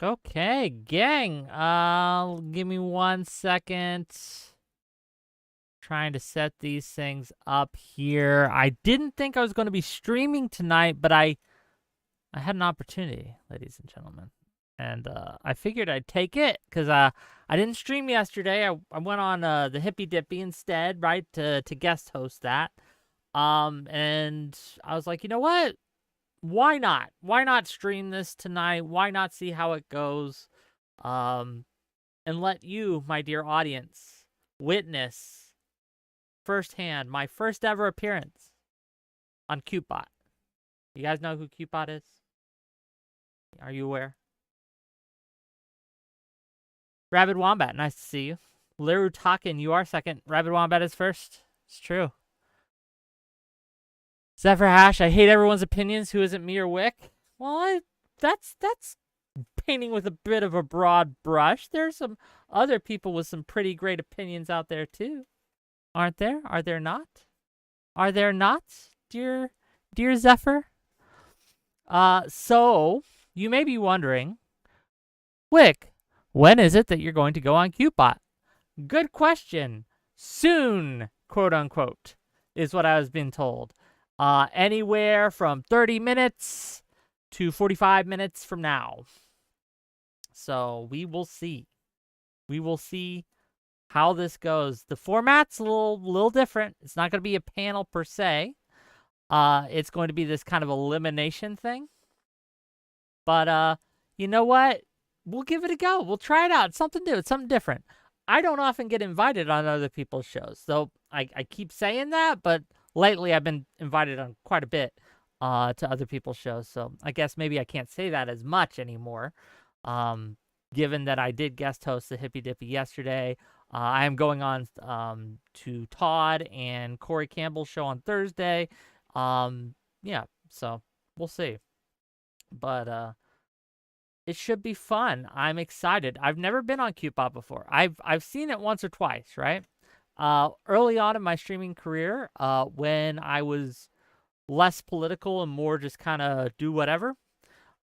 Okay, gang. Give me 1 second. Trying to set these things up here. I didn't think I was going to be streaming tonight, but I had an opportunity, ladies and gentlemen. And I figured I'd take it because I didn't stream yesterday. I went on the Hippy Dippy instead, right, to guest host that. And I was like, you know what? Why not? Why not stream this tonight? Why not see how it goes? And let you, my dear audience, witness firsthand my first ever appearance on Kyootbot. You guys know who Kyootbot is? Are you aware? Rabid Wombat, nice to see you. Liru Takin, you are second. Rabid Wombat is first. It's true. Zephyr Hash, I hate everyone's opinions. Who isn't me or Wick? Well, that's painting with a bit of a broad brush. There's some other people with some pretty great opinions out there too, aren't there? Are there not? Are there not, dear Zephyr? So you may be wondering, Wick, when is it that you're going to go on Kyootbot? Good question. Soon, quote unquote, is what I was being told. Anywhere from 30 minutes to 45 minutes from now. So we will see. We will see how this goes. The format's a little different. It's not going to be a panel per se. It's going to be this kind of elimination thing. But you know what? We'll give it a go. We'll try it out. It's something new. It's something different. I don't often get invited on other people's shows. So I keep saying that, but lately I've been invited on quite a bit to other people's shows. So I guess maybe I can't say that as much anymore. Given that I did guest host the Hippy Dippy yesterday. I am going on to Todd and Corey Campbell's show on Thursday. Yeah, so we'll see. But it should be fun. I'm excited. I've never been on Kyootbot before. I've seen it once or twice, right? Early on in my streaming career, when I was less political and more just kind of do whatever,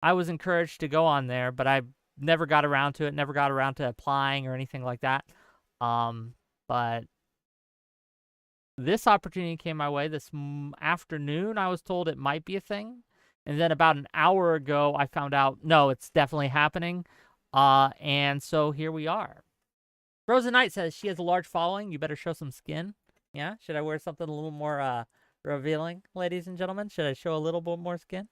I was encouraged to go on there, but I never got around to it, never got around to applying or anything like that. But this opportunity came my way this afternoon. I was told it might be a thing. And then about an hour ago, I found out, no, it's definitely happening. And so here we are. Rosa Knight says she has a large following. You better show some skin. Yeah? Should I wear something a little more revealing, ladies and gentlemen? Should I show a little bit more skin?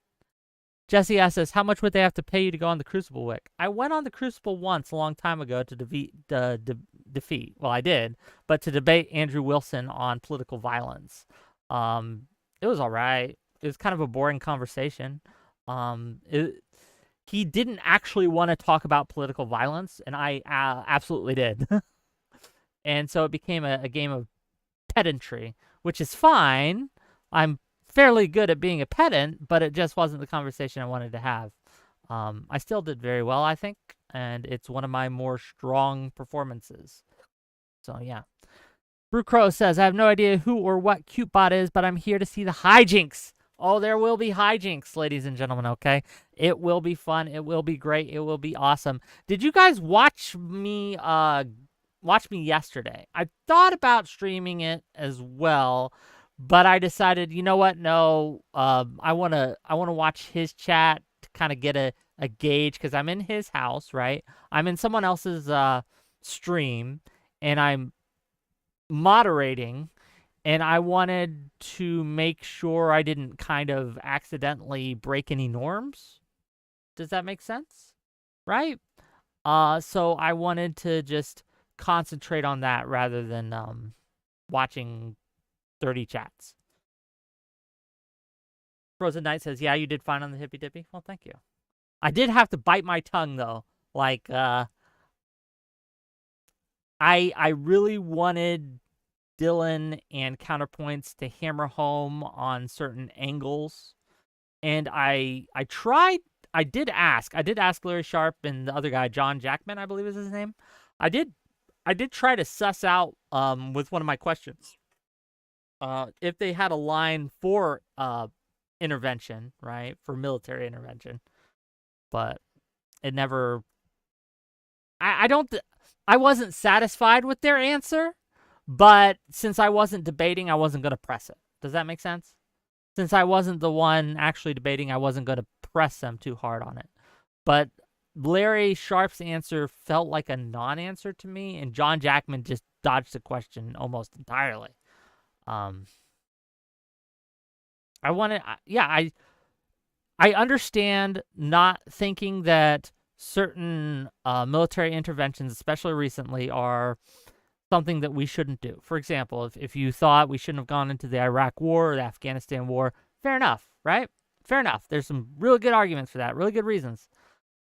Jesse S says, how much would they have to pay you to go on the Crucible, Wick? I went on the Crucible once a long time ago to defeat. Well, I did, but to debate Andrew Wilson on political violence. It was all right. It was kind of a boring conversation. He didn't actually want to talk about political violence, and I absolutely did. And so it became a game of pedantry, which is fine. I'm fairly good at being a pedant, but it just wasn't the conversation I wanted to have. I still did very well, I think, and it's one of my more strong performances. So, yeah. Brew Crow says, I have no idea who or what Kyootbot is, but I'm here to see the hijinks. Oh, there will be hijinks, ladies and gentlemen, okay? It will be fun. It will be great. It will be awesome. Did you guys watch me yesterday? I thought about streaming it as well, but I decided, you know what? No, I want to watch his chat to kind of get a gauge because I'm in his house, right? I'm in someone else's stream, and I'm moderating, and I wanted to make sure I didn't kind of accidentally break any norms. Does that make sense? Right? So I wanted to just concentrate on that rather than watching 30 chats. Frozen Knight says, yeah, you did fine on the Hippy Dippy. Well, thank you. I did have to bite my tongue, though. Like, I really wanted Dylan and Counterpoints to hammer home on certain angles. And I did ask Larry Sharp and the other guy, John Jackman, I believe is his name. I did try to suss out with one of my questions if they had a line for intervention, right? For military intervention. But it never I wasn't satisfied with their answer, but since I wasn't debating, I wasn't going to press it. Does that make sense? Since I wasn't the one actually debating, I wasn't going to press them too hard on it. But Larry Sharp's answer felt like a non-answer to me, and John Jackman just dodged the question almost entirely. I understand not thinking that certain military interventions, especially recently, are something that we shouldn't do. For example, if you thought we shouldn't have gone into the Iraq War or the Afghanistan War, fair enough, right? Fair enough. There's some really good arguments for that, really good reasons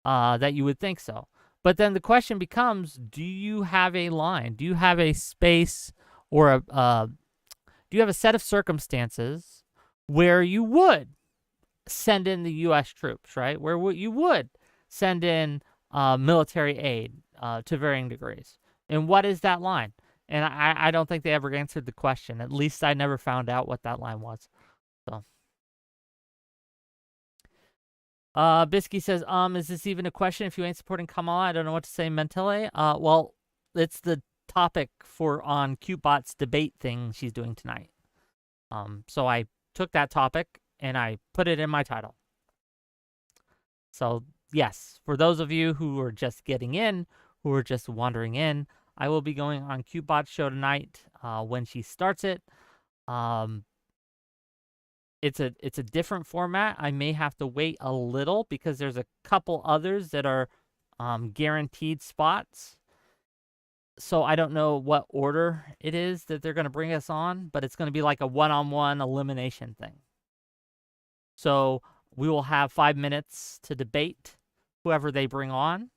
that you would think so. But then the question becomes, do you have a line? Do you have a space or do you have a set of circumstances where you would send in the U.S. troops, right? Where you would send in military aid to varying degrees. And what is that line? And I don't think they ever answered the question. At least I never found out what that line was. So, Bisky says, is this even a question? If you ain't supporting Kamala, I don't know what to say mentally. Well, it's the topic on Kyootbot's debate thing she's doing tonight. So I took that topic and I put it in my title. So, yes, for those of you who are just getting in, who are just wandering in, I will be going on Kyootbot's show tonight when she starts it. It's a different format. I may have to wait a little because there's a couple others that are guaranteed spots. So I don't know what order it is that they're going to bring us on, but it's going to be like a one-on-one elimination thing. So we will have 5 minutes to debate whoever they bring on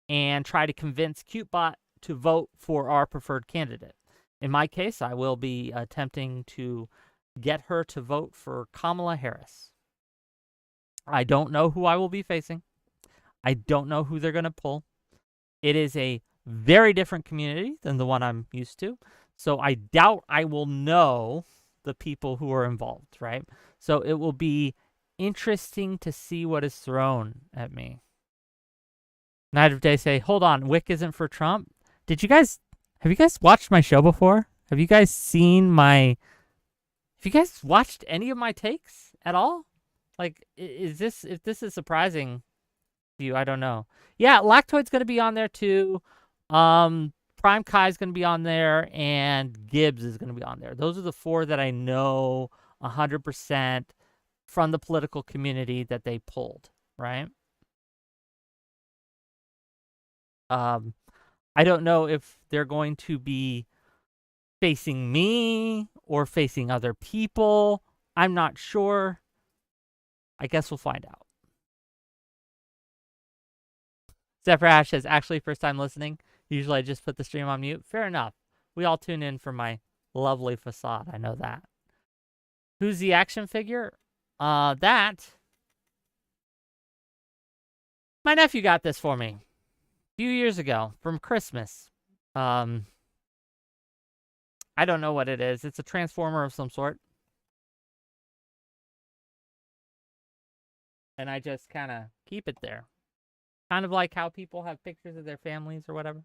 and try to convince Kyootbot to vote for our preferred candidate. In my case, I will be attempting to get her to vote for Kamala Harris. I don't know who I will be facing. I don't know who they're going to pull. It is a very different community than the one I'm used to. So I doubt I will know the people who are involved, right? So it will be interesting to see what is thrown at me. Night of Day say, hold on, Wick isn't for Trump? Have you guys watched my show before? Have you guys watched any of my takes at all? Like, if this is surprising to you, I don't know. Yeah, Lactoid's going to be on there too. Prime Kai's going to be on there, and Gibbs is going to be on there. Those are the 4 that I know 100% from the political community that they pulled, right? I don't know if they're going to be facing me or facing other people. I'm not sure. I guess we'll find out. Zephyr Ash says, actually, first time listening. Usually I just put the stream on mute. Fair enough. We all tune in for my lovely facade. I know that. Who's the action figure? That. My nephew got this for me a few years ago from Christmas. I don't know what it is. It's a transformer of some sort. And I just kind of keep it there. Kind of like how people have pictures of their families or whatever.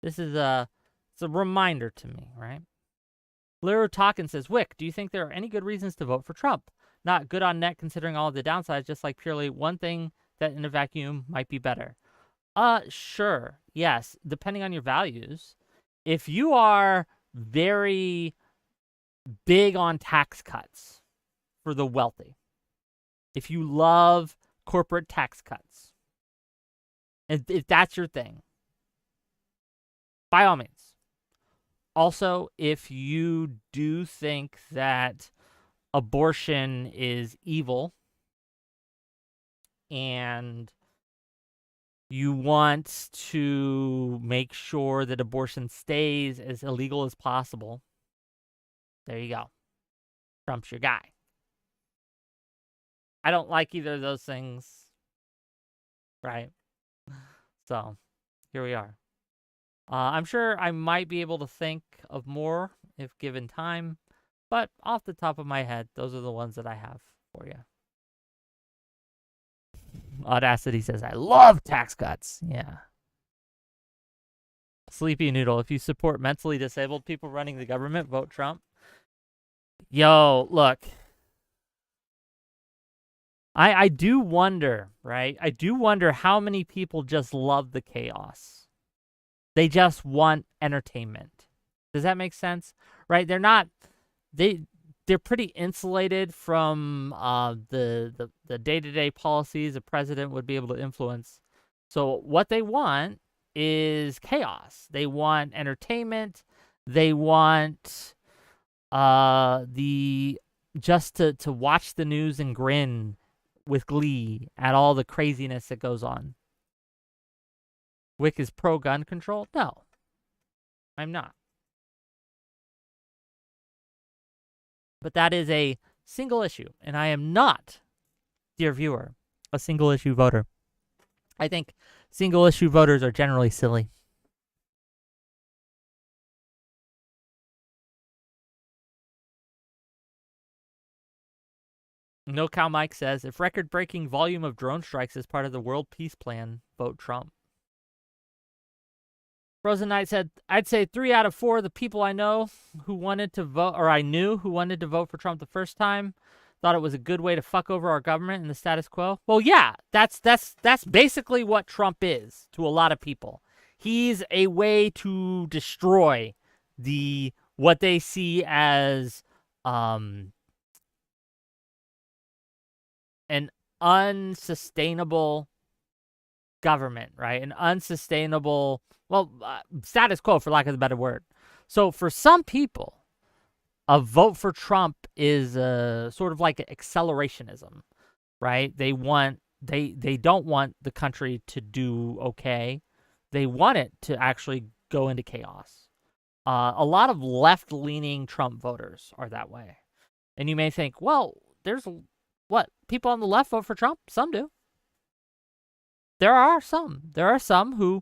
This is it's a reminder to me, right? Lero Talkin says, Wick, do you think there are any good reasons to vote for Trump? Not good on net considering all of the downsides, just like purely one thing that in a vacuum might be better. Sure. Yes. Depending on your values. If you are very big on tax cuts for the wealthy, if you love corporate tax cuts, if that's your thing, by all means. Also, if you do think that abortion is evil and you want to make sure that abortion stays as illegal as possible, there you go. Trump's your guy. I don't like either of those things, right? So, here we are. I'm sure I might be able to think of more if given time, but off the top of my head, those are the ones that I have for you. Audacity says, I love tax cuts. Yeah. Sleepy Noodle, if you support mentally disabled people running the government, vote Trump. Yo, look. I do wonder, right? I do wonder how many people just love the chaos. They just want entertainment. Does that make sense? Right? They're pretty insulated from the day-to-day policies a president would be able to influence. So what they want is chaos. They want entertainment. They want just to watch the news and grin with glee at all the craziness that goes on. Wick is pro-gun control? No, I'm not. But that is a single issue, and I am not, dear viewer, a single-issue voter. I think single-issue voters are generally silly. No Cow Mike says, if record-breaking volume of drone strikes is part of the world peace plan, vote Trump. Frozen Knight said, I'd say 3 out of 4 of the people I know who wanted to vote, or I knew who wanted to vote for Trump the first time, thought it was a good way to fuck over our government and the status quo. Well, yeah, that's basically what Trump is to a lot of people. He's a way to destroy what they see as an unsustainable government, right? An unsustainable, status quo, for lack of a better word. So for some people, a vote for Trump is sort of like accelerationism, right? They don't want the country to do okay. They want it to actually go into chaos. A lot of left-leaning Trump voters are that way. And you may think, well, there's people on the left vote for Trump? Some do. There are some who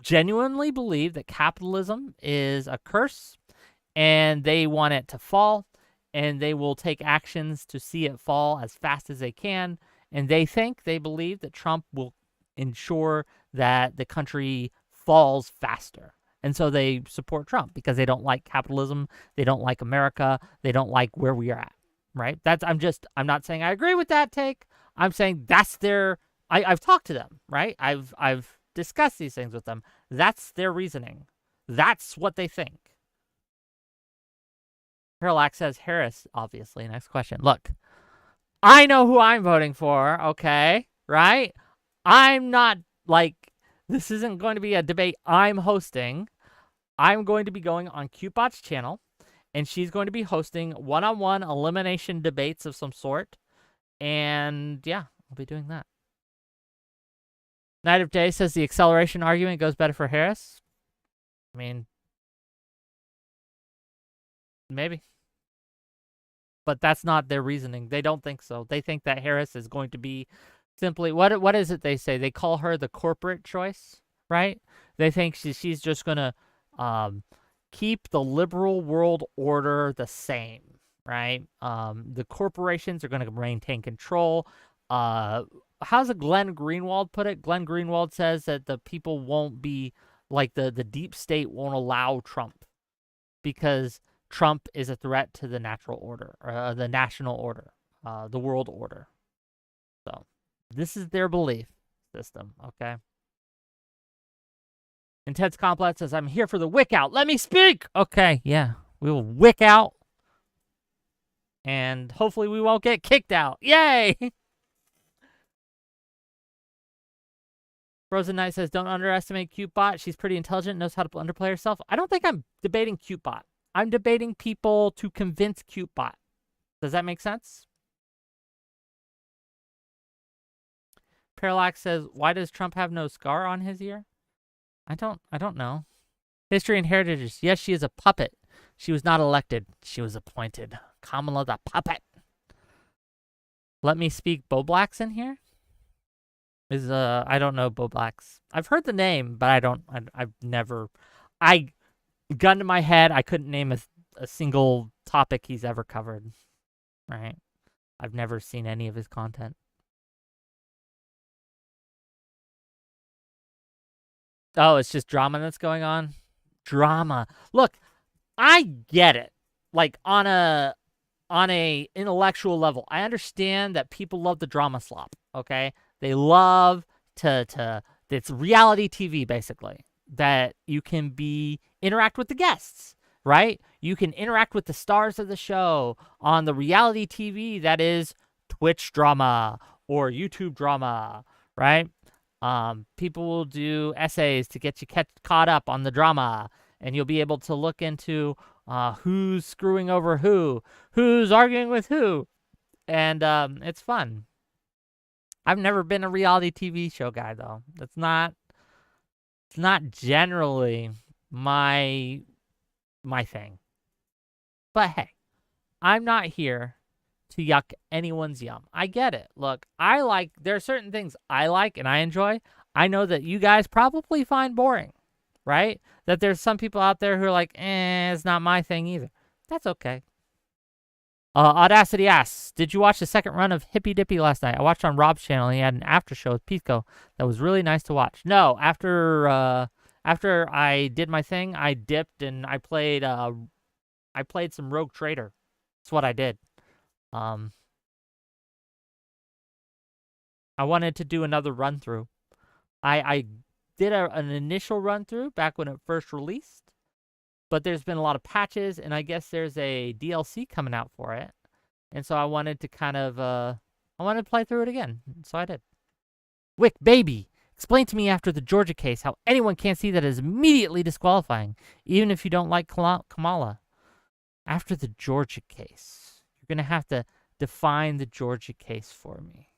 genuinely believe that capitalism is a curse and they want it to fall, and they will take actions to see it fall as fast as they can, and they believe that Trump will ensure that the country falls faster. And so they support Trump because they don't like capitalism, they don't like America, they don't like where we are at, right? I'm not saying I agree with that take. I'm saying that's I've talked to them, right? I've discussed these things with them. That's their reasoning. That's what they think. Parallax says Harris, obviously. Next question. Look, I know who I'm voting for, okay? Right? I'm not this isn't going to be a debate I'm hosting. I'm going to be going on Kyootbot's channel, and she's going to be hosting one-on-one elimination debates of some sort. And yeah, I'll be doing that. Night of Day says the acceleration argument goes better for Harris. I mean, maybe. But that's not their reasoning. They don't think so. They think that Harris is going to be simply, what is it they say? They call her the corporate choice, right? They think she's just going to keep the liberal world order the same, right? The corporations are going to maintain control. How's it Glenn Greenwald put it? Glenn Greenwald says that the people won't be, the deep state won't allow Trump because Trump is a threat to the natural order, or the national order, the world order. So this is their belief system, okay? Intense Complex says, I'm here for the Wick out. Let me speak! Okay, yeah. We will Wick out. And hopefully we won't get kicked out. Yay! Frozen Knight says, don't underestimate Kyootbot. She's pretty intelligent, knows how to underplay herself. I don't think I'm debating Kyootbot. I'm debating people to convince Kyootbot. Does that make sense? Parallax says, why does Trump have no scar on his ear? I don't know. History and Heritage. Yes, she is a puppet. She was not elected. She was appointed. Kamala the puppet. Let me speak. Bo Black's in here? I don't know Bo Black's. I've heard the name, but I've never, gun to my head, I couldn't name a single topic he's ever covered, right? I've never seen any of his content. Oh, it's just drama that's going on? drama. Look, I get it. Like on a intellectual level, I understand that people love the drama slop. Okay, they love to it's reality TV basically, that you can interact with the guests, right? You can interact with the stars of the show on the reality TV that is Twitch drama or YouTube drama, right? People will do essays to get you caught up on the drama, and you'll be able to look into who's screwing over who's arguing with who, and it's fun. I've never been a reality TV show guy, though. It's not generally my thing. But hey, I'm not here to yuck anyone's yum. I get it. Look, there are certain things I like and I enjoy. I know that you guys probably find boring, right? That there's some people out there who are like, it's not my thing either. That's okay. Audacity asks, did you watch the second run of Hippy Dippy last night? I watched on Rob's channel. He had an after show with Pico that was really nice to watch. No, after I did my thing, I dipped and I played some Rogue Trader. That's what I did. I wanted to do another run through. I did an initial run through back when it first released. But there's been a lot of patches, and I guess there's a DLC coming out for it. And so I wanted to kind of, I wanted to play through it again. So I did. Wick, baby, explain to me after the Georgia case how anyone can't see that is immediately disqualifying, even if you don't like Kamala. After the Georgia case, you're going to have to define the Georgia case for me.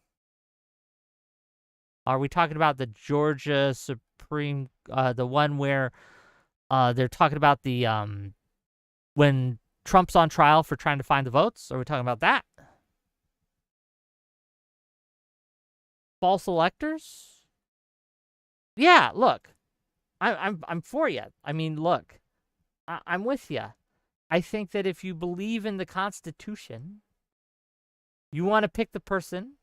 Are we talking about the Georgia Supreme, the one where they're talking about the when Trump's on trial for trying to find the votes? Are we talking about that? False electors? Yeah, look. I'm for you. I mean, look. I'm with you. I think that if you believe in the Constitution, you want to pick the person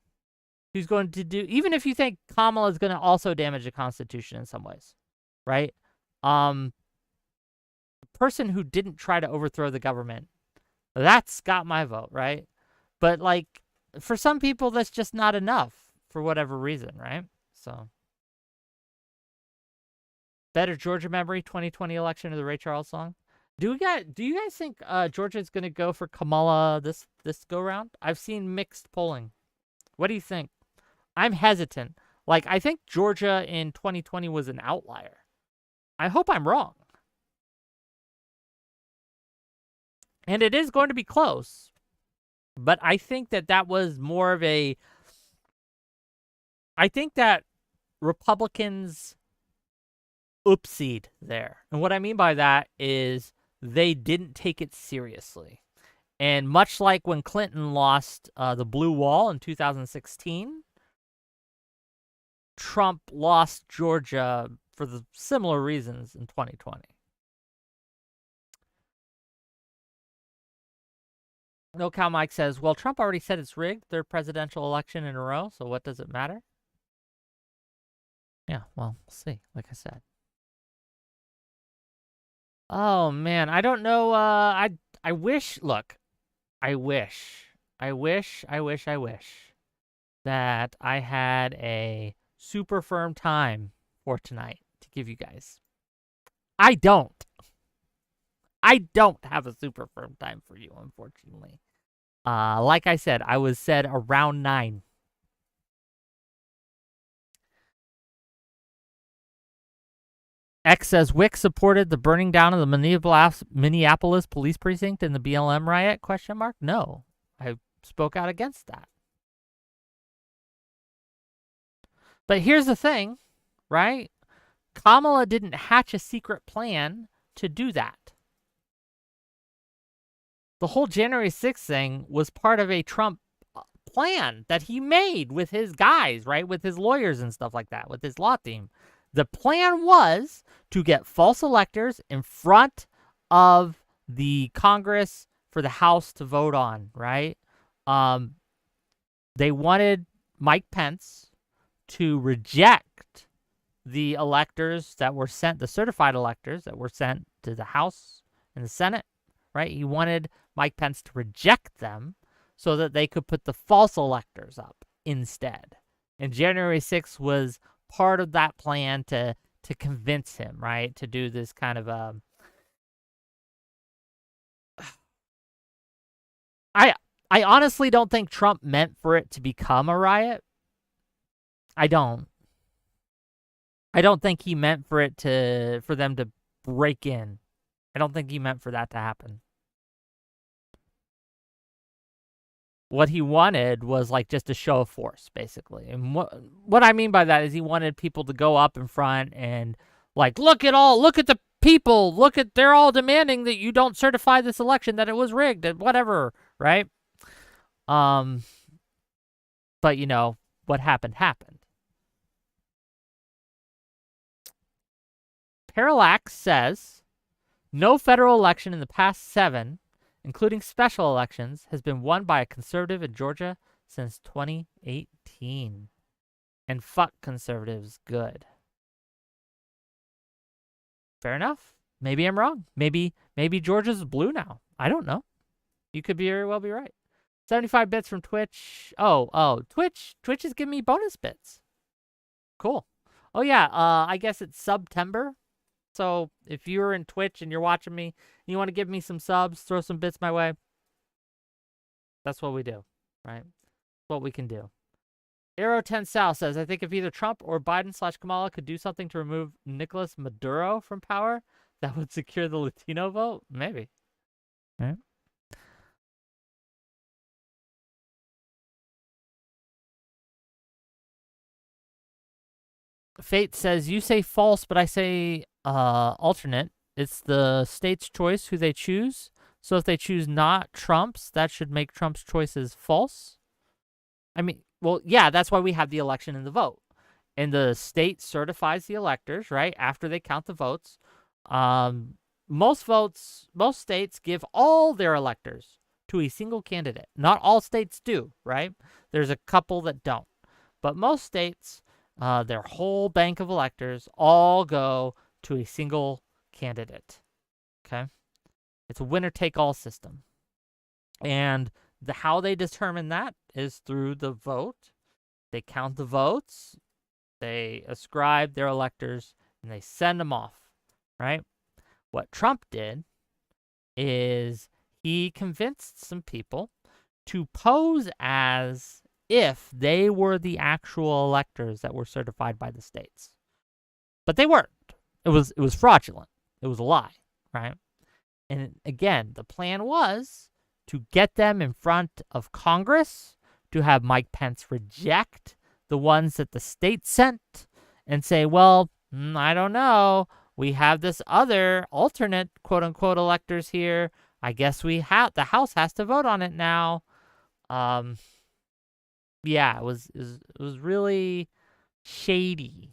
who's going to do, even if you think Kamala is going to also damage the Constitution in some ways, right? Person who didn't try to overthrow the government, that's got my vote, right? But like for some people that's just not enough for whatever reason, right? So better Georgia memory 2020 election of the Ray Charles song. Do you guys think Georgia is going to go for Kamala this go round? I've seen mixed polling. What do you think? I'm hesitant. Like I think Georgia in 2020 was an outlier. I hope I'm wrong. And it is going to be close. But I think that was more of a... I think that Republicans oopsied there. And what I mean by that is they didn't take it seriously. And much like when Clinton lost the blue wall in 2016, Trump lost Georgia for the similar reasons in 2020. No Cow Mike says, well, Trump already said it's rigged, third presidential election in a row, so what does it matter? Yeah, well, we'll see, like I said. Oh, man, I don't know, I wish, look, I wish that I had a super firm time for tonight to give you guys. I don't have a super firm time for you, unfortunately. Like I said, I was said around 9. X says, Wick supported the burning down of the Minneapolis police precinct in the BLM riot? ? No, I spoke out against that. But here's the thing, right? Kamala didn't hatch a secret plan to do that. The whole January 6th thing was part of a Trump plan that he made with his guys, right? With his lawyers and stuff like that, with his law team. The plan was to get false electors in front of the Congress for the House to vote on, right? They wanted Mike Pence to reject the electors that were sent, the certified electors that were sent to the House and the Senate, right? He wanted Mike Pence to reject them so that they could put the false electors up instead. And January 6th was part of that plan to convince him, right, to do this kind of I honestly don't think Trump meant for it to become a riot. I don't think he meant for them to break in. I don't think he meant for that to happen. What he wanted was like just a show of force, basically. And what I mean by that is he wanted people to go up in front and like, look at the people, they're all demanding that you don't certify this election, that it was rigged, and whatever, right? But you know, what happened. Parallax says, no federal election in the past 7, including special elections, has been won by a conservative in Georgia since 2018. And fuck conservatives, good. Fair enough. Maybe I'm wrong. Maybe Georgia's blue now. I don't know. You could very well be right. 75 bits from Twitch. Oh, Twitch is giving me bonus bits. Cool. Oh yeah, I guess it's September. So if you're in Twitch and you're watching me and you want to give me some subs, throw some bits my way. That's what we do, right? That's what we can do. Arrow 10 South says, I think if either Trump or Biden/Kamala could do something to remove Nicolas Maduro from power, that would secure the Latino vote. Maybe. Right? Fate says, you say false, but I say alternate. It's the state's choice who they choose. So if they choose not Trump's, that should make Trump's choices false. I mean, well, yeah, that's why we have the election and the vote. And the state certifies the electors, right, after they count the votes. Most states give all their electors to a single candidate. Not all states do, right? There's a couple that don't. But most states, their whole bank of electors all go to a single candidate, okay? It's a winner-take-all system. And how they determine that is through the vote. They count the votes, they ascribe their electors, and they send them off, right? What Trump did is he convinced some people to pose as if they were the actual electors that were certified by the states. But they weren't. It was fraudulent. It was a lie, right? And again, the plan was to get them in front of Congress, to have Mike Pence reject the ones that the state sent and say, well, I don't know. We have this other alternate quote-unquote electors here. I guess the House has to vote on it now. Yeah, it was really shady.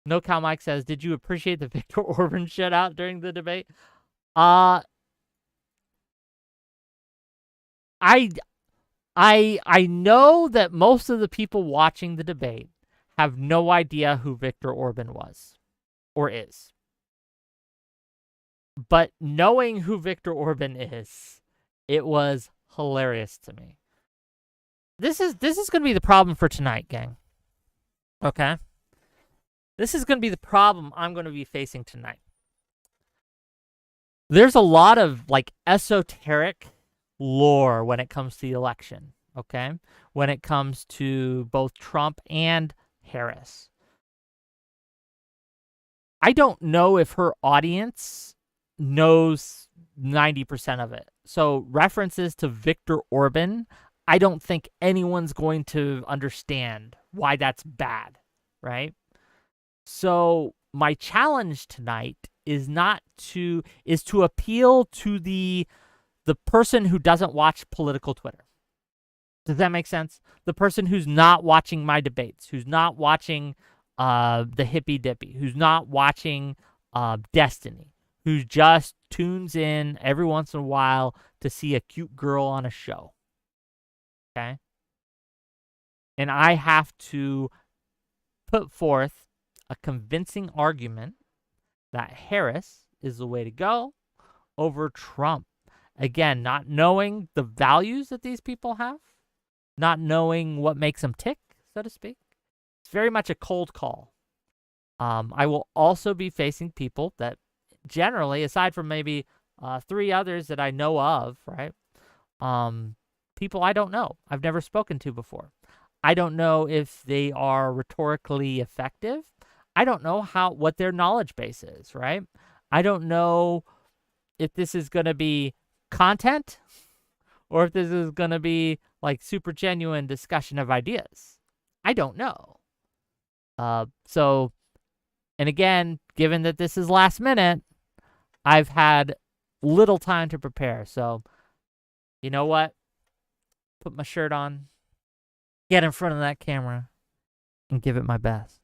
No Cow Mike says, did you appreciate the Viktor Orban shutout during the debate? I know that most of the people watching the debate have no idea who Viktor Orban was or is. But knowing who Viktor Orban is, it was hilarious to me. This is going to be the problem for tonight, gang. Okay? This is going to be the problem I'm going to be facing tonight. There's a lot of like esoteric lore when it comes to the election, okay? When it comes to both Trump and Harris. I don't know if her audience knows 90% of it. So references to Viktor Orban, I don't think anyone's going to understand why that's bad, right? So my challenge tonight is to appeal to the person who doesn't watch political Twitter. Does that make sense? The person who's not watching my debates, who's not watching the Hippy Dippy, who's not watching Destiny, who just tunes in every once in a while to see a cute girl on a show. Okay? And I have to put forth a convincing argument that Harris is the way to go over Trump. Again, not knowing the values that these people have, not knowing what makes them tick, so to speak. It's very much a cold call. I will also be facing people that generally, aside from maybe 3 others that I know of, right? People I don't know. I've never spoken to before. I don't know if they are rhetorically effective. I don't know what their knowledge base is, right? I don't know if this is going to be content or if this is going to be like super genuine discussion of ideas. I don't know. And again, given that this is last minute, I've had little time to prepare. So, you know what? Put my shirt on, get in front of that camera, and give it my best.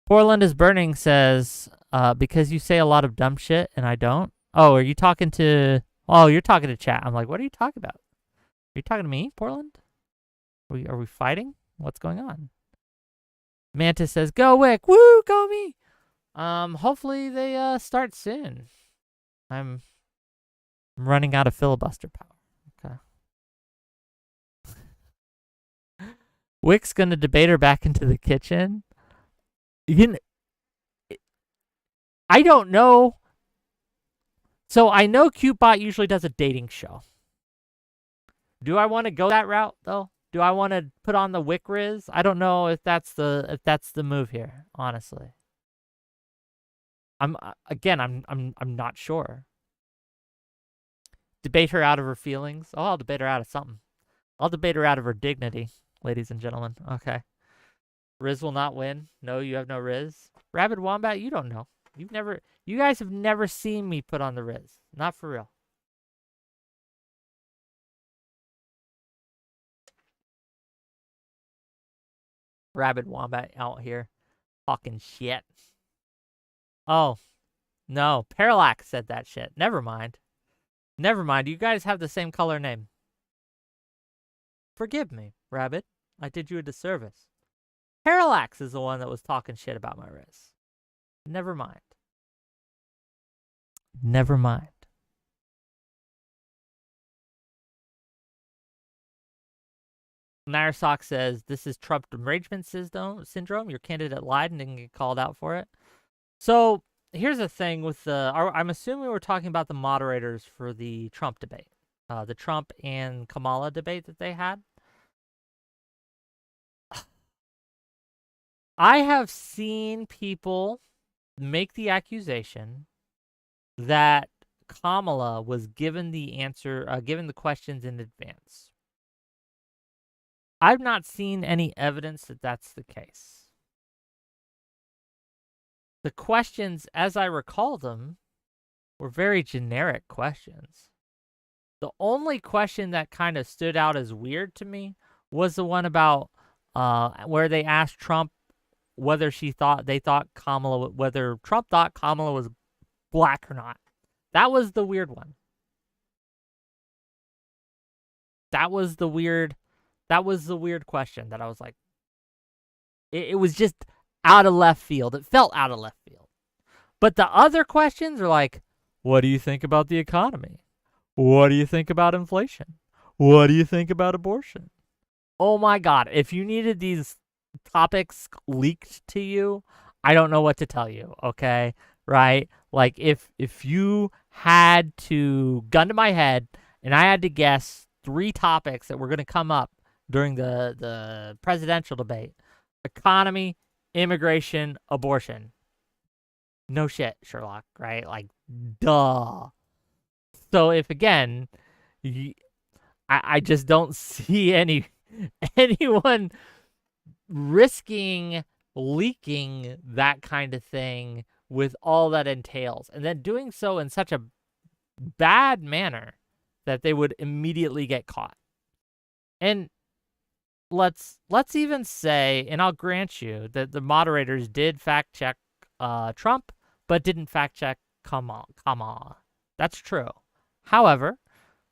Portland is Burning says, because you say a lot of dumb shit and I don't. Oh, are you talking to... Oh, you're talking to chat. I'm like, what are you talking about? Are you talking to me, Portland? Are we fighting? What's going on? Mantis says, go Wick. Woo, go me. Hopefully they start soon. I'm running out of filibuster power. Okay. Wick's gonna debate her back into the kitchen. I don't know. So I know Kyootbot usually does a dating show. Do I want to go that route though? Do I want to put on the Wick Riz? I don't know if that's the move here, honestly. I'm not sure. Debate her out of her feelings. Oh, I'll debate her out of something. I'll debate her out of her dignity, ladies and gentlemen. Okay. Riz will not win. No, you have no Riz. Rabid Wombat, you don't know. You guys have never seen me put on the Riz. Not for real. Rabid Wombat out here talking shit. Oh, no. Parallax said that shit. Never mind. Never mind. You guys have the same color name. Forgive me, Rabbit. I did you a disservice. Parallax is the one that was talking shit about my Riz. Never mind. Never mind. Narsock says, this is Trump derangement syndrome. Your candidate lied and didn't get called out for it. So here's the thing with I'm assuming we're talking about the moderators for the Trump debate. The Trump and Kamala debate that they had. I have seen people make the accusation that Kamala was given the answer, given the questions in advance. I've not seen any evidence that that's the case. The questions, as I recall them, were very generic questions. The only question that kind of stood out as weird to me was the one about where they asked Trump whether whether Trump thought Kamala was black or not. That was the weird one. That was the weird question that I was like, it was just out of left field. It felt out of left field. But the other questions are like, what do you think about the economy? What do you think about inflation? What do you think about abortion? Oh my God. If you needed these topics leaked to you, I don't know what to tell you, okay? Right? Like if you had to gun to my head and I had to guess 3 topics that were going to come up during the presidential debate: economy, immigration, abortion. No shit, Sherlock, right? Like, duh. So if, again, I just don't see anyone risking leaking that kind of thing with all that entails, and then doing so in such a bad manner that they would immediately get caught. And let's even say, and I'll grant you that the moderators did fact check Trump, but didn't fact check Kamala. That's true. However,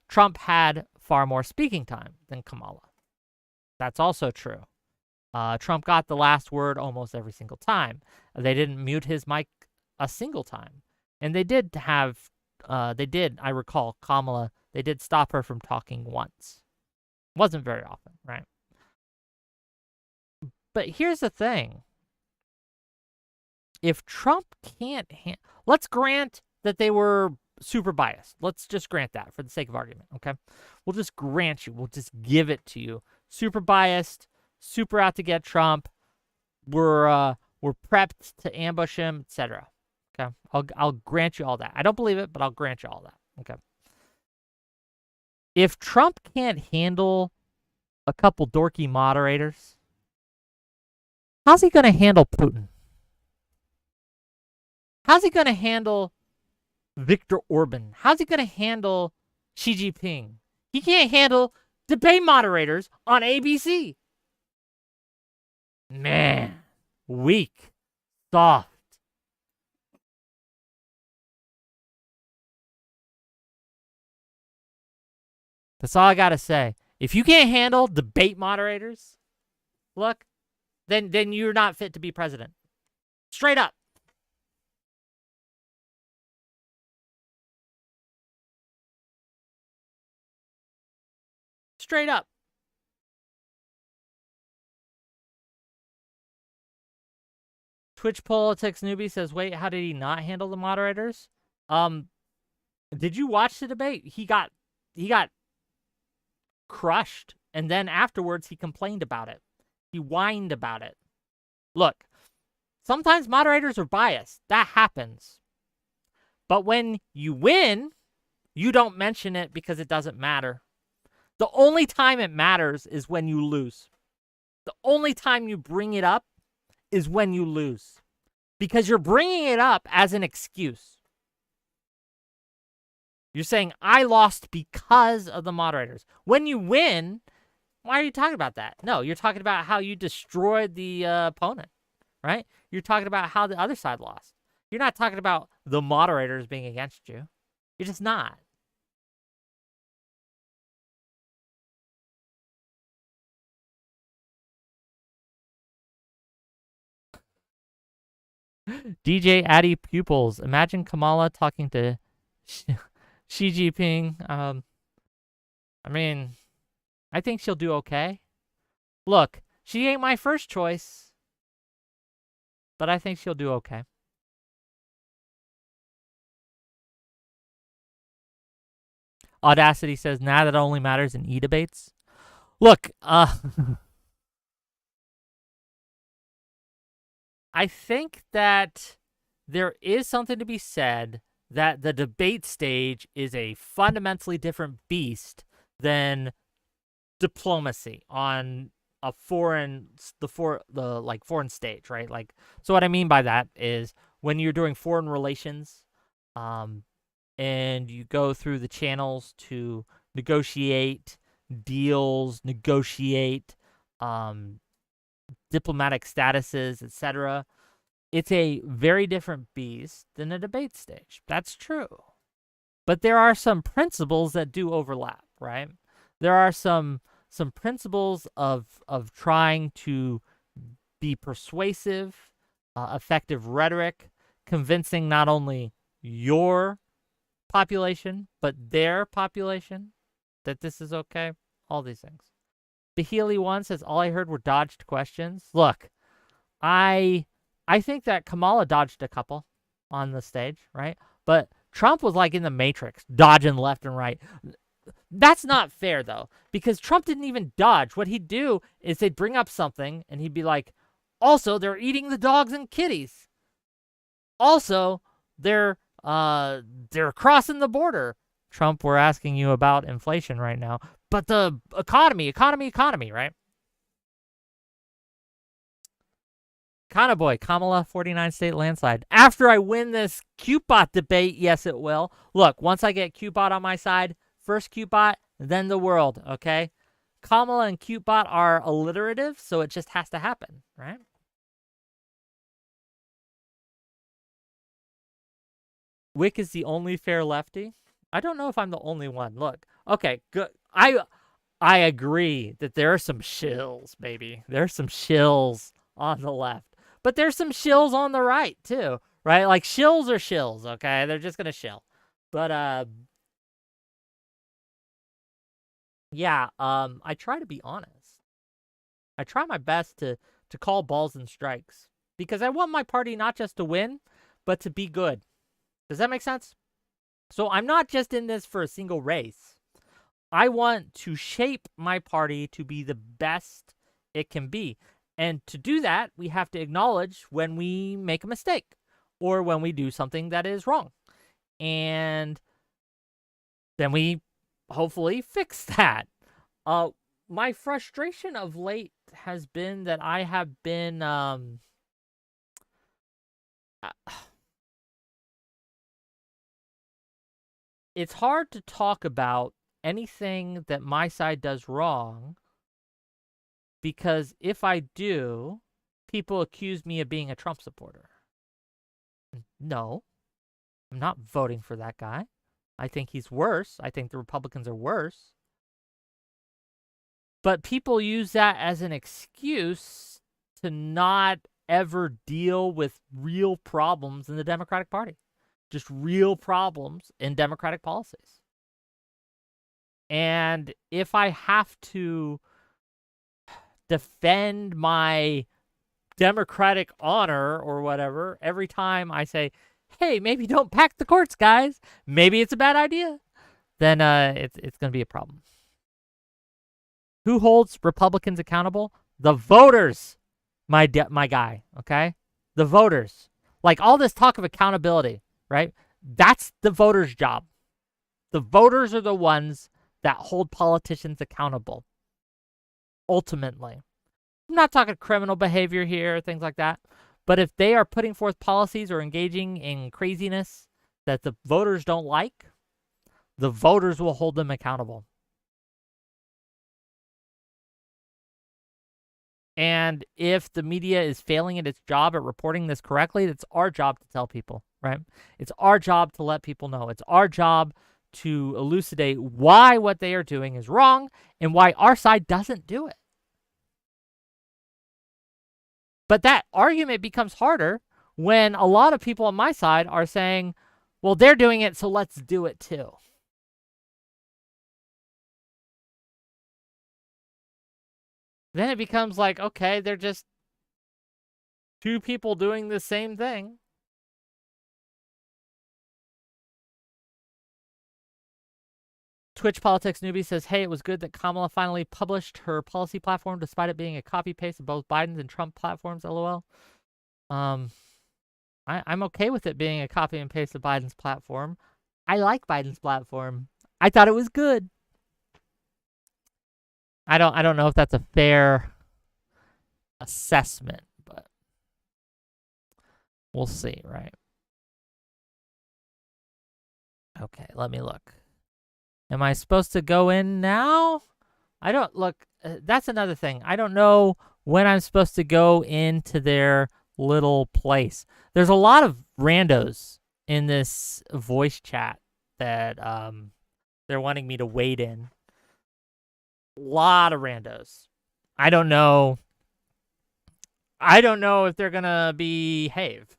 Trump had far more speaking time than Kamala. That's also true. Trump got the last word almost every single time. They didn't mute his mic a single time. And they did have, I recall, Kamala, they did stop her from talking once. Wasn't very often, right? But here's the thing. If Trump can't, let's grant that they were super biased. Let's just grant that for the sake of argument, okay? We'll just grant you. We'll just give it to you. Super biased, super out to get Trump. We're prepped to ambush him, etc. Okay, I'll grant you all that. I don't believe it, but I'll grant you all that. Okay. If Trump can't handle a couple dorky moderators, how's he going to handle Putin? How's he going to handle Viktor Orban? How's he going to handle Xi Jinping? He can't handle debate moderators on ABC. Man, weak, soft. That's all I got to say. If you can't handle debate moderators, look, then you're not fit to be president. Straight up. Straight up. Twitch Politics Newbie says, wait, how did he not handle the moderators? Did you watch the debate? He got crushed, and then afterwards he complained about it. He whined about it. Look, sometimes moderators are biased. That happens. But when you win, you don't mention it because it doesn't matter. The only time it matters is when you lose. The only time you bring it up is when you lose. Because you're bringing it up as an excuse. You're saying, I lost because of the moderators. When you win, why are you talking about that? No, you're talking about how you destroyed the opponent, right? You're talking about how the other side lost. You're not talking about the moderators being against you. You're just not. DJ Addy Pupils. Imagine Kamala talking to Xi Jinping. I mean, I think she'll do okay. Look, she ain't my first choice, but I think she'll do okay. Audacity says, now that only matters in e-debates. Look, I think that there is something to be said that the debate stage is a fundamentally different beast than diplomacy on a foreign stage, right? Like, so what I mean by that is when you're doing foreign relations, and you go through the channels to negotiate deals, negotiate diplomatic statuses, etc. It's a very different beast than a debate stage. That's true. But there are some principles that do overlap, right? There are some principles of trying to be persuasive, effective rhetoric, convincing not only your population, but their population that this is okay. All these things. Bahili one says, all I heard were dodged questions. Look, I think that Kamala dodged a couple on the stage, right? But Trump was like in the Matrix, dodging left and right. That's not fair, though, because Trump didn't even dodge. What he'd do is they'd bring up something, and he'd be like, also, they're eating the dogs and kitties. Also, they're crossing the border. Trump, we're asking you about inflation right now. But the economy, right? Kana Boy, Kamala, 49 state landslide. After I win this Kyootbot debate, yes, it will. Look, once I get Kyootbot on my side, first Kyootbot, then the world, okay? Kamala and Kyootbot are alliterative, so it just has to happen, right? Wick is the only fair lefty. I don't know if I'm the only one. Look, okay, good. I agree that there are some shills, baby. There's some shills on the left. But there's some shills on the right, too. Right? Like, shills are shills, okay? They're just gonna shill. But, yeah, I try to be honest. I try my best to call balls and strikes. Because I want my party not just to win, but to be good. Does that make sense? So I'm not just in this for a single race. I want to shape my party to be the best it can be. And to do that, we have to acknowledge when we make a mistake or when we do something that is wrong. And then we hopefully fix that. My frustration of late has been that I have been it's hard to talk about anything that my side does wrong because if I do, people accuse me of being a Trump supporter. No, I'm not voting for that guy. I think he's worse. I think the Republicans are worse. But people use that as an excuse to not ever deal with real problems in the Democratic Party. Just real problems in Democratic policies. And if I have to defend my Democratic honor or whatever every time I say, hey, maybe don't pack the courts, guys. Maybe it's a bad idea. Then it's going to be a problem. Who holds Republicans accountable? The voters, my guy, okay? The voters. Like all this talk of accountability, right? That's the voters' job. The voters are the ones that hold politicians accountable. Ultimately. I'm not talking criminal behavior here, things like that. But if they are putting forth policies or engaging in craziness that the voters don't like, the voters will hold them accountable. And if the media is failing at its job at reporting this correctly, it's our job to tell people, right? It's our job to let people know. It's our job to elucidate why what they are doing is wrong and why our side doesn't do it. But that argument becomes harder when a lot of people on my side are saying, well, they're doing it, so let's do it too. Then it becomes like, okay, they're just two people doing the same thing. Twitch Politics Newbie says, hey, it was good that Kamala finally published her policy platform despite it being a copy-paste of both Biden's and Trump platforms, LOL. I'm okay with it being a copy and paste of Biden's platform. I like Biden's platform. I thought it was good. I don't know if that's a fair assessment, but we'll see, right? Okay, let me look. Am I supposed to go in now? I don't look. That's another thing. I don't know when I'm supposed to go into their little place. There's a lot of randos in this voice chat that they're wanting me to wait in. A lot of randos. I don't know if they're gonna behave.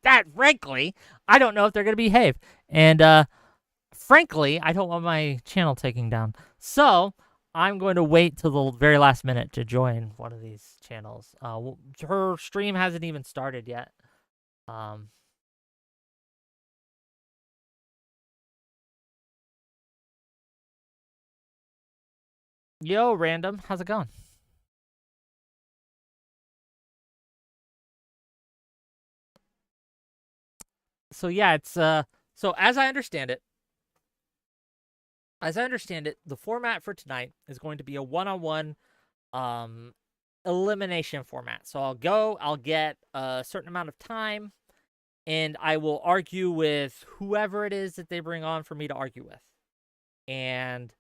That frankly, I don't know if they're gonna behave. And frankly, I don't want my channel taken down. So I'm going to wait till the very last minute to join one of these channels. Her stream hasn't even started yet. Yo, Random, how's it going? So yeah, it's so as I understand it, the format for tonight is going to be a one-on-one elimination format. So I'll get a certain amount of time, and I will argue with whoever it is that they bring on for me to argue with. And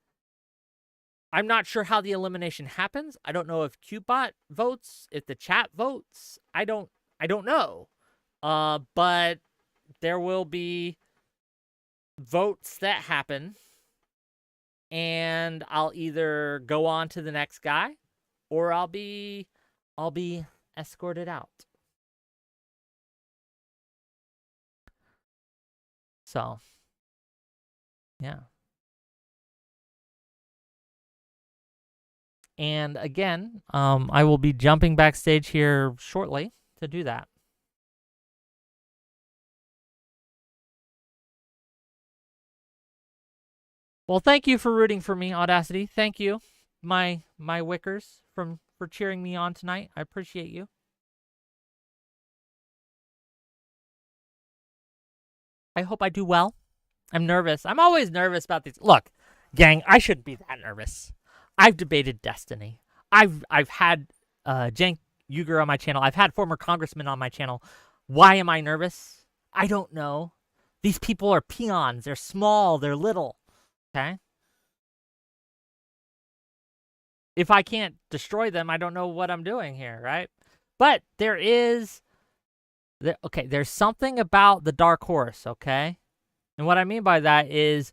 I'm not sure how the elimination happens. I don't know if Kyootbot votes, if the chat votes. I don't know. But there will be votes that happen. and I'll either go on to the next guy or I'll be escorted out. So, yeah. And again, I will be jumping backstage here shortly to do that. Well, thank you for rooting for me, Audacity. Thank you, my Wickers, for cheering me on tonight. I appreciate you. I hope I do well. I'm nervous. I'm always nervous about these. Look, gang, I shouldn't be that nervous. I've debated Destiny. I've had Cenk Uygur on my channel. I've had former congressmen on my channel. Why am I nervous? I don't know. These people are peons. They're small. They're little. Okay? If I can't destroy them, I don't know what I'm doing here, right? But there's something about the dark horse, okay? And what I mean by that is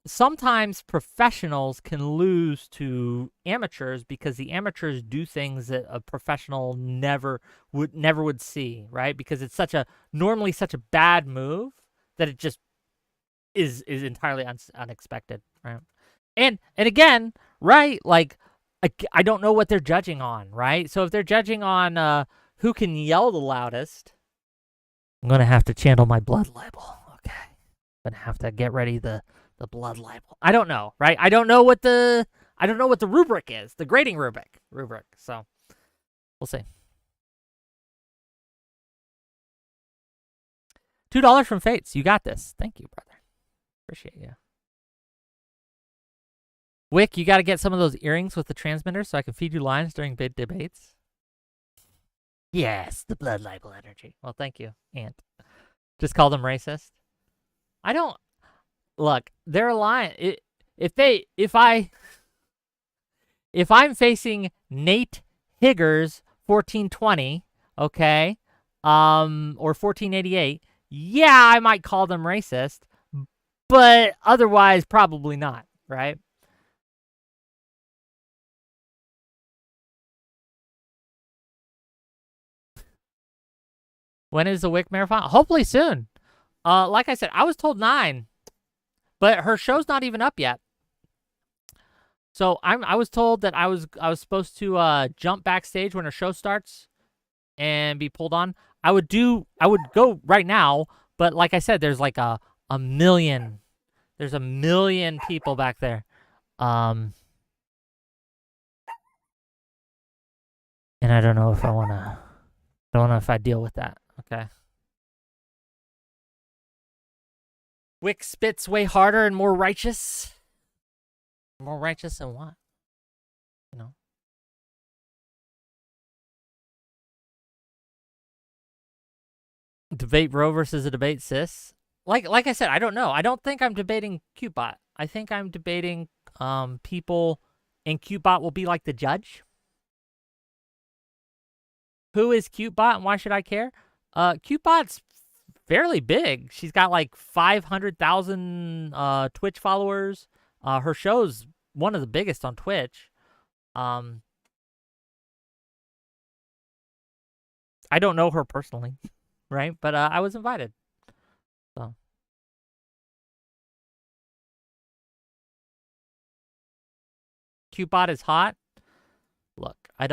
sometimes professionals can lose to amateurs because the amateurs do things that a professional never would see, right? Because it's normally such a bad move that it just is entirely unexpected, right? And again, right? Like I don't know what they're judging on, right? So if they're judging on who can yell the loudest, I'm gonna have to channel my blood libel. Okay, I'm gonna have to get ready the blood libel. I don't know, right? I don't know what the rubric is, the grading rubric. So we'll see. $2 from Fates. You got this. Thank you, brother. Appreciate you. Wick, you got to get some of those earrings with the transmitter so I can feed you lines during big debates. Yes, the blood libel energy. Well, thank you, Ant. Just call them racist. I don't look. They're lying. If I'm facing Nate Higgers 1420, okay, or 1488, yeah, I might call them racist, but otherwise probably not, right? When is the Wick marathon? Hopefully soon. Like I said, I was told 9, but her show's not even up yet. So I was told that I was supposed to jump backstage when her show starts and be pulled on. I would go right now, but like I said, there's like a million. There's a million people back there. And I don't know if I wanna. I don't know if I deal with that. Okay. Wick spits way harder and more righteous. More righteous than what? You know. Debate bro versus a debate sis. Like I said, I don't know. I don't think I'm debating Kyootbot. I think I'm debating people, and Kyootbot will be like the judge. Who is Kyootbot and why should I care? Kyootbot's fairly big. She's got like 500,000 Twitch followers. Her show's one of the biggest on Twitch. I don't know her personally, right? But I was invited. So. Kyootbot is hot. Look, I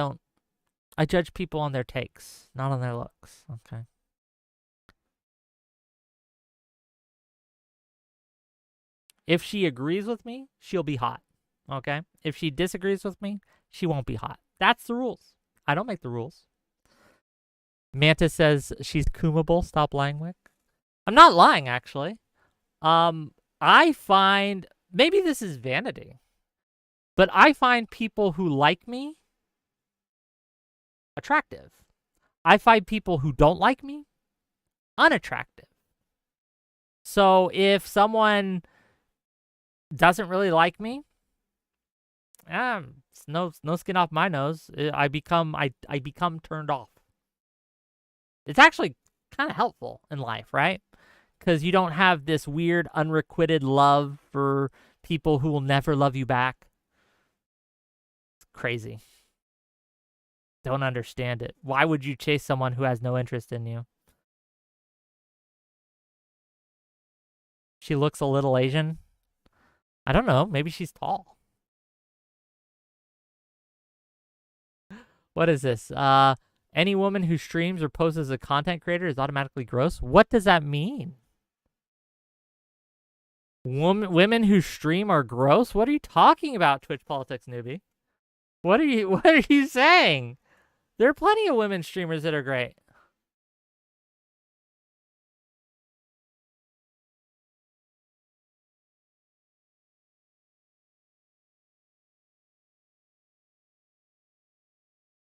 judge people on their takes, not on their looks, okay? If she agrees with me, she'll be hot, okay? If she disagrees with me, she won't be hot. That's the rules. I don't make the rules. Mantis says she's Kumable. Stop lying, Wick. I'm not lying, actually. I find, maybe this is vanity, but I find people who like me attractive. I find people who don't like me unattractive. So if someone doesn't really like me, it's no skin off my nose. I become turned off. It's actually kind of helpful in life, right? Because you don't have this weird, unrequited love for people who will never love you back. It's crazy. Don't understand it. Why would you chase someone who has no interest in you? She looks a little Asian. I don't know. Maybe she's tall. What is this? Any woman who streams or poses as a content creator is automatically gross. What does that mean? Women who stream are gross? What are you talking about, Twitch Politics newbie? What are you saying? There are plenty of women streamers that are great.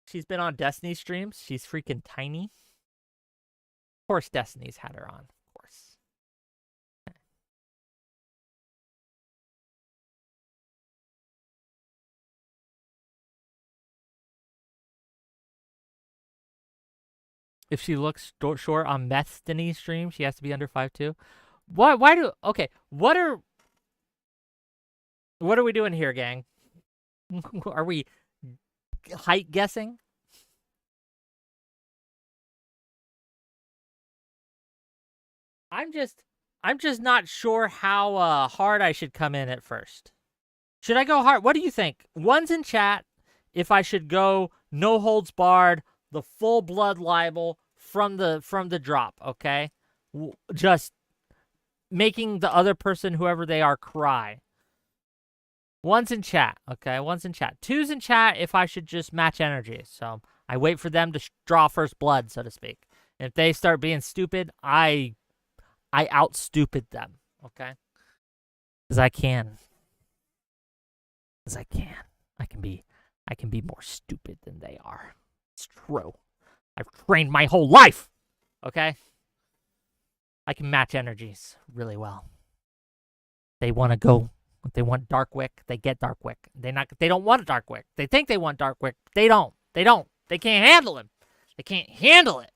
She's been on Destiny streams. She's freaking tiny. Of course Destiny's had her on. Of course. If she looks short on Destiny stream, she has to be under 5'2". Why do... Okay, what are we doing here, gang? Are we height guessing? I'm just not sure how hard I should come in at first. Should I go hard? What do you think? One's in chat if I should go no holds barred, the full blood libel from the drop, okay? Just making the other person, whoever they are, cry. One's in chat, okay? One's in chat. Two's in chat if I should just match energy. So I wait for them to draw first blood, so to speak. And if they start being stupid, I out-stupid them, okay? Because I can. Because I can. I can be more stupid than they are. It's true. I've trained my whole life, okay? I can match energies really well. They want to go. If they want Dark Wick, they get Dark Wick. They don't want a Dark Wick. They think they want Dark Wick. They don't. They can't handle him. They can't handle it.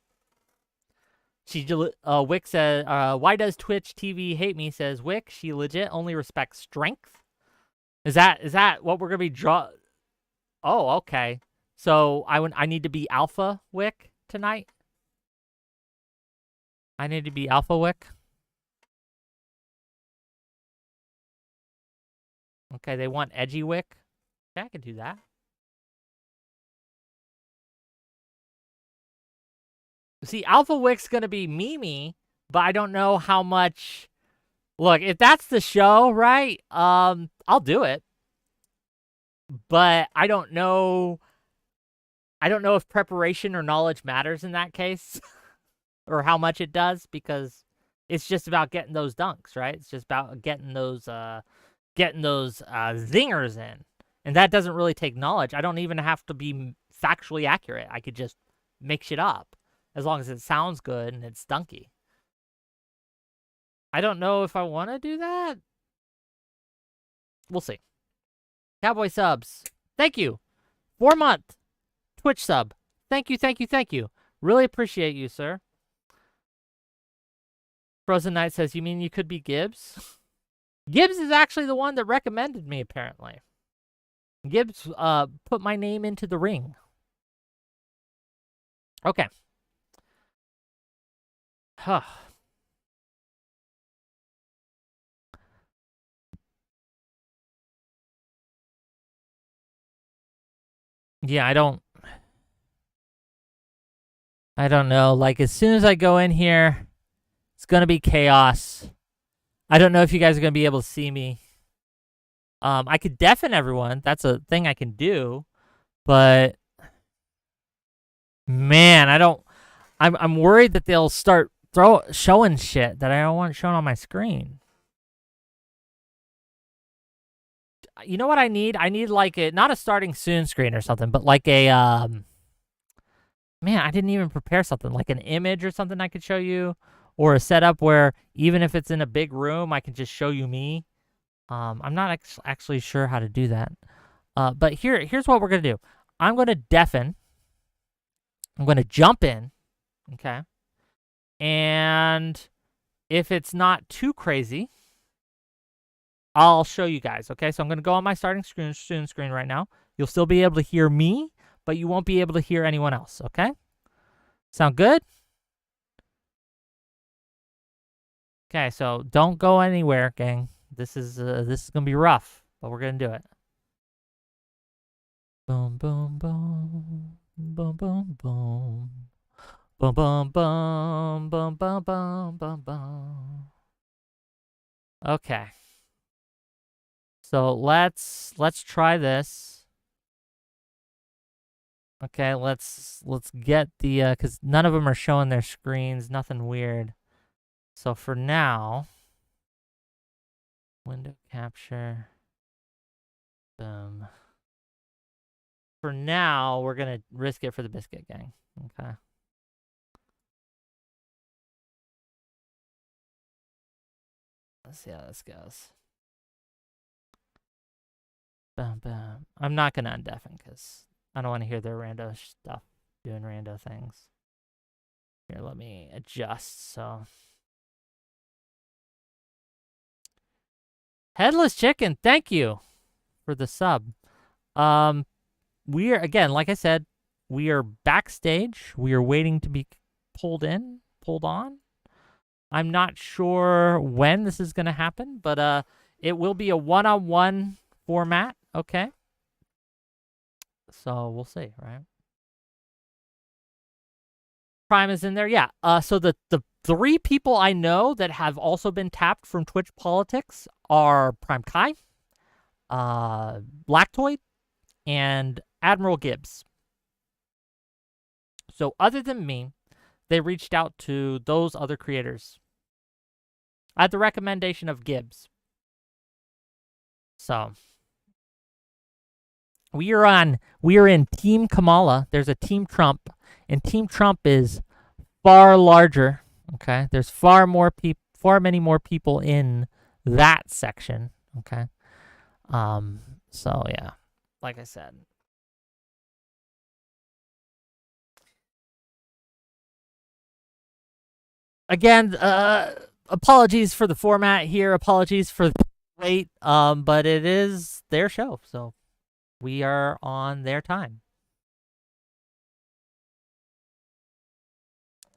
Wick says, why does Twitch TV hate me? Says Wick. She legit only respects strength. Is that what we're gonna be Oh, okay. So I need to be Alpha Wick tonight. I need to be Alpha Wick. Okay, they want Edgy Wick. Yeah, I can do that. See, Alpha Wick's gonna be Mimi, but I don't know how much. Look, if that's the show, right? I'll do it. But I don't know. I don't know if preparation or knowledge matters in that case, or how much it does, because it's just about getting those dunks, right? It's just about getting those zingers in, and that doesn't really take knowledge. I don't even have to be factually accurate. I could just make shit up as long as it sounds good and it's dunky. I don't know if I want to do that. We'll see. Cowboy subs. Thank you. 4-month Twitch sub. Thank you, thank you, thank you. Really appreciate you, sir. Frozen Knight says, you mean you could be Gibbs? Gibbs is actually the one that recommended me, apparently. Gibbs put my name into the ring. Okay. Huh. Yeah, I don't know. Like, as soon as I go in here, it's gonna be chaos. I don't know if you guys are gonna be able to see me. I could deafen everyone. That's a thing I can do, but man, I'm worried that they'll start showing shit that I don't want shown on my screen. You know what I need? I need like not a starting soon screen or something, but like a man, I didn't even prepare something like an image or something I could show you, or a setup where even if it's in a big room, I can just show you me. I'm not actually sure how to do that. But here's what we're gonna do. I'm gonna deafen. I'm gonna jump in, okay, and if it's not too crazy, I'll show you guys, okay? So I'm going to go on my starting screen right now. You'll still be able to hear me, but you won't be able to hear anyone else, okay? Sound good? Okay, so don't go anywhere, gang. This is going to be rough, but we're going to do it. Boom, boom, boom. Boom, boom, boom. Boom, boom, boom. Boom, boom, boom, boom, boom. Okay. So let's try this. Okay, let's get the cuz none of them are showing their screens, nothing weird. So for now, window capture. Boom. For now, we're going to risk it for the biscuit, gang. Okay. Let's see how this goes. Boom, boom. I'm not going to undeafen because I don't want to hear their rando stuff, doing rando things. Here, let me adjust. So, Headless Chicken, thank you for the sub. We are, again, like I said, we are backstage. We are waiting to be pulled on. I'm not sure when this is going to happen, but it will be a one-on-one format, okay? So we'll see, right? Prime is in there, yeah. So the 3 people I know that have also been tapped from Twitch Politics are Prime Kai, Lactoid, and Admiral Gibbs. So other than me, they reached out to those other creators at the recommendation of Gibbs. So we are in Team Kamala. There's a Team Trump, and Team Trump is far larger. Okay, there's far many more people in that section. Okay, so yeah, like I said. Again, apologies for the format here. Apologies for the wait. But it is their show, so we are on their time.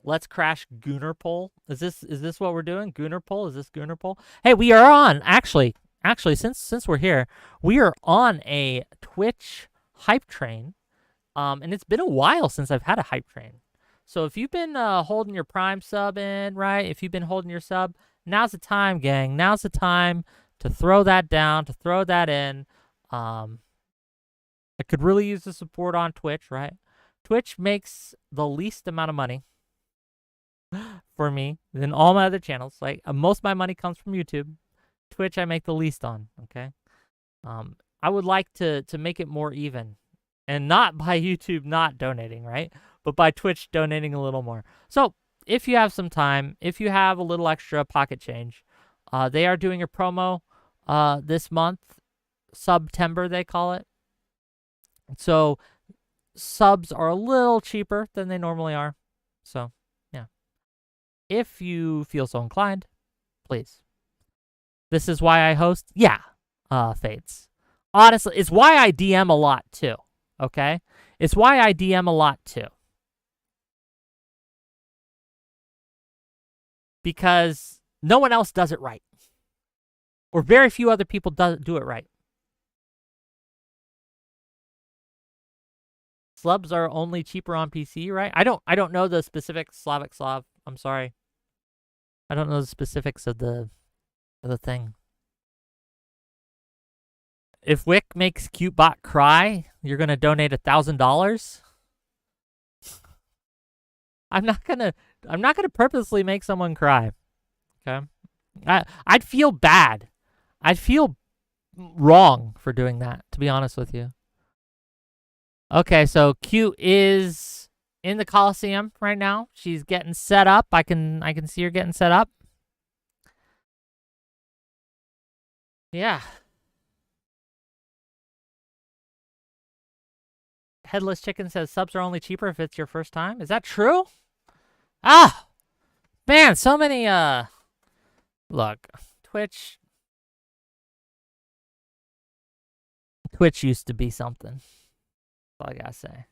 Let's crash Gooner Poll. Is this what we're doing? Gooner Poll? Is this Gooner Poll? Hey, we are on actually since we're here, we are on a Twitch hype train. And it's been a while since I've had a hype train. So if you've been holding your Prime sub in, right? If you've been holding your sub, now's the time, gang. Now's the time to throw that down, to throw that in. I could really use the support on Twitch, right? Twitch makes the least amount of money for me than all my other channels. Like most of my money comes from YouTube. Twitch I make the least on, okay? I would like to make it more even. And not by YouTube not donating, right? But by Twitch donating a little more. So if you have some time, if you have a little extra pocket change, they are doing a promo this month. September, they call it. So subs are a little cheaper than they normally are. So, yeah. If you feel so inclined, please. This is why I host? Yeah, Fates. Honestly, it's why I DM a lot, too. Okay? It's why I DM a lot, too. Because no one else does it right. Or very few other people do it right. Slubs are only cheaper on PC, right? I don't know the specifics, Slav. I'm sorry. I don't know the specifics of the thing. If Wick makes Kyootbot cry, you're gonna donate $1,000. I'm not gonna purposely make someone cry. Okay, I'd feel bad. I'd feel wrong for doing that, to be honest with you. Okay, so Q is in the Coliseum right now. She's getting set up. I can see her getting set up. Yeah. Headless Chicken says subs are only cheaper if it's your first time. Is that true? Ah, man, so many Look, Twitch used to be something. That's all I gotta say.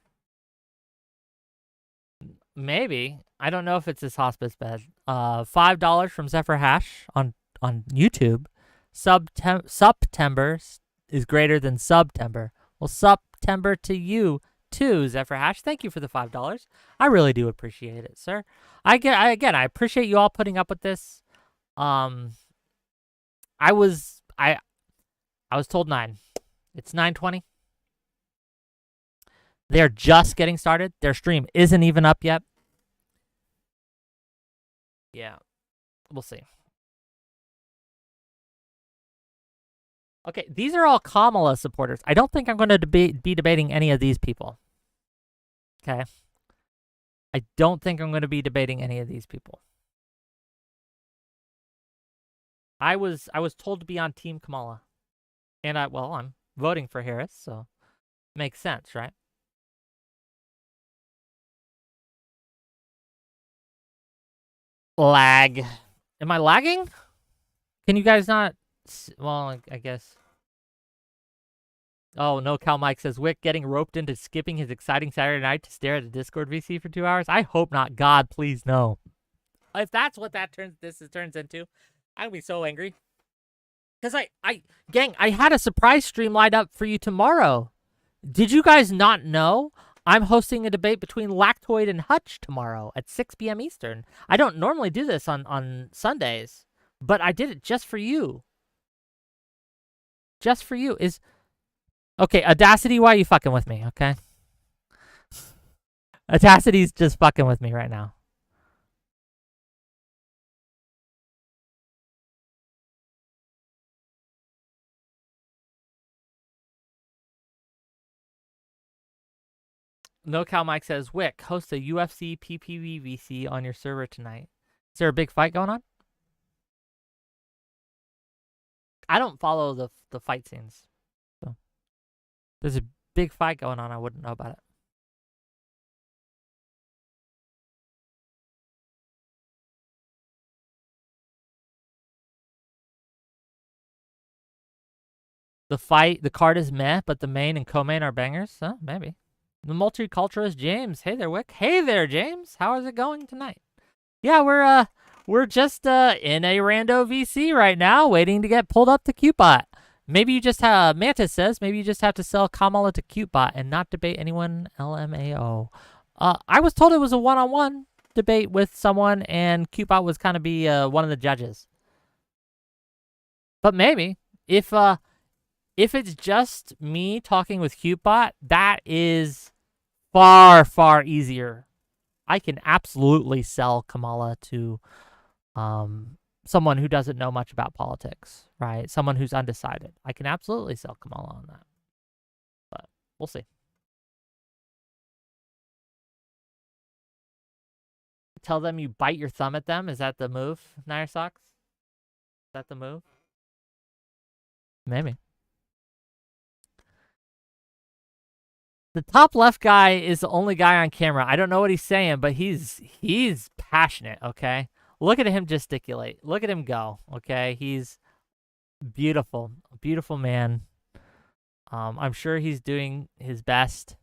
Maybe. I don't know if it's his hospice bed. $5 from Zephyr Hash on YouTube. September is greater than September. Well, September to you too, Zephyr Hash. Thank you for the $5. I really do appreciate it, sir. I appreciate you all putting up with this. I was told 9. It's 9:20. They're just getting started. Their stream isn't even up yet. Yeah, we'll see. Okay, these are all Kamala supporters. I don't think I'm going to be debating any of these people. Okay. I don't think I'm going to be debating any of these people. I was told to be on Team Kamala. And I'm voting for Harris, so makes sense, right? Lag. Am I lagging? Can you guys not? Well, I guess. Oh, no, Cal Mike says, Wick getting roped into skipping his exciting Saturday night to stare at a Discord VC for 2 hours? I hope not. God, please, no. If that's what this turns into, I'm going to be so angry. Because gang, I had a surprise stream lined up for you tomorrow. Did you guys not know? I'm hosting a debate between Lactoid and Hutch tomorrow at 6 p.m. Eastern. I don't normally do this on Sundays, but I did it just for you. Just for you. Okay, Audacity, why are you fucking with me, okay? Audacity's just fucking with me right now. No Cow Mike says, Wick, host a UFC PPV VC on your server tonight. Is there a big fight going on? I don't follow the fight scenes. So there's a big fight going on. I wouldn't know about it. The card is meh, but the main and co-main are bangers. Huh, maybe. The multiculturalist James. Hey there, Wick. Hey there, James. How is it going tonight? Yeah, we're just in a rando VC right now, waiting to get pulled up to Kyootbot. Maybe you just have, Mantis says, maybe you just have to sell Kamala to Kyootbot and not debate anyone LMAO. I was told it was a one-on-one debate with someone, and Kyootbot was kind of be one of the judges. But maybe if it's just me talking with Kyootbot, that is far, far easier. I can absolutely sell Kamala to someone who doesn't know much about politics, right? Someone who's undecided. I can absolutely sell Kamala on that. But we'll see. Tell them you bite your thumb at them. Is that the move, Nire Socks? Is that the move? Maybe. The top left guy is the only guy on camera. I don't know what he's saying, but he's passionate, okay? Look at him gesticulate. Look at him go, okay? He's beautiful. A beautiful man. I'm sure he's doing his best.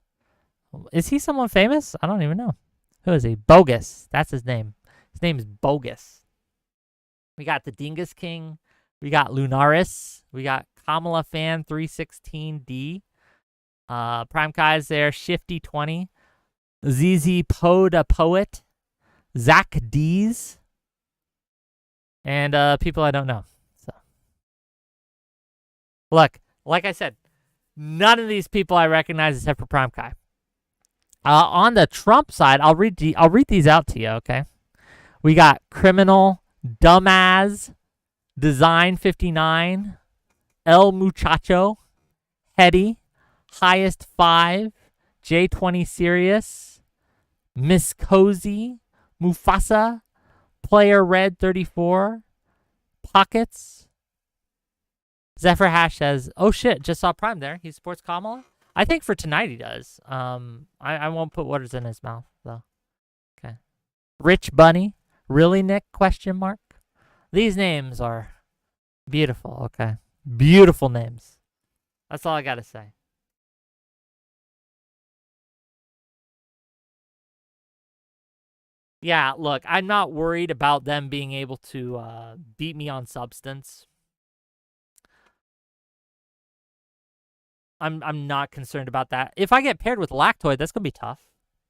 Is he someone famous? I don't even know. Who is he? Bogus. That's his name. His name is Bogus. We got the Dingus King. We got Lunaris. We got Kamala Fan 316D. Prime Kai's there. Shifty20. ZZ Poda Poet. Zach D's. And people I don't know. So, look, like I said, none of these people I recognize except for Prime Kai. On the Trump side, I'll read these out to you, okay? We got Criminal, Dumbass, Design 59, El Muchacho, Hetty, Highest 5, J20 Serious, Miss Cozy, Mufasa, Player Red 34, Pockets. Zephyr Hash says, oh shit, just saw Prime there. He supports Kamala? I think for tonight he does. I won't put words in his mouth, though. Okay. Rich Bunny. Really, Nick? Question mark. These names are beautiful, okay? Beautiful names. That's all I gotta say. Yeah, look, I'm not worried about them being able to beat me on substance. I'm not concerned about that. If I get paired with Lactoid, that's gonna be tough.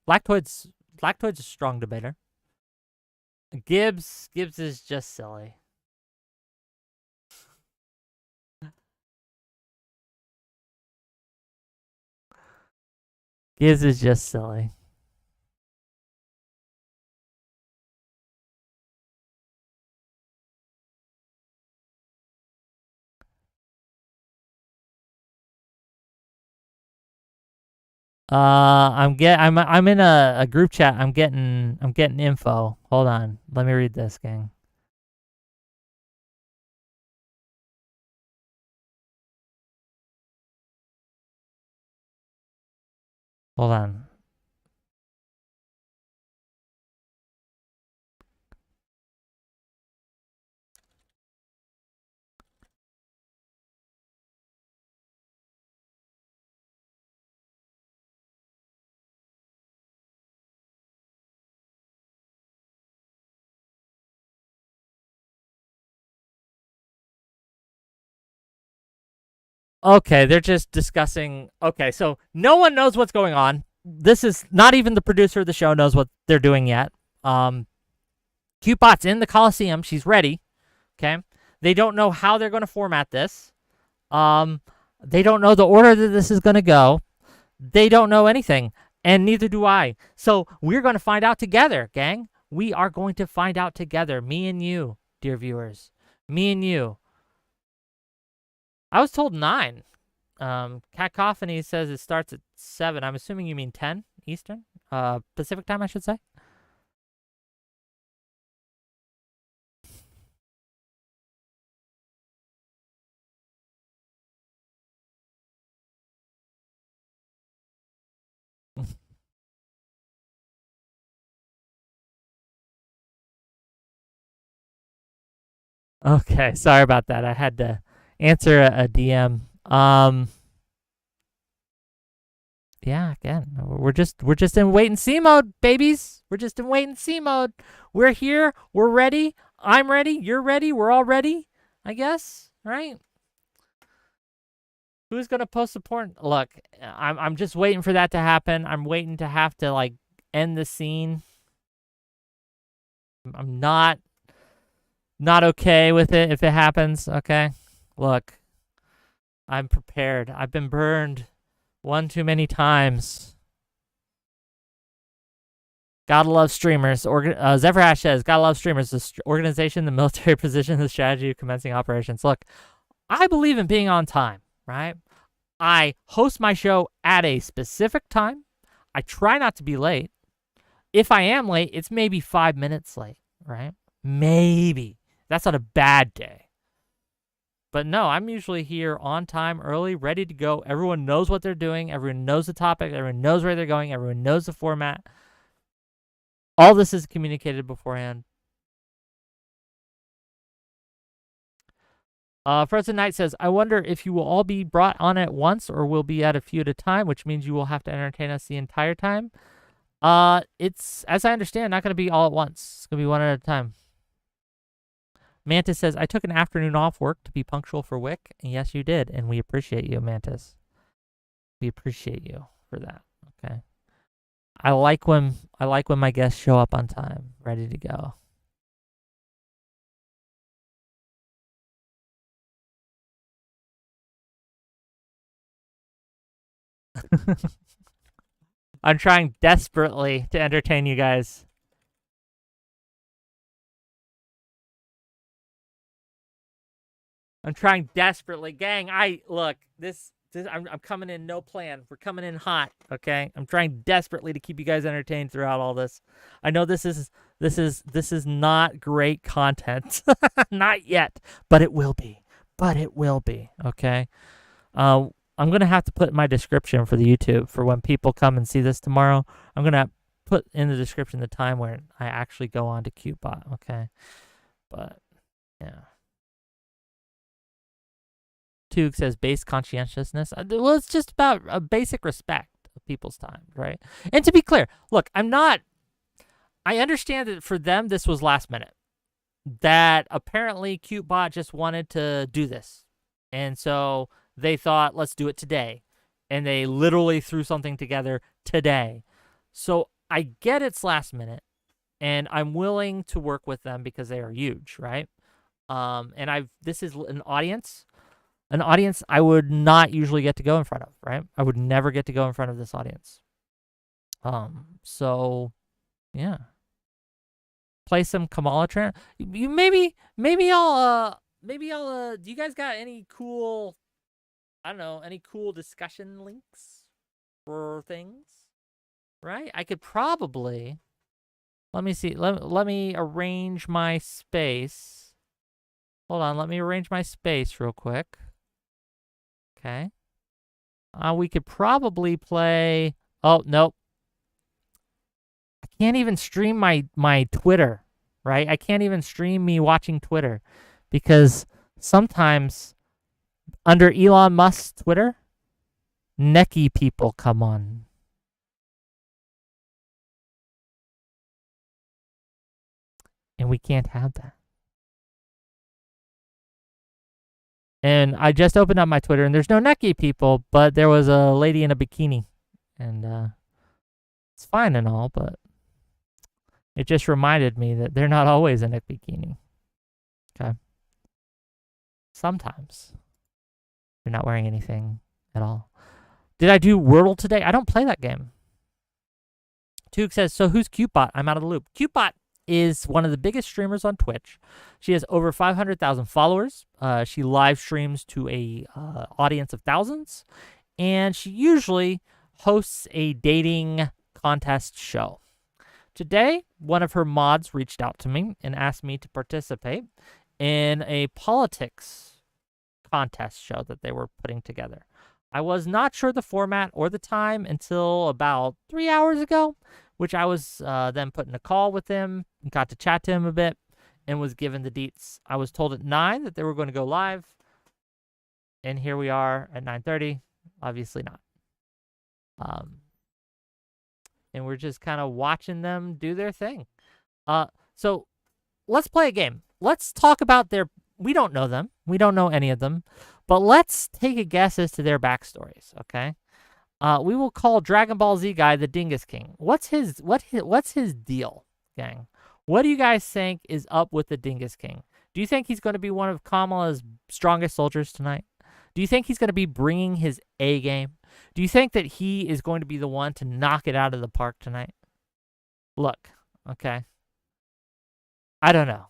Lactoid's a strong debater. Gibbs is just silly. Gibbs is just silly. I'm in a group chat. I'm getting info. Hold on. Let me read this, gang. Hold on. Okay, they're just discussing. Okay, so no one knows what's going on. This is not even the producer of the show knows what they're doing yet. Kyootbot's in the Coliseum. She's ready. Okay, they don't know how they're going to format this. They don't know the order that this is going to go. They don't know anything, and neither do I. So we're going to find out together, gang. We are going to find out together, me and you, dear viewers. Me and you. I was told 9. Cacophony says it starts at 7. I'm assuming you mean 10 Eastern? Pacific time, I should say. Okay, sorry about that. I had to answer a DM. Yeah, again, we're just in wait and see mode, babies. We're just in wait and see mode. We're here. We're ready. I'm ready. You're ready. We're all ready. I guess, right? Who's gonna post support? Look, I'm just waiting for that to happen. I'm waiting to have to like end the scene. I'm not okay with it if it happens. Okay, look, I'm prepared. I've been burned one too many times. Gotta love streamers. Zephyrhash says, gotta love streamers. The organization, the military position, the strategy of commencing operations. Look, I believe in being on time, right? I host my show at a specific time. I try not to be late. If I am late, it's maybe 5 minutes late, right? Maybe. That's not a bad day. But no, I'm usually here on time, early, ready to go. Everyone knows what they're doing. Everyone knows the topic. Everyone knows where they're going. Everyone knows the format. All this is communicated beforehand. Frozen Knight says, I wonder if you will all be brought on at once or will be at a few at a time, which means you will have to entertain us the entire time. It's, as I understand, not going to be all at once. It's going to be one at a time. Mantis says, I took an afternoon off work to be punctual for Wick. And yes, you did. And we appreciate you, Mantis. We appreciate you for that. Okay. I like when my guests show up on time, ready to go. I'm trying desperately to entertain you guys. I'm trying desperately. Gang, look, I'm coming in no plan. We're coming in hot, okay? I'm trying desperately to keep you guys entertained throughout all this. I know this is not great content. Not yet, but it will be. Okay? I'm going to have to put in my description for the YouTube for when people come and see this tomorrow. I'm going to put in the description the time where I actually go on to Kyootbot, okay? But Yeah. Tug says base conscientiousness. Well, it's just about a basic respect of people's time, right? And to be clear, look, I understand that for them, this was last minute. That apparently Kyootbot just wanted to do this. And so they thought, let's do it today. And they literally threw something together today. So I get it's last minute. And I'm willing to work with them because they are huge, right? And this is an audience I would not usually get to go in front of, right? I would never get to go in front of this audience. So yeah. Play some Kamala Tran. Maybe I'll do you guys got any cool, I don't know, any cool discussion links for things? Right? I could probably, let me see. Let me arrange my space. Hold on, let me arrange my space real quick. Okay. We could probably play. Oh, nope. I can't even stream my Twitter, right? I can't even stream me watching Twitter because sometimes under Elon Musk's Twitter, necky people come on. And we can't have that. And I just opened up my Twitter, and there's no necky people, but there was a lady in a bikini. And it's fine and all, but it just reminded me that they're not always in a bikini. Okay. Sometimes they're not wearing anything at all. Did I do Wordle today? I don't play that game. Tug says, so who's Kyootbot? I'm out of the loop. Kyootbot is one of the biggest streamers on Twitch. She has over 500,000 followers. She live streams to a audience of thousands, and she usually hosts a dating contest show. Today, one of her mods reached out to me and asked me to participate in a politics contest show that they were putting together. I was not sure the format or the time until about 3 hours ago, which I was then put in a call with him and got to chat to him a bit and was given the deets. I was told at 9 that they were going to go live, and here we are at 9:30. Obviously not. And we're just kind of watching them do their thing. So let's play a game. Let's talk about we don't know them. We don't know any of them, but let's take a guess as to their backstories, okay? We will call Dragon Ball Z guy the Dingus King. What's his deal, gang? What do you guys think is up with the Dingus King? Do you think he's going to be one of Kamala's strongest soldiers tonight? Do you think he's going to be bringing his A game? Do you think that he is going to be the one to knock it out of the park tonight? Look, okay. I don't know.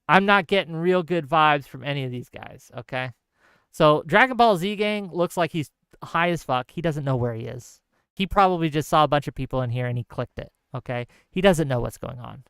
I'm not getting real good vibes from any of these guys, okay? So Dragon Ball Z gang looks like he's high as fuck. He doesn't know where he is. He probably just saw a bunch of people in here and he clicked it, okay? He doesn't know what's going on.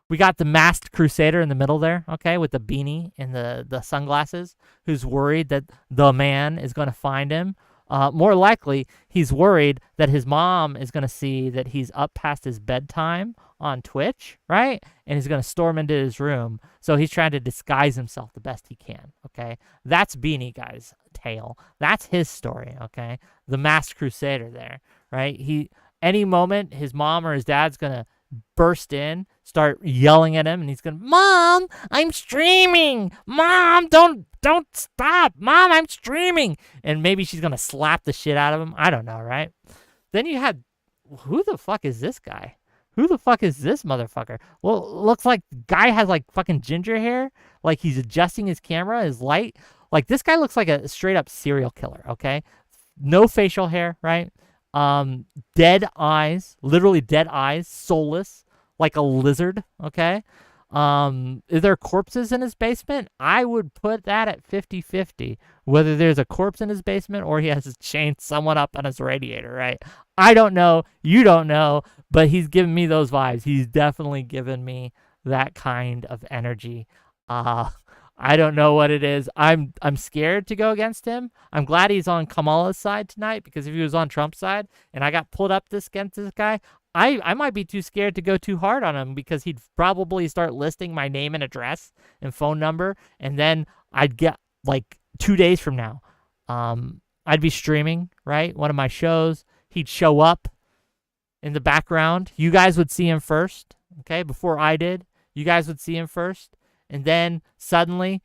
We got the masked crusader in the middle there, okay, with the beanie and the sunglasses, who's worried that the man is going to find him. More likely, he's worried that his mom is going to see that he's up past his bedtime on Twitch, right? And he's going to storm into his room. So he's trying to disguise himself the best he can, okay? That's Beanie Guy's tale. That's his story, okay? The masked crusader there, right? Any moment, his mom or his dad's going to burst in, start yelling at him, and he's going, Mom, I'm streaming. Mom, don't stop. Mom, I'm streaming. And maybe she's going to slap the shit out of him. I don't know, right? Then you had, who the fuck is this guy? Who the fuck is this motherfucker? Well, it looks like the guy has like fucking ginger hair. Like he's adjusting his camera, his light. Like this guy looks like a straight up serial killer, okay? No facial hair, right? Dead eyes, literally dead eyes, soulless, like a lizard, okay? Is there corpses in his basement? I would put that at 50-50, whether there's a corpse in his basement or he has chained someone up on his radiator, right? I don't know. You don't know, but he's giving me those vibes. He's definitely given me that kind of energy. I don't know what it is. I'm scared to go against him. I'm glad he's on Kamala's side tonight, because if he was on Trump's side and I got pulled up against this guy, I might be too scared to go too hard on him because he'd probably start listing my name and address and phone number, and then I'd get like 2 days from now, I'd be streaming, right, one of my shows. He'd show up in the background. You guys would see him first, okay, before I did. You guys would see him first, and then suddenly,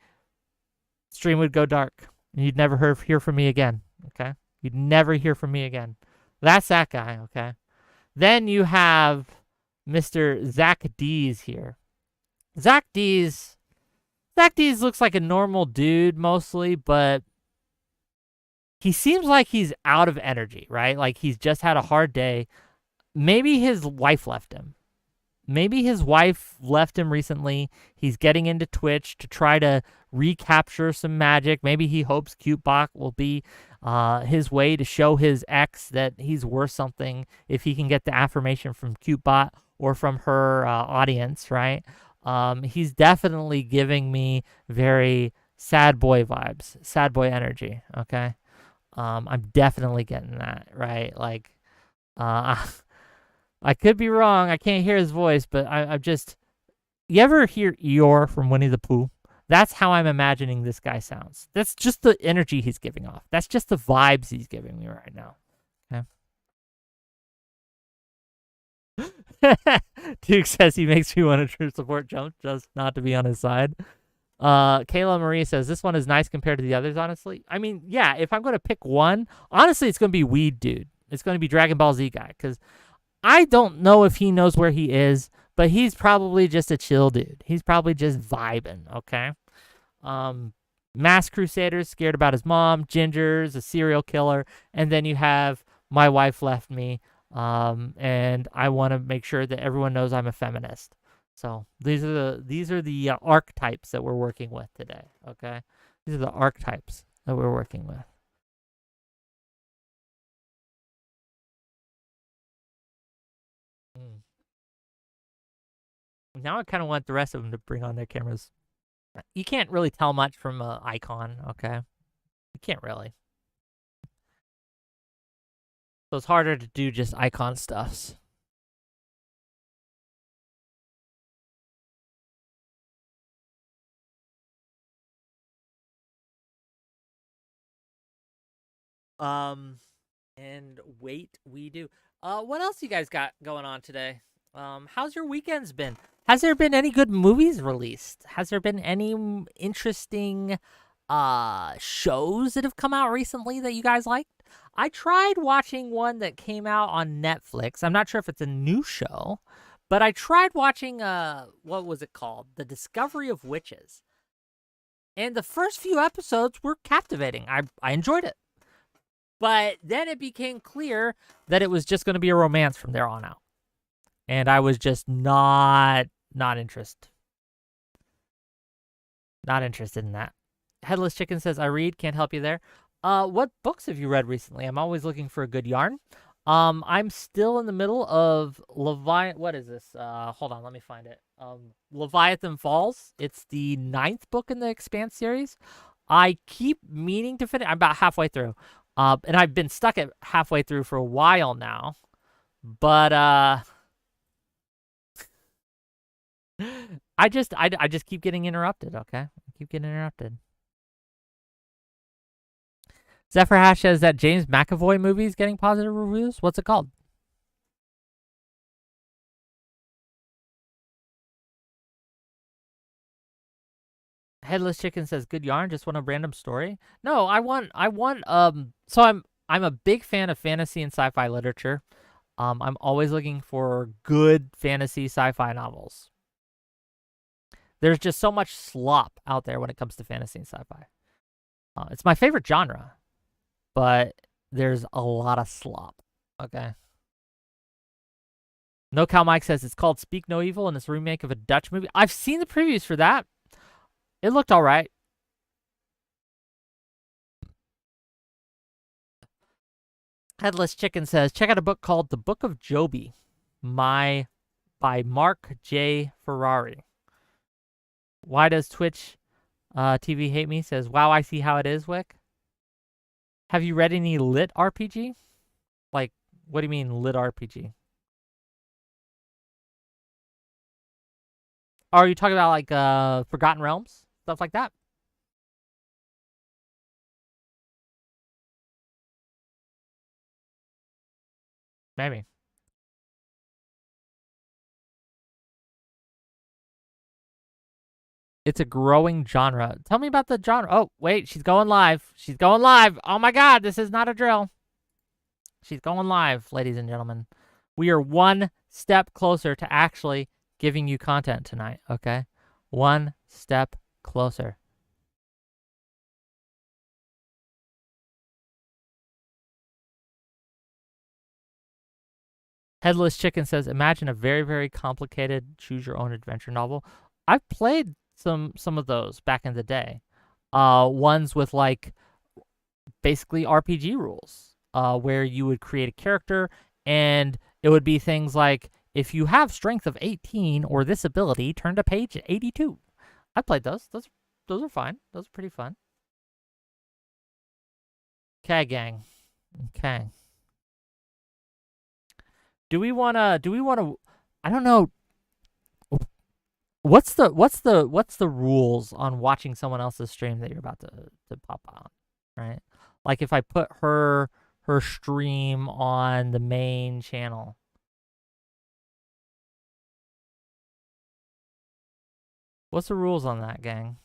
stream would go dark, and you'd never hear from me again, okay? You'd never hear from me again. That's that guy, okay? Then you have Mr. Zach Dees here. Zach Dees looks like a normal dude mostly, but he seems like he's out of energy, right? Like he's just had a hard day. Maybe his wife left him. Maybe his wife left him recently. He's getting into Twitch to try to recapture some magic. Maybe he hopes Kyootbot will be his way to show his ex that he's worth something if he can get the affirmation from Kyootbot or from her audience, right? He's definitely giving me very sad boy vibes, sad boy energy, okay? I'm definitely getting that, right? Like, I could be wrong. I can't hear his voice, but I'm just... You ever hear Eeyore from Winnie the Pooh? That's how I'm imagining this guy sounds. That's just the energy he's giving off. That's just the vibes he's giving me right now. Okay. Duke says he makes me want to true support jump just not to be on his side. Kayla Marie says, this one is nice compared to the others, honestly. I mean, yeah, if I'm going to pick one, honestly, it's going to be Weed Dude. It's going to be Dragon Ball Z guy, because I don't know if he knows where he is, but he's probably just a chill dude. He's probably just vibing, okay? Mass Crusaders, scared about his mom. Ginger's a serial killer. And then you have My Wife Left Me. And I want to make sure that everyone knows I'm a feminist. So these are the archetypes that we're working with today, okay? These are the archetypes that we're working with. Now I kind of want the rest of them to bring on their cameras. You can't really tell much from an icon, okay? You can't really. So it's harder to do just icon stuffs. And wait, we do. What else you guys got going on today? How's your weekends been? Has there been any good movies released? Has there been any interesting shows that have come out recently that you guys liked? I tried watching one that came out on Netflix. I'm not sure if it's a new show, but I tried watching what was it called? The Discovery of Witches. And the first few episodes were captivating. I enjoyed it. But then it became clear that it was just going to be a romance from there on out. And I was just not interested. Not interested in that. Headless Chicken says, I read, can't help you there. What books have you read recently? I'm always looking for a good yarn. I'm still in the middle of Leviathan. What is this? Hold on, let me find it. Leviathan Falls. It's the 9th book in the Expanse series. I keep meaning to finish. I'm about halfway through. And I've been stuck at halfway through for a while now. But I just keep getting interrupted, okay? I keep getting interrupted. Zephyr Hash says that James McAvoy movie is getting positive reviews. What's it called? Headless Chicken says, good yarn, just want a random story. No, I want so I'm a big fan of fantasy and sci-fi literature. I'm always looking for good fantasy sci-fi novels. There's just so much slop out there when it comes to fantasy and sci-fi. It's my favorite genre, but there's a lot of slop, okay? No Cow Mike says it's called Speak No Evil and it's a remake of a Dutch movie. I've seen the previews for that. It looked all right. Headless Chicken says, check out a book called The Book of Joby by Mark J. Ferrari. Why does Twitch TV hate me? Says, wow, I see how it is, Wick. Have you read any lit RPG? Like, what do you mean lit RPG? Are you talking about like Forgotten Realms? Stuff like that? Maybe. It's a growing genre. Tell me about the genre. Oh, wait, she's going live. She's going live. Oh my God, this is not a drill. She's going live, ladies and gentlemen. We are one step closer to actually giving you content tonight, okay? One step closer. Headless Chicken says, imagine a very, very complicated choose-your-own-adventure novel. I've played some of those back in the day. Ones with, like, basically RPG rules, where you would create a character, and it would be things like, if you have strength of 18 or this ability, turn to page 82. I played those. Those are fine. Those are pretty fun. Okay, gang. Okay. Do we wanna I don't know. What's the rules on watching someone else's stream that you're about to pop on, right? Like if I put her stream on the main channel. What's the rules on that, gang?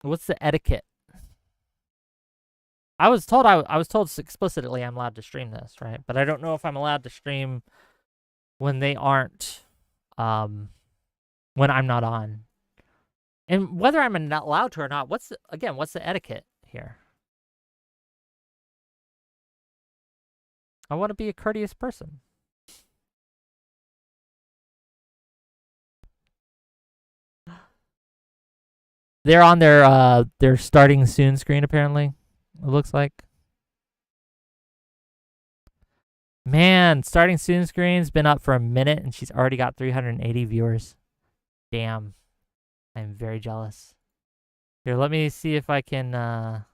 What's the etiquette? I was told explicitly I'm allowed to stream this, right? But I don't know if I'm allowed to stream when they aren't, when I'm not on. And whether I'm not allowed to or not, what's the etiquette here? I want to be a courteous person. They're on their starting soon screen, apparently. It looks like. Man, starting soon screen's been up for a minute and she's already got 380 viewers. Damn. I'm very jealous. Here, let me see if I can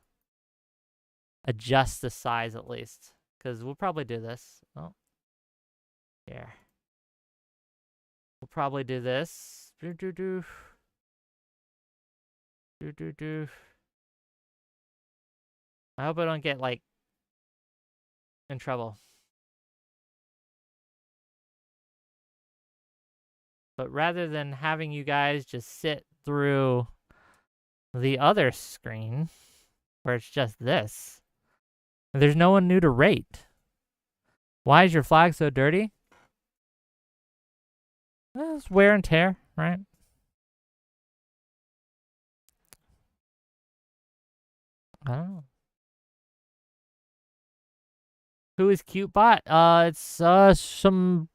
adjust the size at least. Because we'll probably do this. Oh. Here. We'll probably do this. Do. I hope I don't get, like, in trouble. But rather than having you guys just sit through the other screen, where it's just this, there's no one new to rate. Why is your flag so dirty? It's wear and tear, right? I don't know. Who is Kyootbot? It's some,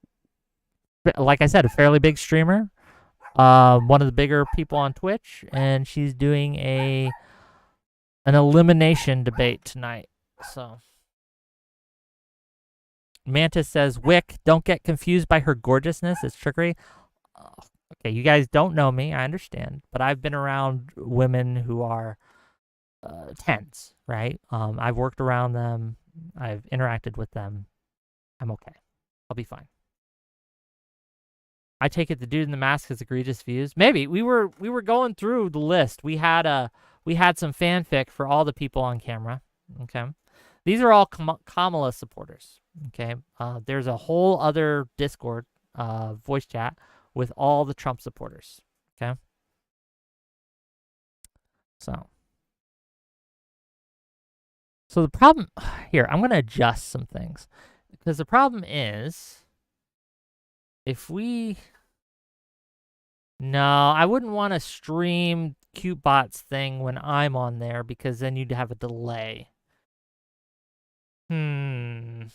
like I said, a fairly big streamer. One of the bigger people on Twitch, and she's doing an elimination debate tonight. So, Mantis says, Wick, don't get confused by her gorgeousness. It's trickery. Okay, you guys don't know me. I understand. But I've been around women who are 10s, right? I've worked around them. I've interacted with them. I'm okay. I'll be fine. I take it the dude in the mask has egregious views. Maybe we were going through the list. We had some fanfic for all the people on camera. Okay, these are all Kamala supporters. Okay, there's a whole other Discord voice chat with all the Trump supporters. Okay, so the problem here, I'm gonna adjust some things because the problem is if we. No, I wouldn't want to stream Kyootbot's thing when I'm on there because then you'd have a delay. No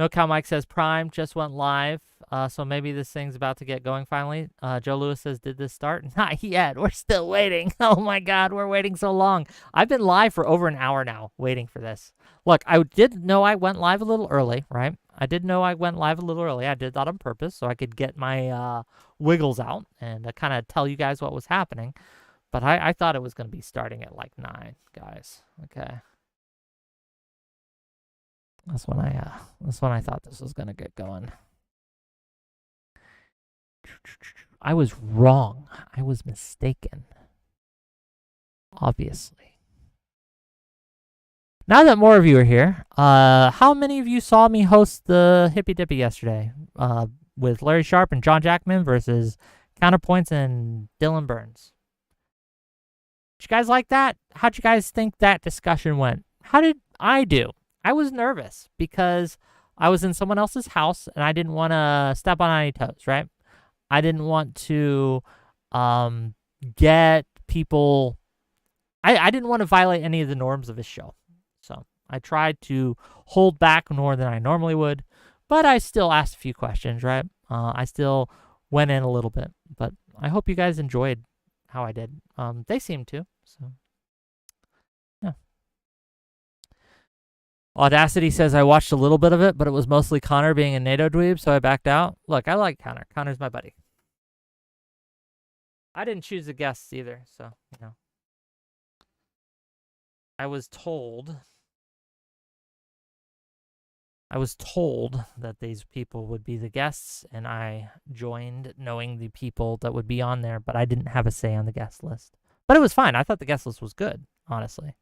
Cow Mike says Prime just went live, so maybe this thing's about to get going finally. Joe Lewis says, did this start? Not yet. We're still waiting. Oh my God, we're waiting so long. I've been live for over an hour now waiting for this. Look, I did know I went live a little early, right? I did know I went live a little early. I did that on purpose so I could get my wiggles out and kind of tell you guys what was happening. But I thought it was going to be starting at like 9, guys. Okay. That's when I thought this was going to get going. I was wrong. I was mistaken. Obviously. Now that more of you are here, how many of you saw me host the Hippy Dippy yesterday? With Larry Sharp and John Jackman versus Counterpoints and Dylan Burns. Did you guys like that? How'd you guys think that discussion went? How did I do? I was nervous because I was in someone else's house and I didn't want to step on any toes, right? I didn't want to get people... I didn't want to violate any of the norms of his show. So I tried to hold back more than I normally would, but I still asked a few questions, right? I still went in a little bit, but I hope you guys enjoyed how I did. They seemed to, so yeah. Audacity says I watched a little bit of it, but it was mostly Connor being a NATO dweeb, so I backed out. Look, I like Connor. Connor's my buddy. I didn't choose the guests either, so, you know. I was told that these people would be the guests, and I joined knowing the people that would be on there, but I didn't have a say on the guest list. But it was fine. I thought the guest list was good, honestly.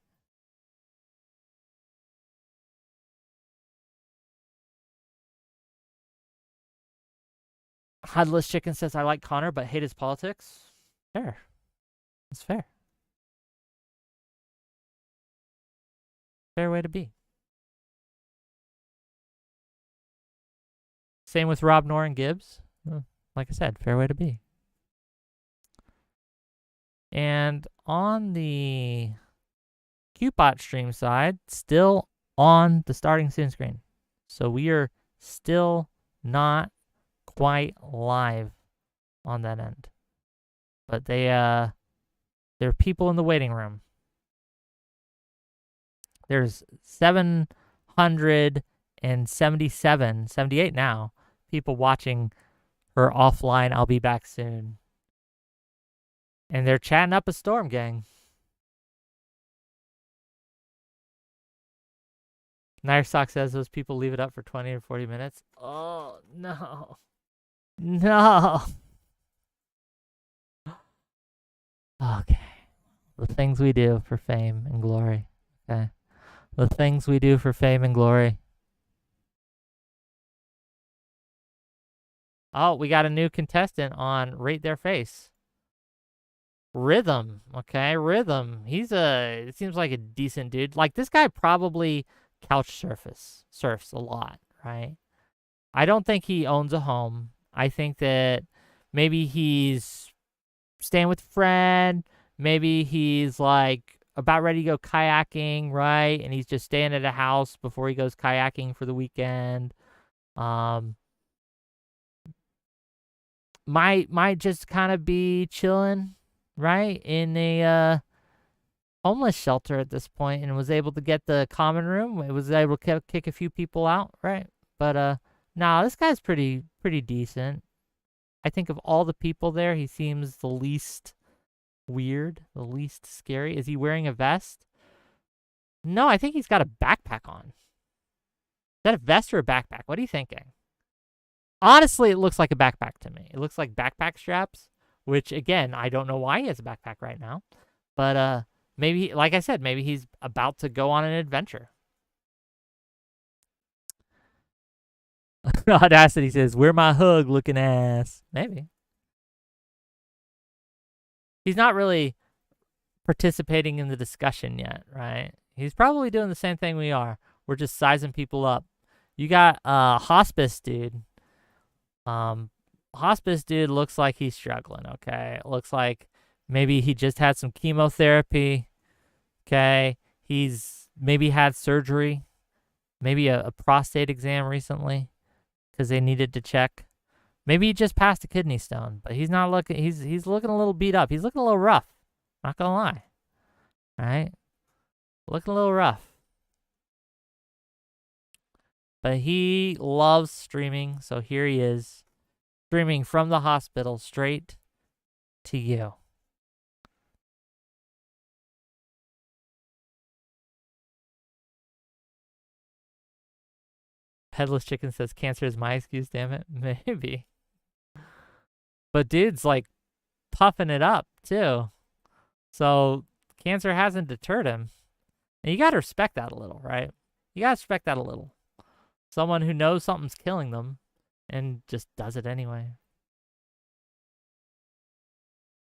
Headless Chicken says, I like Connor, but hate his politics. Fair. It's fair. Fair way to be. Same with Rob, Nor, and Gibbs. Like I said, fair way to be. And on the Kyootbot stream side, still on the starting soon screen. So we are still not quite live on that end. But there are people in the waiting room. There's 78 now, people watching her offline. I'll be back soon. And they're chatting up a storm, gang. Nair Sock says those people leave it up for 20 or 40 minutes. Oh, no. No. Okay. The things we do for fame and glory. Okay. The things we do for fame and glory. Oh, we got a new contestant on Rate Their Face. Rhythm. Okay, Rhythm. It seems like a decent dude. Like, this guy probably couch surfs a lot, right? I don't think he owns a home. I think that maybe he's staying with a friend. Maybe he's like about ready to go kayaking, right? And he's just staying at a house before he goes kayaking for the weekend. Might just kind of be chilling, right, in a homeless shelter at this point, and was able to get the common room. It was able to kick a few people out, right? But nah, this guy's pretty decent. I think of all the people there, he seems the least weird, the least scary. Is he wearing a vest? No, I think he's got a backpack on. Is that a vest or a backpack? What are you thinking? Honestly, it looks like a backpack to me. It looks like backpack straps, which, again, I don't know why he has a backpack right now. But maybe, like I said, maybe he's about to go on an adventure. Audacity says, "Where my hug looking ass?" Maybe. He's not really participating in the discussion yet, right? He's probably doing the same thing we are. We're just sizing people up. You got Hospice Dude. Hospice Dude looks like he's struggling, okay? It looks like maybe he just had some chemotherapy, okay? He's maybe had surgery, maybe a prostate exam recently because they needed to check. Maybe he just passed a kidney stone, but he's not looking, he's looking a little beat up. He's looking a little rough, not gonna lie, all right? Looking a little rough. But he loves streaming, so here he is, streaming from the hospital straight to you. Headless Chicken says cancer is my excuse, damn it. Maybe. But dude's like puffing it up too. So cancer hasn't deterred him. And you gotta respect that a little, right? You gotta respect that a little. Someone who knows something's killing them and just does it anyway.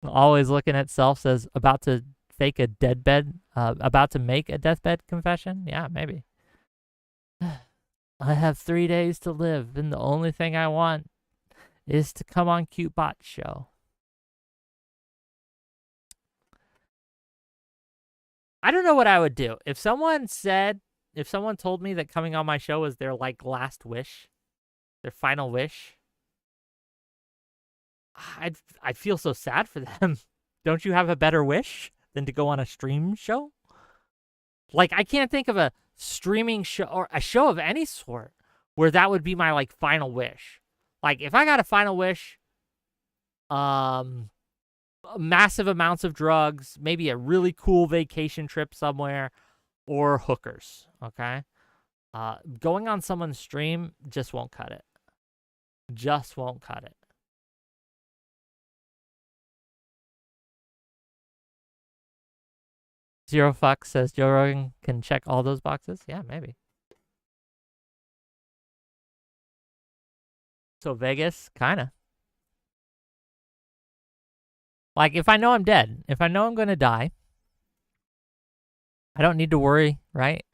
Always looking at self says about to fake a deathbed, about to make a deathbed confession. Yeah, maybe. I have 3 days to live, and the only thing I want is to come on Kyootbot show. I don't know what I would do. If someone told me that coming on my show was their like last wish, their final wish, I'd feel so sad for them. Don't you have a better wish than to go on a stream show? Like, I can't think of a streaming show or a show of any sort where that would be my like final wish. Like, if I got a final wish, massive amounts of drugs, maybe a really cool vacation trip somewhere, or hookers, okay? Going on someone's stream just won't cut it. Just won't cut it. Zero Fuck says Joe Rogan can check all those boxes. Yeah, maybe. So Vegas, kind of. Like, if I know I'm dead, if I know I'm going to die, I don't need to worry, right?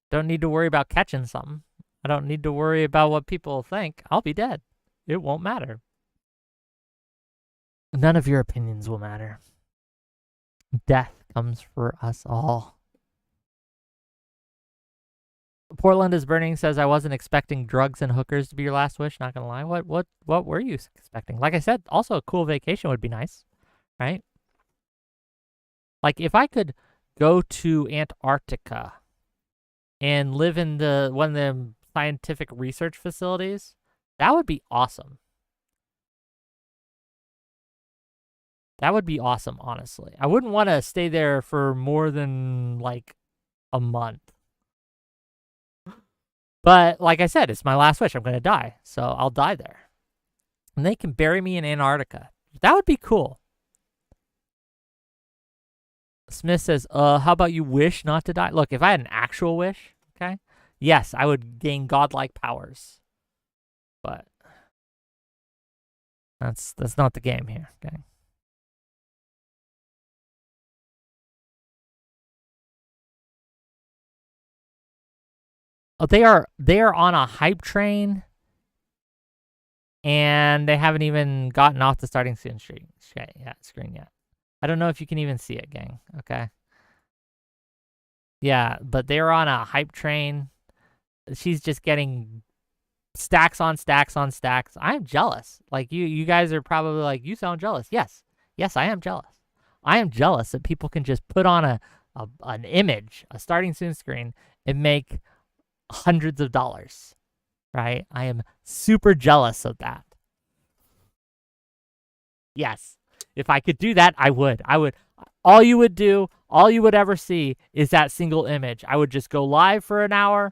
Don't need to worry about catching something. I don't need to worry about what people think. I'll be dead. It won't matter. None of your opinions will matter. Death comes for us all. Portland is Burning says, I wasn't expecting drugs and hookers to be your last wish. Not gonna lie. What were you expecting? Like I said, also a cool vacation would be nice, right? Like, if I could go to Antarctica and live in one of the scientific research facilities, that would be awesome. That would be awesome, honestly. I wouldn't want to stay there for more than, like, a month. But, like I said, it's my last wish. I'm going to die, so I'll die there. And they can bury me in Antarctica. That would be cool. Smith says, how about you wish not to die? Look, if I had an actual wish, okay, yes, I would gain godlike powers. But that's not the game here, okay? Oh, they are on a hype train, and they haven't even gotten off the starting screen yet. I don't know if you can even see it, gang. Okay. Yeah, but they're on a hype train. She's just getting stacks on stacks on stacks. I'm jealous. Like, you guys are probably like, you sound jealous. Yes, I am jealous. I am jealous that people can just put on an image, a starting soon screen, and make hundreds of dollars, right? I am super jealous of that. Yes, if I could do that, I would. All you would ever see is that single image. I would just go live for an hour,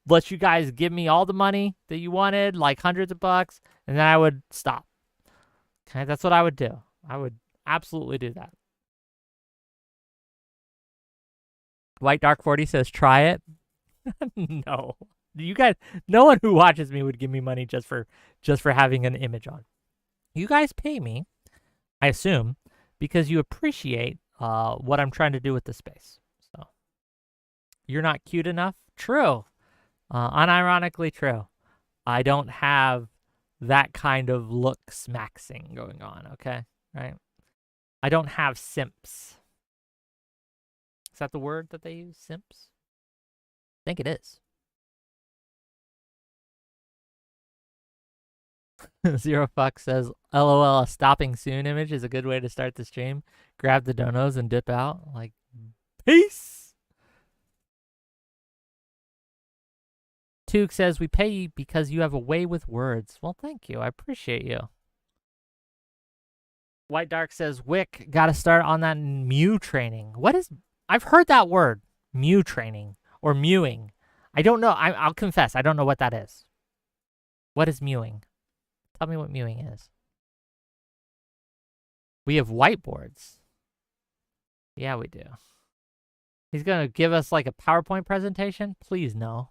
let you guys give me all the money that you wanted, like hundreds of bucks, and then I would stop. Okay, that's what I would do. I would absolutely do that. White Dark 40 says, try it. No. You guys, no one who watches me would give me money just for having an image on. You guys pay me, I assume, because you appreciate what I'm trying to do with the space. So, you're not cute enough? True. Unironically true. I don't have that kind of looks maxing going on, okay? Right? I don't have simps. Is that the word that they use? Simps? I think it is. Zero Fuck says, LOL, a stopping soon image is a good way to start the stream. Grab the donos and dip out. Like, peace! Took says, we pay you because you have a way with words. Well, thank you. I appreciate you. White Dark says, Wick, gotta start on that Mew training. What is... I've heard that word. Mew training. Or mewing. I don't know. I'll confess, I don't know what that is. What is mewing? Tell me what mewing is. We have whiteboards. Yeah, we do. He's going to give us like a PowerPoint presentation? Please, no.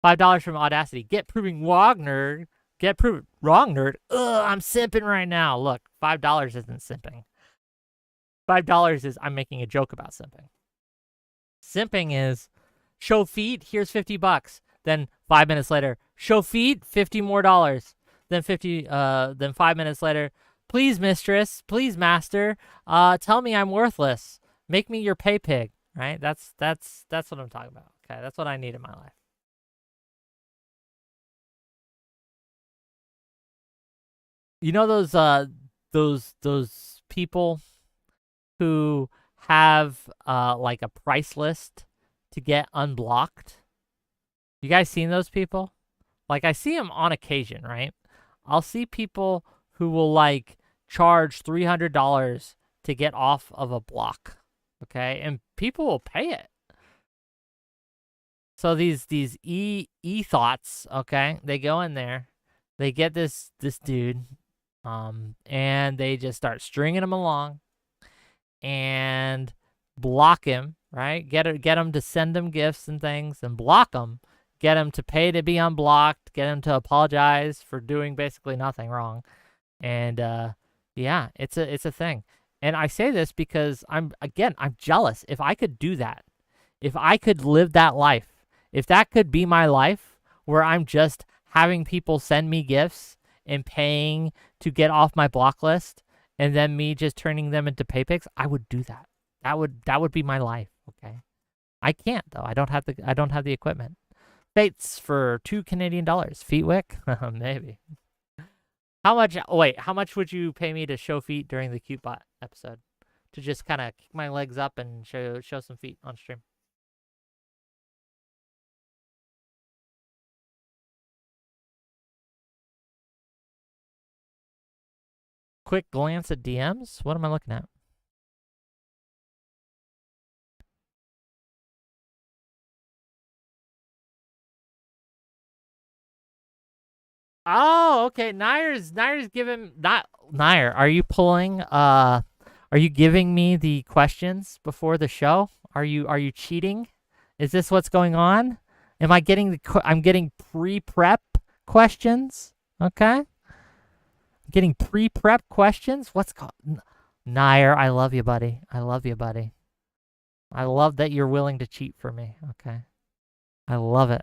$5 from Audacity. Get proving wrong, nerd. Get proving wrong, nerd. Ugh, I'm simping right now. Look, $5 isn't simping. $5 is I'm making a joke about simping. Simping is show feet, here's $50. Then 5 minutes later, show feet, $50 more. Then 5 minutes later, please, mistress, please, master, tell me I'm worthless. Make me your pay pig. Right? That's what I'm talking about. Okay, that's what I need in my life. You know those people who have like a price list to get unblocked? You guys seen those people? Like, I see them on occasion, right? I'll see people who will like charge $300 to get off of a block. Okay, and people will pay it. So these e-thoughts, okay, they go in there, they get this dude, and they just start stringing him along, and block him, right? Get him to send him gifts and things, and block him. Get him to pay to be unblocked. Get him to apologize for doing basically nothing wrong, and yeah, it's a thing. And I say this because I'm jealous. If I could do that, if I could live that life, if that could be my life where I'm just having people send me gifts and paying to get off my block list and then me just turning them into pay pics, I would do that. That would be my life, okay? I can't though. I don't have the equipment. Fates for $2 Canadian. Feet Wick? Maybe. How much would you pay me to show feet during the Kyootbot episode? To just kind of kick my legs up and show some feet on stream. Quick glance at DMs? What am I looking at? Oh, okay. Nair's giving Nair, are you giving me the questions before the show? Are you cheating? Is this what's going on? Am I getting I'm getting pre-prep questions? Okay? I'm getting pre-prep questions? What's called Nair, I love you, buddy. I love you, buddy. I love that you're willing to cheat for me. Okay? I love it.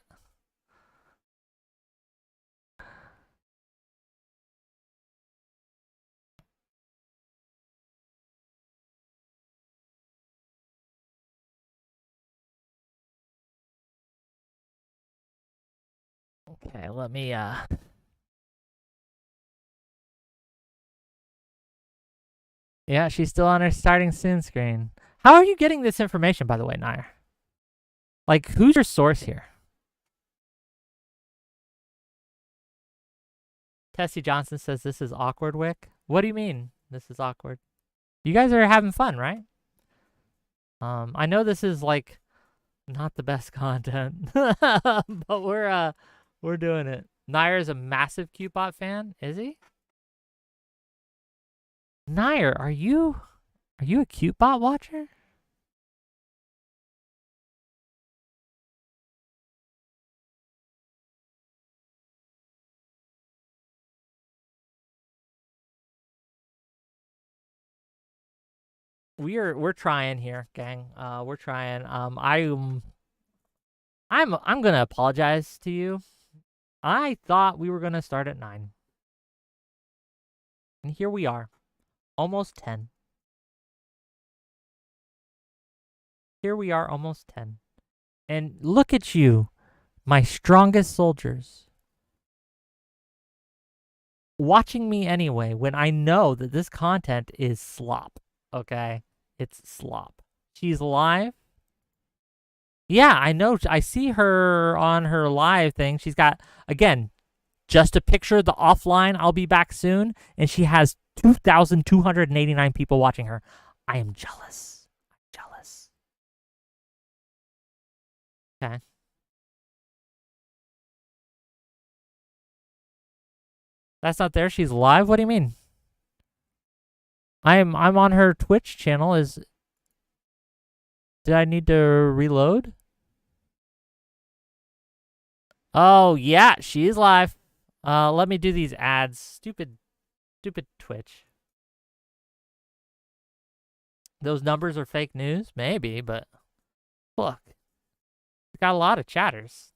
Okay, let me Yeah, she's still on her starting soon screen. How are you getting this information, by the way, Nair? Like, who's your source here? Tessie Johnson says this is awkward, Wick. What do you mean this is awkward? You guys are having fun, right? I know this is like not the best content, but we're doing it. Nair is a massive Kyootbot fan, is he? Nair, are you a Kyootbot watcher? We're trying here, gang. We're trying. I'm gonna apologize to you. I thought we were gonna start at 9. And here we are. Almost 10. Here we are, almost 10. And look at you, my strongest soldiers. Watching me anyway when I know that this content is slop. Okay? It's slop. She's live. Yeah, I know. I see her on her live thing. She's got, again, just a picture, the offline, I'll be back soon. And she has 2,289 people watching her. I am jealous. I'm jealous. Okay. That's not there. She's live. What do you mean? I'm on her Twitch channel. Did I need to reload? Oh yeah, she is live. Let me do these ads. Stupid Twitch. Those numbers are fake news, maybe, but look, we got a lot of chatters.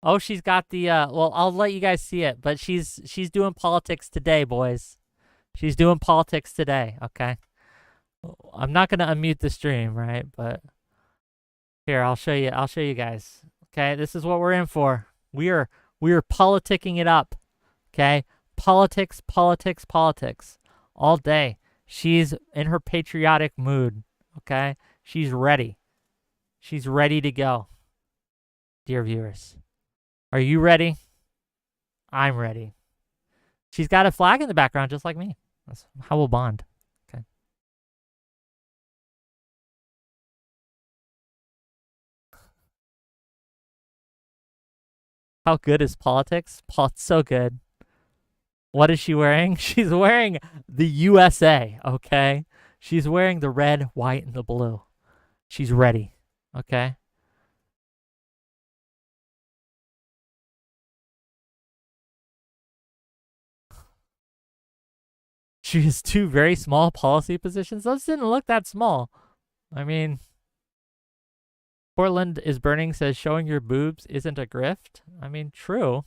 Oh, she's got the well, I'll let you guys see it, but she's doing politics today, boys. She's doing politics today, okay? I'm not going to unmute the stream, right? But here, I'll show you guys. Okay? This is what we're in for. We are politicking it up. Okay? Politics all day. She's in her patriotic mood, okay? She's ready. She's ready to go. Dear viewers, are you ready? I'm ready. She's got a flag in the background just like me. That's how we'll bond. Okay. How good is politics? It's so good. What is she wearing? She's wearing the USA, okay? She's wearing the red, white, and the blue. She's ready, okay? She has two very small policy positions. Those didn't look that small. I mean, Portland is burning says showing your boobs isn't a grift. I mean, true.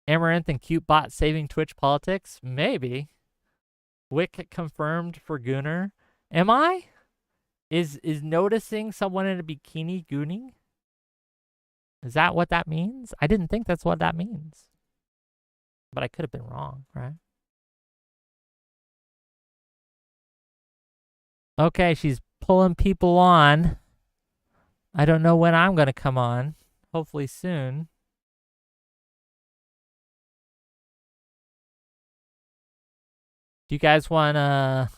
Amaranth and Kyootbot saving Twitch politics? Maybe. Wick confirmed for Gooner. Am I? Is noticing someone in a bikini gooning? Is that what that means? I didn't think that's what that means. But I could have been wrong, right? Okay, she's pulling people on. I don't know when I'm going to come on. Hopefully soon. Do you guys want to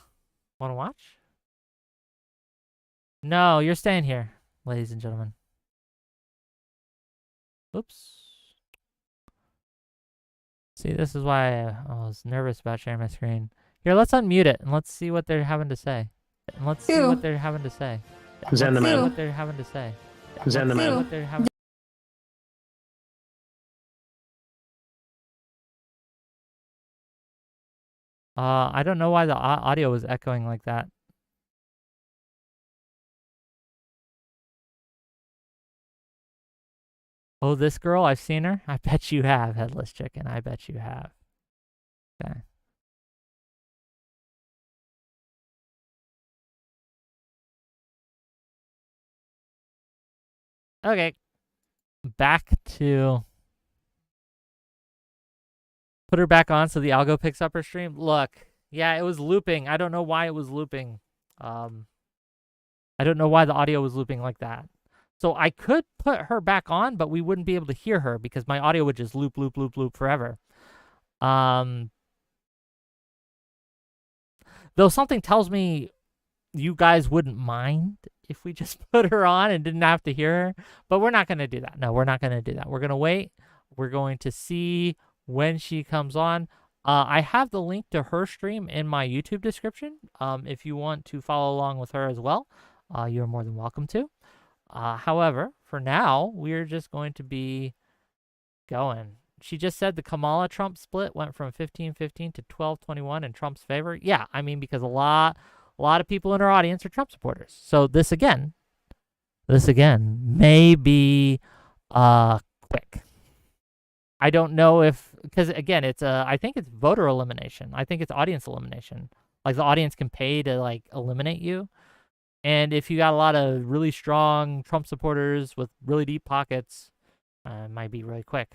watch? No, you're staying here, ladies and gentlemen. Oops. See, this is why I was nervous about sharing my screen. Here, let's unmute it and let's see what they're having to say. And let's see what they're having to say. Zen the man. What they're having to say. Zen the man. What they're having. I don't know why the audio was echoing like that. Oh, this girl, I've seen her. I bet you have, Headless Chicken. I bet you have. Okay. Okay. Back to... Put her back on so the algo picks up her stream. Look. Yeah, it was looping. I don't know why it was looping. I don't know why the audio was looping like that. So I could put her back on, but we wouldn't be able to hear her because my audio would just loop forever. Though something tells me you guys wouldn't mind if we just put her on and didn't have to hear her. But we're not going to do that. No, we're not going to do that. We're going to wait. We're going to see when she comes on. I have the link to her stream in my YouTube description. If you want to follow along with her as well, you're more than welcome to. However, for now, we're just going to be going. She just said the Kamala-Trump split went from 15-15 to 12-21 in Trump's favor. Yeah, I mean, because a lot of people in our audience are Trump supporters. So this again may be quick. I don't know if, because again, I think it's voter elimination. I think it's audience elimination. Like the audience can pay to like eliminate you. And if you got a lot of really strong Trump supporters with really deep pockets, it might be really quick.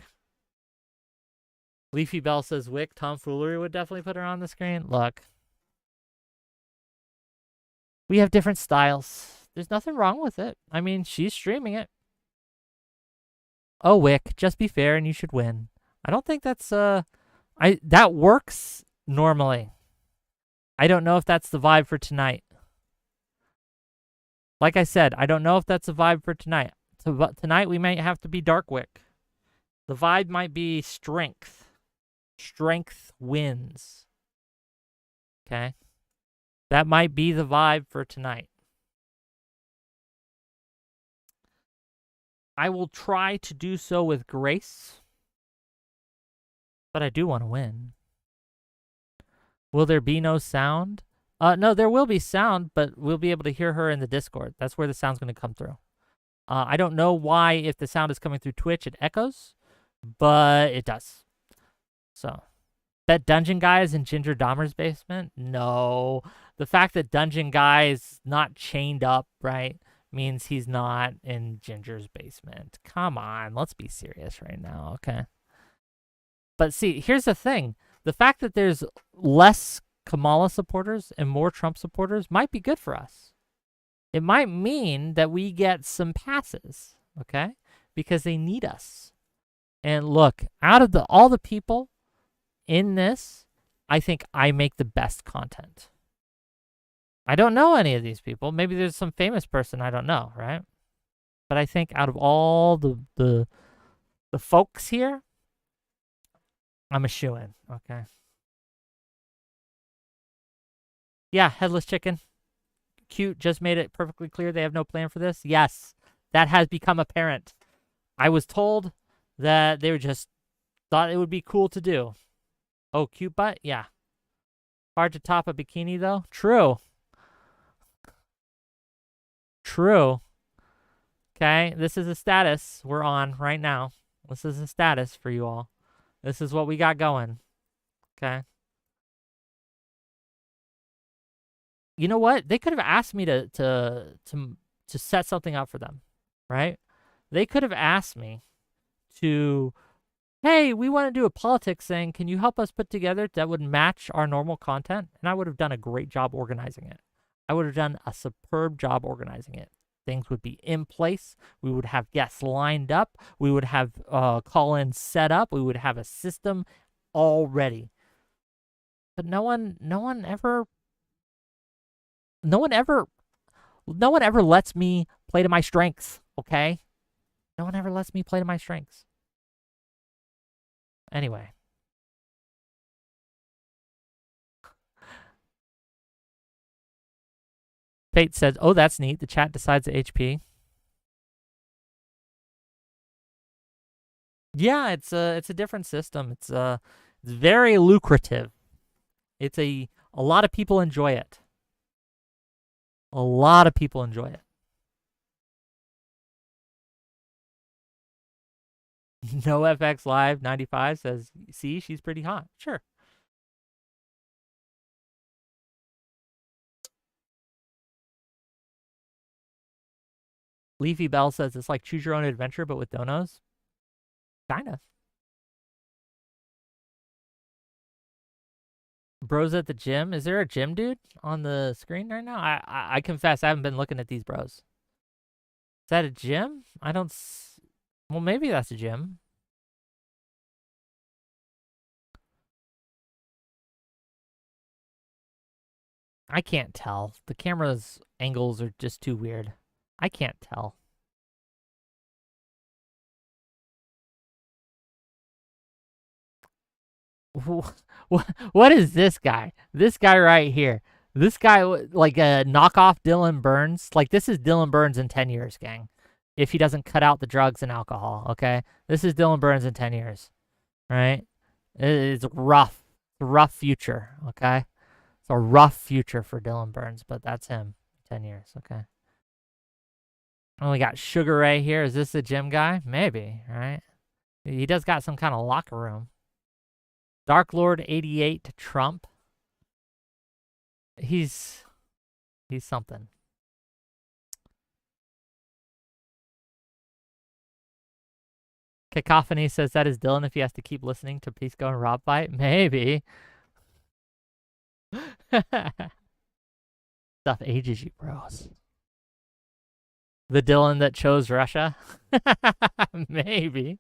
Leafy Bell says Wick, tomfoolery would definitely put her on the screen. Look. We have different styles. There's nothing wrong with it. I mean, she's streaming it. Oh, Wick, just be fair and you should win. I don't think that's, that works normally. I don't know if that's the vibe for tonight. Like I said, I don't know if that's the vibe for tonight. tonight we might have to be Dark Wick. The vibe might be strength. Strength wins. Okay? That might be the vibe for tonight. I will try to do so with grace, but I do want to win. Will there be no sound? No, there will be sound, but we'll be able to hear her in the Discord. That's where the sound's going to come through. I don't know why, if the sound is coming through Twitch, it echoes, but it does. So, that Dungeon Guy is in Ginger Dahmer's basement? No. The fact that Dungeon Guy is not chained up, right, means he's not in Ginger's basement. Come on, let's be serious right now, okay? But see, here's the thing. The fact that there's less Kamala supporters and more Trump supporters might be good for us. It might mean that we get some passes, okay? Because they need us. And look, out of all the people in this, I think I make the best content. I don't know any of these people. Maybe there's some famous person I don't know, right? But I think out of all the folks here, I'm a shoo-in, okay? Yeah, Headless Chicken. Cute just made it perfectly clear they have no plan for this. Yes, that has become apparent. I was told that they were just thought it would be cool to do. Oh, Kyootbot? Yeah. Hard to top a bikini, though? True. True. Okay, this is a status we're on right now. This is a status for you all. This is what we got going. Okay. You know what? They could have asked me to set something up for them, right? They could have asked me to, hey, we want to do a politics thing. Can you help us put together that would match our normal content? And I would have done a great job organizing it. I would have done a superb job organizing it. Things would be in place. We would have guests lined up. We would have call-ins set up. We would have a system all ready. But no one ever lets me play to my strengths, okay? No one ever lets me play to my strengths. Anyway. Fate says, oh, that's neat. The chat decides the HP. Yeah, it's a different system. It's very lucrative. It's a lot of people enjoy it. A lot of people enjoy it. No FX Live 95 says, see, she's pretty hot. Sure. Leafy Bell says it's like Choose Your Own Adventure, but with donos. Kinda. Bros at the gym. Is there a gym dude on the screen right now? I confess I haven't been looking at these bros. Is that a gym? I don't. Well, maybe that's a gym. I can't tell. The camera's angles are just too weird. I can't tell. What is this guy? This guy right here. This guy, like a knockoff Dylan Burns. Like, this is Dylan Burns in 10 years, gang. If he doesn't cut out the drugs and alcohol, okay? This is Dylan Burns in 10 years, right? It's rough. It's a rough future, okay? It's a rough future for Dylan Burns, but that's him. 10 years, okay? And we got Sugar Ray here. Is this the gym guy? Maybe, right? He does got some kind of locker room. Dark Lord 88 Trump. He's something. Cacophony says that is Dylan if he has to keep listening to Pisco and Rob fight. Maybe. Stuff ages you, bros. The Dylan that chose Russia? Maybe.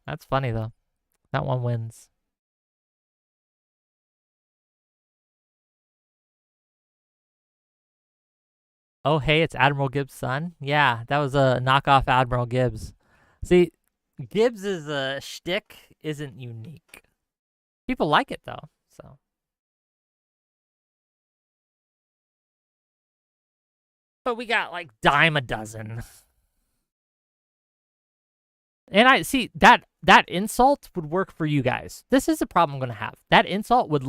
That's funny, though. That one wins. Oh, hey, it's Admiral Gibbs' son. Yeah, that was a knockoff Admiral Gibbs. See, Gibbs' shtick isn't unique. People like it though, so. But we got like dime a dozen. And I see that insult would work for you guys. This is a problem I'm gonna have. That insult would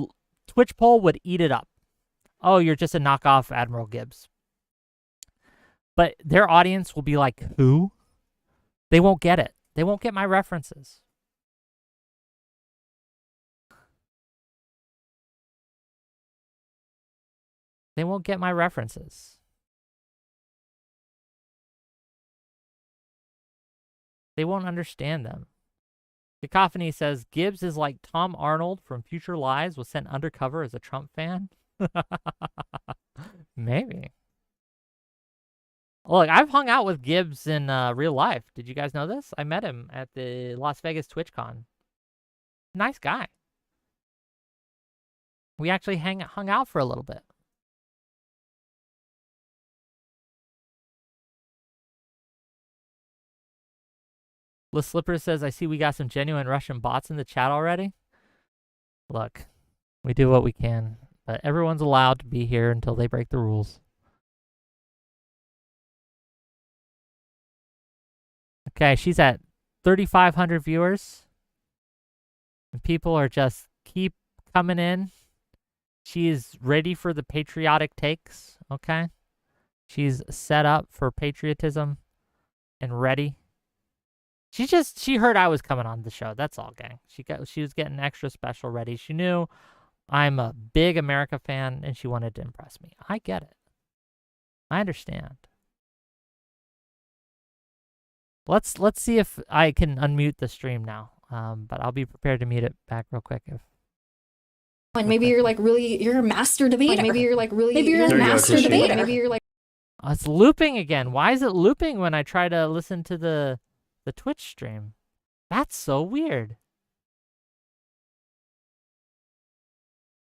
Twitch poll would eat it up. Oh, you're just a knockoff Admiral Gibbs. But their audience will be like, who? They won't get it. They won't get my references. They won't get my references. They won't understand them. Cacophony says, Gibbs is like Tom Arnold from Future Lies was sent undercover as a Trump fan. Maybe. Look, I've hung out with Gibbs in real life. Did you guys know this? I met him at the Las Vegas TwitchCon. Nice guy. We actually hung out for a little bit. Le Slipper says, I see we got some genuine Russian bots in the chat already. Look, we do what we can, but everyone's allowed to be here until they break the rules. Okay, she's at 3,500 viewers. And people are just keep coming in. She's ready for the patriotic takes, okay? She's set up for patriotism and ready. She heard I was coming on the show. That's all, gang. She was getting extra special ready. She knew I'm a big America fan and she wanted to impress me. I get it. I understand. Let's see if I can unmute the stream now. But I'll be prepared to mute it back real quick if. And maybe you're like you're a master debater. Maybe you're a master debater. Maybe you're like. Oh, it's looping again. Why is it looping when I try to listen to the Twitch stream? That's so weird.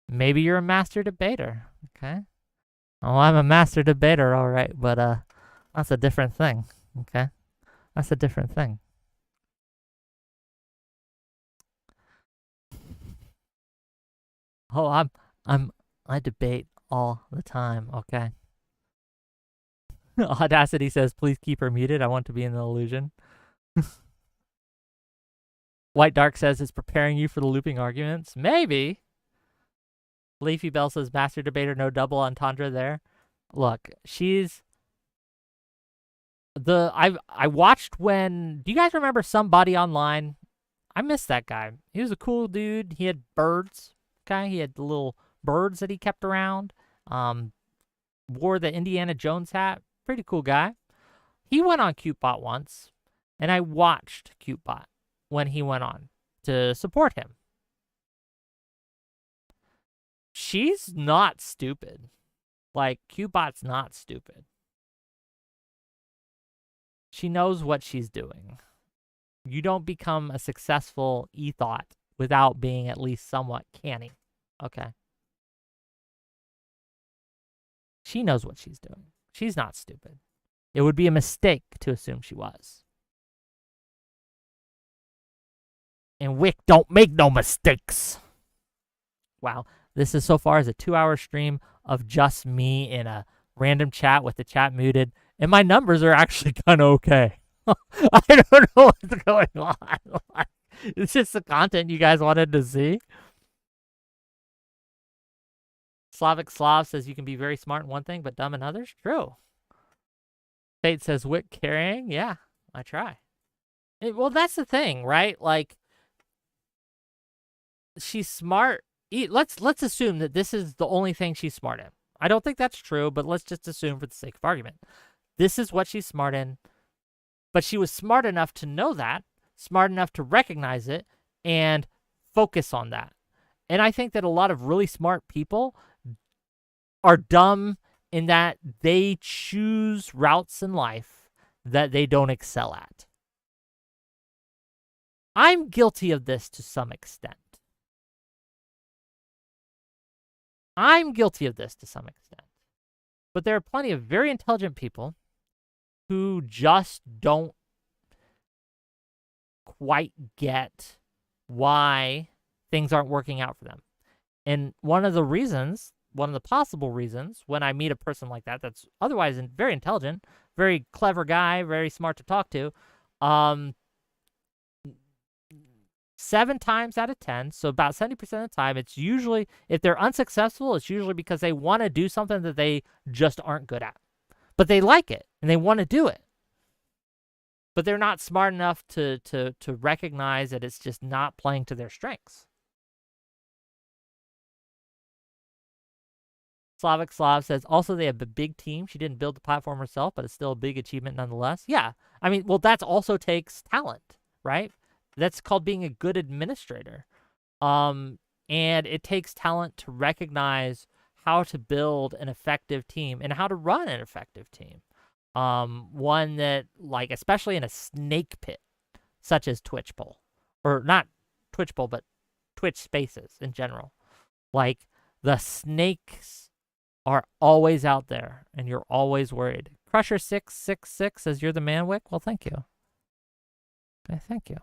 Maybe you're a master debater. Okay. Oh, I'm a master debater, all right, but that's a different thing. Okay. That's a different thing. Oh, I debate all the time, okay? Audacity says, please keep her muted. I want to be in the illusion. White Dark says, it's preparing you for the looping arguments. Maybe. Leafy Bell says, master debater, no double entendre there. Look, she's... I watched when... Do you guys remember Somebody Online? I miss that guy. He was a cool dude. He had birds. Okay, he had the little birds that he kept around. Wore the Indiana Jones hat. Pretty cool guy. He went on Kyootbot once, and I watched Kyootbot when he went on to support him. She's not stupid. Like, Kyootbot's not stupid. She knows what she's doing. You don't become a successful e-thought without being at least somewhat canny. Okay. She knows what she's doing. She's not stupid. It would be a mistake to assume she was. And Wick don't make no mistakes. Wow. This is so far as a 2-hour stream of just me in a random chat with the chat muted. And my numbers are actually kind of okay. I don't know what's going on. It's just the content you guys wanted to see. Slavic Slav says you can be very smart in one thing, but dumb in others. True. Fate says Wick carrying. Yeah, I try. Well, that's the thing, right? Like, she's smart. Let's assume that this is the only thing she's smart in. I don't think that's true, but let's just assume for the sake of argument. This is what she's smart in. But she was smart enough to know that, smart enough to recognize it, and focus on that. And I think that a lot of really smart people are dumb in that they choose routes in life that they don't excel at. I'm guilty of this to some extent. I'm guilty of this to some extent. But there are plenty of very intelligent people who just don't quite get why things aren't working out for them. And one of the possible reasons when I meet a person like that, that's otherwise very intelligent, very clever guy, very smart to talk to, 7 times out of 10, so about 70% of the time, it's usually, if they're unsuccessful, it's usually because they want to do something that they just aren't good at. But they like it, and they want to do it. But they're not smart enough to recognize that it's just not playing to their strengths. Slavic Slav says, also they have a big team. She didn't build the platform herself, but it's still a big achievement nonetheless. Yeah, I mean, well, that also takes talent, right? That's called being a good administrator. And it takes talent to recognize how to build an effective team and how to run an effective team. One that, like, especially in a snake pit, such as Twitch Bowl. Or not Twitch Bowl, but Twitch Spaces in general. Like, the snakes are always out there, and you're always worried. Crusher666 says, you're the man, Wick? Well, thank you. Okay, thank you.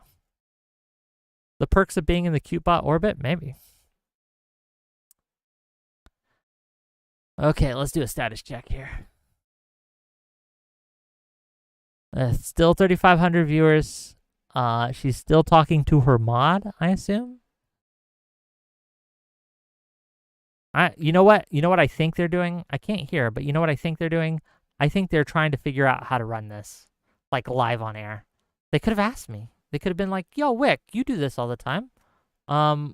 The perks of being in the Kyootbot orbit? Maybe. Okay, let's do a status check here. Still 3,500 viewers. She's still talking to her mod, I assume. You know what? You know what I think they're doing? I can't hear, but you know what I think they're doing? I think they're trying to figure out how to run this, like, live on air. They could have asked me. They could have been like, yo, Wick, you do this all the time.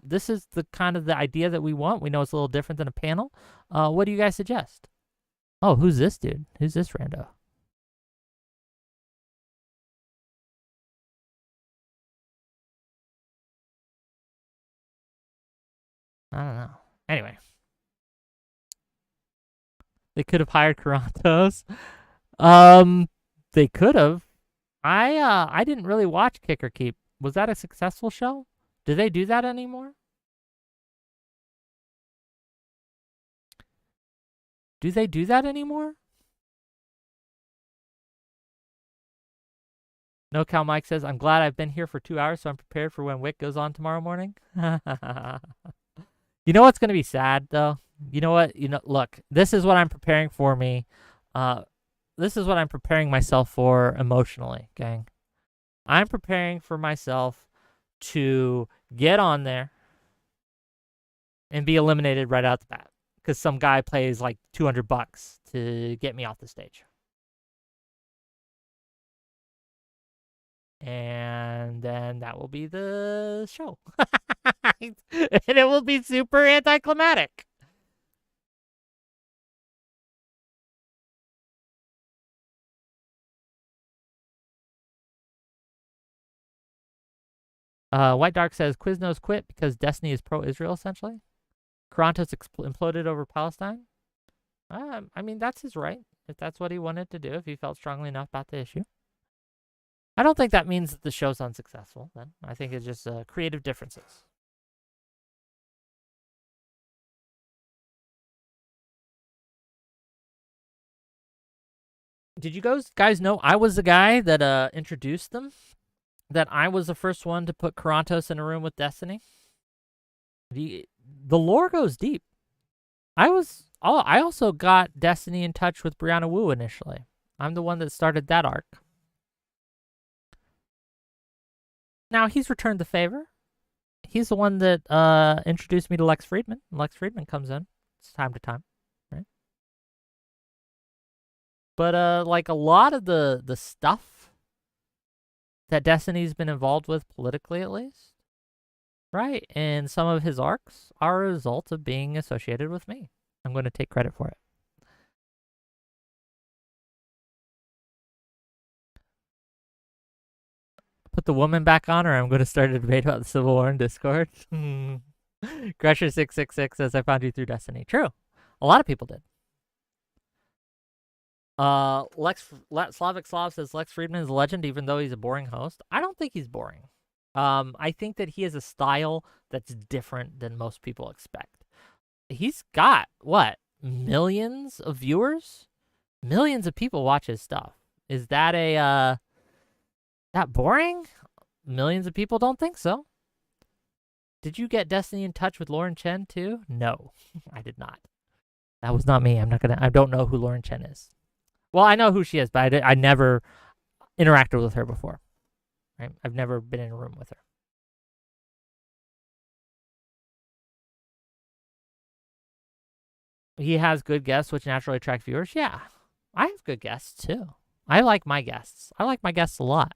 This is the kind of the idea that we want. We know it's a little different than a panel. What do you guys suggest? Oh, who's this dude? Who's this rando? I don't know. Anyway. They could have hired Karantos. They could have. I didn't really watch Kick or Keep. Was that a successful show? Do they do that anymore? Do they do that anymore? No Cal Mike says, I'm glad I've been here for 2 hours so I'm prepared for when Wick goes on tomorrow morning. You know what's going to be sad, though? You know what? Look, this is what I'm preparing for me. This is what I'm preparing myself for emotionally, gang. I'm preparing for myself to get on there and be eliminated right out the bat because some guy plays like $200 to get me off the stage. And then that will be the show. And it will be super anticlimactic. White Dark says, Quiznos quit because Destiny is pro-Israel, essentially. Karantos imploded over Palestine. I mean, that's his right. If that's what he wanted to do, if he felt strongly enough about the issue. I don't think that means that the show's unsuccessful, then. I think it's just creative differences. Did you guys know I was the guy that introduced them? That I was the first one to put Karantos in a room with Destiny? The lore goes deep. I also got Destiny in touch with Brianna Wu initially. I'm the one that started that arc. Now, he's returned the favor. He's the one that introduced me to Lex Friedman. Lex Friedman comes in. It's time to time, right? But like a lot of the stuff that Destiny's been involved with politically, at least, right? And some of his arcs are a result of being associated with me. I'm going to take credit for it. Put the woman back on, or I'm going to start a debate about the Civil War in Discord. Crusher666 says, I found you through Destiny. True. A lot of people did. Slavic Slav says, Lex Friedman is a legend, even though he's a boring host. I don't think he's boring. I think that he has a style that's different than most people expect. He's got, what, millions of viewers? Millions of people watch his stuff. Is that that boring? Millions of people don't think so. Did you get Destiny in touch with Lauren Chen too? No, I did not. That was not me. I don't know who Lauren Chen is. Well, I know who she is, but I never interacted with her before. Right? I've never been in a room with her. He has good guests, which naturally attract viewers. Yeah, I have good guests too. I like my guests. I like my guests a lot.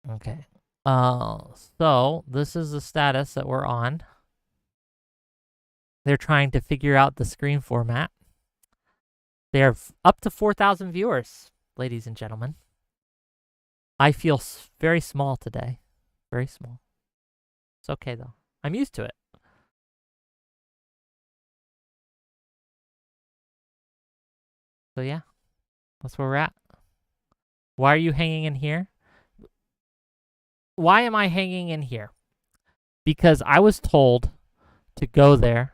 Okay. So this is the status that we're on. They're trying to figure out the screen format. They're up to 4,000 viewers, ladies and gentlemen. I feel very small today. Very small. It's okay, though. I'm used to it. So, yeah. That's where we're at. Why are you hanging in here? Why am I hanging in here? Because I was told to go there,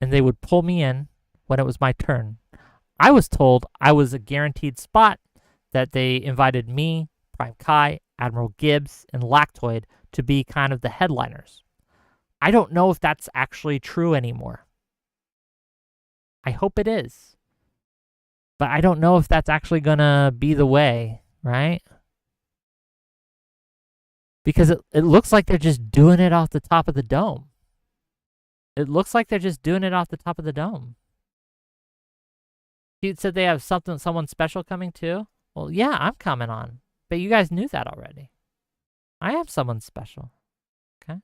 and they would pull me in when it was my turn. I was told I was a guaranteed spot, that they invited me, Prime Kai, Admiral Gibbs, and Lactoid to be kind of the headliners. I don't know if that's actually true anymore. I hope it is. But I don't know if that's actually going to be the way, right? Because it looks like they're just doing it off the top of the dome. It looks like they're just doing it off the top of the dome. You said they have someone special coming too? Well, yeah, I'm coming on. But you guys knew that already. I am someone special. Okay?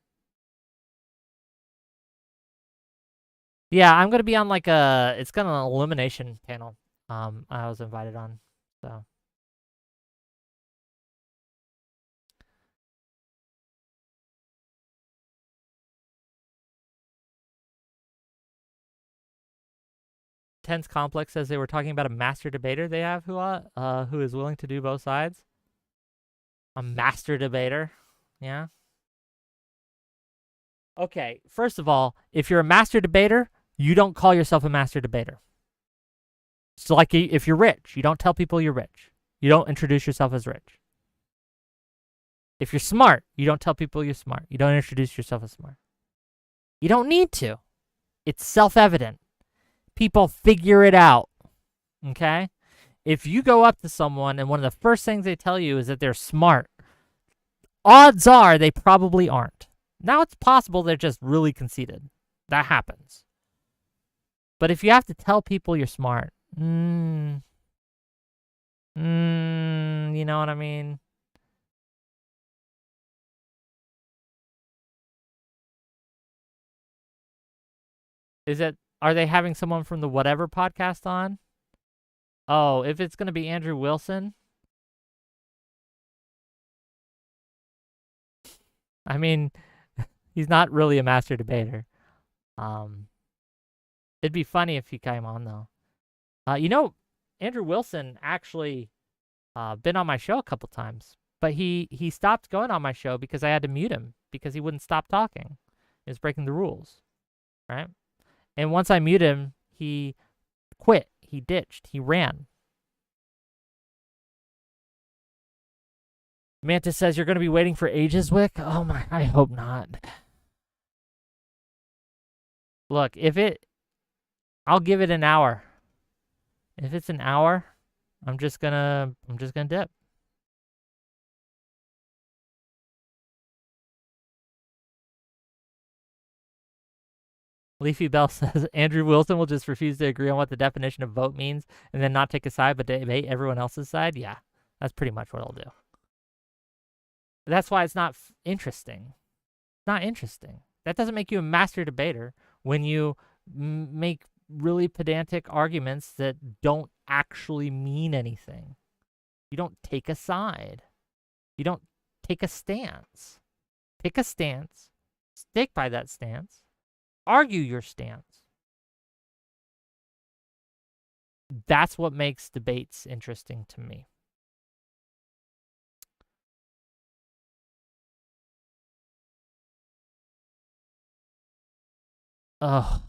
Yeah, I'm going to be on like it's got an elimination panel. I was invited on, so. Tense Complex says they were talking about a master debater they have who is willing to do both sides. A master debater, yeah. Okay, first of all, if you're a master debater, you don't call yourself a master debater. So like if you're rich, you don't tell people you're rich. You don't introduce yourself as rich. If you're smart, you don't tell people you're smart. You don't introduce yourself as smart. You don't need to. It's self-evident. People figure it out, okay? If you go up to someone and one of the first things they tell you is that they're smart, odds are they probably aren't. Now, it's possible they're just really conceited. That happens. But if you have to tell people you're smart, you know what I mean? Are they having someone from the Whatever podcast on? Oh, if it's going to be Andrew Wilson. I mean, he's not really a master debater. It'd be funny if he came on, though. You know, Andrew Wilson actually been on my show a couple times, but he stopped going on my show because I had to mute him because he wouldn't stop talking. He was breaking the rules, right? And once I muted him, he quit. He ditched. He ran. Mantis says you're going to be waiting for ages, Wick? Oh my, I hope not. Look, I'll give it an hour. If it's an hour, I'm just gonna dip. Leafy Bell says Andrew Wilson will just refuse to agree on what the definition of vote means and then not take a side but debate everyone else's side. Yeah, that's pretty much what I'll do. That's why it's not interesting. Not interesting. That doesn't make you a master debater when you make really pedantic arguments that don't actually mean anything. You don't take a side. You don't take a stance. Pick a stance. Stick by that stance. Argue your stance. That's what makes debates interesting to me. Ugh.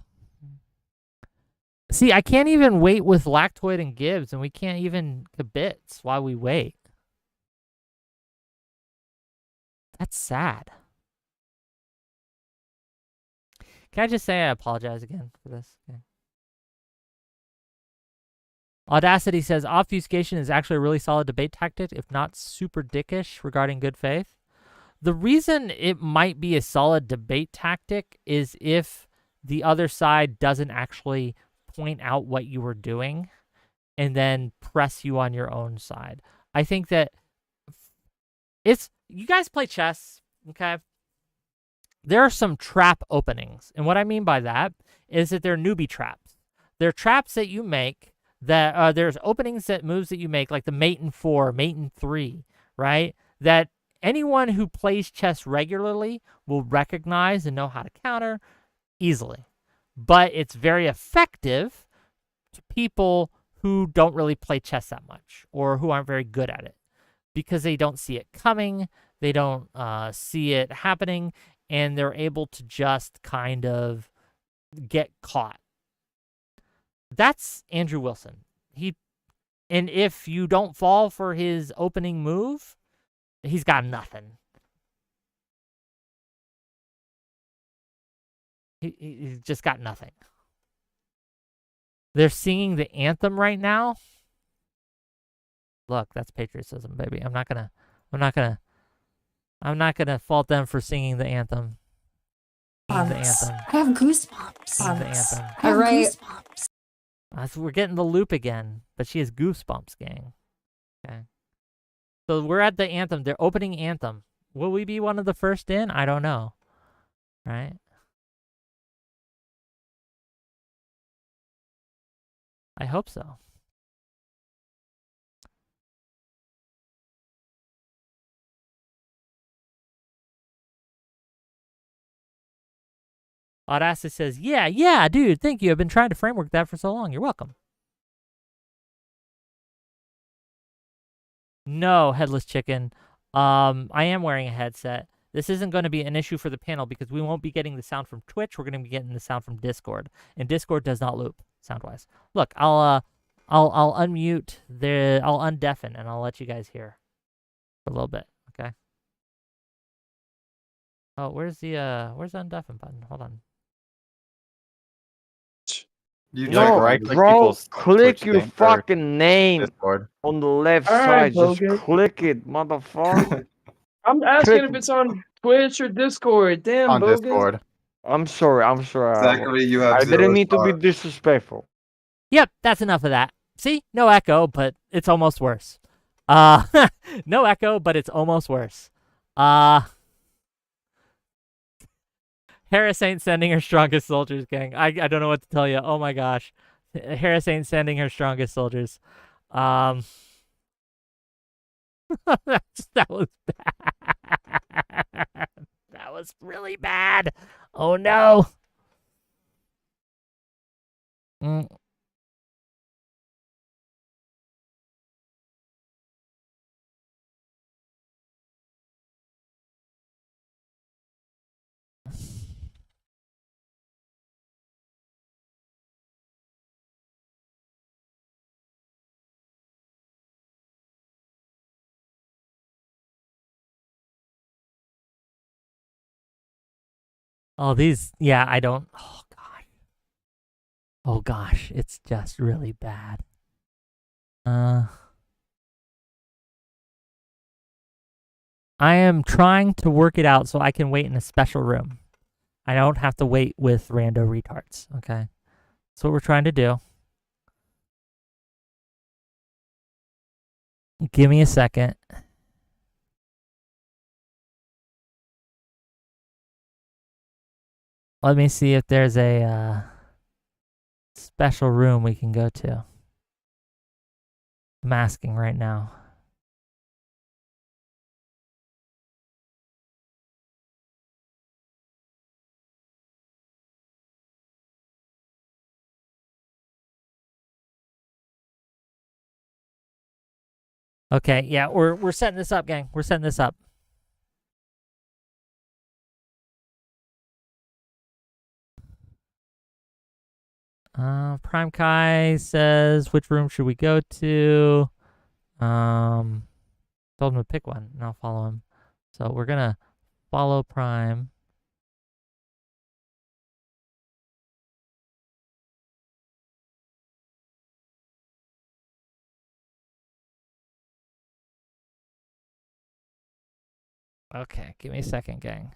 See, I can't even wait with Lactoid and Gibbs, and we can't even kibitz while we wait. That's sad. Can I just say I apologize again for this? Okay. Audacity says, obfuscation is actually a really solid debate tactic, if not super dickish regarding good faith. The reason it might be a solid debate tactic is if the other side doesn't actually point out what you were doing and then press you on your own side. I think that you guys play chess, okay? There are some trap openings. And what I mean by that is that they're newbie traps. They're traps that you make that there's openings that moves that you make, like the mate in 4, mate in 3, right? That anyone who plays chess regularly will recognize and know how to counter easily. But it's very effective to people who don't really play chess that much or who aren't very good at it because they don't see it coming, they don't see it happening, and they're able to just kind of get caught. That's Andrew Wilson. And if you don't fall for his opening move, he's got nothing. He's just got nothing. They're singing the anthem right now. Look, that's patriotism, baby. I'm not gonna fault them for singing the anthem. Singing the anthem. I have goosebumps. Singing the anthem. I have goosebumps. We're getting the loop again, but she has goosebumps, gang. Okay. So we're at the anthem, their opening anthem. Will we be one of the first in? I don't know. Right? I hope so. Audacity says, yeah, dude, thank you. I've been trying to framework that for so long. You're welcome. No, Headless Chicken. I am wearing a headset. This isn't going to be an issue for the panel because we won't be getting the sound from Twitch. We're going to be getting the sound from Discord, and Discord does not loop sound-wise. Look, I'll unmute I'll undeafen, and I'll let you guys hear for a little bit. Okay. Oh, where's the undeafen button? Hold on. You No, right bro, click your fucking name Discord. on the left Alright, side. Just Bogan. click it, motherfucker. I'm asking Click- if it's on Twitch or Discord. Damn, On Bogan. Discord. I'm sorry. Zachary, you have I zero didn't mean to be stars. disrespectful. Yep, that's enough of that. See? No echo, but it's almost worse. No echo, but it's almost worse. Harris ain't sending her strongest soldiers, gang. I don't know what to tell you. Oh my gosh. Harris ain't sending her strongest soldiers. That was bad. That was really bad. Oh no. Oh, I don't. Oh, God. Oh, gosh. It's just really bad. I am trying to work it out so I can wait in a special room. I don't have to wait with rando retards, okay? That's what we're trying to do. Give me a second. Let me see if there's a special room we can go to. I'm asking right now. Okay, yeah, we're setting this up, gang. We're setting this up. Prime Kai says, which room should we go to? Told him to pick one, and I'll follow him. So we're going to follow Prime. Okay, give me a second, gang.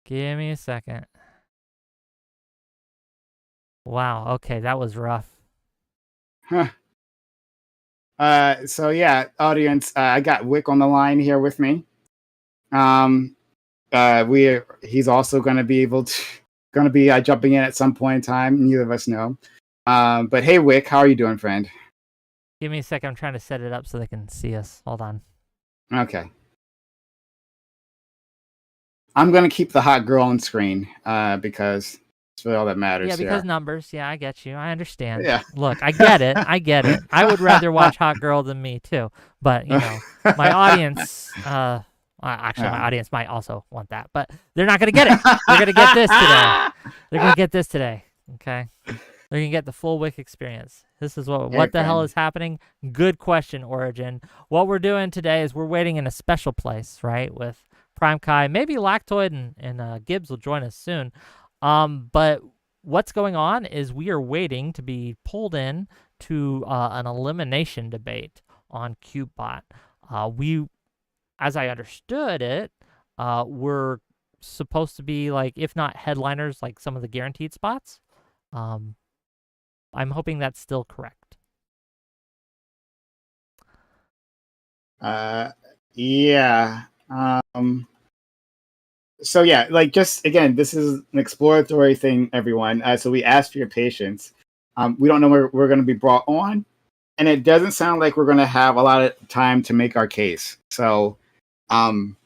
Give me a second. Wow, okay, that was rough. Huh. So yeah, audience, I got Wick on the line here with me. He's also going to be jumping in at some point in time. Neither of us know. But hey, Wick, how are you doing, friend? Give me a second. I'm trying to set it up so they can see us. Hold on. Okay. I'm going to keep the hot girl on screen because it's really all that matters. Yeah, because numbers. Yeah, I get you. I understand. Yeah. Look, I get it. I get it. I would rather watch Hot Girl than me, too. But, you know, my audience... Actually, my audience might also want that, but they're not going to get it. They're going to get this today. They're going to get this today, okay? They're going to get the full Wick experience. This is what the hell is happening? Good question, Origin. What we're doing today is we're waiting in a special place, right, with Prime Kai. Maybe Lactoid and Gibbs will join us soon. But what's going on is we are waiting to be pulled in to an elimination debate on Kyootbot. As I understood it, we're supposed to be, like, if not headliners, like some of the guaranteed spots. I'm hoping that's still correct. Yeah. So yeah, like, just again, this is an exploratory thing, everyone. So we ask for your patience. We don't know where we're going to be brought on, and it doesn't sound like we're going to have a lot of time to make our case. So, and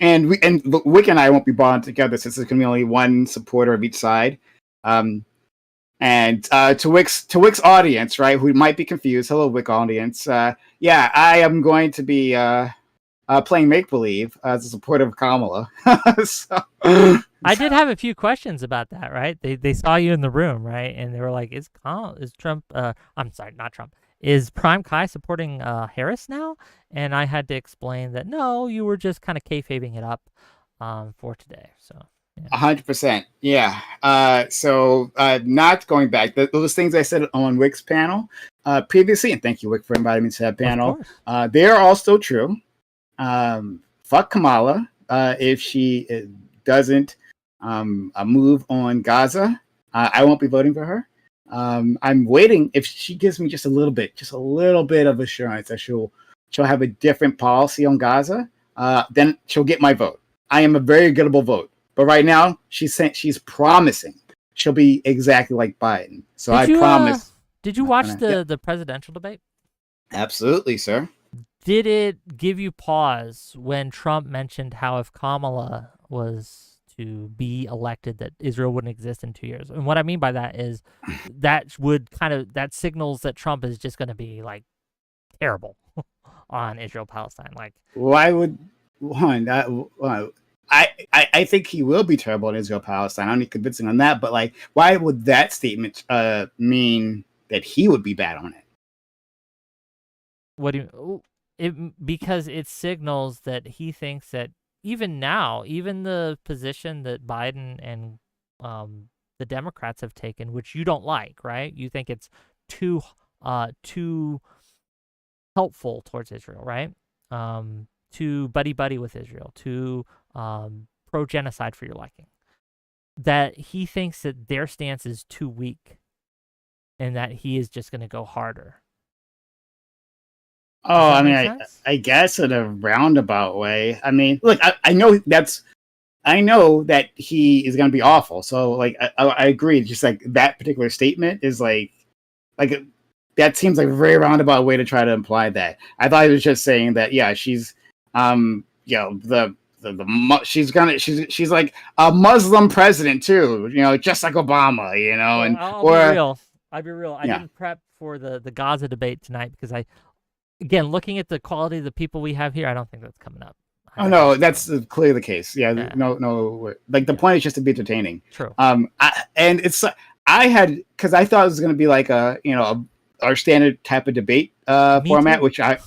Wick and I won't be brought on together since there's going to be only one supporter of each side. And to Wick's audience, right, who might be confused, hello, Wick audience. Yeah, I am going to be playing make-believe as a supporter of Kamala. I did have a few questions about that, right? They saw you in the room, right? And they were like, is Trump, I'm sorry, not Trump. Is Prime Kai supporting Harris now? And I had to explain that, no, you were just kind of kayfabing it up for today, so... 100%. Yeah. So not going back, those things I said on Wick's panel previously, and thank you, Wick, for inviting me to that panel. They are all still true. Fuck Kamala if she doesn't move on Gaza. I won't be voting for her. I'm waiting. If she gives me just a little bit of assurance that she'll have a different policy on Gaza, then she'll get my vote. I am a very gettable vote. But right now, she's promising she'll be exactly like Biden. So I promise. Did you watch the presidential debate? Absolutely, sir. Did it give you pause when Trump mentioned how if Kamala was to be elected, that Israel wouldn't exist in 2 years? And what I mean by that is that signals that Trump is just going to be, like, terrible on Israel-Palestine. Like, why would I think he will be terrible in Israel-Palestine. I don't need convincing on that, but, like, why would that statement mean that he would be bad on it? What do you? Because it signals that he thinks that even now, even the position that Biden and the Democrats have taken, which you don't like, right? You think it's too helpful towards Israel, right? Too buddy-buddy with Israel, too pro-genocide for your liking. That he thinks that their stance is too weak and that he is just going to go harder. Oh, I mean, I guess in a roundabout way. I mean, look, I know that he is going to be awful. So, like, I agree. Just like that particular statement is like that seems like a very roundabout way to try to imply that. I thought he was just saying that, yeah, she's she's like a Muslim president too, just like Obama, and I'll be real. I didn't prep for the Gaza debate tonight because again, looking at the quality of the people we have here, I don't think that's coming up. Oh no, that's clearly the case. Yeah, Yeah. no. Like the point is just to be entertaining. True. And it's I had because I thought it was going to be like our standard type of debate format, too. which and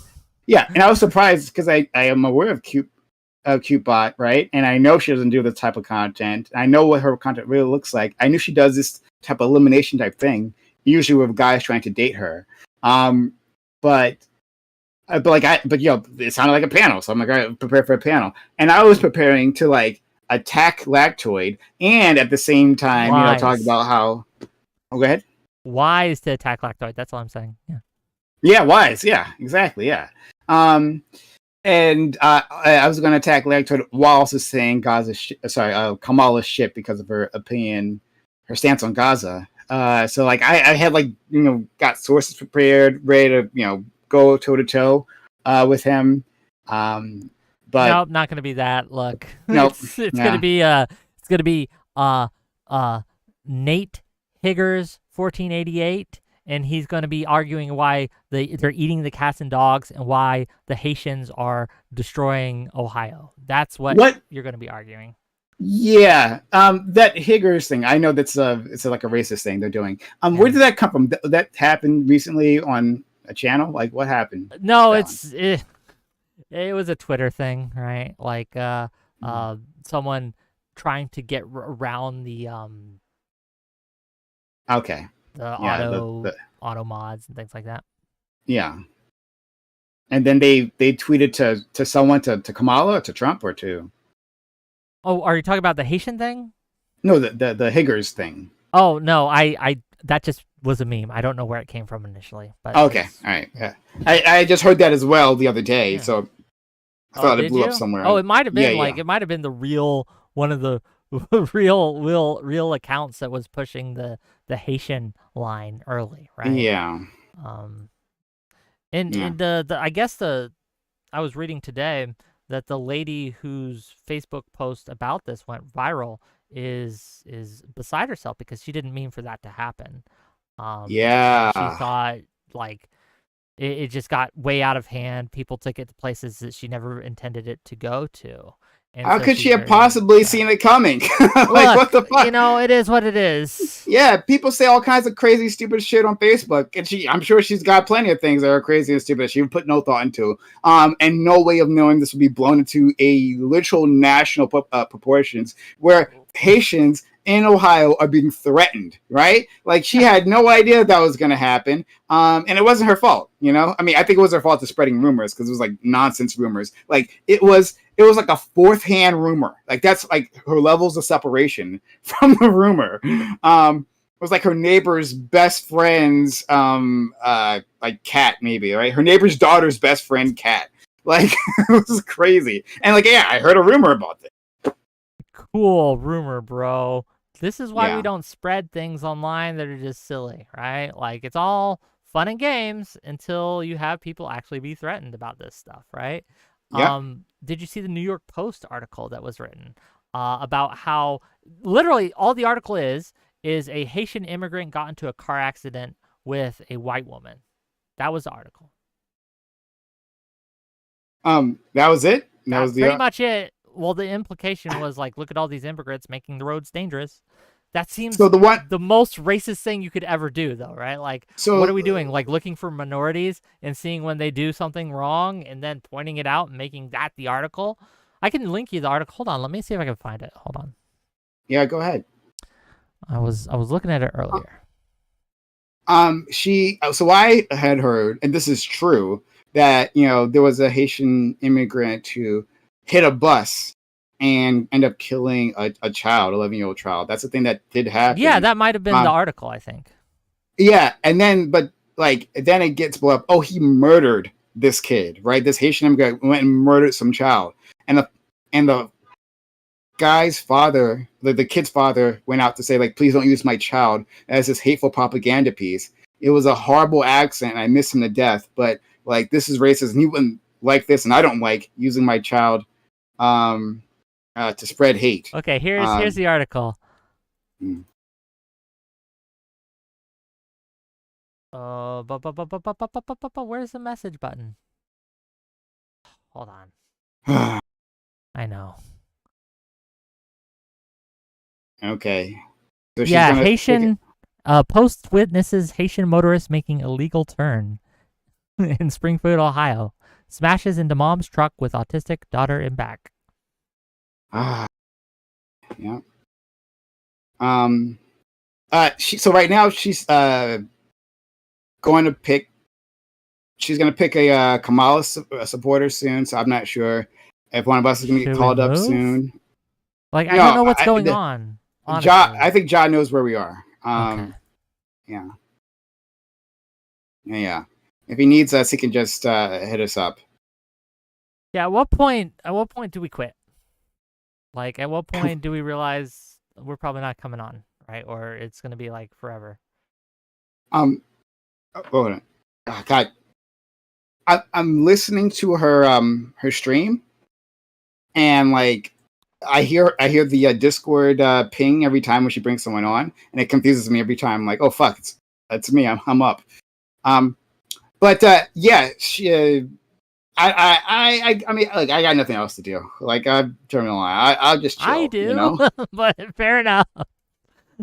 I was surprised because I am aware of Kyootbot, right? And I know she doesn't do this type of content. I know what her content really looks like. I knew she does this type of elimination type thing, usually with guys trying to date her. But it sounded like a panel, so I'm like, all right, prepare for a panel. And I was preparing to like attack Lactoid, and at the same time, talk about how. Oh, go ahead. Wise to attack Lactoid. That's all I'm saying. Yeah. Yeah, wise. Yeah, exactly. Yeah. And I was going to attack Lactoid while also saying Kamala's shit because of her opinion, her stance on Gaza. So like I had got sources prepared, ready to go toe to toe with him. But nope, not gonna be that. Look, nope. it's gonna be Nate Higgers 1488, and he's gonna be arguing why they're eating the cats and dogs and why the Haitians are destroying Ohio. That's what you're gonna be arguing. Yeah, that Higgers thing. I know it's like a racist thing they're doing. Where did that come from? That happened recently on a channel. Like, what happened? No, it was a Twitter thing, right? Like someone trying to get around the auto mods and things like that. Yeah. And then they tweeted to someone, to Kamala, to Trump, or to. Oh, are you talking about the Haitian thing? No, the Higgers thing. Oh no, I that just was a meme. I don't know where it came from initially, but okay, all right. Yeah, I just heard that as well the other day, so I thought it blew up somewhere. Oh, it might have been it might have been the real one of the real accounts that was pushing the Haitian line early, right? Yeah. I guess I was reading today that the lady whose Facebook post about this went viral is beside herself because she didn't mean for that to happen. She thought like it just got way out of hand. People took it to places that she never intended it to go to. And how could she have possibly seen it coming? Like, look, what the fuck? It is what it is. Yeah, people say all kinds of crazy, stupid shit on Facebook, and I'm sure she's got plenty of things that are crazy and stupid that she put no thought into. And no way of knowing this would be blown into a literal national proportions where Haitians in Ohio are being threatened, right? Like, she had no idea that was going to happen. And it wasn't her fault, I mean, I think it was her fault to spreading rumors because it was like nonsense rumors. Like, it was like a fourth hand rumor. Like, that's like her levels of separation from the rumor. It was like her neighbor's best friend's like cat, maybe, right? Her neighbor's daughter's best friend cat. Like, it was crazy. And like, yeah, I heard a rumor about this. Cool rumor, bro. This is why we don't spread things online that are just silly, right? Like, it's all fun and games until you have people actually be threatened about this stuff, right? Yeah. Did you see the New York Post article that was written about how literally all the article is a Haitian immigrant got into a car accident with a white woman? That was the article. That was it? That was pretty much it. Well, the implication was like, look at all these immigrants making the roads dangerous. That seems the most racist thing you could ever do, though, right? Like, what are we doing? Like, looking for minorities and seeing when they do something wrong and then pointing it out and making that the article? I can link you the article. Hold on. Let me see if I can find it. Hold on. Yeah, go ahead. I was looking at it earlier. So I had heard, and this is true, that, there was a Haitian immigrant who hit a bus and end up killing a child, 11-year-old child. That's the thing that did happen. Yeah, that might have been the article, I think. Yeah, and then, but like, then it gets blown up. Oh, he murdered this kid, right? This Haitian immigrant went and murdered some child, and the guy's father, the kid's father, went out to say, like, please don't use my child as this hateful propaganda piece. It was a horrible accident. I miss him to death, but like, this is racist, and he wouldn't like this, and I don't like using my child to spread hate. Okay, here's the article. Where's the message button? Hold on. I know. Okay. So she's Yeah, gonna take Haitian post witnesses Haitian motorist making illegal turn in Springfield, Ohio. Smashes into mom's truck with autistic daughter in back. Yeah. So right now she's going to pick. She's going to pick a Kamala supporter soon. So I'm not sure if one of us is going to get Should called we up move? soon. Like, I No, don't know what's going on. Honestly. I think John knows where we are. Okay. Yeah. Yeah. If he needs us, he can just hit us up. Yeah. At what point do we quit? Like, at what point do we realize we're probably not coming on, right? Or it's gonna be like forever. Hold on. Oh, God. I'm listening to her stream, and like I hear the Discord ping every time when she brings someone on, and it confuses me every time. I'm like, oh fuck, it's me. I'm up. But yeah, she. I mean, look, I got nothing else to do. Like, I'm terminal. I'll just chill. I do, you know? but fair enough.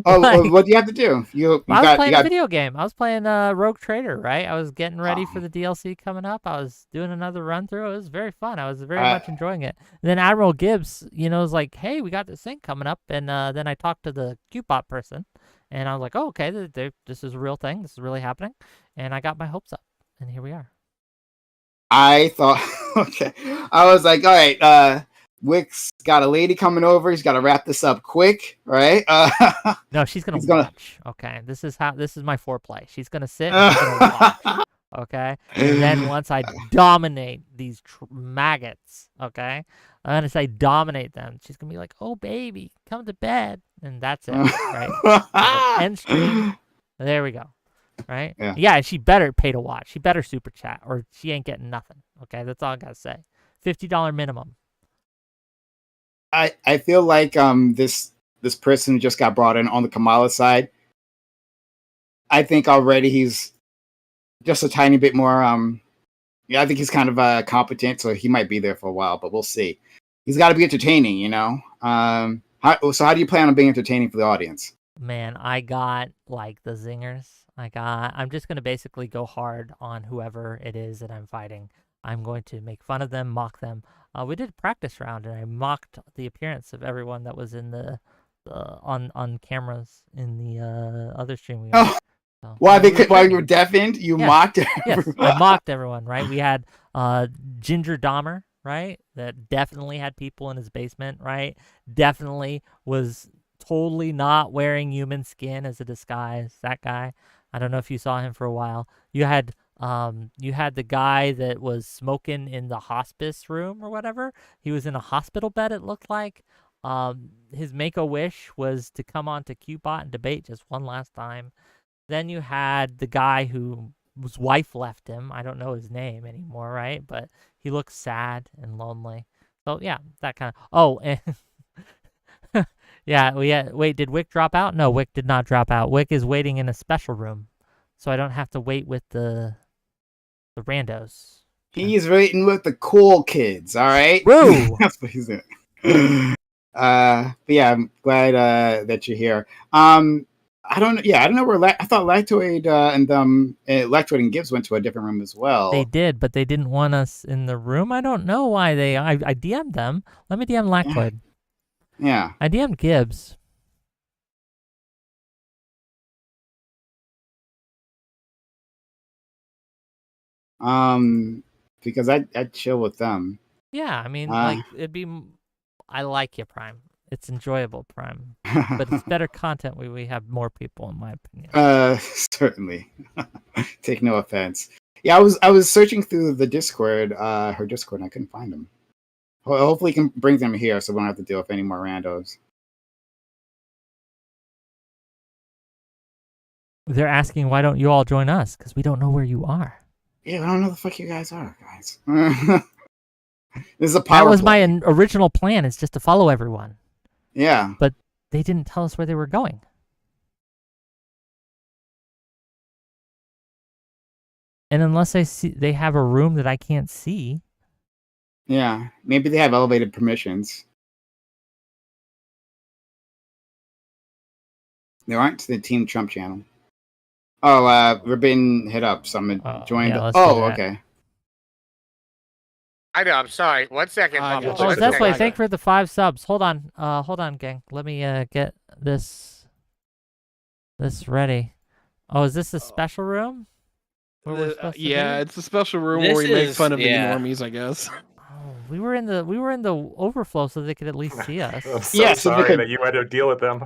Oh, Like, what do you have to do? I was playing a video game. I was playing Rogue Trader, right? I was getting ready for the DLC coming up. I was doing another run through. It was very fun. I was very much enjoying it. And then Admiral Gibbs, was like, "Hey, we got this thing coming up." And then I talked to the Kyootbot person, and I was like, "Oh, okay, this is a real thing. This is really happening." And I got my hopes up, and here we are. I thought, okay. I was like, all right, Wick's got a lady coming over. He's got to wrap this up quick, right? No, she's gonna watch. Okay, this is my foreplay. She's gonna sit and she's gonna watch. Okay, and then once I dominate these maggots, okay, I'm gonna say dominate them. She's gonna be like, "Oh, baby, come to bed," and that's it, right? End stream. There we go. Right? Yeah, she better pay to watch. She better super chat, or she ain't getting nothing. Okay, that's all I gotta say. $50 minimum. I feel like this person who just got brought in on the Kamala side. I think already he's just a tiny bit more. I think he's kind of competent, so he might be there for a while, but we'll see. He's got to be entertaining, you know. How do you plan on being entertaining for the audience? Man, I got like the zingers. I'm just going to basically go hard on whoever it is that I'm fighting. I'm going to make fun of them, mock them. We did a practice round, and I mocked the appearance of everyone that was in on cameras in the other stream. While you were deafened, you mocked everyone. Yes, I mocked everyone, right? We had Ginger Dahmer, right? That definitely had people in his basement, right? Definitely was totally not wearing human skin as a disguise. That guy. I don't know if you saw him for a while. You had the guy that was smoking in the hospice room or whatever. He was in a hospital bed, it looked like. His make-a-wish was to come on to Kyootbot and debate just one last time. Then you had the guy whose wife left him. I don't know his name anymore, right? But he looks sad and lonely. So yeah, that kind of. Oh, and yeah, wait, did Wick drop out? No, Wick did not drop out. Wick is waiting in a special room, so I don't have to wait with the randos. He's waiting with the cool kids, all right? Woo! That's what he's doing. But yeah, I'm glad that you're here. I don't know where I thought Lactoid Lactoid and Gibbs went to a different room as well. They did, but they didn't want us in the room. I don't know why I DM'd them. Let me DM Lactoid. Yeah. I DM'd Gibbs. Because I'd chill with them. Yeah, I mean, like I like you, Prime. It's enjoyable, Prime, but it's better content when we have more people, in my opinion. Certainly. Take no offense. Yeah, I was searching through the Discord, her Discord, and I couldn't find them. Hopefully, can bring them here so we don't have to deal with any more randos. They're asking, why don't you all join us? Because we don't know where you are. Yeah, I don't know who the fuck you guys are, guys. This is a power. That was play. my original plan, is just to follow everyone. Yeah. But they didn't tell us where they were going. And unless they have a room that I can't see. Yeah, maybe they have elevated permissions. They aren't to the Team Trump channel. Oh, we're being hit up. Someone joined. yeah, let's do Oh, that. okay. I know. I'm sorry. 1 second. I Bubble. got you. Oh, One that's second. why. Thank you for the 5 subs. Hold on, gang. Let me get this ready. Oh, is this a special room? Where we're supposed to Yeah, be? it's a special room This where we make fun is- of yeah. the normies, I guess. Oh, we were in the overflow so they could at least see us. I'm so Yeah, so they sorry could- that you had to deal with them.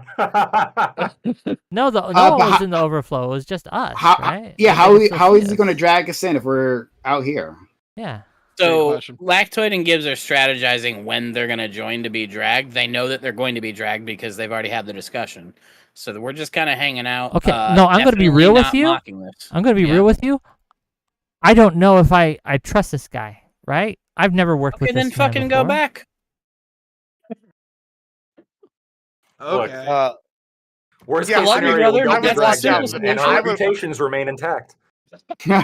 No, no but one was how- in the overflow. It was just us, How? right? Yeah. They could How still is see he us. going to drag us in if we're out here? Yeah. So Great question. Lactoid and Gibbs are strategizing when they're going to join to be dragged. They know that they're going to be dragged because they've already had the discussion. So we're just kind of hanging out. Okay, no, I'm gonna be definitely real with not you. mocking this. I'm gonna be Yeah. real with you. I don't know if I trust this guy. Right? I've never worked Okay, with then this man fucking go before. back. Okay. Worst Yeah, case love you, scenario, we brother, don't but get that's dragged the simple in, and our solution. reputations remain intact. Yeah,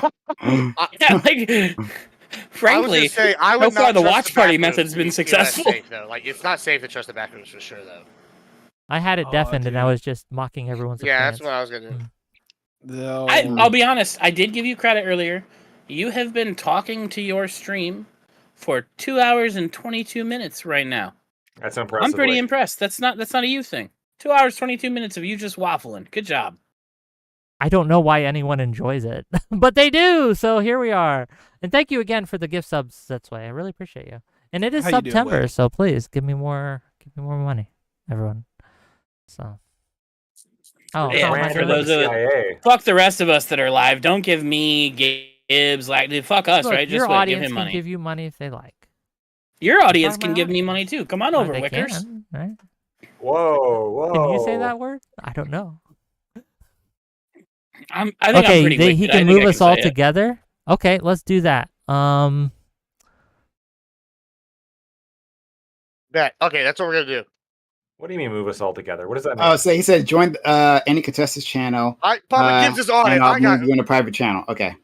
frankly, say, I would so far not the trust watch the party back rooms method's to been be successful. safe, though. Like, it's not safe to trust the back rooms for sure, though. I had it Oh, deafened and I dude. was just mocking everyone's Yeah, that's appearance. what I was gonna do. No. I'll be honest. I did give you credit earlier. You have been talking to your stream for 2 hours and 22 minutes right now. That's impressive. I'm pretty Wick. impressed. That's not a you thing. 2 hours 22 minutes of you just waffling. Good job. I don't know why anyone enjoys it, but they do. So here we are. And thank you again for the gift subs. That's why I really appreciate you. And it is How you doing, September, Wick? so please give me more money, everyone. So. Oh, Yeah, oh, my for Ran goodness. those the of CIA. Fuck the rest of us that are live. Don't give me Gibbs like fuck us, Look, right? your Just wait, give audience him can money. give you money if they like. Your audience Fuck can my give me audience. money too. Come on Or over, they Wickers. can, right? Whoa, whoa. Can you say that word? I don't know. I think I'm Okay, pretty he wicked. I can think move I us all say it. together. Okay, let's do that. Bet. Okay, that's what we're gonna do. What do you mean move us all together? What does that mean? Oh, so he said join any contestant's channel. Papa Gibbs is on it. and I'll I got move you in a private channel. Okay.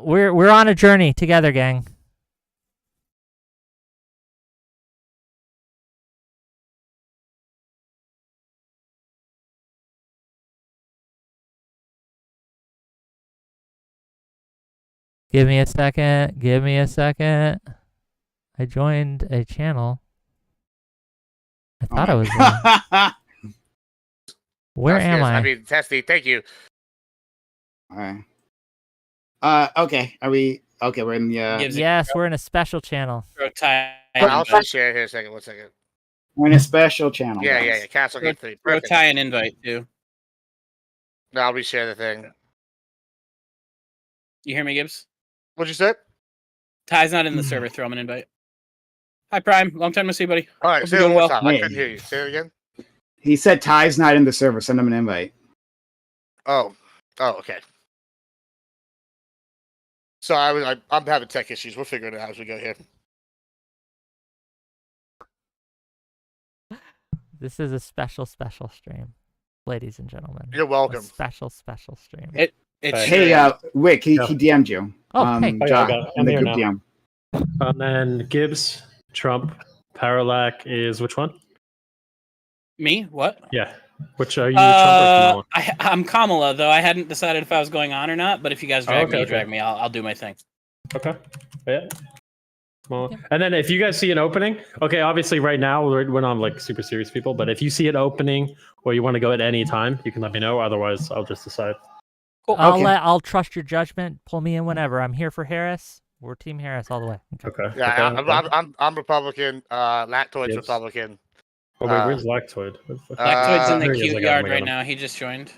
We're on a journey together, gang. Give me a second. Give me a second. I joined a channel. I thought I was in. Where That's am good. I? I mean, Testy, thank you. All right. Okay. Are we? Okay, we're in the. Gives it- Yes, we're in a special channel. Throw Ty I'll an just share here a second. 1 second. We're in a special channel. Yeah, guys. yeah, yeah. Castle Gate 3. throw Perfect. Ty an invite too. No, I'll reshare the thing. You hear me, Gibbs? What'd you say? Ty's not in the server. Throw him an invite. Hi, Prime. Long time no see, buddy. All right, Hope say you're it doing one more well. time. I Hey. couldn't hear you. Say it again. He said Ty's not in the server. Send him an invite. Oh, okay. So I'm having tech issues. We'll figure it out as we go here. This is a special stream, ladies and gentlemen. You're A welcome. special stream. It's Hey, Wick, he DM'd you. Oh, hey. Oh, yeah, I got it. in I'm the here group now. DM. And then Gibbs, Trump, Parallac is which one? me. What? Yeah. Which are you, Trump or Kamala? I'm Kamala, though I hadn't decided if I was going on or not. But if you guys drag okay, me, you okay. drag me. I'll do my thing. Okay. Yeah. Well, and then if you guys see an opening, okay, obviously right now we're not like super serious people, but if you see an opening or you want to go at any time, you can let me know. Otherwise, I'll just decide. Cool. I'll trust your judgment. Pull me in whenever. I'm here for Harris. We're Team Harris all the way. Okay. Yeah, okay. I'm Republican. Lactoid's Yes. Republican. Oh wait, where's Lactoid? Where the fuck- Lactoid's in the There he is, I cute got him, yard I got right him. now. He just joined.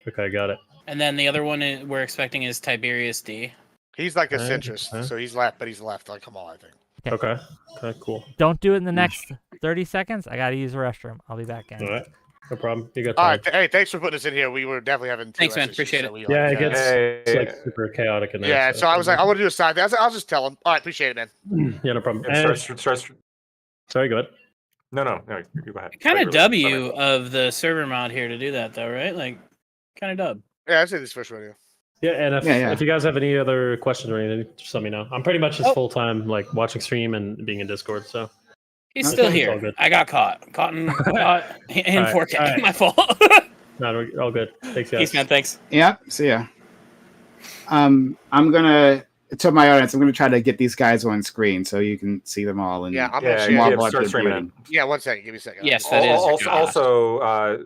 Okay, got it. And then the other one we're expecting is Tiberius D. He's like a Okay, centrist, okay. so he's left, but he's left on Kamal, I think. Okay. Okay, cool. Don't do it in the next 30 seconds. I gotta use the restroom. I'll be back, gang. All right. No problem. You got All time. right, hey, thanks for putting us in here. We were definitely having Thanks, man. issues, Appreciate so it. we, Yeah, it like, gets Hey. it's like super chaotic in there. yeah. So I was like, I want to do a side thing. I was like, I'll just tell him. All right, appreciate it, man. Yeah, no problem. Start. Sorry, go ahead. No, you go ahead. Kind of Sorry, W of the server mod here to do that, though, right? Like, kind of dub. Yeah, I've seen this first rodeo. Yeah, and if, Yeah, yeah. if you guys have any other questions or anything, just let me know. I'm pretty much just full time, like watching stream and being in Discord. So He's Okay. still It's all here. good. I got caught in Alright, 4K. alright. My fault. no, we're all good. Thanks, guys. Peace, man. Thanks. Yeah, see ya. I'm gonna to my audience. I'm gonna try to get these guys on screen so you can see them all and Yeah, I'm gonna Yeah, share. yeah, marvel at start their streaming beauty. it. Yeah, 1 second. Give me a second. Yes, that is. Also,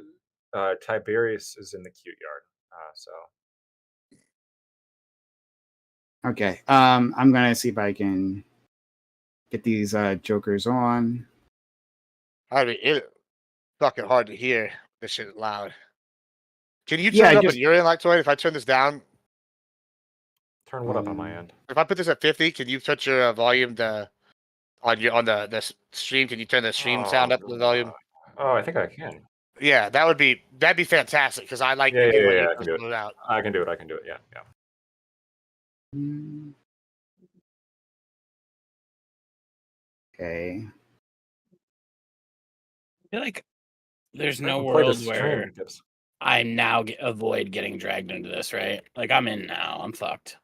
Tiberius is in the cute yard. So Okay. I'm gonna see if I can get these jokers on. I mean, it's fucking hard to hear this shit loud. Can you turn Yeah, it up just- on your end, Lactoid? If I turn this down, turn what up on my end? if I put this at 50, can you touch your volume on the stream? Can you turn the stream sound up the volume? Oh, I think I can. Yeah, that'd be fantastic because I like Yeah, to get my I earphones can do it. blown out. I can do it. I can do it. Yeah, yeah. Okay. I feel like there's no I haven't played world this where stream, Gibbs. I now avoid getting dragged into this, right? Like I'm in now. I'm fucked.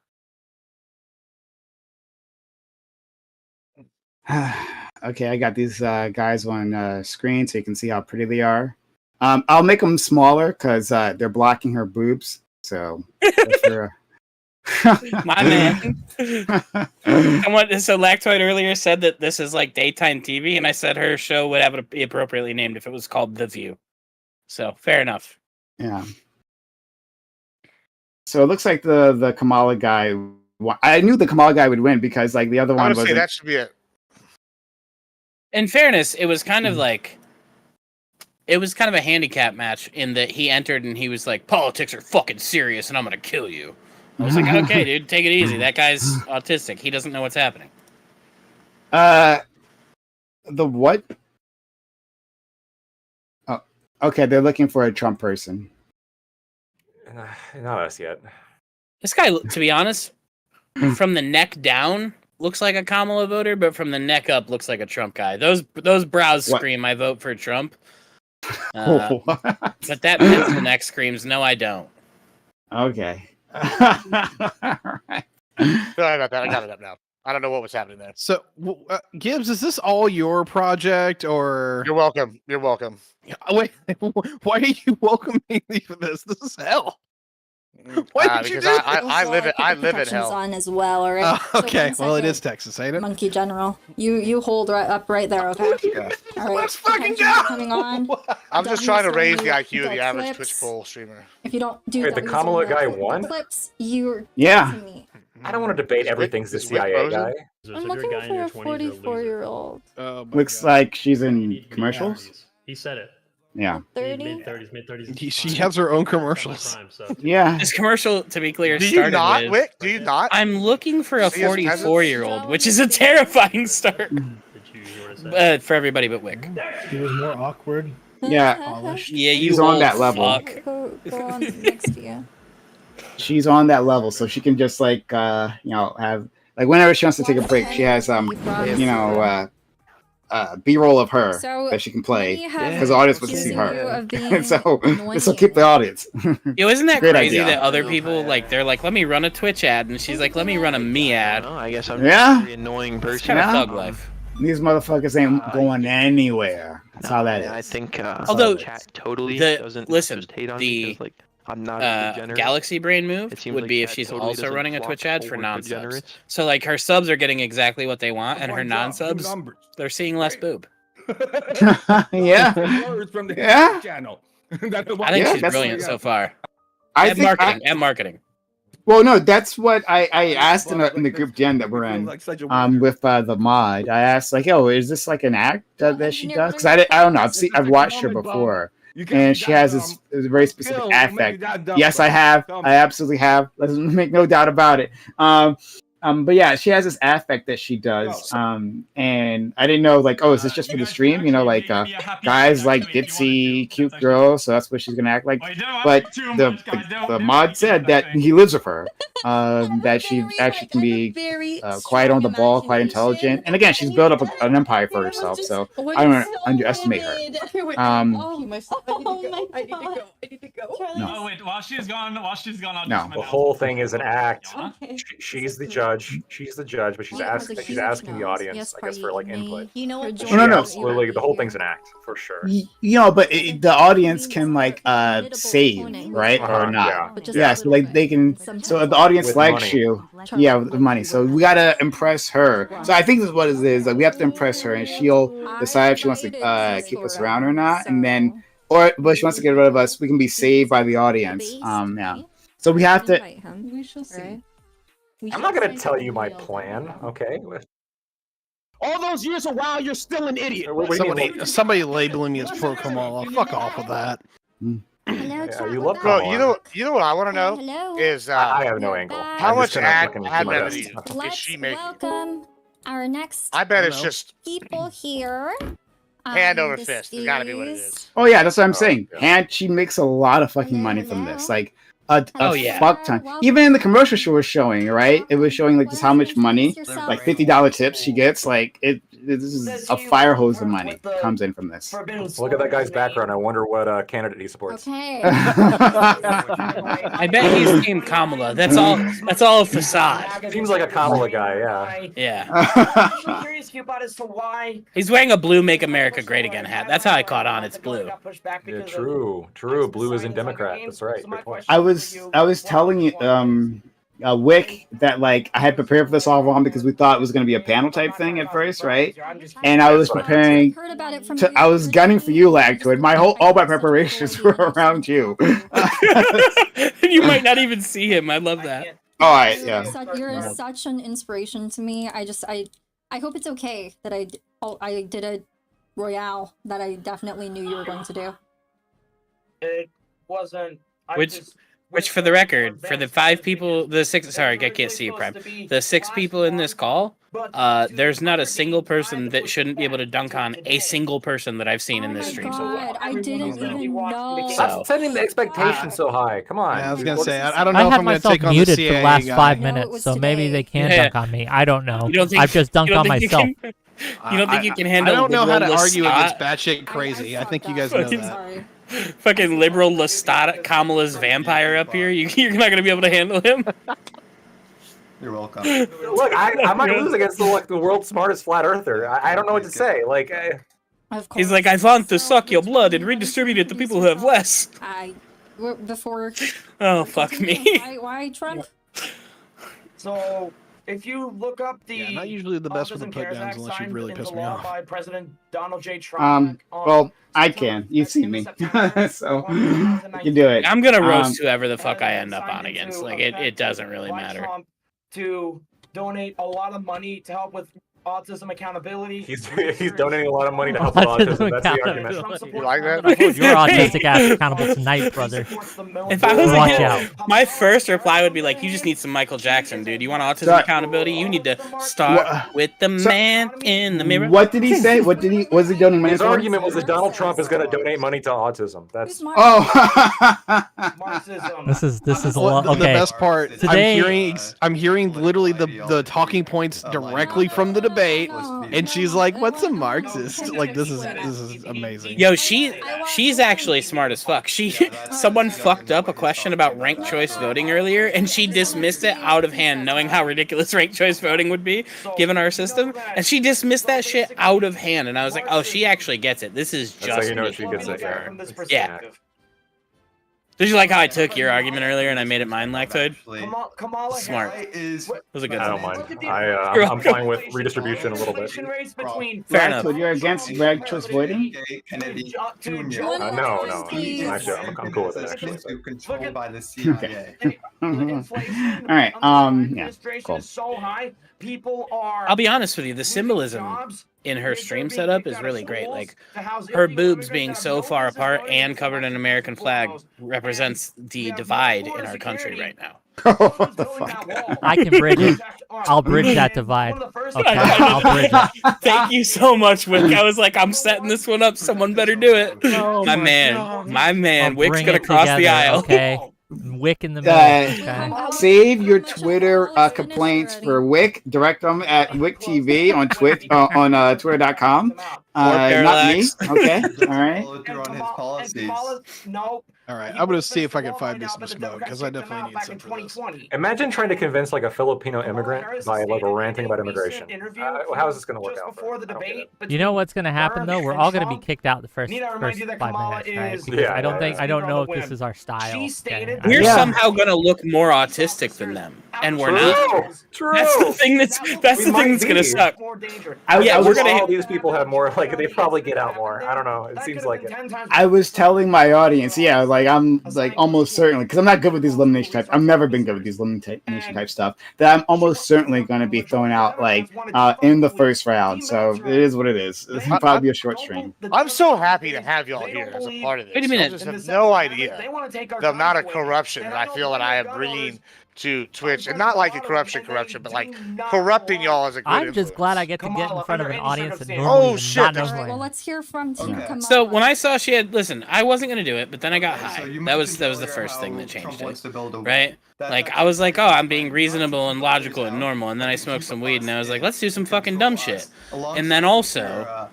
Okay, I got these guys on screen so you can see how pretty they are. I'll make them smaller because they're blocking her boobs. So, My man. So Lactoid earlier said that this is like daytime TV, and I said her show would have it be appropriately named if it was called The View. So fair enough. Yeah. So it looks like the Kamala guy. I knew the Kamala guy would win because like the other I one would say wasn't. that should be it. In fairness, it was kind of like it was kind of a handicap match in that he entered and he was like, "Politics are fucking serious, and I'm gonna kill you." I was like, "Okay, dude, take it easy. That guy's autistic. He doesn't know what's happening." The what? Oh, okay. They're looking for a Trump person. Not us yet. This guy, to be honest, from the neck down looks like a Kamala voter, but from the neck up looks like a Trump guy. Those brows What? scream, "I vote for Trump." But that pencil neck screams, "No, I don't." Okay. Sorry about that. I got it up now. I don't know what was happening there. So, Gibbs, is this all your project, or You're welcome. You're welcome. wait? Why are you welcoming me for this? This is hell. Why did you Because do I live it. I live in Protections hell. on as well, all right? Oh, okay, So well, it 1 is Texas, ain't it? Monkey General, you hold up right there, okay? Yeah. All right. Let's fucking protections are go! coming on. I'm just trying to raise the Don't IQ of the get average clips. Twitch poll streamer. If you don't do Wait, the that, Kamala these are guy the won? clips, you're Yeah. to me. I don't want to debate Is Wick- everything's the is Wick CIA frozen? guy. I'm looking for a 44-year-old. Oh, my Looks God. like she's in commercials. He said it. Yeah. 30? Mid-30s. She has her own commercials. Prime, so. Yeah. This commercial, to be clear, Do you started not, with, Wick? Do you not? "I'm looking for a See his presence? 44-year-old," which is a terrifying start Did you hear what I said? for everybody but Wick. He was more awkward. Yeah. Polished. Yeah, you She's on old that level. fuck. Go on next to you. She's on that level, so she can just like have like whenever she wants to take a break, she has B-roll of her So, that she can play we have because the audience wants to see accusing you her. of being So annoying. this will keep the audience. Yo, isn't that Great crazy idea. that other people like they're like, "Let me run a Twitch ad," and she's like, "Let me run a me ad." I guess I'm Yeah. a very annoying It's person. kind of Yeah. thug life. These motherfuckers ain't going anywhere. That's how that is. I think Although, chat totally the- doesn't listen, just hate on the, me because like I'm not a degenerate. Galaxy Brain move It seems would like be if chat she's totally also doesn't running a flock Twitch ad for toward non-subs. degenerates. So like her subs are getting exactly what they want, and her non-subs they're seeing less boob. Yeah. From the Yeah. channel. I think Yeah, she's that's- brilliant so far. I And think marketing, and marketing. well, no, that's what I asked in the group gen that we're in. With the mod, I asked like, "Yo, is this like an act that she does?" Because I don't know. I've watched her before, and she has this very specific affect. Yes, I have. I absolutely have. Let's make no doubt about it. But yeah, she has this affect that she does. And I didn't know like, oh, is this just for the stream? You know, like guys like ditzy, cute girls, so that's what she's gonna act like. But the mod said that he lives with her. That she actually can be quiet on the ball, quite intelligent. And again, she's built up an empire for herself, so I don't underestimate her. No, No. Oh wait, while she's gone, I'll No. The whole thing is an act. Okay. She's the judge. She's the judge, but she's asking the audience, I guess, for like input. You know what? She No. absolutely, the whole thing's an act for sure. But the audience can like save, right, or not? Yeah. So like they can. So if the audience With likes money. you, with money. So we gotta impress her. So I think this is what it is. Like we have to impress her, and she'll decide if she wants to keep us around or not, and then. But she wants to get rid of us. We can be saved by the audience. Yeah. So we have to. We shall see. I'm not gonna tell you my plan, okay? All those years of while you're still an idiot. What do you mean? Somebody labeling me as pro Kamala. Fuck off with that. Yeah, you love Bro, Kamala. you know what I want to know is I have no angle. how I'm much just gonna fucking do my admin best. is she making? Welcome our next I bet it's just people here. hand over This fist. It's got to be what it is. Oh yeah, that's what I'm saying. yeah. And she makes a lot of fucking money from this. Like a yeah. fuck ton. Even in the commercial she was showing, right? It was showing like just how much money, like $50 tips she gets. Like this is a fire hose of money comes in from this. Look at that guy's background. I wonder what candidate he supports. Okay. I bet he's Team Kamala. That's all a facade. Seems like a Kamala guy, yeah. Yeah. I'm curious, Kyootbot, as to why. He's wearing a blue "Make America Great Again" hat. That's how I caught on. It's blue. Yeah, true. Blue is in Democrat. That's right. Good point. I was telling you, Wick, that like I had prepared for this all wrong because we thought it was going to be a panel type thing at first, right? And I was preparing. I was gunning for you, Lagtoid. All my preparations were around you. You might not even see him. I love that. All right, yeah. You're such an inspiration to me. I hope it's okay that I did a royale that I definitely knew you were going to do. It wasn't. Which, for the record, for the 5 people, sorry, I can't see you, Prime. The 6 people in this call, there's not a single person that shouldn't be able to dunk on a single person that I've seen in this stream so far. I didn't even know. Stop setting the expectations so high. Come on. Yeah, I was gonna say, I don't know if have I'm gonna myself take on the muted for CIA the last guy. 5 minutes, so maybe they can dunk on me. I don't know. I've just dunked on myself. You don't think you can handle? I don't know how to liberal argue Lestat? against batshit crazy. I think you guys know that. Fucking liberal Lestat Kamala's vampire up here. You're not gonna be able to handle him. You're welcome. Look, I might lose against the world's smartest flat earther. I don't know what to say. Like, He's like, I want to suck your blood and redistribute it to people who have less. Before. Oh fuck me. Why Trump? So, if you look up the not usually the best with the put downs unless you really piss me off. by President Donald J. Trump. Well, I can. You see me, so you can do it. I'm gonna roast whoever the fuck I end up on against. Like it doesn't really matter. Trump to donate a lot of money to help with autism accountability. he's donating a lot of money to help with autism. That's the argument. You like that? You're autistic ass accountable tonight, brother. If I was Watch like, out. my first reply would be like, "You just need some Michael Jackson, dude. You want autism accountability? You need to start with the man in the mirror." What did he say? Was he donating money? His argument was that Donald Trump is going to donate money to autism. That's This is a lot. Okay. The best part, Today, I'm hearing literally the talking points directly from the debate, and she's like, "What's a Marxist?" Like this is amazing. Yo, she's actually smart as fuck. Someone fucked up a question about ranked choice voting earlier, and she dismissed it out of hand, knowing how ridiculous ranked choice voting would be given our system, and she dismissed that shit out of hand. And I was like, oh, she actually gets it. This is just how you know me. she gets it. Yeah. Did you like how I took your argument earlier and I made it mine, Lactoid? Kamala Smart. Is it was a good I one. don't mind. I'm fine with redistribution a little bit. Fair enough. So you're against ranked choice voting? No. Actually, I'm cool with it. Actually. So. Controlled by the CIA. All right. Yeah. Cool. I'll be honest with you, the symbolism in her stream setup is really great. Like her boobs being so far apart and covered in an American flag represents the divide in our country right now. What the fuck? I can bridge it. I'll bridge that divide. Okay, I'll bridge it. Thank you so much, Wick. I was like, I'm setting this one up. Someone better do it. My man. Wick's gonna cross the aisle. Okay. Wick in the middle. Okay. Save your Twitter complaints for Wick. Direct them at Wick TV on Twitter.com. Not me. Parallax. Okay. All right. Follow through on his policies. No. All right, I'm gonna see if I can find me some smoke because I definitely need some for this. Imagine trying to convince like a Filipino immigrant by like ranting about immigration. How is this going to work out? Before the debate, You know what's going to happen though? We're all going to be kicked out the first Need I remind you that 5 Kamala minutes, right? is- Because Yeah, I don't know if Whim. this is our style. She stated okay? We're Yeah. somehow gonna look more autistic than them, and we're not. True. That's the thing that's We the thing might that's gonna be. suck. more dangerous. Yeah, we're gonna All these people have more. Like they probably get out more. I don't know. It seems like it. I was telling my audience, yeah, like I'm like almost certainly because I'm not good with these elimination types. I've never been good with these elimination type stuff. That I'm almost certainly going to be thrown out like in the first round. So it is what it is. It's probably be a short stream. I'm so happy to have y'all here as a part of this. Wait a minute. You just have no idea the amount of corruption that I feel that I am bringing to Twitch, and not like a corruption, but like corrupting y'all as a good I'm just influence. glad I get to get in front of an audience that Oh, normally shit, not there's- knows Well, me. let's hear from Team Kamala. So when I saw she had, listen, I wasn't gonna do it, but then I got high. So you That was mentioned the earlier first thing how that Trump changed wants it, to build a wall. right? Like I was like, oh, I'm being reasonable and logical and normal, and then I smoked some weed, and I was like, let's do some fucking dumb shit. And then also,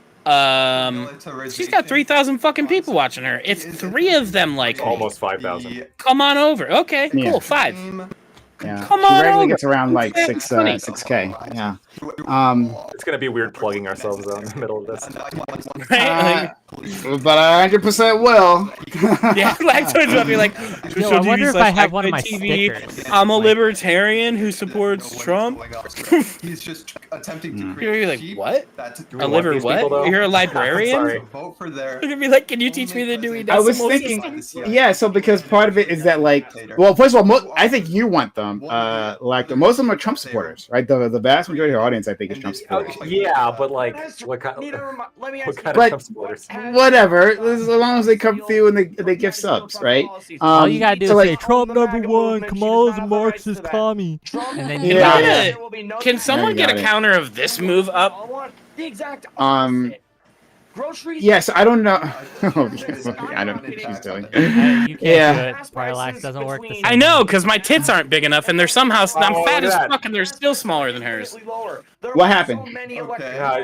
she's got 3,000 fucking people watching her. If 3 of them like me, Almost 5,000. come on over. Okay, Yeah. cool, 5. Yeah, Come she on regularly over. gets around like Yeah, 6K. Yeah. It's gonna be weird plugging ourselves out in the middle of this. Right? But I 100% will. Yeah, like told you, be like, Yo, I wonder if I have one of my stickers. I'm a libertarian who supports Trump. He's just attempting to You're like, cheap. what? Do A we want liver these what? people, though? You're a librarian? Sorry. Vote for their. You're gonna be like, can you teach me the Dewey I was Decimal thinking, System? yeah. So because part of it is that like, well, first of all, I think you want them. Like most of them are Trump supporters, right? The vast majority of our audience, I think, is Trump supporters. Yeah, but like, what kind of But Trump supporters? whatever, as long as they come through and they give subs, right? All you gotta do so is like, say Trump #1, Kamala's a Marxist commie, and then you Yeah. got it. Can someone get a counter of this move up? The exact Groceries. Yes, I don't know. Oh, yes, I don't know what she's doing. You can't Yeah. do it. Parallax doesn't work the same. I know, because my tits aren't big enough, and they're somehow I'm Oh, fat as that. fuck, and they're still smaller than hers. What happened?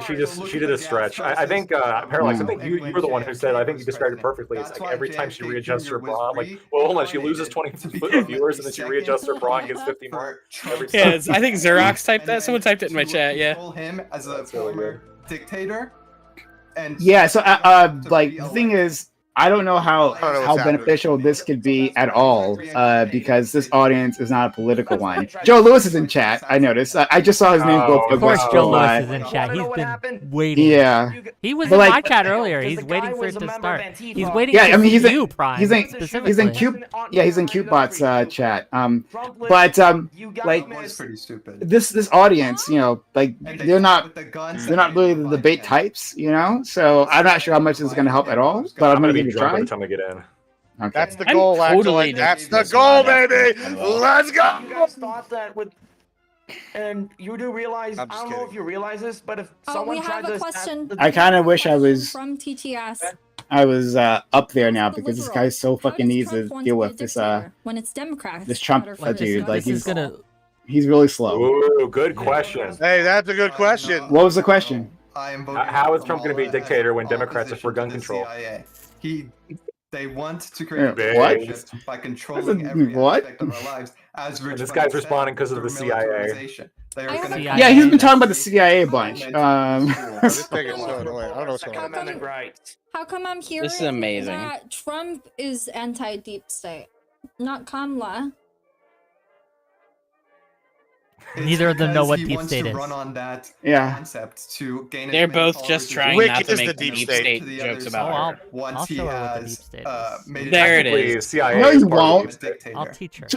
She did a stretch. I think Parallax. I think you were the one who said. I think you described it perfectly. It's like every time she readjusts her bra, like, well, hold on, she loses 20 viewers, and then she readjusts her bra and gets 50 more. Every Yeah, time. I think Xerox typed that. Someone typed it in my chat. Yeah. Him as a former dictator. And Yeah, so like the thing is, I don't know how beneficial this could be at all, because this audience is not a political one. Joe Lewis is in chat. I noticed. I just saw his name go up. Of course, Joe Lewis is in chat. He's been waiting. Yeah, He was But, in like- my chat earlier. He's waiting for it to start. He's waiting yeah. to I mean, he's see in you, Prime. he's in specifically. Kyootbot's chat. But like was pretty stupid. this audience, you know, like they're not really the debate types, you know. So I'm not sure how much this is going to help at all. But I'm going to give it a drunk by try. the time I get in. Okay. That's the I'm goal, totally actually. That's the goal, baby. Let's go. You guys thought that with, and you do realize. I I'm just don't know if kidding. you realize this, but if Oh, someone we tried have a to question. I kind of wish I was From TTS. up there now because this guy so fucking needs to deal with this when it's Democrats. this Trump that are dude. Like This is gonna. he's really slow. Ooh, good question. Hey, that's a good question. What was the question? I am voting How is for Trump going to be a Kamala dictator as when Democrats are for gun opposition to control? the CIA. They want to create Yeah, a what? dictatorship by controlling That's a- every what? aspect of our lives. As Rich This Brennan guy's said, responding 'cause of the through CIA. militarization. They are I have gonna a- CIA. Yeah, he's been talking about the CIA a bunch. This thing is so annoying. I don't know what's going on. Amendment rights. How come I'm hearing This is amazing. that Trump is anti-deep state, not Kamala? It's Neither of them know because what he deep wants state to is. run on that Yeah. concept to gain as They're many both just followers as trying Wick not to is make the deep deep state state. to the jokes others about Oh, her. I'll once he show her what the deep has state made it There it Technically, is. CIA No, is you part of won't. the deep state. I'll teach her.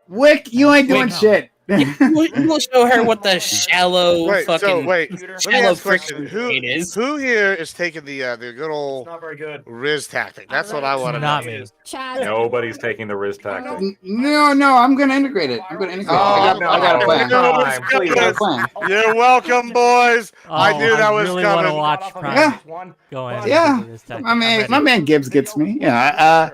Wick, you ain't doing Wait, no. shit. We'll show her what the shallow Wait, so fucking wait. Let me shallow ask a question. friction state is. Who here is taking the good old Not very good. Riz tactic? That's what I want to Not know. me. Chad. Nobody's taking the Riz tactic. No, I'm gonna integrate it. I'm gonna integrate it. I got a plan. Time, I please. got a plan. You're welcome, boys. I Oh, knew that was really want to coming. watch Prime Yeah. go in. Yeah. and do this tactic. My I'm man, ready. my man Gibbs gets me. Yeah.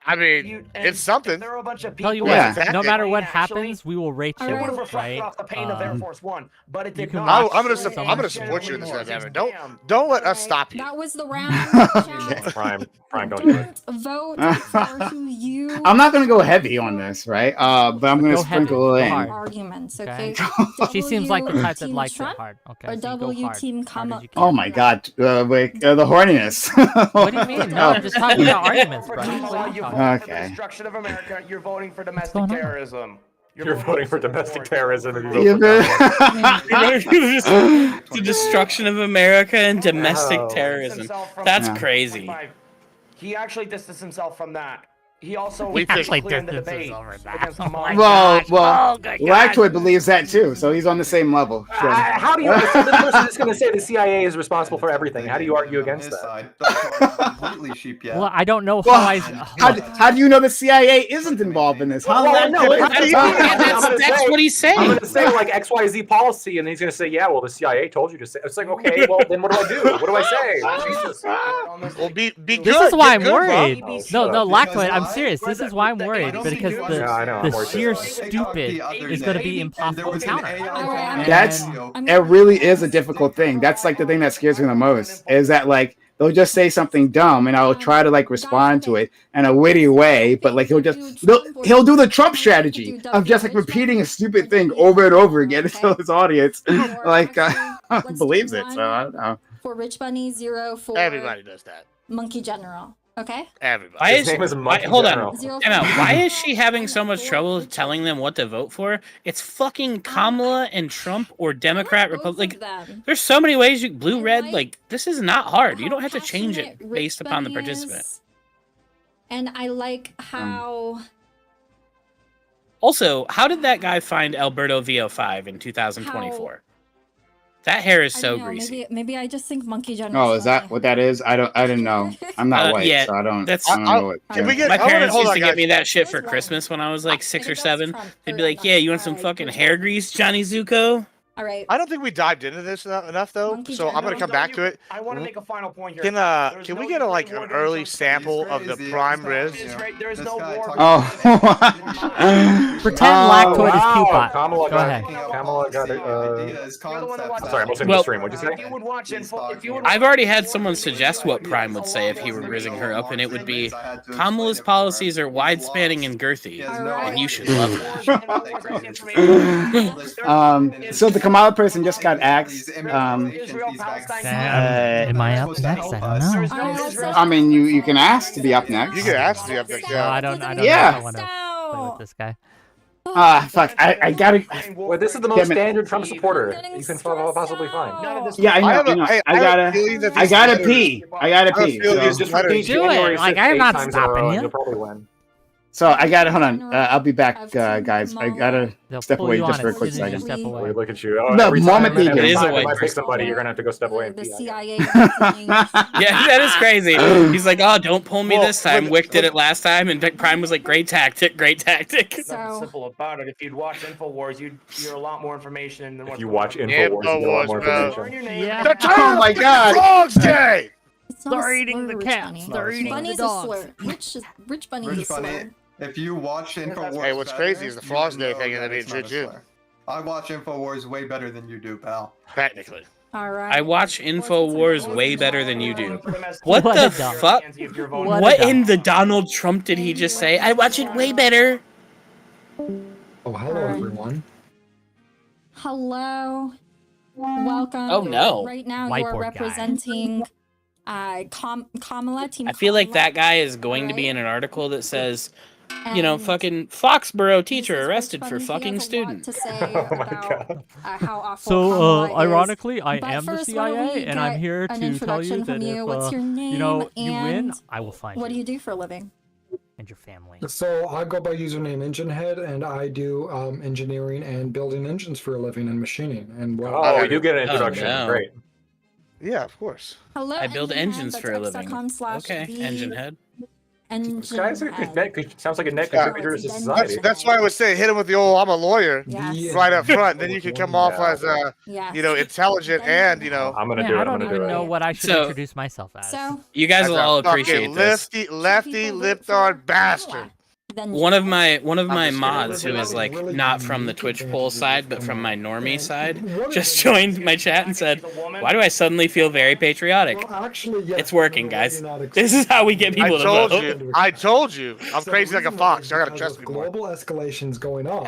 I mean, it's something. There are a bunch of Tell you people. Yeah. what, no matter what Actually- happens, we will rate you. All would have reflected right? off the pain of Air Force One, but it did can not. watch I'm gonna someone support you in this, Damn. goddammit. Don't let us stop you. That was the round. Prime, don't do it. Vote for who you I'm not gonna go heavy on this, right? But I'm gonna Go heavy, sprinkle go in. hard. arguments, okay? She seems like the type that Team likes it Trump hard. Okay, or so you go W hard. Team Hard as Kama. you can. Oh my god, Wick, the horniness. What do you mean? No, I'm just talking about arguments, bro. You're What are voting you talking for about? the destruction of America. You're voting for domestic going on? terrorism. You're voting for domestic terrorism. If you Yeah, vote for Trump. The destruction of America and domestic No. terrorism. That's Yeah. crazy. He actually distanced himself from that. He also We actually actually in the distanced debate himself from that. against Oh Kamala. my well, good Lactoid believes that too, so he's on the same level. So. How do you? This person is going to say the CIA is responsible for everything. How do you argue against that? Completely sheep yet. Well, I don't know how Well, I. how do you know the CIA isn't involved in this? Huh? Well, no, but That's what he's saying. I'm going to say like XYZ policy, and he's going to say, yeah, well, the CIA told you to say. It's like, okay, well, then what do I do? What do I say? Jesus. Well, be good. This is why I'm Get good, bro. worried. Oh, No, shut no, up. Lactoid, I'm serious. This is why I'm worried because Yeah, I know, I'm the worried sheer too. stupid is going to be impossible to counter. That's it. Really is a difficult thing. That's like the thing that scares me the most. Is that like they'll just say something dumb, and I'll try to like respond to it in a witty way, but like he'll do the Trump strategy of just like repeating a stupid thing over and over again until his audience like believes it. So I don't know. For Rich Bunny, 0 for Everybody does that. Monkey General. Okay. Everybody. Why His is name is Monkey hold General. on? Time out. Why is she having so much trouble telling them what to vote for? It's fucking Kamala and Trump or Democrat, Republican. There's so many ways you blue, red. Like this is not hard. You don't have to change it based upon the participant. And I like how. Also, how did that guy find Alberto VO5 in 2024? That hair is so greasy. Maybe I just think Monkey General. Oh, is that what that is? I didn't know. I'm not white, yeah, so I don't. that's- I don't know what. Can we get? My parents hold used on, to get guys. me that shit for Christmas when I was like 6 or 7. They'd be like, "Yeah, you want some fucking hair grease, Johnny Zuko?" All right. I don't think we dived into this enough though, so I'm gonna come back to it. I want to make a final point here. Can we get like an early sample of the prime ribs? There's no war. Oh. Pretend Lactoid is Kyootbot. Kamala Go ahead. Kamala got it. I'm sorry, I'm listening to Well- the stream. What'd you say? You would watch info. If you would I've already had someone suggest what Prime would say if he were rizzing her up, and it would be, Kamala's policies are wide-spanning and girthy, and you should love that. So the Kamala person just got axed. Am I up next? I don't know. I mean, you can ask to be up next. You can ask to be up next. No, I don't know Yeah. if I want to play with this guy. Fuck. I gotta. Well, this is the Damn most it. standard Trump supporter you can possibly find. Yeah, I know. I gotta pee. I gotta pee. Just So, repeat Do January it. Like, 6th I'm 8 not times in a row, stopping and you. You'll probably win. so I gotta hold on. I'll be back, guys. I gotta They'll step pull away you just on for a it quick as soon as you second. step Oh, away. look at you. Oh, The every moment time, he every is a time white I pick person. somebody, you're gonna have to go step away and The pee. CIA. Yeah, that is crazy. He's like, "Oh, don't pull me this time." Wick did it last time, and Prime was like, "Great tactic, great tactic." Nothing simple about it. If you'd watch InfoWars, you'd hear a lot more information than what. If you watch InfoWars, you get a lot more information. Yeah. Oh my god. Frogs Day. It's not a They're eating slur, the Rich cats. Bunny. They're eating the Bunny's a dogs. slur. Rich Bunny is a Rich Bunny, slur. if you watch InfoWars, Hey, what's crazy is the better, Frogs you Day know thing, and that they it's made not shit a too. slur. I watch InfoWars way better than you do, pal. Technically. All right. I watch InfoWars way better than you do. What What a the dumb- fuck? What a What dumb- in the Donald Trump did he just say? I watch it way better. Oh, hello, everyone. Hello. Welcome. Oh, no. Right now you are Whiteboard guy. representing Kamala, Team I feel like Kamala, that guy is going to be in an article that says, you know, and fucking Foxborough teacher this is Rich arrested Bunny. for He fucking has a lot student. to say Oh my about God. How awful So, Kamala is. ironically, I But am the first, why don't we CIA, and I'm get here an to tell you introduction that from you? if What's your name you know you win, and I will find what do you you do for a living? and your family. So I go by username EngineHead, and I do engineering and building engines for a living and machining. And well, Oh, we do get an Oh, introduction. no. Great. Yeah, of course. Hello, I build Engine engines Head, for a that's living. x.com/the Okay, engine head. This guy's a Engine net, Head. sounds like a net Yeah. contributor to That's society. That's why I would say hit him with the old "I'm a lawyer" Yes. right up front. Then you can come off Yeah. as Yes. you know, intelligent and you know, I'm gonna Yeah, do it. I I'm don't gonna do even it. know what I should So- introduce myself as. So You guys as will a all fucking appreciate this. lefty people lip vote on for bastard. then one of my just mods who kidding. is like Really not from the unique Twitch advantages poll of side, but this from my come normie up. side, And one of just the joined my chat and said, "Why do I suddenly feel very patriotic?" Well, actually, yes, It's working, you're guys. not This is how we get I people to told vote. you. I told you. I'm So crazy the like a reason why fox. is You gotta because trust of me more. global escalations going on.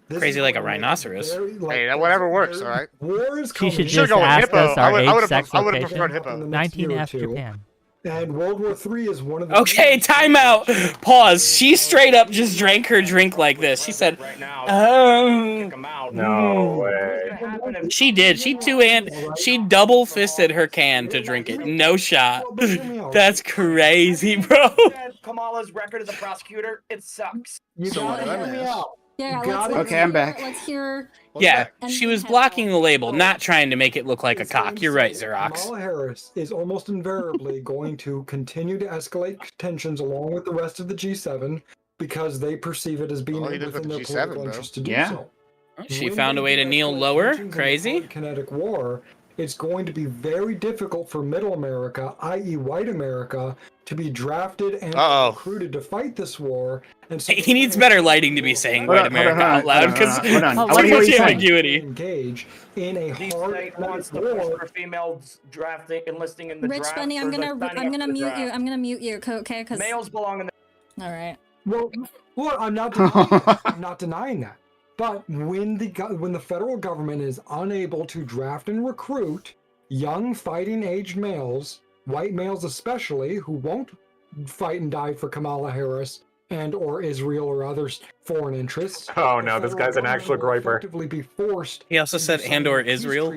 This Crazy is like a gonna make it rhinoceros. very, like, Hey, that whatever works, there- all right? War is She coming. should You should've just gone with ask hippo. us our age, would've sex, preferred location. hippo. In the next year or 19F two. Japan. And World War III is one of the Okay, time out. Pause. She straight up just drank her drink like this. She said, No way. She did. She double fisted her can to drink it. No shot. That's crazy, bro. Kamala's record as a prosecutor, it sucks. You So gotta what did I hear me miss? out. Yeah, You got it. let's Okay, I'm hear- back. Let's hear. Yeah, And she was head blocking out. the label, not trying to make it look like a cock. You're right, Xerox. Kamala Harris is almost invariably going to continue to escalate tensions along with the rest of the G7 because they perceive it as being All he did within with the their G7, political bro. interest to do Yeah. so. She When found a they way to kneel escalate lower. tensions in Crazy. hard kinetic war, it's going to be very difficult for Middle America, i.e., White America, to be drafted and recruited to fight this war. And so He needs better lighting to be saying Hold White on, hold on, America hold on, out loud hold on, because hold on. I too wanna hear what much you're saying. ambiguity. Engage in a The hard state wants to kinetic push war. for females drafting, enlisting in the Rich draft. Bunny, or I'm like gonna signing up for the mute you. draft. I'm gonna mute you, okay? Because Males belong in the. all right. Well, I'm not denying that. I'm not denying that. But when the federal government is unable to draft and recruit young fighting-aged males, white males especially, who won't fight and die for Kamala Harris and or Israel or other foreign interests. Oh no, this guy's an actual griper. Effectively be forced. He also said and or Israel.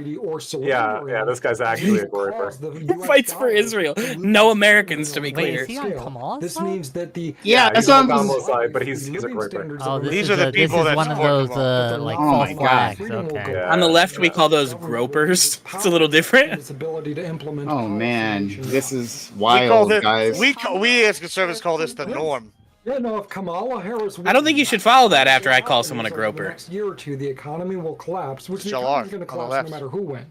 Yeah, this guy's actually a griper. Who fights for Israel? No Americans, to be Wait, clear. is he on Kamala's This side? means that the Yeah, that's he's on what I'm Kamala's side, but he's a griper. Oh, this These is are the a- this people is that one of support those Kamala. like Oh false my God. flags. Okay. Yeah. On the left, we call those gropers. It's a little different. Its ability to implement Oh man, this is We call wild, this, guys. we as conservatives call this the norm. Yeah, no, if Kamala Harris I don't think you should follow that after I call someone a over the groper. next year or two, the economy will collapse, which the Still economy is are, going to on the collapse no left. matter who wins.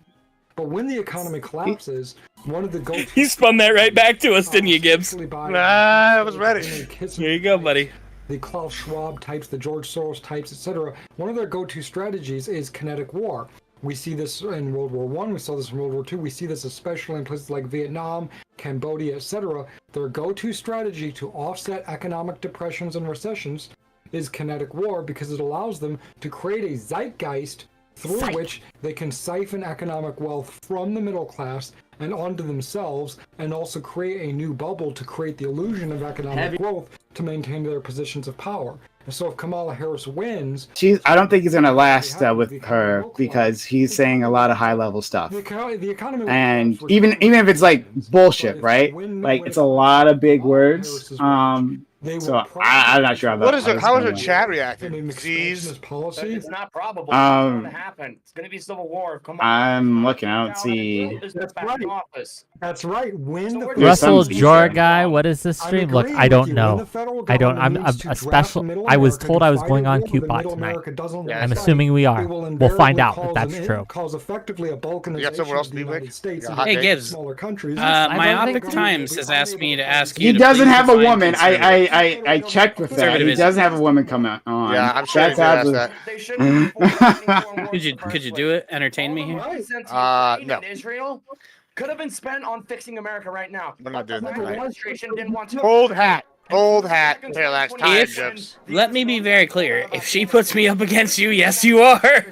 But when the economy collapses, one of the go-to You spun that right back to us, didn't you, Gibbs? I was ready. Here you go, buddy. The Klaus Schwab types, the George Soros types, etc. One of their go-to strategies is kinetic war. We see this in World War I, we saw this in World War II, we see this especially in places like Vietnam, Cambodia, etc. Their go-to strategy to offset economic depressions and recessions is kinetic war because it allows them to create a zeitgeist through which they can siphon economic wealth from the middle class and onto themselves, and also create a new bubble to create the illusion of economic growth to maintain their positions of power. And so if Kamala Harris wins, I don't think he's gonna last with her because he's saying a lot of high-level stuff, the economy will and collapse for even Kamala if it's like Harris. bullshit, right? Like it's a lot of big words. So I'm not sure how that. What is it? How is gonna her go. chat I reacting? mean, Z's. expansionist policy. It's not probable. It's going to happen. It's going to be civil war. Come on. I'm looking. I don't see. That's right. That's right. When the There's Russell some Jor speech guy, what is this I'm stream? Look, agreeing I with don't you. When know. the federal I don't. I'm government needs to a draft special. middle I was America told to I was fight going a on war that Kyootbot middle tonight. America doesn't Yeah, want I'm to fight. assuming we are. It will We'll find invariably out if cause that's an- true. Cause effectively a You got balkanization somewhere else of to the be, Wick? United States You got and hot Hey, take? Gibbs. smaller countries. Myopic think- Times has asked me to ask you He to doesn't please have a define woman. conservative. I checked with that. He Conservatism. does have a woman come on. Yeah, I'm sure he That's did ask absolutely. that. They shouldn't be forcing foreign wars Could you in the first could you place. do it? Entertain me All the here. money sent to No. Ukraine and Israel could have been spent on fixing America right now. We're not doing The that Biden tonight. administration didn't want to. Old hat. Old hat. Parallax. Time If jokes. let me be very clear, if she puts me up against you, yes, you are.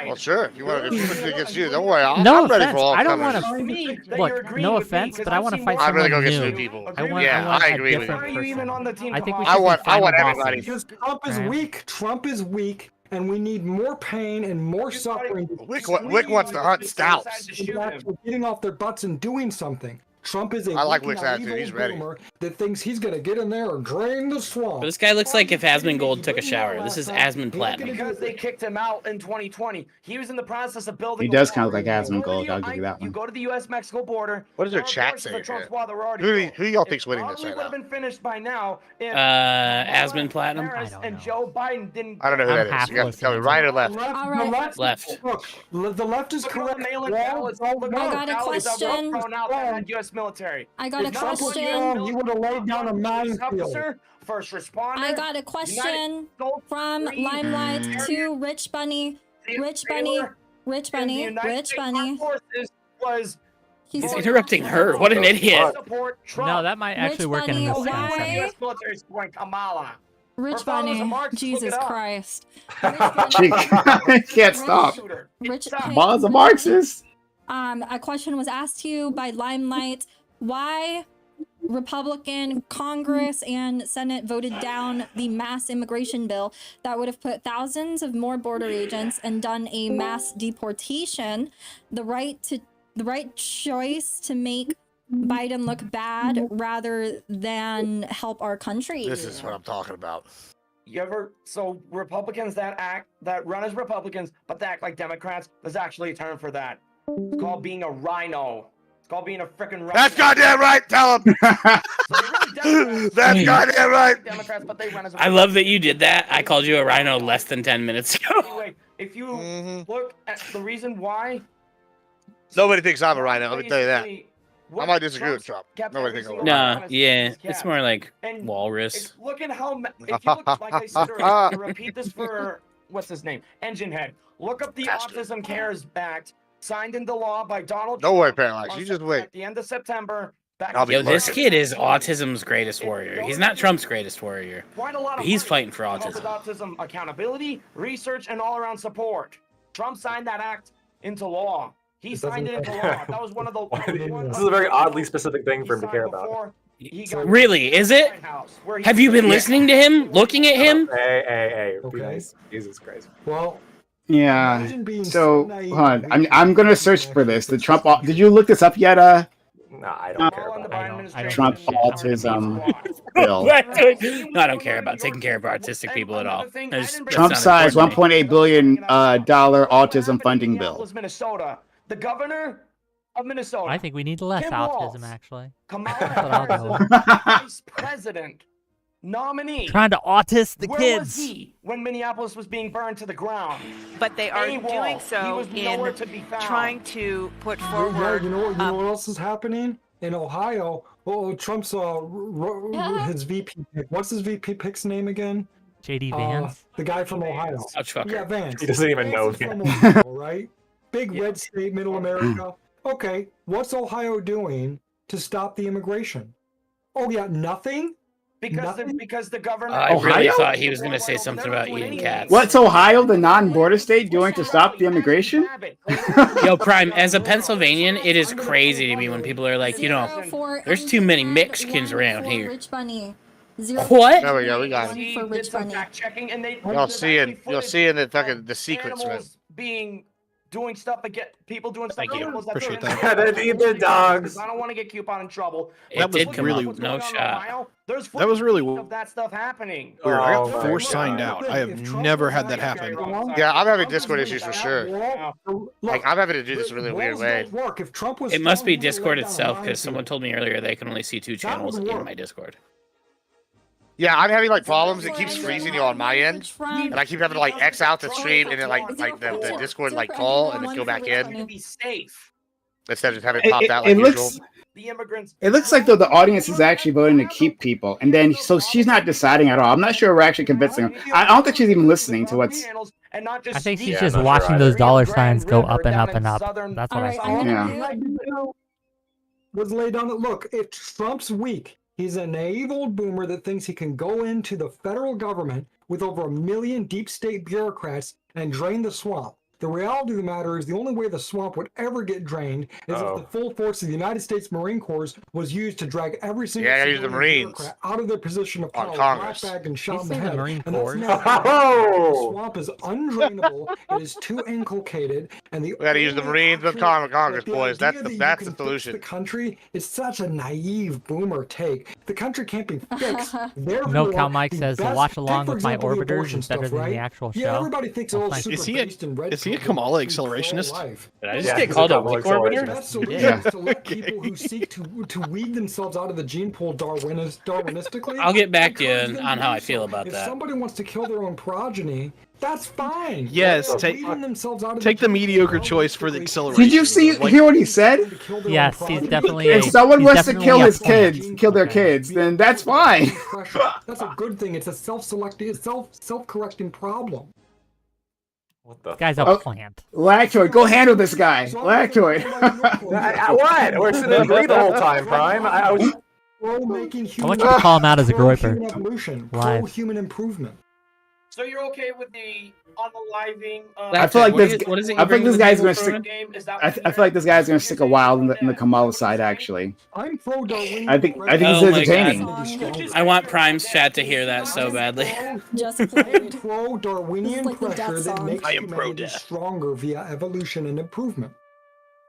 Well, sure. If you want to push it against you, don't worry. I'm No ready offense. for all I don't comers. want Me, to. that you're Look, agreeing no with me, offense, 'cause but I I've want to seen fight more I'd rather someone go get new. some people. I want. Yeah, I want I a agree with different Why are you person. even on the team? I think we Kamala? should I be final want bosses. everybody. Because Trump is Right. weak. Trump is weak, and we need more pain and more suffering. Wick wants to hunt stouts. Actually getting off their butts and doing something. Trump is a I like weak, Wick's naive attitude. He's old ready. boomer that thinks he's gonna get in there and drain the swamp. But this guy looks like if Asmongold took a shower. This is Asmon Platinum. Because they kicked him out in 2020. He was in the process of building. He a does wall. kind of look like You go to Asmongold, the- I'll give you that You one. go to the U.S.-Mexico border. What does their there are chat portions of say the Trump's here? wall that were already Who built. y'all think's winning this Probably right would have now? been finished by now. If Asmon Platinum. Harris I don't and know. Joe Biden didn't. I don't know who I'm that is. You got to half tell me listening. right or left. All right. Left. Look, the left is Look at all correct. the mail-in Wall, ballots. wall, Look at wall. all I the got a ballots that were question. thrown out that had U.S. U.S. military. I got a Not one question. You would have laid down a minefield. officer, first responder. I got a question from Limelight to Rich Bunny. Rich Bunny. Rich Bunny. Rich Bunny. He's interrupting her. What an idiot. No, that might actually work in this Why? U.S. military supporting Kamala. Rich Bunny. Jesus Christ. She can't stop. Rich Kamala's a Marxist. A question was asked to you by Limelight. Why Republican Congress and Senate voted down the mass immigration bill that would have put thousands of more border agents and done a mass deportation? The right choice to make Biden look bad rather than help our country. This is what I'm talking about. So Republicans that run as Republicans, but they act like Democrats, there's actually a term for that. It's called being a rhino. It's called being a freaking rhino. That's goddamn right, tell him. That's goddamn right. Democrats, but they run as I love that you did that. I called you a rhino less than 10 minutes ago. Anyway, if you look at the reason why. Nobody thinks I'm a rhino, let me tell you that. I might disagree with Trump. Nobody thinks I'm a rhino. No, yeah, it's more like walrus. Look at how, if you look, like I said earlier, to repeat this for, what's his name? Engine Head. Look up the Autism Cares Act, signed into law by Donald Trump. Don't worry, Parallax, you just wait. At the end of September. Yo, this kid is autism's greatest warrior. He's not Trump's greatest warrior. But he's fighting for autism. Autism accountability, research, and all-around support. Trump signed that act into law. He signed it into law. That was one of the. This is a very oddly specific thing for him to care about. Really, is it? Have you been listening to him? Looking at him? Hey, nice. Jesus Christ. Well, yeah. So, hold on. I'm gonna search for this. The Trump. Did you look this up yet? No, I don't care about it. Trump autism bill. No, I don't care about taking care of autistic people at all. Trump size $1.8 billion autism funding bill. Minnesota. The governor of Minnesota. I think we need less Tim autism, Walz, actually. Kamala Vice President nominee. Trying to autist the Where kids. was he when Minneapolis was being burned to the ground? But they are doing so in trying to put forward. You know what else is happening in Ohio? Trump's his VP pick. What's his VP pick's name again? JD Vance. The guy from Ohio. Yeah, Vance. He doesn't even know. Ohio, right? Big red state, middle America. Okay, what's Ohio doing to stop the immigration? Oh yeah, nothing. Because the governor. I really thought he was going to say something about eating cats. What's Ohio, the non-border state, doing to stop the immigration? Yo, Prime, as a Pennsylvanian, it is crazy to me when people are like, there's too many Mexicans around here. Rich Bunny. What? There we go, we got it. For Rich Bunny. You'll see in the fucking the secrets, man. Being doing stuff again, people doing stuff. Thank you. Appreciate that. The dogs. I don't want to get Kyootbot in trouble. It did come really no shot. That was really of that stuff happening. weird. I got force signed out. I have never had that happen. Yeah, I'm having Discord issues for sure. Like I'm having to do this a really weird way. It must be Discord itself, because someone told me earlier they can only see 2 channels in my Discord. Yeah, I'm having like problems. It keeps freezing you on my end, and I keep having to like X out the stream and then like the Discord like call and then go back in. Be safe. Instead of just having it popped out like usual. The immigrants. It looks like though the audience is actually voting to keep people, and then so she's not deciding at all. I'm not sure we're actually convincing her. I don't think she's even listening to what's. I think she's just watching those dollar signs go up and up and up. That's what I think. Yeah. Was laid down. Look, if Trump's weak, he's a naive old boomer that thinks he can go into the federal government with over 1 million deep state bureaucrats and drain the swamp. The reality of the matter is the only way the swamp would ever get drained is if the full force of the United States Marine Corps was used to drag every single bureaucrat out of their position of power, blackbagged and shot in the head. And that's not the swamp is undrainable, it is too inculcated, and we gotta use the Marines with Congress, boys. That's the solution. The country is such a naive boomer take. The country can't be fixed. No, Cal Mike says to watch along with my orbiters is better than the actual show. Yeah, everybody thinks Is he she a Kamala accelerationist? Did I just get called a Wick orbiter? That solution is to let people who seek to weed themselves out of the gene pool Darwinistically. I'll get back to you on how I feel about If that. somebody wants to kill their own progeny, that's fine. Yes, They're take weeding themselves out of the mediocre choice for the acceleration. Did you hear what he said? Yes, he's definitely. If someone he's wants to definitely kill a his plant. kids, kill their kids, then that's fine. That's a good thing. It's a self-correcting problem. What the? Guy's a Oh. plant. Lactoid, go handle this guy. Lactoid. What? We're sitting in agree the whole time, Prime. I was. Pro-making I human. want you to call him out as a groiper. Pro-human evolution. Live. Pro-human improvement. So you're okay with the unaliving? I feel like this. What is it? I think this guy's gonna stick. stick. I feel like this guy's gonna stick a while in the Kamala side. Actually, I'm pro-Darwinian. I think Oh he's my entertaining. I want Prime's chat to hear that so badly. Just Pro-Darwinian This is like the pressure death that song. makes I am humanity pro-death. stronger via evolution and improvement.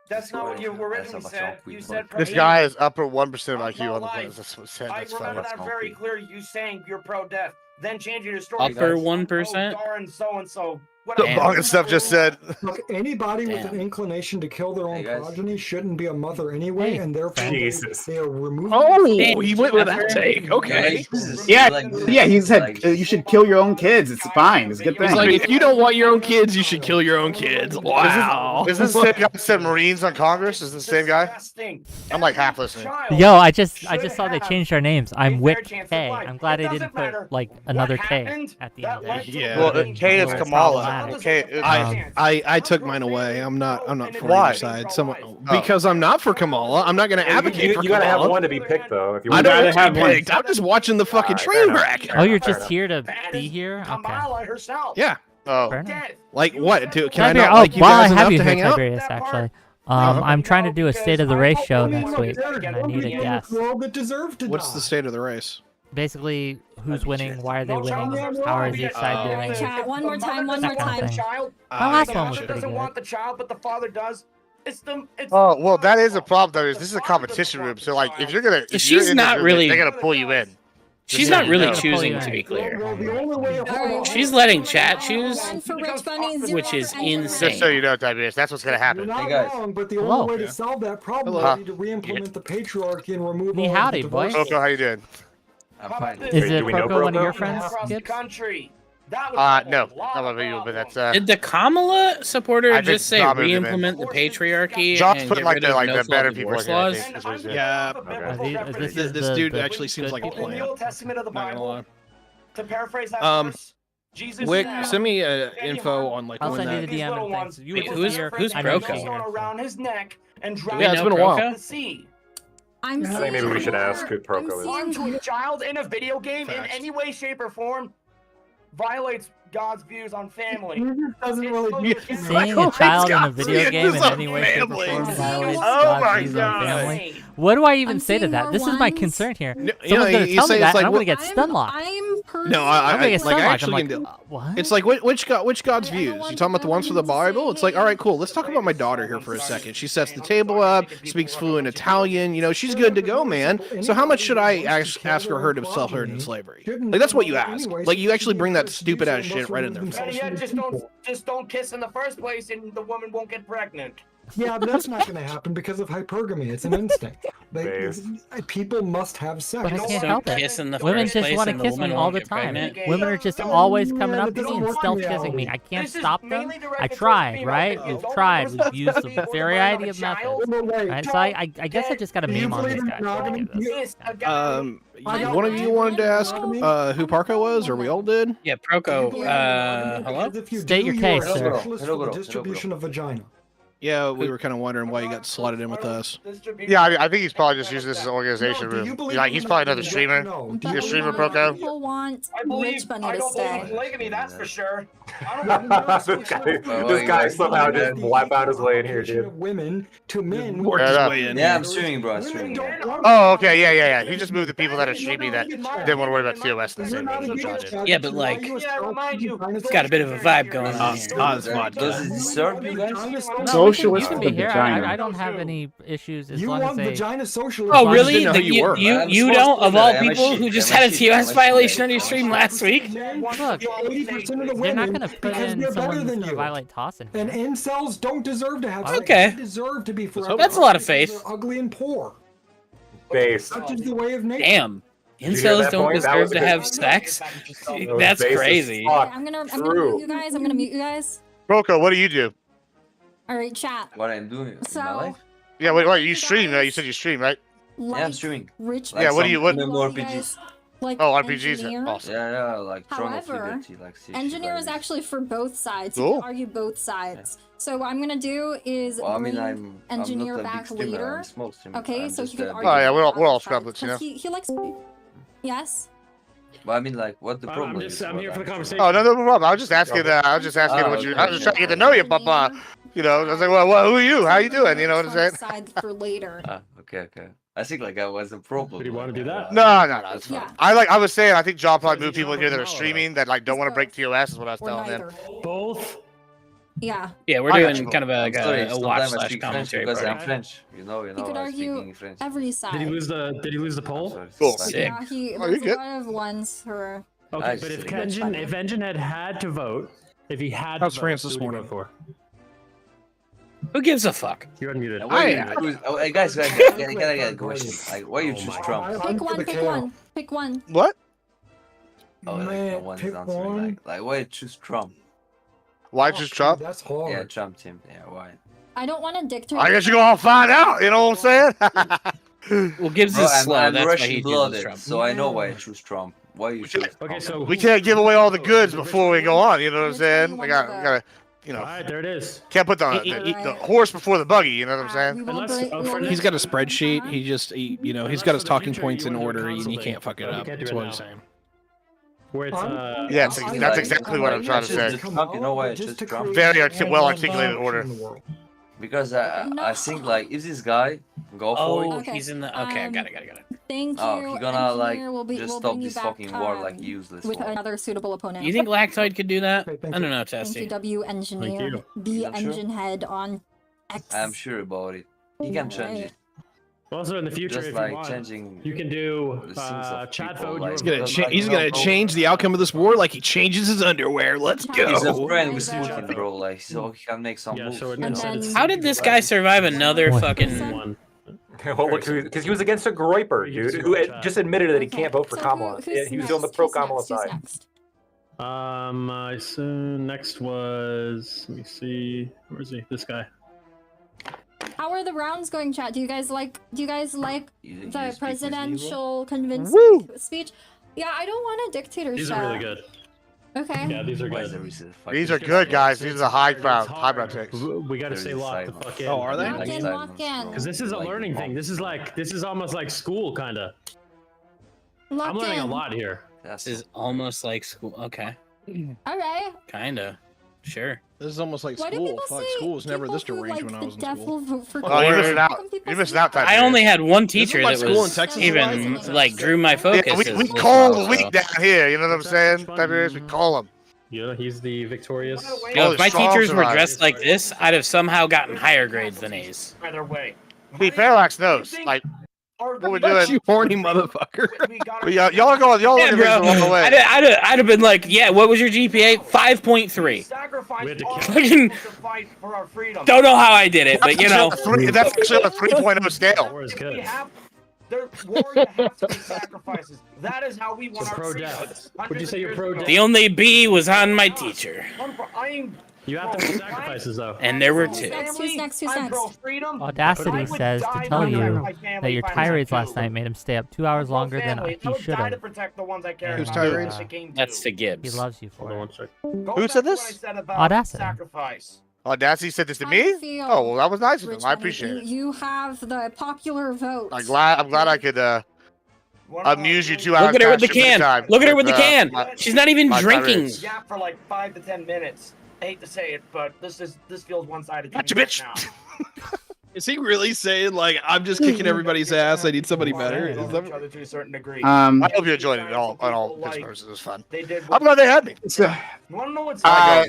That's not what you originally said. You said This guy is upper 1% of IQ on the planet. That's what said. I That's remember funny. that very clear. You saying you're pro-death, then changing your story. Upper 1%? And so and so. The Bong stuff just said. Look, anybody with an Damn. inclination to kill their own Hey, guys. progeny shouldn't be a mother anyway, Hey, and therefore Jesus. they are removed. Oh, he went with that take. Okay. Yeah, he said you should kill your own kids. It's fine. It's a good He's thing. like, if you don't want your own kids, you should kill your own kids. Wow. Is this the same guy that said Marines on Congress? Is this the same guy? I'm like half listening. Yo, I just saw they changed our names. I'm Wick K. I'm glad they didn't put like another K at the end. There. Yeah. Well, K is It's Kamala. problematic. K. I took mine away. I'm not for Why? either side. Because I'm not for Kamala. I'm not going to advocate for You gotta have Kamala. one to be picked, though. If you I want don't to have have to one. be picked. I'm just watching the fucking Alright, train fair wreck. Oh, you're Fair just here to be here? Okay. Kamala herself. Yeah. Oh. Fair enough. Dead. Like what? Can I Tiber- not oh, like you while I guys have enough you to here, hang out? Tiberius, actually. I'm trying to do a state of the race show next week, and I need a guest. That deserve to What's die. the state of the race? Basically, who's winning? Why are they winning? How is each side doing? Chat, one more time, one more That kind of time. thing. Child. My last The one was mother pretty doesn't good. want the child, but the father does. It's the. It's Oh well, that is a problem though. Is this is a competition room? So like, if you're gonna, if She's you're in not this room, really- they're gonna pull you in. She's Just not so really you know. choosing, to be clear. Well, the only way Alright. She's letting chat choose, One for Rich Bunny, zero which is for Enter. Just so insane. you know, Tiberius, that's what's gonna You're happen. not guys. wrong, but the Hello. only way to solve that problem Hello. would be to re-implement the patriarchy and remove Me all howdy, of the boys. diversity. Coco, how you doing? I'm fine. Is Do it we know Proko one of Proko? your friends, across the Gibbs? country. That would No, solve a not lot my of video, but that's problems. Did the Kamala supporter I think just say Tom moved him in. re-implement the patriarchy John's and putting get like rid the of no the fault better people divorce in here, I laws? think, is what he said. Yeah. This dude actually seems like a In the plant. Old Testament of the Not gonna Bible, lie. to paraphrase that verse, Jesus Wick, said, send me info on like I'll when send you the that. DM and things. You were Wait, just who's- here. who's I know Proko? you're stone here. around his neck and drown Yeah, it's him been a while. in the sea. I'm I think maybe we should ask who Proko is. Harm to a child in a video game in Facts. any way, shape, or form violates God's views on family. Doesn't really Seeing a child in a video game in any way, shape, or form violates God's views on family. What do I even I'm say to seeing that? more This is my ones. concern here. No, you Someone's know, gonna you tell say me it's that, like and I'm what- gonna get stun locked. I'm personally. No, I'm gonna I get like stun I locked. I'm actually like, do. what? It's like which God's views? You talking about the ones for the Bible? It's like, all right, cool. Let's talk about my daughter here for a second. She sets the table up, speaks fluent Italian. You know, she's good to go, man. So how much should I ask her to sell her into slavery? Like that's what you ask. Like you actually bring that stupid ass shit right in their And face. yet, just don't kiss in the first place, and the woman won't get pregnant. Yeah, but that's not going to happen because of hypergamy. It's an instinct. People must have sex. But I can't So help it. kiss in the Women first just place want to and the kiss woman me all won't the get time. pregnant? Women are just always coming up to me and stealth kissing me. I can't stop them. I tried, right? We've tried. We've used a variety of methods. Right? So I guess I just got to meme on these guys. I get this. One of you wanted to ask who Parko was, or we all did? Yeah, Proko. Hello? State your case, sir. Socialist for the distribution of vagina. Yeah, we were kind of wondering why you got slotted in with us. Yeah, I think he's probably just using this as an organization room. Like he's probably another streamer. You're a streamer, Proko. People want I believe Rich Bunny I to don't believe stay. in polygamy, that's for sure. This guy somehow just blapped out his way in here, dude. Women to men. Yeah, I'm streaming, bro. I'm streaming. Oh, okay, yeah. He just moved the people that are streaming that didn't want to worry about TOS in the same way as John did. Yeah, but like, it's got a bit of a vibe going on here. Does it disturb you guys? No, you Socialist can for be the here. vagina. I don't have any issues as You long as want they. vagina socialism. Oh, really? know who you were. You don't, of all people who just had a TOS violation on your stream last week? Look, 80% of the they're not women gonna put because in we're someone better who's than gonna you. violate toss in here. And incels don't deserve to have sex. Okay. They deserve to be forever. That's a lot of because faith. They're ugly and poor. Based. Such is the way of nature. Damn. you hear Incels that don't point? That deserve was a to good- have sex? was That's based as crazy. fuck. I'm gonna True. mute you guys. I'm gonna mute you guys. Broco, what do you do? All right, chat. What I'm doing in my So, life? Yeah, wait, you stream, right? You said you stream, right? Yeah, I'm like streaming. rich Yeah, what do you- what- people, MMORPGs. you guys, like Oh, RPGs. engineer. Awesome. Yeah, like Throne of However, Liberty, like shit Engineer like is this. actually for both sides. You Cool. can argue both sides. So what I'm gonna do is Well, I mean, bring I'm Engineer not a back big streamer, later. I'm a small streamer. Okay, I'm so just he could a argue. Oh, yeah, we're all both sides, scrubblets, you know? 'cause he likes. Yes. But I mean, like, what the problem is? I'm here for the conversation. Oh, no problem. I was just asking. I was just asking what you. I was just trying to get to know you, Papa. You know, I was like, well, who are you? How you doing? You know what I'm saying? Side for later. Okay. I think like I was a problem. Do you want to do that? No, it's fine. Yeah. I was saying, I think John probably moved people in here that are streaming that like don't want to break TOS. Is what I was Or telling him. neither. Both. Yeah. Yeah, we're I got doing you. kind of I'm sorry, a watch sometimes I slash speak French commentary because I'm party. French. You know, You could I'm argue speaking French. every side. Did he lose the poll? Sorry, Cool. sorry. Sick. Yeah, he. Oh, There's you're a good. lot of ones for. Okay, Nice. but if That's Engine had to vote, if he had How's to France vote, this who would he morning? vote Who gives a fuck? for? You're unmuted. Why you I- choose? Oh, hey, guys, can I get a question? Like, why you choose Trump? Pick one. Pick one. Pick one. What? Oh, like, no Man, one's pick answering. one. Like, why you choose Trump? Why choose Trump? That's hard. Yeah, Trump team. Yeah, why? I don't want to dictate. I guess you're gonna find out. You know what I'm saying? Well, Gibbs Bro, is slow. I'm That's why he Russian chooses blooded, Trump. so I know why I choose Trump. Why you choose Trump? Okay, so We can't give away all the goods before we go on. You know what I'm saying? We gotta, you all know, right, there it is. can't put the horse before the buggy. You know what I'm saying? We will Unless- break- we will for- He's got a break- spreadsheet. He just, he's got his talking points in order, and you can't fuck it You up. can't do That's it what now. I'm saying. Where it's Yeah, that's exactly what I'm trying to say. Trump, you know why I choose Trump? Very well articulated order. Because I think like if this guy go for Oh, it, Okay, he's in the. Okay, I got it. Thank you. oh, he gonna like Engineer. We'll just we'll stop bring you this back, fucking war like useless with war. another suitable opponent. You think Lactoid could do that? Okay, thank I don't know, Thank Testy. you, W Engineer, you. the You're sure? engine head on X. I'm sure about it. He can change Right. it. Also, in the future, Just if like you want, changing you can do the things of chat people, vote. like- He's gonna, Because, cha- like, he's you gonna know, change the outcome of this war like he changes his underwear. Let's He's He's a go. friend with Guys, Putin, bro. Like, so he can make some Yeah, moves. so it you And know? then- How did this guy survive another fucking? one. Well, look, because he was against a Groiper, dude, who just admitted that he can't vote for So Kamala. who's He was on the next? pro Who's Kamala next? Who's side. next? So next was, let me see, where is he? This guy. How are the rounds going, chat? Do you guys like You the speak with me, bro? presidential convincing Woo! speech? Yeah, I don't want a dictatorship. These are really good. Okay. Yeah, these are Why is good. there is a These fucking- are good, guys. These are the highbrow hard. takes. We gotta There's stay a locked the silence. fuck in. Oh, are they? Lock in, lock in. Because this is a Like, learning thing. This is almost like school, kinda. Lock I'm learning in. a lot here. That's This is almost like school. Okay, All right. kinda. Sure. This is almost like Why do school. people Fuck, say school was never people this who deranged like when I the was in devil school. vote for Oh, you're Trump? missing How out. come people You're missing say out, that? I Type. only had one This is teacher what that school in was Texas is even like. like drew my Yeah, focus. we this call fall, the so. week down here. You know what I'm saying? Tiberius, we call him. Yeah, he's the victorious. Yo, Oh, if my strong teachers were survivor. dressed like this, I'd have somehow gotten higher grades than A's. Either way. See, Parallax knows. Like, what we're doing. You horny motherfucker. Y'all are going. Y'all Yeah, are bro. going the wrong way. I'd have been like, yeah, what was your GPA? 5.3. Sacrifice We had to all kill- Fucking to fight for our freedom. don't know how I did it, but you know. That's actually a 3.0 scale. War is We good. have there warriors have to make sacrifices. That is how we want So our pro-death. freedom. Would you say you're pro-death? The only B was on my teacher, I'm You have to make sacrifices, though. and there were Who's two. next? Who's next? Who's I'm next? pro-freedom. Audacity I would says die to tell for you my family that your if I was tirades to. last night made him stay up 2 hours longer than Family. I he would should die to have. protect the ones I care Whose about. tirades? They came That's to. to He Gibbs. loves you for Hold on it. one sec. Go Who back said to what this? I said about Audacity. sacrifice. Audacity said this to How do you me? feel, Oh, well, that was nice of him. Rich I Bunny? appreciate it. You have the popular vote. I'm glad I could amuse you 2 hours. Look at her with the past your can. bedtime Look at her with the with, can. my- She's not even my drinking. tirades. Yeah, for like 5 to 10 minutes. I hate to say it, but this feels one-sided. to Gotcha, me bitch. right Is he really saying like I'm just kicking everybody's ass? I need somebody better. Is now. that... Each other to a certain degree. I hope you enjoyed it all. On all Like, purposes, it was fun. They did. I'm glad they had me. So, You want to know what's Uh,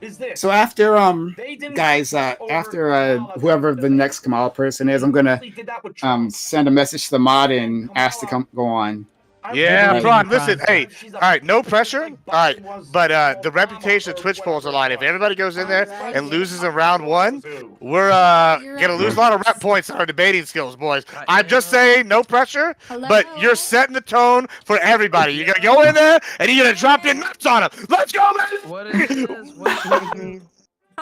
is this? so after They didn't guys, fight over after Kamala. whoever the next Kamala person is, I'm gonna They did that with Trump. send a message to the mod and ask to go on. Yeah, Braun, listen, hey, all right, no pressure. All right, but the reputation of Twitch polls are lying. If everybody goes in there and loses in round 1, we're gonna lose a lot of rep points on our debating skills, boys. I'm just saying, no pressure, but you're setting the tone for everybody. You're gonna go in there and you're gonna drop your nuts on them. Let's go, man! What is this? What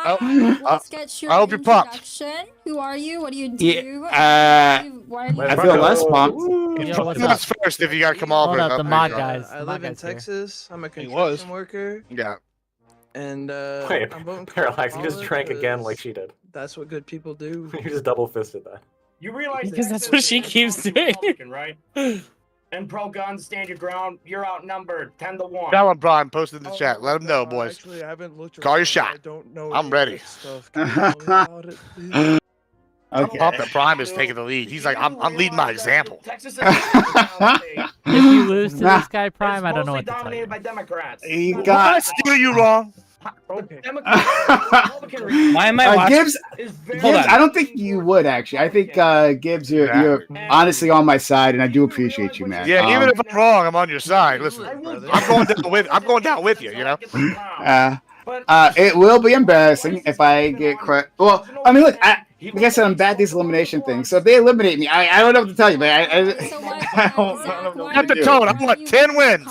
Let's get your I hope you're pumped. introduction. Who are you? What do you do? Yeah, Why are you I feel less pumped. Yo, what's up? What's first if you gotta come over? Hold up, the mod guys. I The mod live in guys here. Texas. I'm a He was. construction worker, Yeah. and Wait, I'm voting Parallax, you just Kamala drank again because like she did. That's what good people do. You just double fisted that. You realize Because Texas that's what is she the keeps doing. Republican, right? And pro guns, stand your ground. You're outnumbered 10-1. That one, Brian, posted in the chat. Let them know, boys. Actually, I haven't looked Call your around. shot. I don't know I'm any of ready. this stuff. Can you tell me about it, please? I'm pumped that Prime is taking the lead. He's like, I'm leading by example. Texas is If you lose to this guy, Prime, I don't know what to tell dominated you. by Democrats. You Did I got steer you wrong? Why am I watching? Gibbs. Gibbs, I don't think you would actually. I think Gibbs, you're honestly on my side, and I do appreciate you, man. Yeah, even if I'm wrong, I'm on your side. Listen, I'm going down with you. You know. It will be embarrassing if I get correct. Well, I mean, look, like I said, I'm bad at these elimination things. So if they eliminate me, I don't know what to tell you, man. I don't know Got the tone. I want 10 wins.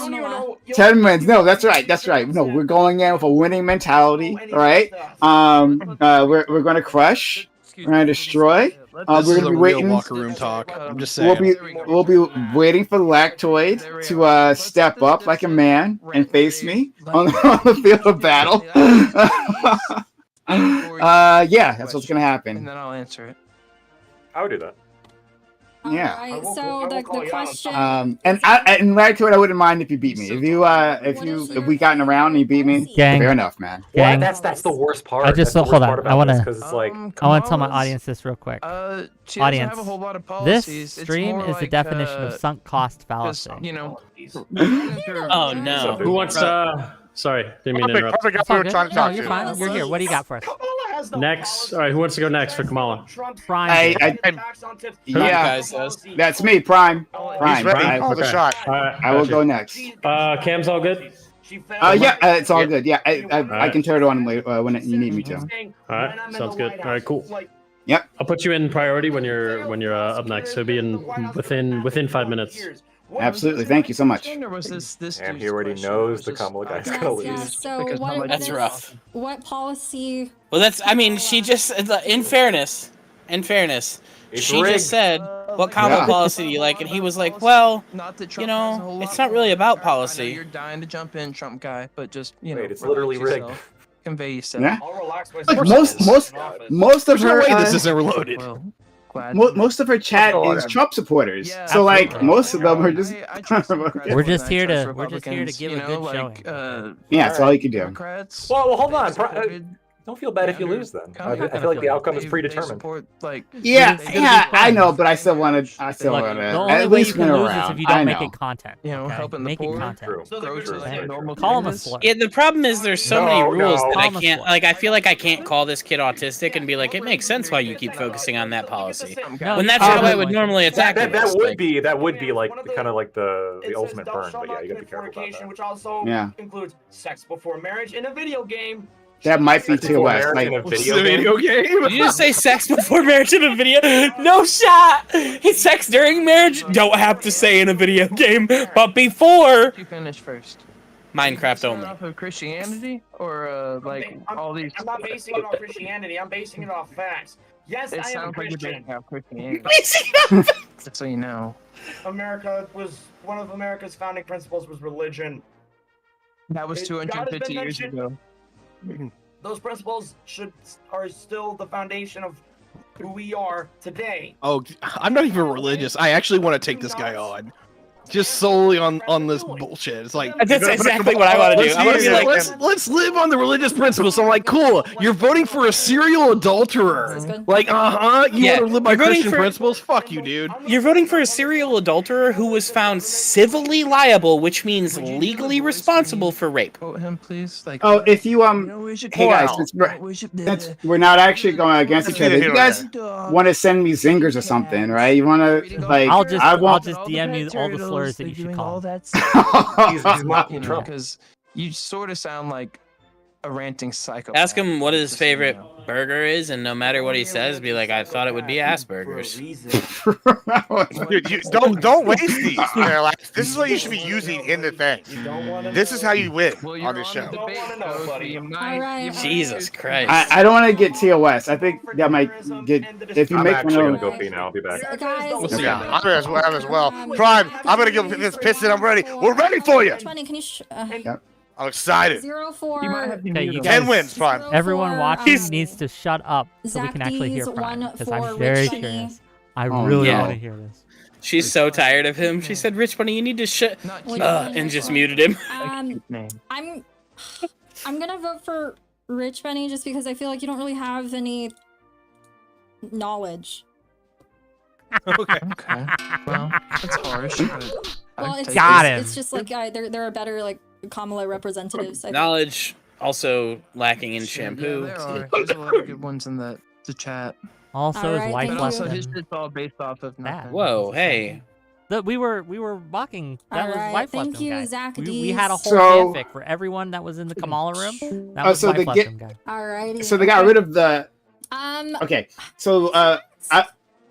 10 wins. No, that's right. That's right. No, we're going in with a winning mentality. All right. We're going to crush. We're going to destroy. This We're is going a to be real waiting. locker room talk. I'm just saying. We'll be waiting for Lactoid to step up like a man and face me on the field of battle. Yeah, that's what's gonna happen. And then I'll answer it. I would do that. Yeah. Alright, so the question. And Lactoid, I wouldn't mind if you beat me. If we gotten around and you beat me, Gang. fair enough, man. Gang. That's the worst part. I just That's the hold worst on. part I about want this, to. 'cause it's like I want to tell my audience this real quick. She doesn't Audience, have a whole lot of this policies. It's stream more is the like, definition of sunk cost fallacy. you know. Oh no. Who wants sorry, didn't mean to interrupt. Perfect. It's We all were good. trying to No, talk you're to. fine. You're here. What do you got for us? Next, all right. Who wants to go next for Kamala? Prime. Yeah, that's me, Prime. Prime. He's ready. Prime. Call the Okay. shot. All right, I will gotcha. go next. Cam's all good. Yeah, it's all good. Yeah, I can turn it on later when you need me to. All right, sounds good. All right, cool. Yep. I'll put you in priority when you're up next. So be in within 5 minutes. Absolutely. Thank you so much. Or was this And he already knows the Kamala guy's gonna lose. Yeah, so what, That's rough. What policy? Well, that's. I mean, she just. In fairness, It's she rigged. just said, "What Kamala policy do you like?" And he was like, "Well, you know, it's not really about policy." You're dying to jump in, Trump guy, but just you know, Wait, it's literally relax rigged. yourself, convey yourself. Yeah. I'll relax Like myself. most of There's no her way this isn't reloaded. Well, glad. most of her chat is Trump supporters. Yeah, So like absolutely. most of them are just I trust Democrats We're more just than I here trust to Republicans, give a you know, good like, showing. yeah, that's all you can do. Democrats, Well, hold on. they support Don't feel bad if you lose then. I feel like the outcome is predetermined. support, like, Yeah, they- yeah, I know, but I still want to. Look, the only At way least you can win lose is around. if you I don't make know. it content. You know, okay? helping the Make it poor. content. grow to like normal Call him a kindness. slut. Yeah, the problem is there's so many No, rules no. that I Call him a can't. slut. Like, I feel like I can't call this kid autistic and be like, it makes sense why you keep focusing on that policy. No, When you that's can't. how I would normally attack That this. would like- be like kind of like the ultimate burn. But yeah, you gotta be careful about that. Which also Yeah. includes sex before marriage in a video game. That might be Sex too before much. marriage Like, in a This is video a game. video game. Did you just say sex before marriage in a video? No shot! It's sex during marriage? Don't have to say in a video game, but before You finish first. Minecraft only. Off of Christianity or like all these. I'm not basing it off Christianity. I'm basing it off facts. Yes, It I am a sounds like you're Christian. basing off Christianity. Just so you know. America was one of America's founding principles was religion. That was God has been 250 years mentioned. ago. Those principles are still the foundation of who we are today. Oh, I'm not even religious. I actually want to take this guy on. Just solely on this bullshit. It's like That's exactly what I want to do. I want to be like, let's live on the religious principles. So I'm like, cool. You're voting for a serial adulterer. Like, You Yeah, want to live by you're voting Christian for- principles? Fuck you, dude. you're voting for a serial adulterer who was found civilly liable, which means legally responsible for rape. Quote him, please. Like, oh, if you we should hey guys, call. since we're not actually going against each other. You guys want to send me zingers or something, right? You want to like? I'll just I won't. DM you all the slurs that you should doing call all him. that stuff? He's mocking Trump. Because you sort of sound like a ranting psychopath. Ask him what his favorite burger is, and no matter what he says, be like, I thought it would be Asperger's. Dude, don't waste these. Parallax. This is what you should be using in the thing. This is how you win on this show. Jesus Christ. I don't want to get TOS. I think that might get if you I'm make actually one. gonna go pee now. I'll be back. We'll see. I'm as well. Prime, I'm gonna give this piston. I'm ready. We're ready for you. 20, can you Yep. I'm excited. 04. Okay, you 10 guys, wins, Prime. everyone watching um, needs to shut up so we can actually hear Zach Prime D's because one I'm for very Rich Bunny. curious. I really yeah. want to hear this. She's so tired of him. She said, Rich Bunny, you need to shut and just muted him. I'm gonna vote for Rich Bunny just because I feel like you don't really have any knowledge. Okay. Well, that's harsh. Well, it's, Got it's, him. it's just like there are better like Kamala representatives. I think. Knowledge also lacking in Yeah, shampoo. there are. There's a lot of good ones in the chat. Also, his Alright, wife thank But left also, you. his him. shit's all based off of nothing. Whoa, hey. We were mocking that was Alright, wife thank left him you, guy. Zach We had a whole So- fanfic for everyone that was in the Kamala room. That Oh, was so wife they left get- him guy. Alrighty. So they got rid of the. Um. Okay, so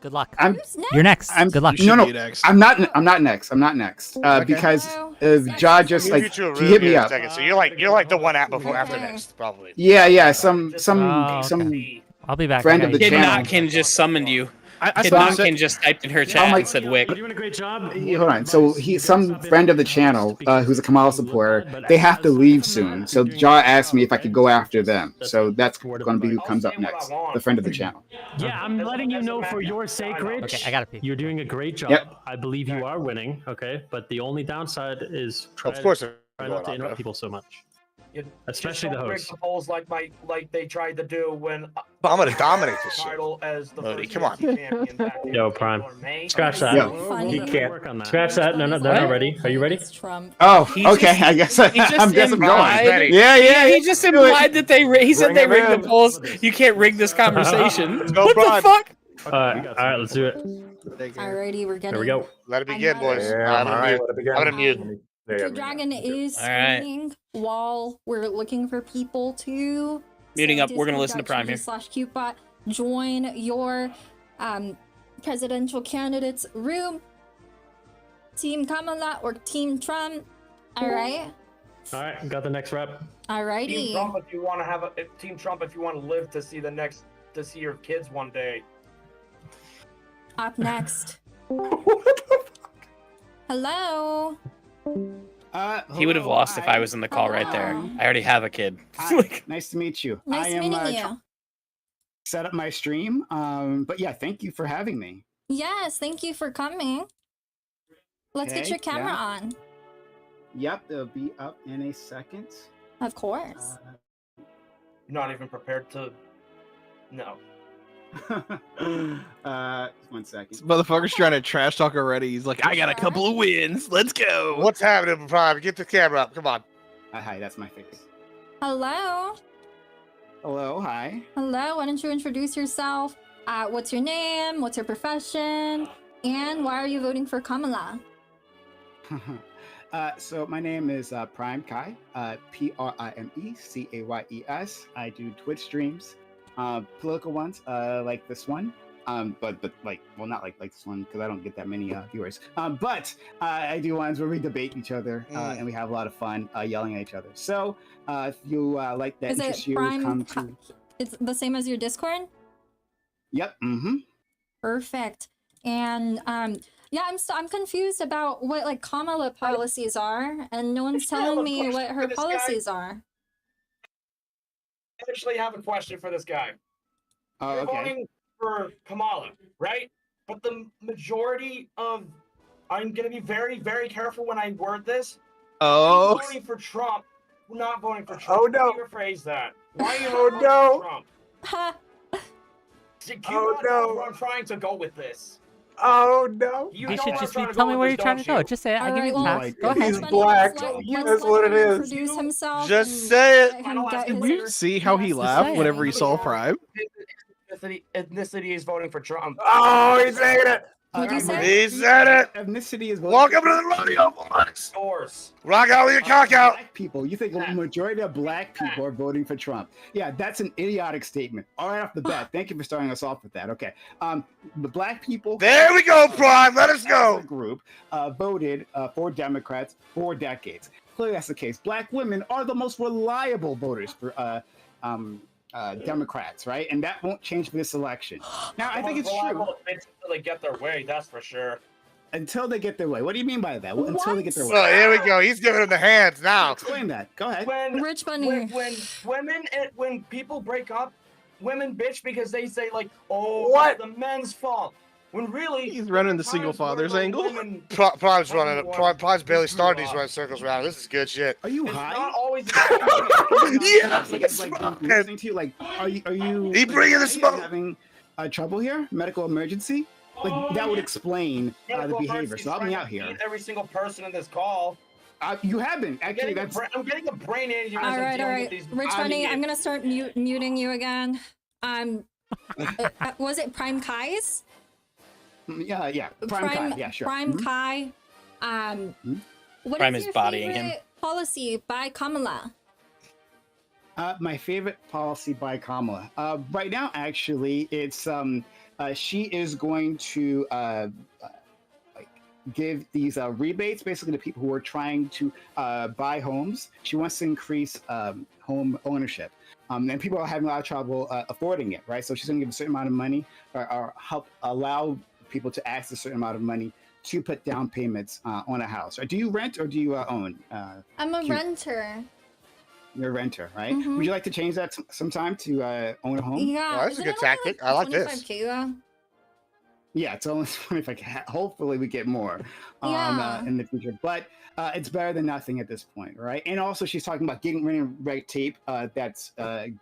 Good luck. I'm You're next. I'm Good luck. No, no, be next. I'm not next. I'm not next. Because Ja just We'll like get you a he room hit here me in a up. second. So you're like the one after next, probably. Yeah, some Oh, okay. I'll be back. friend I of the gotta- channel. Kidnot just summoned you. I Kidnotkin just typed in her chat my- and said Wick. You're doing a great job. Hold on. So some friend of the channel, who's a Kamala supporter, they have to leave soon. So Ja asked me if I could go after them. So that's going to be who comes up next. The friend of the channel. Yeah, I'm letting you know for your sake, Rich. Okay, I gotta pee. You're doing a great job. Yep. I believe you are winning. Okay, but the only downside is try not to interrupt people so much. Especially the host. The polls like they tried to do when I'm gonna dominate this shit. title as the Lodi, first come on. UFC champion back in Yo, Prime. May. Scratch that. Yo. He can't. Scratch that. No, they're not ready. Are you ready? Trump. Oh, He okay. just- I guess he just I'm guessing I'm implied- going. Yeah. He just implied that he said Bring they him rigged in. the polls. You can't rig this conversation. Go, What the Prime. fuck? All right, let's do it. Alrighty, we're getting. There we go. Let it begin, boys. Yeah, I'm all gonna right, mute. let it begin. I'm gonna mute. Yeah, The dragon is All right. streaming while we're looking for people to. Muting say up. We're gonna listen to Prime here. discord.gg/Kyootbot. Join your presidential candidates room. Team Kamala or Team Trump. All right. All right, got the next rep. Alrighty. Team Trump, if you want to have Team Trump, if you want to live to see your kids one day. Up next. Hello. He would have lost if I was in the call right there. I already have a kid. Nice to meet you. Nice I am meeting you. set up my stream. But yeah, thank you for having me. Yes, thank you for coming. Let's get Okay, your camera yeah. on. Yep, it'll be up in a second. Of course. You're not even prepared to. No. 1 second. This motherfucker's trying to trash talk already. He's like, I got a couple of wins. Let's go. What's happening, Prime? Get the camera up. Come on. Hi, that's my face. Hello. Hello, hi. Hello. Why don't you introduce yourself? What's your name? What's your profession? And why are you voting for Kamala? So my name is Prime Kai, PRIMECAYES. I do Twitch streams, political ones like this one, but like, well, not like this one because I don't get that many viewers. But I do ones where we debate each other and we have a lot of fun yelling at each other. So if you like that, Is interest it you, Prime? come to. It's the same as your Discord? Yep. Mm-hmm. Perfect. And yeah, I'm confused about what like Kamala policies are, and no one's telling me what her policies are. I actually have a question for this guy. Oh, You're okay. voting for Kamala, right? But the majority of, I'm gonna be very, very careful when I word this. Oh. I'm voting for Trump. Not voting for Trump. Oh, no. Let me rephrase that. Why are you Oh, not voting no. for Trump? Oh, no. Where I'm trying to go with this. Oh no! You You know should where just I'm be. trying to Tell go me with where this, you're trying to don't go. you? Just say it. I'll give Alright, you the well, pass. Go ahead. He's black. That's what it is. Introduce himself. Just and say it. let him get Did his- you see how he Yes, laughed say it. whenever he saw Prime? Ethnicity is voting for Trump. Oh, he's saying it. What'd you say? He said it. Ethnicity is Welcome to the rodeo, boys. Doors. Rock out with your cock out. Black people. You think the majority of black people are voting for Trump? Yeah, that's an idiotic statement. All right off the bat. Thank you for starting us off with that. Okay. The black people. There we go, Prime. Let us go. As a group voted for Democrats for decades. Clearly, that's the case. Black women are the most reliable voters for Democrats, right? And that won't change for this election. Now, I think it's true. Until they get their way, that's for sure. Until they get their way. What do you mean by that? Until they get their way. So here we go. He's giving them the hands now. Explain that. Go ahead. Rich Bunny. When people break up, women bitch because they say like, "Oh, What? the men's fault." When really, He's running the single father's angle. Prime's running it. Prime's barely started. He's running circles around. This is good shit. Are you It's high? not always. Yes. Listening to you, like, are you? He bringing the are you smoke. having trouble here? Medical emergency? Like that would explain the behavior. So help me out here. Every single person in this call. You haven't actually. I'm getting a brain aneurysm. All right. Rich Bunny, I'm gonna start muting you again. Was it Prime Kai's? Yeah. Prime Kai. Yeah, sure. Prime Kai. What Prime is is your bodying favorite him. policy by Kamala? My favorite policy by Kamala. Right now, actually, it's she is going to give these rebates basically to people who are trying to buy homes. She wants to increase home ownership. And people are having a lot of trouble affording it, right? So she's going to give a certain amount of money or help allow people to access a certain amount of money to put down payments on a house. Do you rent or do you own? I'm a renter. You're a renter, right? Mhm. Would you like to change that sometime to own a home? Yeah. Oh, that's a good tactic. I like this. 25K, though? Yeah, it's only 25K. Hopefully we get more Yeah. in the future. But it's better than nothing at this point, right? And also she's talking about getting rid of red tape that's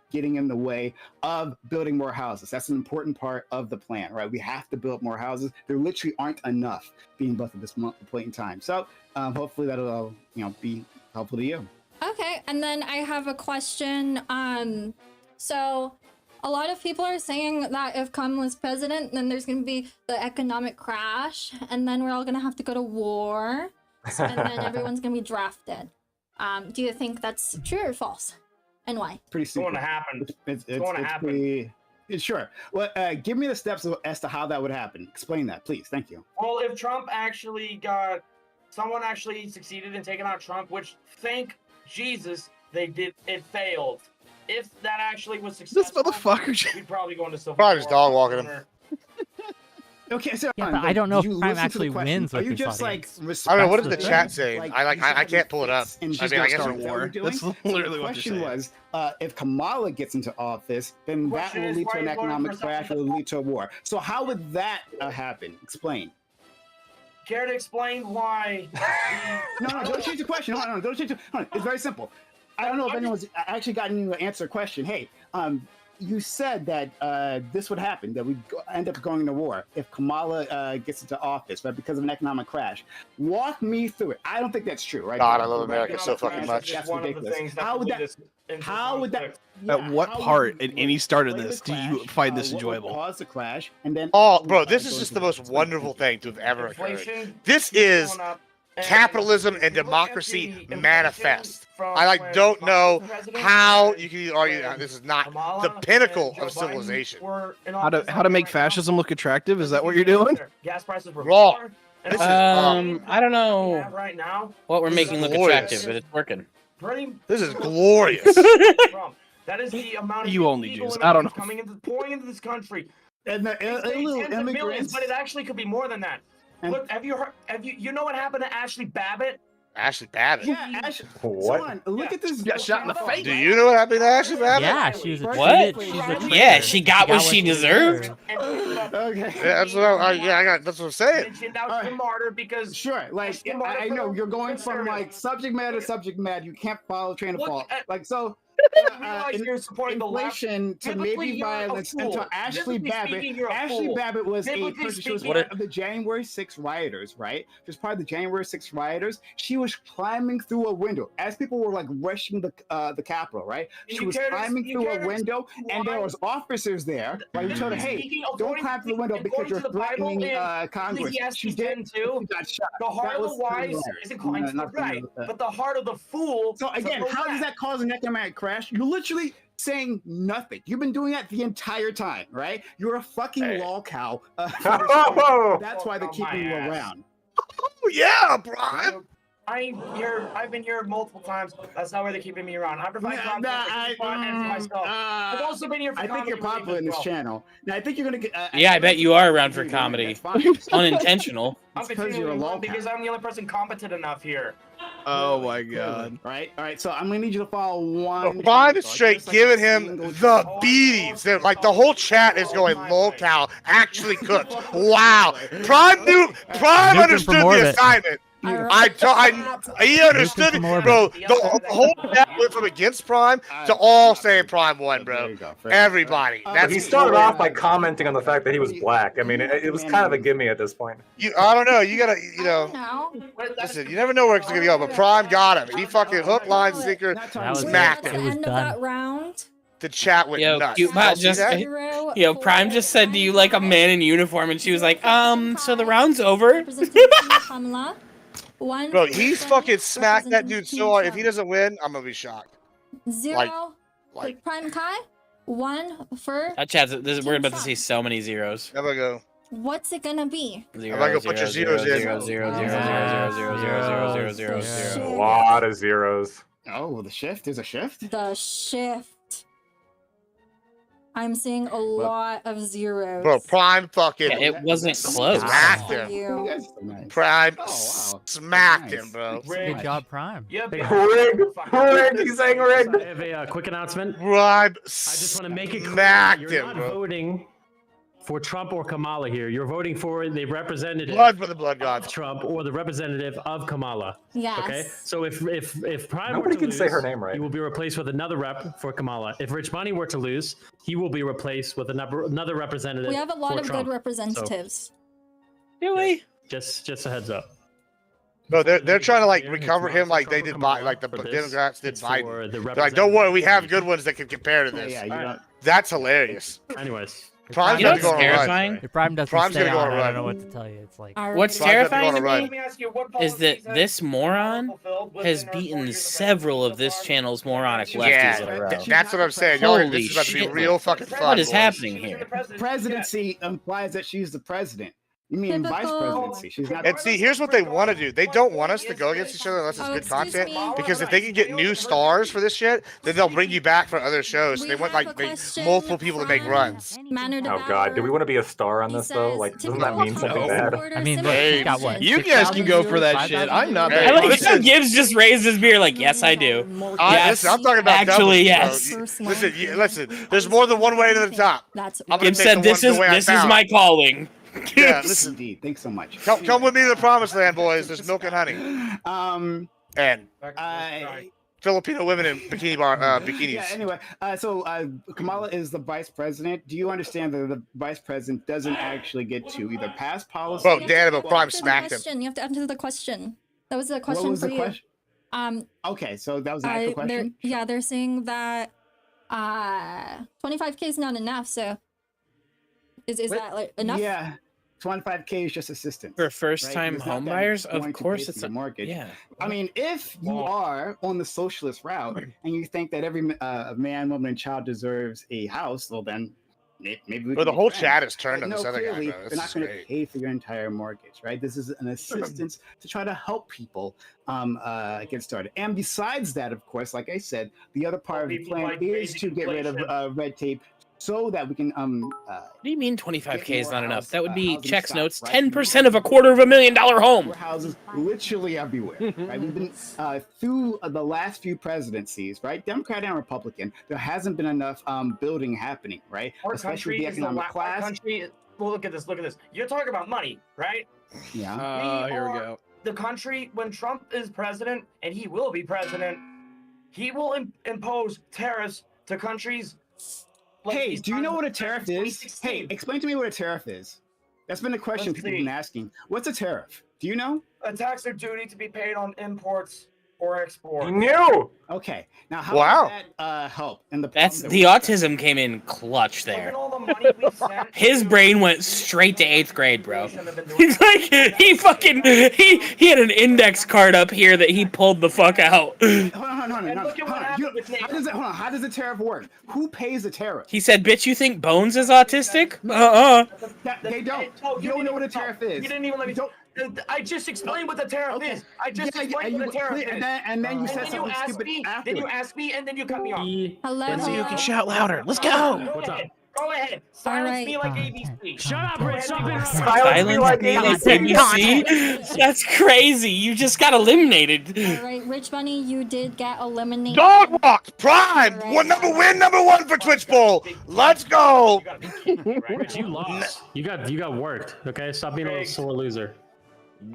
getting in the way of building more houses. That's an important part of the plan, right? We have to build more houses. There literally aren't enough being built at this point in time. So hopefully that'll be helpful to you. Okay, and then I have a question. So a lot of people are saying that if Kamala's president, then there's going to be the economic crash, and then we're all going to have to go to war, and then everyone's going to be drafted. Do you think that's true or false, and why? Pretty It's going simple. to happen. It's going to happen. Sure. Well, give me the steps as to how that would happen. Explain that, please. Thank you. Well, if Trump actually someone actually succeeded in taking out Trump, which thank Jesus they did, it failed. If that actually was successful, This motherfucker. we'd probably go into civil Probably just war. dog walking him. Okay, so Yeah, but I don't know if Prime actually wins Are with you this just audience. like? I don't know. What is the respectful chat things? saying? Like, I can't pull it up. And I she's mean, I gonna guess start it's- a war. That's literally the what question you're was, if Kamala gets into office, then that Question will is, lead why to an are you voting economic for crash, something will lead to a war. So how would that happen? Explain. Care to explain why? No, don't change the question. Hold on, don't change it. Hold on. It's very simple. I don't know if anyone's actually gotten you to answer a question. Hey, you said that this would happen, that we end up going to war if Kamala gets into office, right, because of an economic crash. Walk me through it. I don't think that's true, right? God, I love America so fucking much. That's one of the ridiculous. things that How would lead that? us into How would that? At what how would part you- in any start of explain this the do you crash, find this what would enjoyable? Cause the crash, and then. Oh, bro, this is just the most wonderful thing to have ever occurred. Inflation This keeps is going up, and capitalism if and you look at democracy the inflation manifest. from I when don't Obama know was president how and you can argue when this is not Kamala the pinnacle and Joe of Biden civilization. were in How to office how to make right now. fascism look attractive? Is that what you're doing? Gas prices were Raw. lower, and This all is- the I don't we know have right now, what we're This making is look glorious. attractive, but it's working. pretty. This is glorious. Trump. That is the amount of You only illegal Jews. I don't immigrants know. pouring into this country. And the They say illegal tens of millions, immigrants. but it actually could be more than that. And- Look, have you heard? You know what happened to Ashley Babbitt? Ashley Babbitt. Yeah, Ash. What? Son, look at this. Got shot in the face. Do you know what happened to Ashley Babbitt? Yeah, she was a What? traitor. She's a traitor. Yeah, she got what she deserved. Okay. Yeah, that's what I got. That's what I'm saying. Mentioned out to martyr because Sure, like I know you're going from like subject matter to subject matter. You can't follow train of Look thought. at- Like so, You're supporting the left. inflation to maybe violence until Ashley Babbitt. Ashley Babbitt was a person. She was part of the January 6th rioters, right? She was part of the January 6th rioters. She was climbing through a window as people were like rushing the Capitol, right? She was climbing through a window, and there was officers there. Right? We told her, hey, don't climb through the window because you're threatening Congress. She did. She got shot. The heart of the wise is inclined to the right, but the heart of the fool. So again, how does that cause an economic crash? You're literally saying nothing. You've been doing that the entire time, right? You're a fucking lol cow. That's why they're keeping you around. Oh yeah, Brian. I've been here multiple times. That's not where they're keeping me around. I'm providing content for myself. I've also been here for I think you're popular in this channel. Now I think you're gonna get. Yeah, I bet you are around for comedy. Unintentional. I'm continuing because I'm the only person competent enough here. Oh my god. All right, so I'm gonna need you to follow one. Brian is straight giving him the beatings. Like the whole chat is going, lol-cow, actually cooked. Wow. Prime understood the assignment. He understood it, bro. The whole chat went from against Prime to all saying Prime won, bro. Everybody. He started off by commenting on the fact that he was black. I mean, it was kind of a gimme at this point. I don't know. You gotta, listen. You never know where it's gonna go, but Prime got him. He fucking hook, line, sinker, smacked him. At the end of that round, The chat went nuts. Kyootbot Prime just said, "Do you like a man in uniform?" And she was like, so the round's over." Bro, he's fucking smacked that dude so hard. If he doesn't win, I'm gonna be shocked. 0 Prime Kai, 1 for. We're about to see so many zeros. There we go. What's it gonna be? I'm gonna go put your zeros in. A lot of zeros. Oh, the shift? There's a shift? The shift. I'm seeing a lot of zeros. Bro, Prime fucking. It wasn't close. Smacked him. Prime smacked him, bro. Good job, Prime. Rigged. He's saying rigged. I have a quick announcement. Prime. I just want to make it clear. Smacked You're him, not bro. voting for Trump or Kamala here. You're voting for the representative. Blood for the blood gods. Trump or the representative of Kamala. Yes. Okay. So if Prime Nobody were to can say lose, her name right. he will be replaced with another rep for Kamala. If Rich Money were to lose, he will be replaced with another representative. We have a lot for of Trump. good representatives. Really? Just a heads up. No, they're trying to like recover him like they did like the Democrats did Biden. They're like, don't worry, we have good ones that can compare to this. That's hilarious. Anyways. Prime's gonna go on a run. If Prime doesn't Prime's stay gonna go on, on a I run. don't know what to tell you. It's like What's terrifying to me is that this moron has beaten several of this channel's moronic lefties in a row. That's what I'm saying. Y'all, Holy this is about to be shit. real fucking fun. What is boys. happening here? Presidency implies that she's the president. You mean vice presidency? She's not. And see, here's what they want to do. They don't want us to go against each other unless it's good content. Because if they can get new stars for this shit, then they'll bring you back for other shows. So they want like multiple people to make runs. Oh God, do we want to be a star on this though? Like, doesn't that mean something bad? I mean, look, he's got what? You guys can go for that shit. I'm not. I like how Gibbs just raised his beer like, yes, I do. Yes, Listen, I'm talking about actually, doubles, yes. bro. Listen. There's more than one way to the top. Gibbs said, "This is my calling." Yeah, listen. Indeed. Thanks so much. Come with me to the promised land, boys. There's milk and honey. And Filipino women in bikinis. Yeah, anyway, so Kamala is the vice president. Do you understand that the vice president doesn't actually get to either pass policy? Bro, Dan, but Prime smacked him. You have to answer the question. That was the question What was for the you. question? Okay, so that was an actual question? They're saying that 25K is not enough, so is that like enough? Yeah. 25K is just assistance For first-time It's not home that buyers, going of to course pay for it's your a mortgage. yeah. I mean, if you are on the socialist route and you think that every man, woman, and child deserves a house, well then maybe we. Bro, can the be whole friends. chat is turned But on no, this other guy, clearly, bro. This they're not is going to great. pay for your entire mortgage, right? This is an assistance to try to help people get started. And besides that, of course, like I said, the other part of the plan is to get rid of red tape, so that we can What do you mean 25K is not enough? That would be housing checks stock, notes, right? 10% of $250,000 home. houses literally everywhere. Right? We've been through the last few presidencies, right? Democrat and Republican. There hasn't been enough building happening, right? Our Especially country the is the economic class. Well, look at this. Look at this. You're talking about money, right? Yeah. Here we go. The country, when Trump is president, and he will be president, he will impose tariffs to countries. Like Hey, he's do you know done what a since tariff is? 2016. Hey, explain to me what a tariff is. That's been a question Let's people have see. been asking. What's a tariff? Do you know? A tax or duty to be paid on imports or exports. New. Okay. Now, how Wow. does that help? In the That's problem the that autism came in clutch Look there. at all the money we sent. His brain went straight to 8th grade, bro. He's like, he had an index card up here that he pulled the fuck out. Hold on. And look at what happened with How does it? Hold on. How does the tariff work? Who pays the tariff? He said, bitch, you think Bones is autistic? They don't. You don't know what a tariff is. You didn't even let me. I just explained what the tariff is. I just explained what the tariff is. And then you said then something asked stupid me. Then afterwards. you asked me, and then you cut me off. Hello. So you can shout louder. Let's go. Go ahead. Go ahead. Silence me like ABC. Shut up, Rich. Silence me like ABC? That's crazy. You just got eliminated. All right, Rich Bunny, you did get eliminated. Dog walk prime. All right. Win number one for Twitch Bowl. Let's go. Rich, you lost. You got worked. Okay, stop being a little sore loser.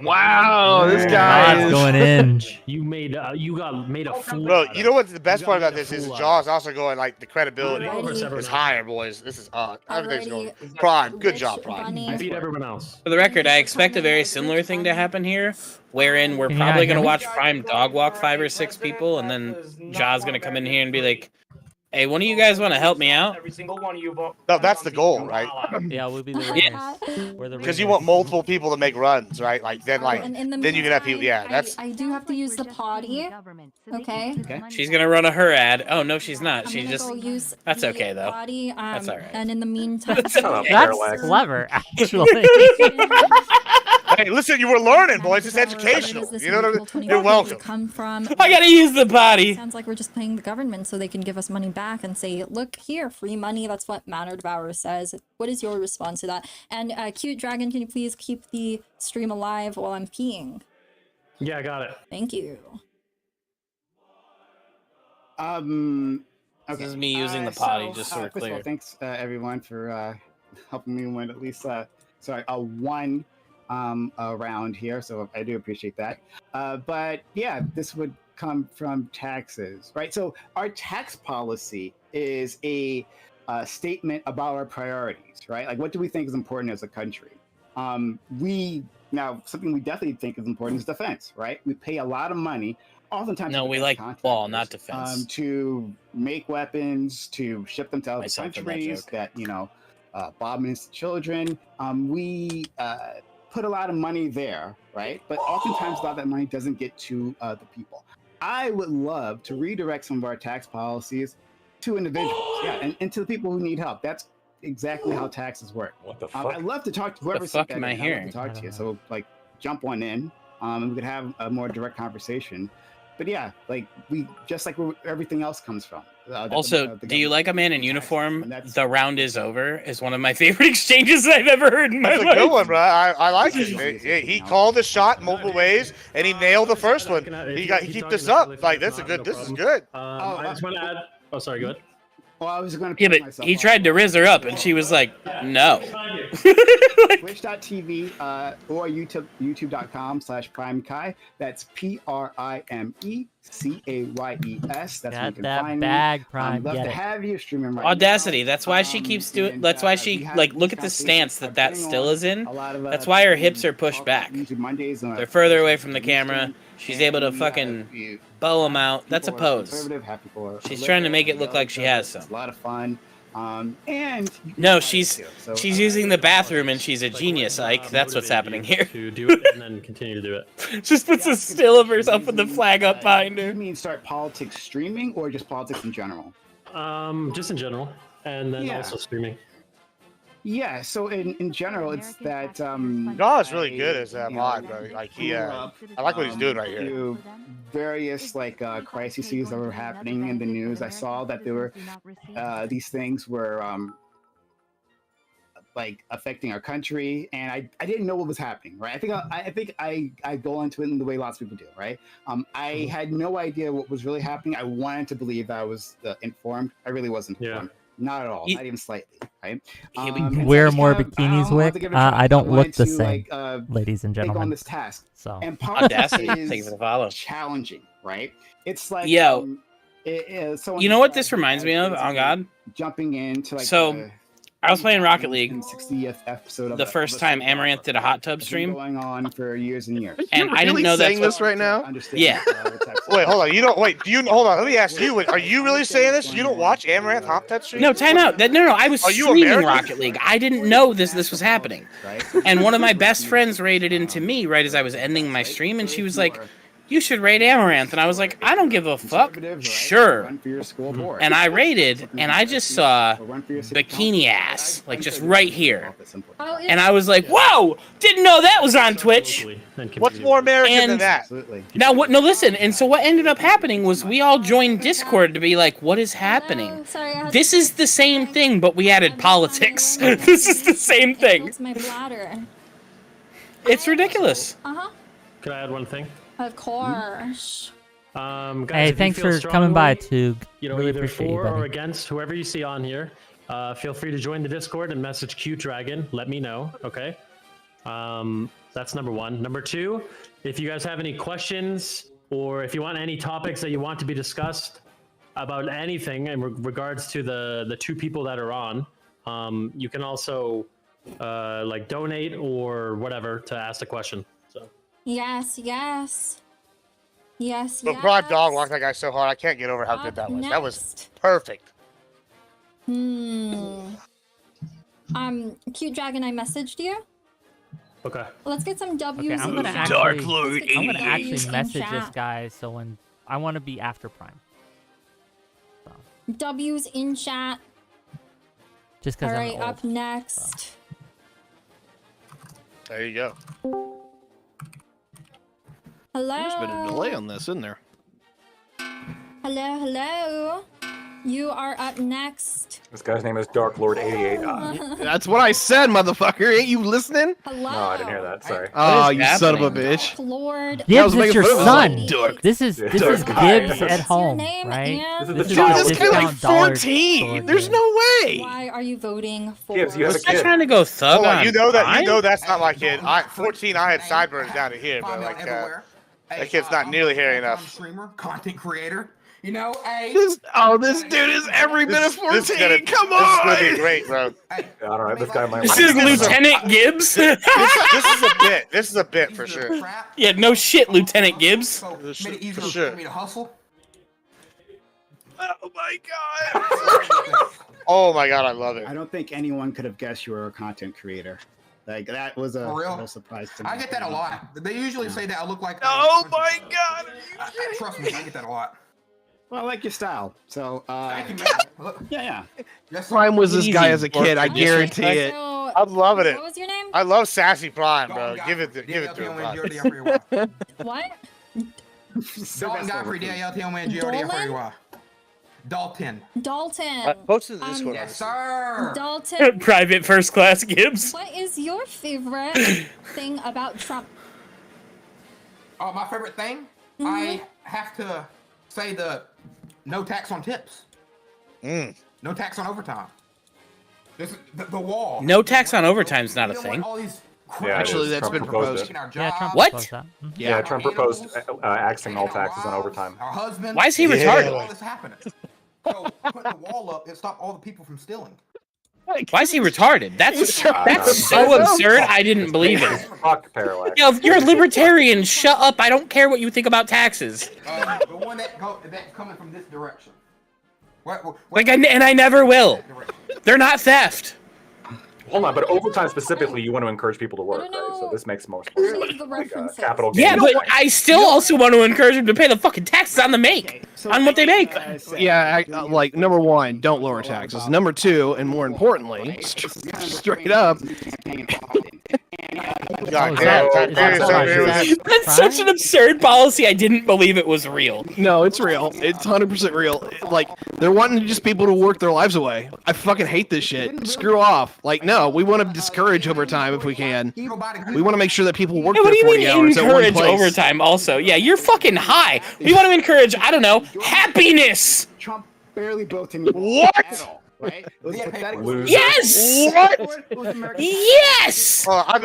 Wow, this guy is going in. You made a fool. Bro, out you of know it. what the best part about made a this is? fool out Jaws also going like the credibility Alrighty. is higher, boys. This is everything's going Alrighty. prime. Good Rich job, prime. Bunny. I beat everyone else. For the record, I expect a very similar thing to happen here, wherein we're Can you not probably hear going to me? watch Prime dog walk 5 or 6 people, and then Jaws going to come in here and be like, hey, one of you guys want to help me out? Every single one of you vote. No, that's the goal, right? Yeah, we'll be the Yeah. winners. We're the Because you winners. want multiple people to make runs, right? Like then And in the then you can have people. Yeah, meantime, that's I do have to use the potty. Okay. She's going to run her ad. Oh, no, she's not. I'm She gonna just... go use That's the okay, though. Potty, That's all right. And in the meantime, Shut up, That's Parallax. clever, actually. hey, listen, you were learning, boys. It's educational. You know what I mean? You're welcome. Come from. I got to use the potty. Sounds like we're just paying the government so they can give us money back and say, look here, free money. That's what Manor Devourer says. What is your response to that? And Cute Dragon, can you please keep the stream alive while I'm peeing? Yeah, I got it. Thank you. Okay. This is me using the potty, just so we're first of all, clear. thanks everyone for helping me win at least one round here. So I do appreciate that. But yeah, this would come from taxes, right? So our tax policy is a statement about our priorities, right? Like, what do we think is important as a country? Something we definitely think is important is defense, right? We pay a lot of money. Oftentimes, No, we like ball, not defense. to make weapons, to ship them to other Myself in that countries joke. that bomb innocent children. We put a lot of money there, right? But oftentimes, a lot of that money doesn't get to the people. I would love to redirect some of our tax policies to individuals, and to the people who need help. That's exactly how taxes work. What the fuck? I'd love to talk to What the whoever said fuck that. am I I'd love hearing? to talk to you. So jump on in, and we could have a more direct conversation. But yeah, we just like where everything else comes from. Also, do you like a man in uniform? That's- The round is over is one of my favorite exchanges I've ever heard in my That's a life. good one, bro. I like it. He called the shot multiple ways, and he nailed the first one. He keep this up. Like this is good. This is good. I just want to add. Oh, sorry. Go ahead. Well, I was going to. Yeah, but he tried to rizz her up, and she was like, "No." Twitch.tv or YouTube.com/PrimeKai. That's PrimeCayes. That's where you Got can that find bag, me. Prime. I'd love Get to it. have you streaming right Audacity. now. That's why she keeps doing. That's why she look at the stance that getting still is in. a lot of, That's why her hips are pushed back. YouTube Mondays on They're further away from the camera. She's able to fucking bow them out. That's a pose. She's trying to make it look like she has some. It's a lot of fun. And No, she's using the bathroom and she's a genius, Ike. That's what's happening here. To do it and then continue to do it. Just puts a still of herself with the flag up behind her. You mean start politics streaming or just politics in general? Just in general, and then Yeah. also streaming. Yeah, so in general, it's that. God's really good as a mod, bro. Like I like what he's doing right here. To various crises that were happening in the news. I saw that there were these things were affecting our country, and I didn't know what was happening. Right? I think I go into it in the way lots of people do. Right? I had no idea what was really happening. I wanted to believe I was informed. I really wasn't informed. Not at all. Not even slightly. Right? Wear more bikinis, Wick. I don't look the same, ladies and take on gentlemen. this task. So And politics Audacity. Thank you is for the follow. challenging, right? It's like Yo, So You know what this reminds me of? Oh God. Jumping into like. So, I was playing Rocket League 60th episode of the first time Amaranth did a hot tub stream. Going on for years and years. And I didn't know saying that's this right now. Yeah. Wait, hold on. You don't wait. Do you hold on? Let me ask you. Are you really saying this? You don't watch Amaranth Hot Tub stream? No, time out. No. I was Are you streaming American? Rocket League. I didn't know this was happening. And one of my best friends raided into me right as I was ending my stream, and she was like, "You should raid Amaranth." And I was like, "I don't give a fuck." Sure. And I raided, and I just saw bikini ass, like just right here. And I was like, "Whoa! Didn't know that was on Twitch." What's more American than that? Now, what? No, listen. And so what ended up happening was we all joined Discord to be like, "What is happening?" This is the same thing, but we added politics. This is the same thing. It's my bladder. It's ridiculous. Can I add one thing? Of course. Guys, Hey, if you thanks feel for coming by, strongly, Tug. You know, Really either appreciate you, for or buddy. against whoever you see on here. Feel free to join the Discord and message Qdragon. Let me know, okay? That's number one. Number two, if you guys have any questions or if you want any topics that you want to be discussed about anything in regards to the two people that are on, you can also like donate or whatever to ask the question. So. Yes. But Broad Dog walked that guy so hard. I can't get over how good that was. That was perfect. Cute Dragon, I messaged you. Okay. Let's get some W's. Okay, I'm in gonna the actually, chat. I'm gonna actually W's in message this chat. guy. So when I want to be after Prime, W's in chat. just All because right, I'm old. up next. There you go. Hello. There's been a delay on this, isn't there? Hello. You are up next. This guy's name is Dark Lord 88. That's what I said, motherfucker. Ain't you listening? Hello. No, I didn't hear that. Sorry. Oh, you son of a bitch. Lord. Yeah, I was Gibbs is making your fun of son. Dark. This is guy. Gibbs at home, name right? and- This is the Dude, child. this kid like discount dollar 14. store There's game. no way. Why are you voting for? Gibbs, you have a Was I kid. trying to go thug Hold on, on you know that. Prime? You know that's not my kid. 14. I had sideburns down to here, but like that kid's not nearly hairy enough. Streamer, content creator. You know, hey. This dude is every bit of 14. This is gonna, Come This is on. gonna be great, bro. I don't know. This guy might. This is Lieutenant Gibbs. This is a bit. This is a bit for sure. Yeah, no shit, Lieutenant Gibbs. So made it easier For sure. for me to hustle. Oh my god. Oh my god, I love it. I don't think anyone could have guessed you were a content creator. Like that was a For real? real surprise to me. I get that a lot. They usually say that I look like. Oh my god. Trust me, I get that a lot. Well, I like your style. So, Thank you, man. Look, yeah. yes, sir. Prime was this guy Easy as a kid. I work. guarantee it. So, I'm loving it. what was your name? I love Sassy Prime, bro. Dalton Give it to him, Prime. What? Dalton Godfrey, DLTMNGODFREY. Dalton. Dalton. Post in the Discord. Yes, sir. Dalton. Private first class Gibbs. What is your favorite thing about Trump? Oh, my favorite thing? I have to say the no tax on tips. No tax on overtime. This is the wall. No tax on overtime's not a You know what? thing. All these Yeah, it Actually, is. that's Trump been proposed proposed. it. our Yeah, jobs, Trump What? proposed that. Yeah, Trump proposed axing all taxes on overtime. Our husbands. Why is he All retarded? this happening. So putting the wall up, it stopped all the people from stealing. Why is he retarded? That's so absurd. I didn't believe it. Fuck Parallax. Yo, if you're a libertarian, shut up. I don't care what you think about taxes. The one that's coming from this direction. Like, and I never will. They're not theft. Hold on, but overtime specifically, you want to encourage people to work, right? So this makes most sense. Like capital gains. Yeah, but I still also want to encourage them to pay the fucking taxes on the make, on what they make. Yeah, like number one, don't lower taxes. Number two, and more importantly, straight up. That's such an absurd policy. I didn't believe it was real. No, it's real. It's 100% real. Like they're wanting just people to work their lives away. I fucking hate this shit. Screw off. Like no, we want to discourage overtime if we can. We want to make sure that people work Yeah, what do their you 40 mean hours at one encourage place. overtime also? Yeah, you're fucking high. We want to encourage, I don't know, happiness. Trump barely built any What? right? It was pathetic. Yes! What? Yes! Oh, I'm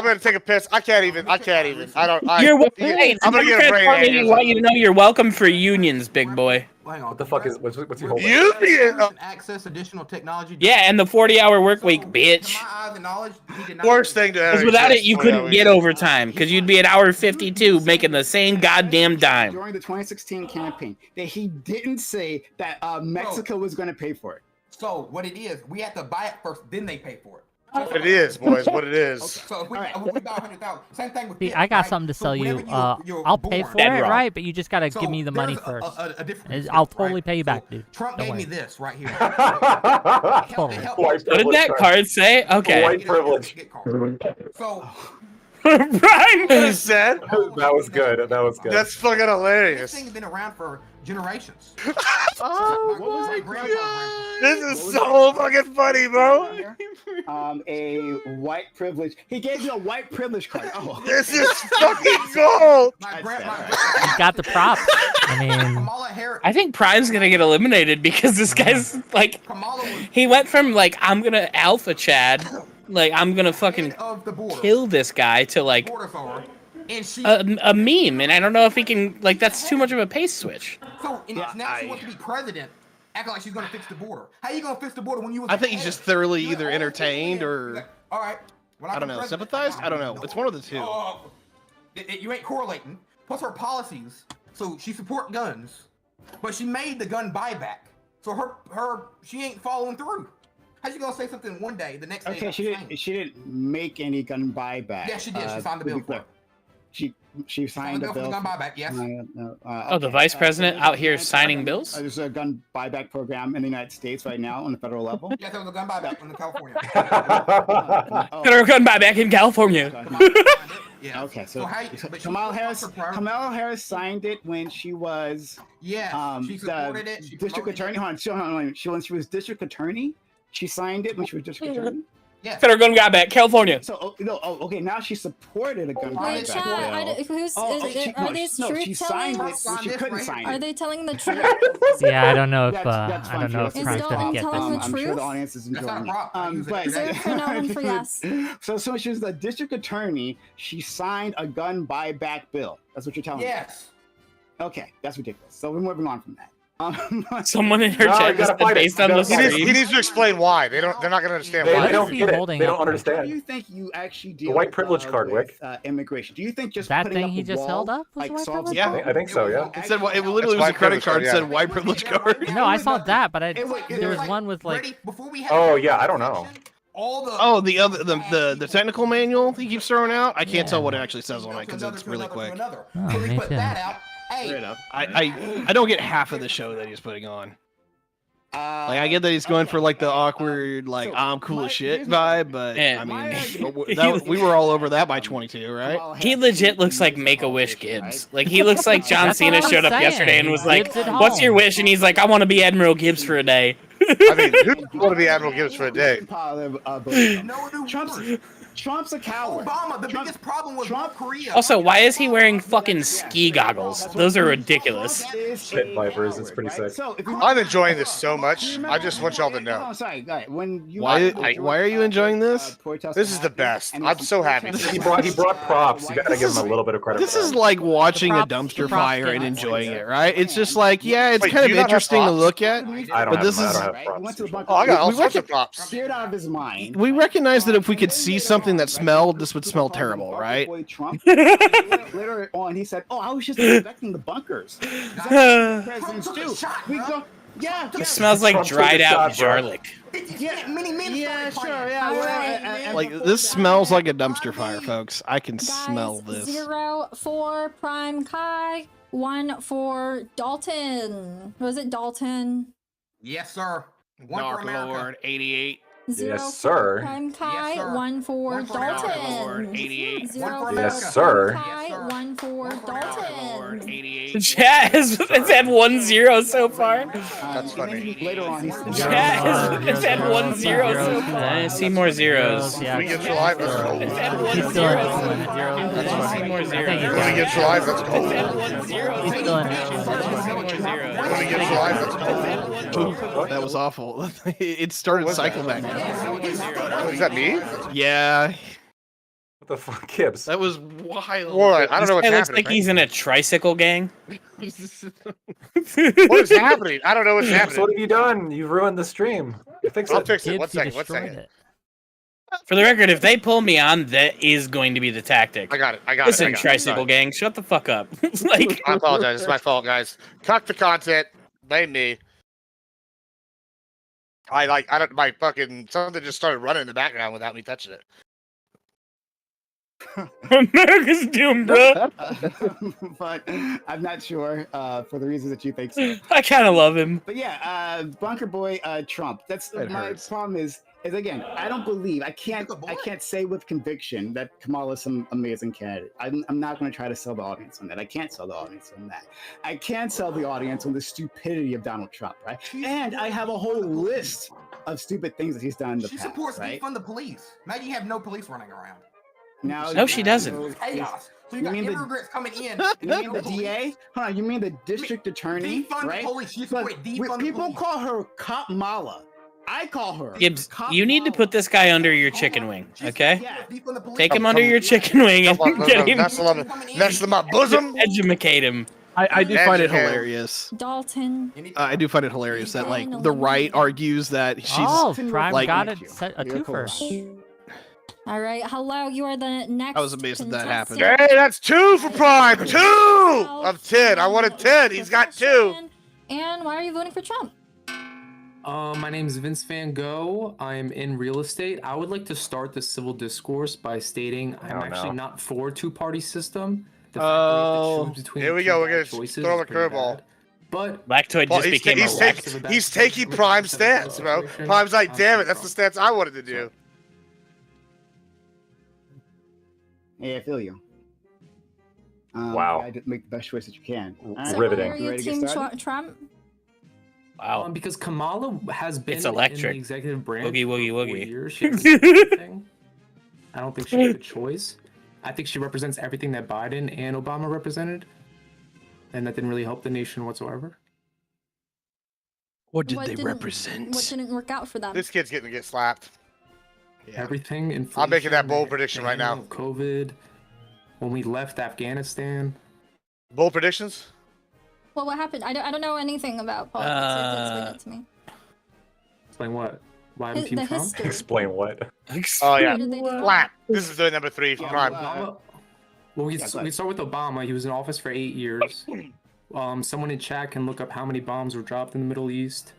gonna take a piss. I can't even. I don't. I'm gonna get a brain. I want you to know you're welcome for unions, big boy. Hang on. What the fuck is what's he holding? Union. Access additional technology. Yeah, and the 40-hour work week, bitch. To my eyes and knowledge, he did not. Worst thing to ever. Because without it, you couldn't get overtime. Because you'd be at hour 52 making the same goddamn dime. During the 2016 campaign, that he didn't say that Mexico was going to pay for it. So what it is, we have to buy it first, then they pay for it. It is, boys. What it is. So if we buy 100,000, same thing with. See, I got something to sell you. I'll pay for it, right? But you just gotta give me the money first. I'll totally pay you back, dude. Trump gave me this right here. Totally. What did that card say? Okay. White privilege. So. Brian said that was good. That was good. That's fucking hilarious. This thing's been around for generations. Oh my god! This is so fucking funny, bro. A white privilege. He gave you a white privilege card. Oh. This is fucking gold. You got the props. I mean, I think Prime's gonna get eliminated because this guy's like, he went from like, I'm gonna alpha Chad, like I'm gonna fucking kill this guy, to like a meme, and I don't know if he can, like, that's too much of a pace switch. So now she wants to be president, acting like she's gonna fix the border. How you gonna fix the border when you? I think he's just thoroughly either entertained or all right. I don't know, sympathized. I don't know. It's one of the two. You ain't correlating. Plus her policies. So she support guns, but she made the gun buyback. So she ain't following through. How's she gonna say something one day, the next day? Okay, she didn't make any gun buyback. Yeah, she did. She signed the bill for it. She signed the bill for the gun buyback. Yes. Oh, the vice president out here signing bills? There's a gun buyback program in the United States right now on the federal level. Yes, there was a gun buyback in California. Federal gun buyback in California. Yeah. Okay, so Kamala Harris signed it when she was she supported it. She district attorney. Hold on, when she was district attorney, she signed it when she was district attorney. Yeah. Federal gun buyback, California. So okay, now she supported a gun Wait, buyback. Are these truth she signed telling? it when she couldn't sign it. Are they telling the truth? yeah, I don't know if That's I don't know if Prime's gonna get this. I'm sure the audience is enjoying it. But Zero for no, one for yes. So she was the district attorney. She signed a gun buyback bill. That's what you're telling me. Yes. Okay, that's ridiculous. So we're moving on from that. Someone in her chat just said based on the he needs to explain why. They're not gonna understand why. They don't get it. They don't understand. Do you think you actually deal the white privilege card, Wick? Immigration. Do you think just that putting thing up he a just wall, held up was like, white solves privilege? Yeah, I think so. Yeah. It said it literally was a credit card. It said white privilege card. No, I saw that, but there was one with like. Oh yeah, I don't know. The technical manual he keeps throwing out. I can't tell what it actually says on it because it's really quick. Oh, me too. Fair enough. I don't get half of the show that he's putting on. Like I get that he's going for like the awkward, like I'm cool as shit vibe, but I mean, we were all over that by 22, right? He legit looks like Make-A-Wish Gibbs. Like he looks like John Cena showed up yesterday and was like, "What's your wish?" And he's like, "I want to be Admiral Gibbs for a day." I mean, who want to be Admiral Gibbs for a day? Trump's a coward. Obama, the biggest problem was North Korea. Also, why is he wearing fucking ski goggles? Those are ridiculous. Pit vipers, it's pretty sick. I'm enjoying this so much. I just want y'all to know. Why are you enjoying this? This is the best. I'm so happy. He brought props. You gotta give him a little bit of credit. This is like watching a dumpster fire and enjoying it, right? It's just like, yeah, it's kind of interesting to look at. I don't have props. Oh, I got all sorts of props. Scared out of his mind. We recognize that if we could see something that smelled, this would smell terrible, right? Later on, he said, "Oh, I was just expecting the bunkers." Presidents do. We go, yeah. It smells like dried out garlic. Yeah, sure, yeah. Like this smells like a dumpster fire, folks. I can smell this. 0 for Prime Kai, 1 for Dalton. Was it Dalton? Yes, sir. 1 for America. Lord, 88. 0 Yes, sir. For Prime Kai, Yes, sir. 1 for Dalton. 88. 0 Yes, for sir. Prime Kai, 1 for Dalton. 88. Chat it's had 1-0 so far. That's funny. Later on, Chat it's had 1-0 so far. I see more zeros. Yeah. When we get to live, let's go. It's had He's 1-0. still in That's I see funny. more zeros. When we get to live, let's go. It's had 1-0. He's still in More zeros. When we That was awful. It started cycle back. Is that me? Yeah. What the fuck, Gibbs? That was wild. What? I don't know what's It looks happening. like he's in a tricycle gang. What is happening? I don't know what's happening. So what have you done? You've ruined the stream. Fix I'll it. fix it. Gibbs, One you second. One destroyed second. it. For the record, if they pull me on, that is going to be the tactic. I got it. I got Listen, it. I got it. tricycle Sorry. gang, shut the fuck up. It's like I apologize. It's my fault, guys. Cut the content. Blame me. My fucking something just started running in the background without me touching it. America's doomed, bro. But I'm not sure for the reasons that you think so. I kind of love him. But yeah, Bunker Boy Trump. That's my problem is again, I don't believe I can't say with conviction that Kamala's some amazing candidate. I'm not going to try to sell the audience on that. I can't sell the audience on that. I can sell the audience on the stupidity of Donald Trump, right? And I have a whole list of stupid things that he's done in the She past, supports right? defund the police. Now you have no police running around. Now, No, she doesn't. It's chaos. So you got immigrants coming in. You mean the DA? Hold on, you mean the district attorney, defund the right? police. She But supports defund the people police. call her Cop Mala. I call her Gibbs, Cop you need to put this guy under your chicken wing, okay? Yeah, defund the police. Take him under your chicken wing and get him. Next to my bosom. Educate him. I do find it hilarious. Dalton. I do find it hilarious that like the right argues that she's Oh, Prime like got it set a twofer. All right, hello. You are the next. I was amazed that that happened. contestant. Hey, that's 2 for Prime. 2 of 10. I wanted 10. He's got 2. And why are you voting for Trump? My name is Vince Van Gogh. I'm in real estate. I would like to start the civil discourse by stating I'm actually not for two-party system. The fact that we have to choose between Here we two go. We're bad gonna choices throw a is pretty curveball. bad. But Lactoid just became a rat. He's taking Prime's stance, bro. Prime's like, damn it, that's the stance I wanted to do. Hey, I feel you. Wow. I did make the best choice that you can. So Riveting. why are you team Trump? Wow. Because Kamala has been It's in electric. the executive branch Woogie, woogie, for 4 woogie. years. She hasn't done anything. I don't think she has a choice. I think she represents everything that Biden and Obama represented, and that didn't really help the nation whatsoever. What What didn't work out for them? This kid's getting to get slapped. Everything. I'm making that inflation, bold the prediction right now. handling of COVID. When we left Afghanistan. Bold predictions? Well, what happened? I don't know anything about politics. You have to explain it to me. Explain what? Why I'm The Team Trump? history. Explain what? Oh, yeah. What did they do? Flat. This is the number 3 for Prime. Well, we start with Obama. He was in office for 8 years. Someone in chat can look up how many bombs were dropped in the Middle East,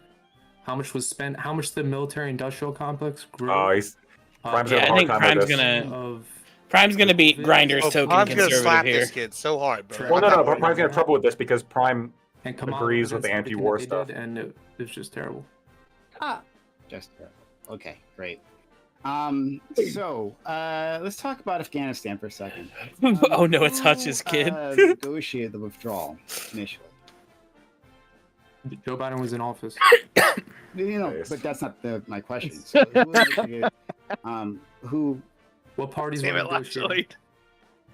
how much was spent, how much the military-industrial complex grew. Oh, he's Prime's Yeah, having a I think hard time Prime's with this. Prime's gonna beat Grinder's token Prime's gonna conservative slap here. this kid so hard, bro. Well, no, Prime's gonna have trouble with this because Prime And Kamala agrees with the represents everything anti-war that they stuff. did, and it was just terrible. Ah. Just okay, great. So let's talk about Afghanistan for a second. Oh no, it's Hutch's kid. Negotiated the withdrawal initially. Joe Biden was in office. You know, but that's not my question. So who negotiated, who? What parties Damn were it, negotiating?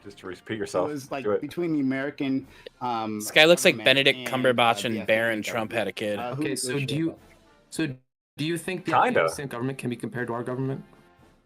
Just to repeat It yourself. was like Do it. between the American. This guy looks like government Benedict Cumberbatch and the Baron Afghan Trump government. had a kid. Who Okay, so negotiated do you think the Kinda. Afghanistan government can be compared to our government?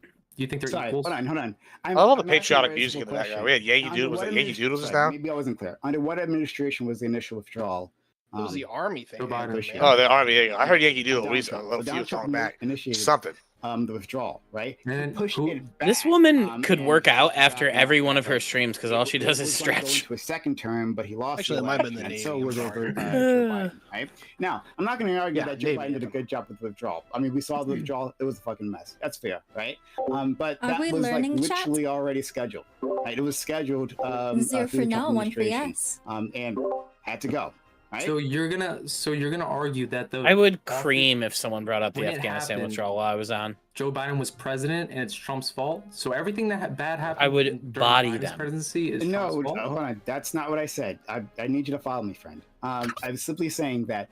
Do you think they're Sorry, equals? hold on. I love the I'm asking a patriotic very music in simple the background. question. We had Yankee Under Doodle. Was what it Yankee Doodle just sorry, now? Maybe I wasn't clear. Under what administration was the initial withdrawal? It was the army thing. Joe Biden. negotiated? Oh, the Army. I heard Yankee Doodle Donald recently. Trump. A few Donald songs Trump back. initiated Something. the withdrawal, right? Man, Pushing it back, This woman could and work out pushed after it back every and one of back. her streams because all she does is was gonna go stretch. into a second term, but he lost. Actually, the that might have been election, the and so Navy, was I'm over sorry. Joe Biden, right? Now, I'm not going to argue Yeah, that Joe Navy, Biden did a good job with the withdrawal. I mean, we saw the withdrawal; it was a fucking mess. That's fair, right? But Are that we was like learning, chat? literally already scheduled. Right? It was scheduled. 0 through for the Trump no, 1 for administration, yes. and had to go. Right? So you're gonna argue that the I would cream if someone brought up the When it Afghanistan happened- withdrawal while I was on. Joe Biden was president and it's Trump's fault. So everything that bad happened. I would during body Biden's them. presidency is No, Trump's fault. hold on. That's not what I said. I need you to follow me, friend. I was simply saying that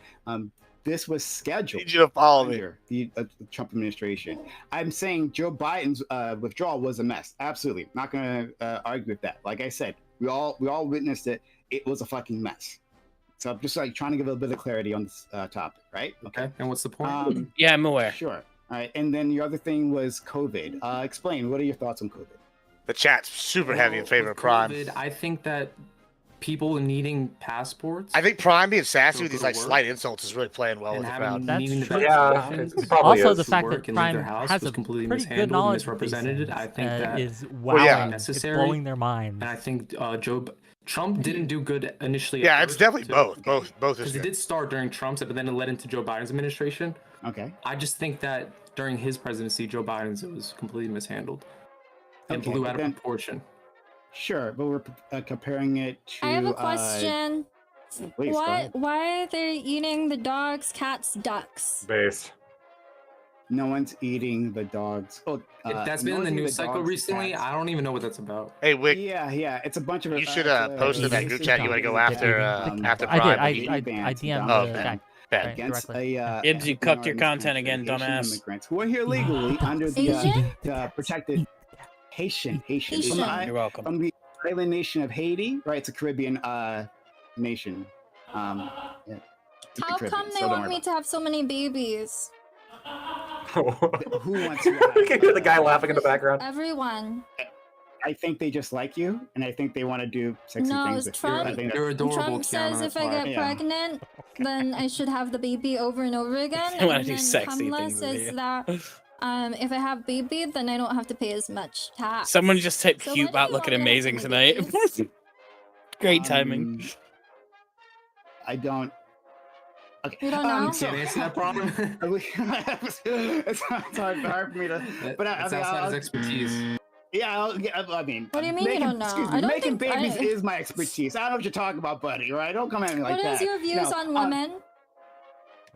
this was scheduled. Need you to follow me. under the Trump administration. I'm saying Joe Biden's withdrawal was a mess. Absolutely, not going to argue with that. Like I said, we all witnessed it. It was a fucking mess. So I'm just like trying to give a bit of clarity on this topic, right? Okay. And what's the point? Yeah, I'm aware. Sure. All right. And then your other thing was COVID. Explain. What are your thoughts on COVID? The chat's super heavy in favor of Prime. COVID, I think that people needing passports. I think Prime being sassy with these like slight insults is really playing well with the crowd. That's true. Yeah, it probably Also, is. the fact that in Prime their house has was a completely pretty good mishandled and knowledge misrepresented. I think that is Well, yeah. wowing. It's blowing their minds. And I think Trump didn't do good initially. Yeah, it's definitely both. Both is Because it did start during Trump's, but then it led into Joe Biden's administration. Okay. I just think that during his presidency, Joe Biden's it was completely mishandled and Okay, blew but out of then- proportion. Sure, but we're comparing it to. I have a question. Please, go ahead. Why are they eating the dogs, cats, ducks? Base. No one's eating the dogs. Oh, If that's been no in the one's eating news cycle dogs, recently, cats. I don't even know what that's about. Hey, Wick. Yeah, it's a bunch of. You should post in that group chat. You want to go after after I Prime. did. I DM'd Oh, the man. guy against directly. Gibbs, you cucked your content again, Asian dumbass. immigrants who are here legally under Asian? the protected Haitian. Haitian. You're welcome. From the island nation of Haiti, right? It's a Caribbean nation. Yeah, it's the How Caribbean, come so they don't want worry me about to have so many babies? it. Who wants you? You can hear the guy laughing in the background. Everyone. I think they just like you, and I think they want to do sexy No, things with Trump- you. I think You're adorable, Trump says Kiana, if that's I why. get Yeah. pregnant, then I should have the baby over and over again. I wanna And do then sexy Kamala things with says you. that if I have baby, then I don't have to pay as much tax. Someone just typed So why do Kyootbot you looking want me to amazing have my tonight. babies? Great timing. I don't. Okay. You don't know? So, Can't answer that problem. it's hard for me to. But That's outside his expertise. Yeah, I mean. What do you mean you don't know? Excuse me, I don't making think- babies is my expertise. I don't know what you're talking about, buddy. Right? Don't come at me like What that. is your views No, on women?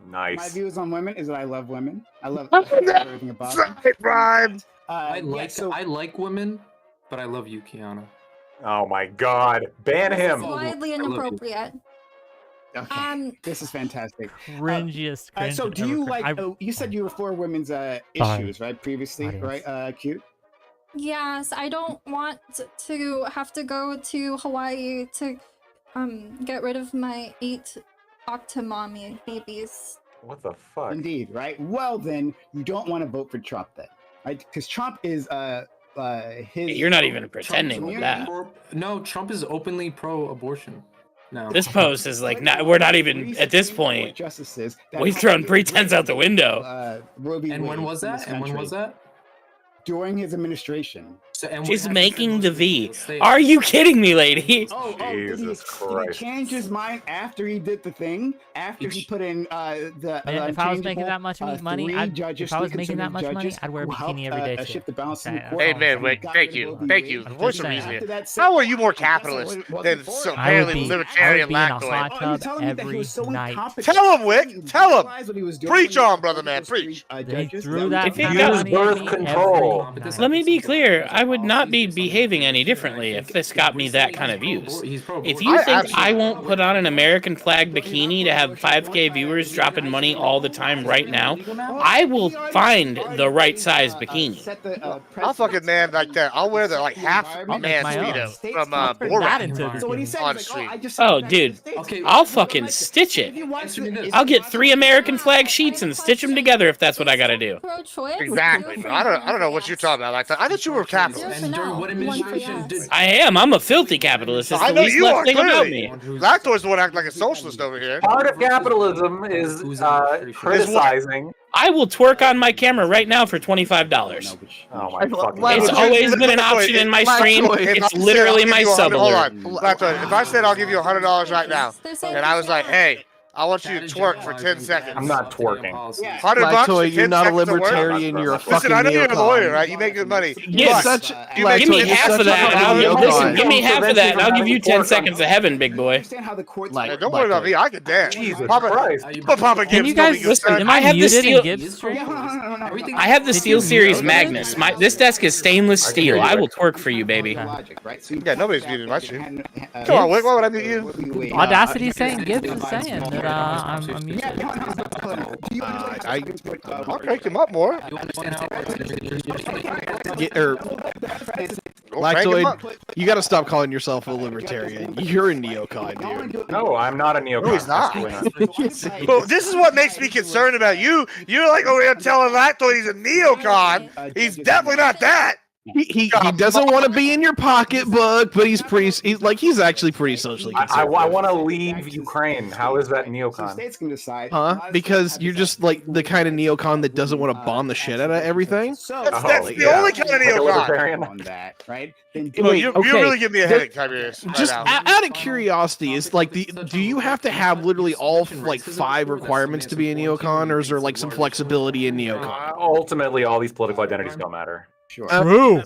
Nice. My views on women is that I love women. I love everything about them. Prime. I like women, but I love you, Kiana. Oh my God! Ban This him. is widely I love you. inappropriate. Okay. This is fantastic. Cringiest. So, cringe do I've you ever like? heard. Oh, you said you were for women's issues, right? Previously, Audience. right? Cute. Yes, I don't want to have to go to Hawaii to get rid of my 8 octomommy babies. What the fuck? Indeed, right? Well, then you don't want to vote for Trump, then, right? Because Trump is his. You're not even pretending with that. No, Trump is openly pro-abortion. No. This post is like, we're not even at this point. Justices. We've thrown pretense out the window. And when was that? And when was that? During his administration. She's making the V. Are you kidding me, lady? Did he change his mind after he did the thing? After he put in the Man, if I was making that much money, three I'd, judges, if I was three making that much money, conservative I'd wear a judges bikini who every day helped, too. shift the balance in the Okay, court. Hey man, Wick, thank you. Voice of reason. How are you more capitalist than so apparently libertarian lactoid? every night. Tell him, Wick. Tell him. Preach on, brother man. Preach. They threw that If it kind got- of money at me control. every night. Let me be clear. I would not be behaving any differently if this got me that kind of views. If you think I won't put on an American flag bikini to have 5K viewers dropping money all the time right now, I will find the right size bikini. I'll fucking man like that. I'll wear the like half man my own. speedo from That Borat into a bikini. on the street. Oh, dude, I'll fucking stitch it. I'll get 3 American flag sheets and stitch them together if that's what I gotta do. Pro-choice? Exactly. But I don't know what you're talking about. Like I thought you were a capitalist. And during what administration did I am. I'm a filthy capitalist. It's I the know least you left are thing about clearly. me. Lactoid's the one acting like a socialist over here. Part of capitalism is criticizing. I will twerk on my camera right now for $25. Oh my fucking It's God. always been an option in my stream. It's literally my sub Hold alert. on, Lactoid. If I said I'll give you $100 right now, and I was like, hey, I want you to twerk for 10 seconds. I'm not twerking. $100 for 10 Lactoid, you're not a seconds of work? libertarian. You're a Listen, fucking I know you're a neocon. lawyer, right? You make good money. Yes. But Such- you make Give me Lactoid, you're half such of a that. fucking And listen, neocon. give me half of that, and I'll give you 10 seconds of heaven, big boy. Hey, don't worry about me. I can dance. Jesus Papa, Christ. but Papa Can Gibbs you don't guys be good, listen? son. Am I I have the muted steel- in Gibbs stream? I have the Steel Series Magnus. This desk is stainless steel. I will twerk for you, baby. Yeah, nobody's muted my stream. Come on, Wick, why would I mute you? Audacity saying Gibbs is saying that I'm muted. I'll crank him up more. Lactoid, you got to stop calling yourself a libertarian. You're a neocon, dude. No, I'm not a neocon. No, he's not. Absolutely Well, this is what makes me concerned about you. You're like over here telling Lactoid he's a neocon. He's definitely not that. He doesn't want to be in your pocketbook, but he's actually pretty socially I conservative. want to leave Ukraine. How is that neocon? States can decide. Huh? Because you're just like the kind of neocon that doesn't want to bomb the shit out of everything. That's the only kind of neocon. On that, right? Well, you really give me a headache, Tiberius. Just out of curiosity, is like do you have to have literally all like 5 requirements to be a neocon, or is there like some flexibility in neocon? Ultimately, all these political identities don't matter. Sure.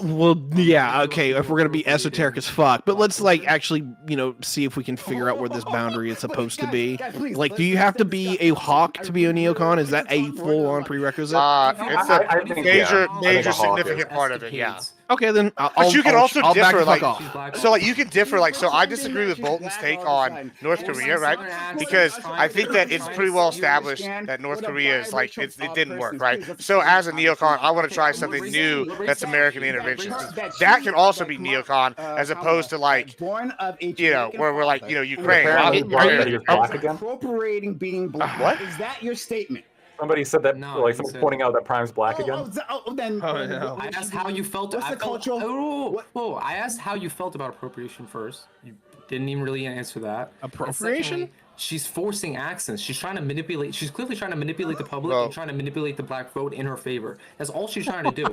Well, yeah, okay. If we're gonna be esoteric as fuck, but let's like actually, see if we can figure out where this boundary is supposed to be. Like, do you have to be a hawk to be a neocon? Is that a full-on prerequisite? It's a major significant part of it. Yeah. Okay, then But you can also differ, like, you can differ, so I disagree with Bolton's take on North Korea, right? Because I think that it's pretty well established that North Korea is like, it didn't work, right? So as a neocon, I want to try something new that's American interventions. That can also be neocon, as opposed to like, where we're like, Ukraine. Appropriating being black. What? Is that your statement? Somebody said that, like someone's pointing out that Prime's black again. I asked how you felt. What's the cultural? I asked how you felt about appropriation first. You didn't even really answer that. Appropriation? She's forcing accents. She's trying to manipulate. She's clearly trying to manipulate the public and trying to manipulate the black vote in her favor. That's all she's trying to do.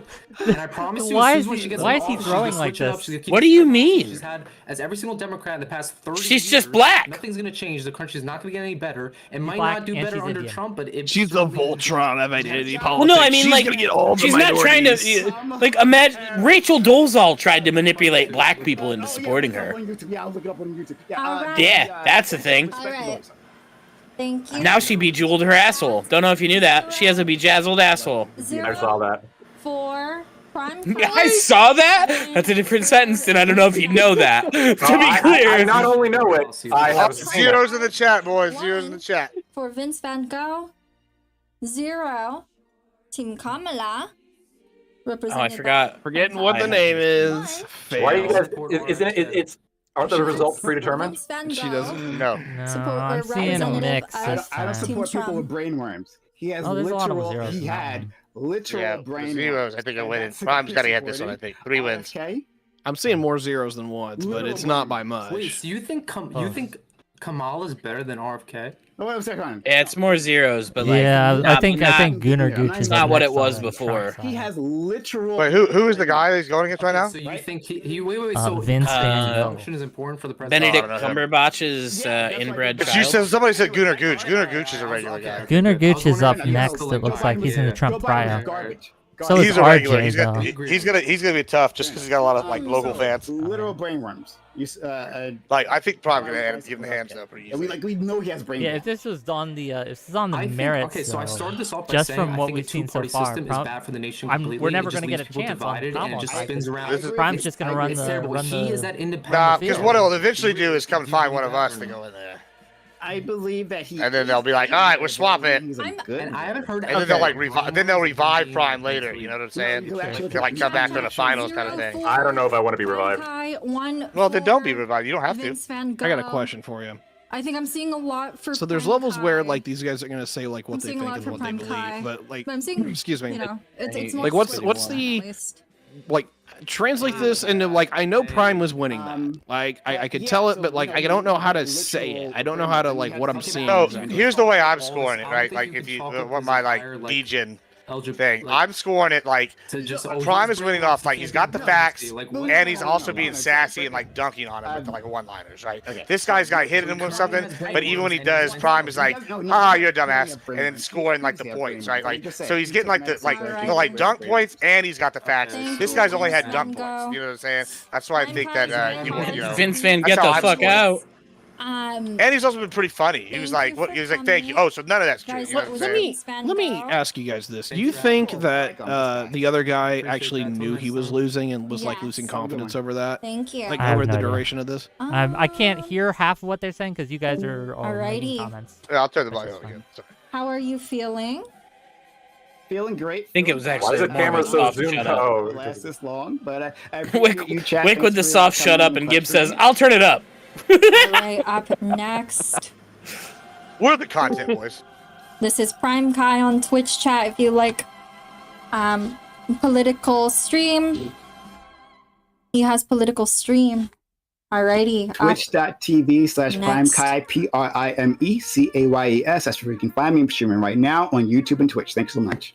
And I promise you, Why as is soon as she gets he in office, she's gonna throwing like switch it up. this? She's gonna keep What do you the mean? She's had as every single Democrat in the past 30 She's years. just black. Nothing's gonna change. The country's not gonna get any better. It might black not do and better she's under Indian. Trump, but She's the Voltron of identity politics. Well, no, I mean, she's like, gonna get all the she's not trying to, minorities. like, imagine Rachel Dolezal tried to manipulate black people into supporting her. Yeah, I'll look it up on YouTube. Yeah, that's the thing. All right. Thank you. Now she bejeweled her asshole. Don't know if you knew that. She has a bejazzled asshole. I saw that. 4 prime. I saw that? That's a different sentence, and I don't know if you know that. To be clear. I not only know it, I have seen it. Zeros in the chat, boys. Zeros in the chat. For Vince Van Gogh. 0. Team Kamala. Oh, I Represented Forgetting what the name is. Why do you guys? Isn't it? It's aren't the results predetermined? She doesn't. No. I'm seeing a mix this I don't time. support people with brainworms. He has there's a lot of literal. zeros He in that had one. literal Yeah, brainworms. zeros. I think I'm winning. Prime's got to get this one, I think. 3 wins. Okay. I'm seeing more zeros than ones, but it's not by much. Wait, so you think Kamala's better than RFK? Oh, wait a second. Yeah, it's more zeros, but like, Yeah, I think Gunnar Gooch it's is not up what next it was on the before. Trump He side. has literal. Wait, who is the guy he's going against right now? So you think wait, so Vince Van Gogh. function is important for the president? Benedict I don't know him. Cumberbatch's inbred But child. somebody said Gunnar Gooch. Gunnar Gooch is a regular guy. Gunnar Gooch is up wondering- next. It looks like he's in the Trump bio. Garbage. So is He's a regular. RJ, He's though. gonna be tough just because he's got a lot of like local fans. Literal brainworms. Like I think probably gonna give him hands though pretty easily. We know he has brainworms. Yeah, if this was on the I think, merits, okay, so I started this off by just saying from I what think we've a seen so two-party far, system is bad for the nation we're completely. never It just going to get a leaves people chance on divided, and it just Kamala. spins around. Prime's just going to run It's the terrible. He is that independent. Nah, because figure. what it'll eventually do is come find one of us to go in there, I believe that he. and then they'll be like, "All right, we're swapping." He's a good. And I haven't heard. And then they'll like revive Prime later. You know what I'm saying? They'll like come back for the finals kind of thing. I don't know if I want to be revived. Well, then don't be revived. You don't have to. Vince Van Gogh. I got a question for you. I think I'm seeing a lot for. So there's Prime levels where Kai. like these guys are gonna say like what I'm they seeing a think lot and for what they Prime believe, Kai. but like, But I'm seeing, excuse me, you know, it's like what's mostly the at least. like translate this into like I know Prime was winning that. Like I could tell it, but like I don't know how to say it. I don't know how to like what I'm seeing. So exactly. here's the way I'm scoring it, right? Like if you want my like Legion thing, I'm scoring it like Prime is winning off like he's got the facts and he's also being sassy and like dunking on him with the, like one-liners, right? This guy's got hitting him with something, but even when he does, Prime is like, "Ah, you're a dumbass," and then scoring like the points, right? Like so he's getting like the dunk points and he's got the facts. This guy's only had dunk points. You know what I'm saying? That's why I think that you know. Vince Van, get that's the how I'm fuck scoring. out. And he's also been pretty funny. He was like, "What?" He was like, "Thank you." Oh, so none of that's true. You know what I'm saying? Let me ask you guys this: do you think that the other guy actually knew he was losing and was like losing confidence over that? Thank you. Like I have over no the idea. duration of this? I can't hear half of what they're saying because you guys are all making Alrighty. comments. Yeah, I'll turn the volume up again. Sorry. How are you feeling? Feeling great. I think it was Why actually is the more of camera a so soft zoomed shut up. out? Last this long, but I Wick with the soft shut up, and Gibbs says, "I'll turn it up." All right, up next. We're the content boys. This is Prime Kai on Twitch chat. If you like political stream, he has political stream. Alrighty. Twitch.tv/PrimeKai, PRIMECAYES. That's where you can find me. I'm streaming right now on YouTube and Twitch. Thanks so much.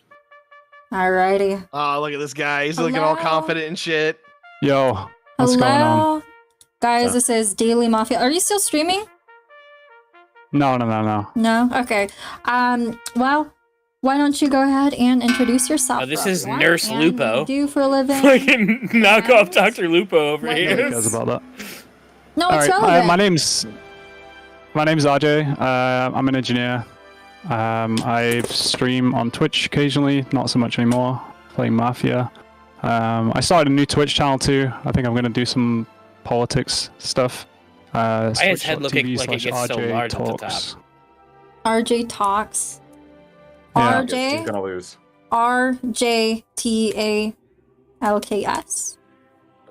Alrighty. Oh, look at this guy. He's looking all confident and shit. Yo, what's Hello, going on? guys. This is Daily Mafia. Are you still streaming? No. No. Okay. Well, why don't you go ahead and introduce yourself? Oh, this for is everyone, Nurse and Lupo. what you do for a living? Fucking knock off Dr. Lupo over here. Who cares about that? No, All it's right, relevant. my name's RJ. I'm an engineer. I stream on Twitch occasionally, not so much anymore. Playing Mafia. I started a new Twitch channel too. I think I'm going to do some politics stuff. Why is his head looking like it gets so RJ large Talks. at the top? RJ Talks. Yeah. He's RJ. gonna lose. RJTALKS.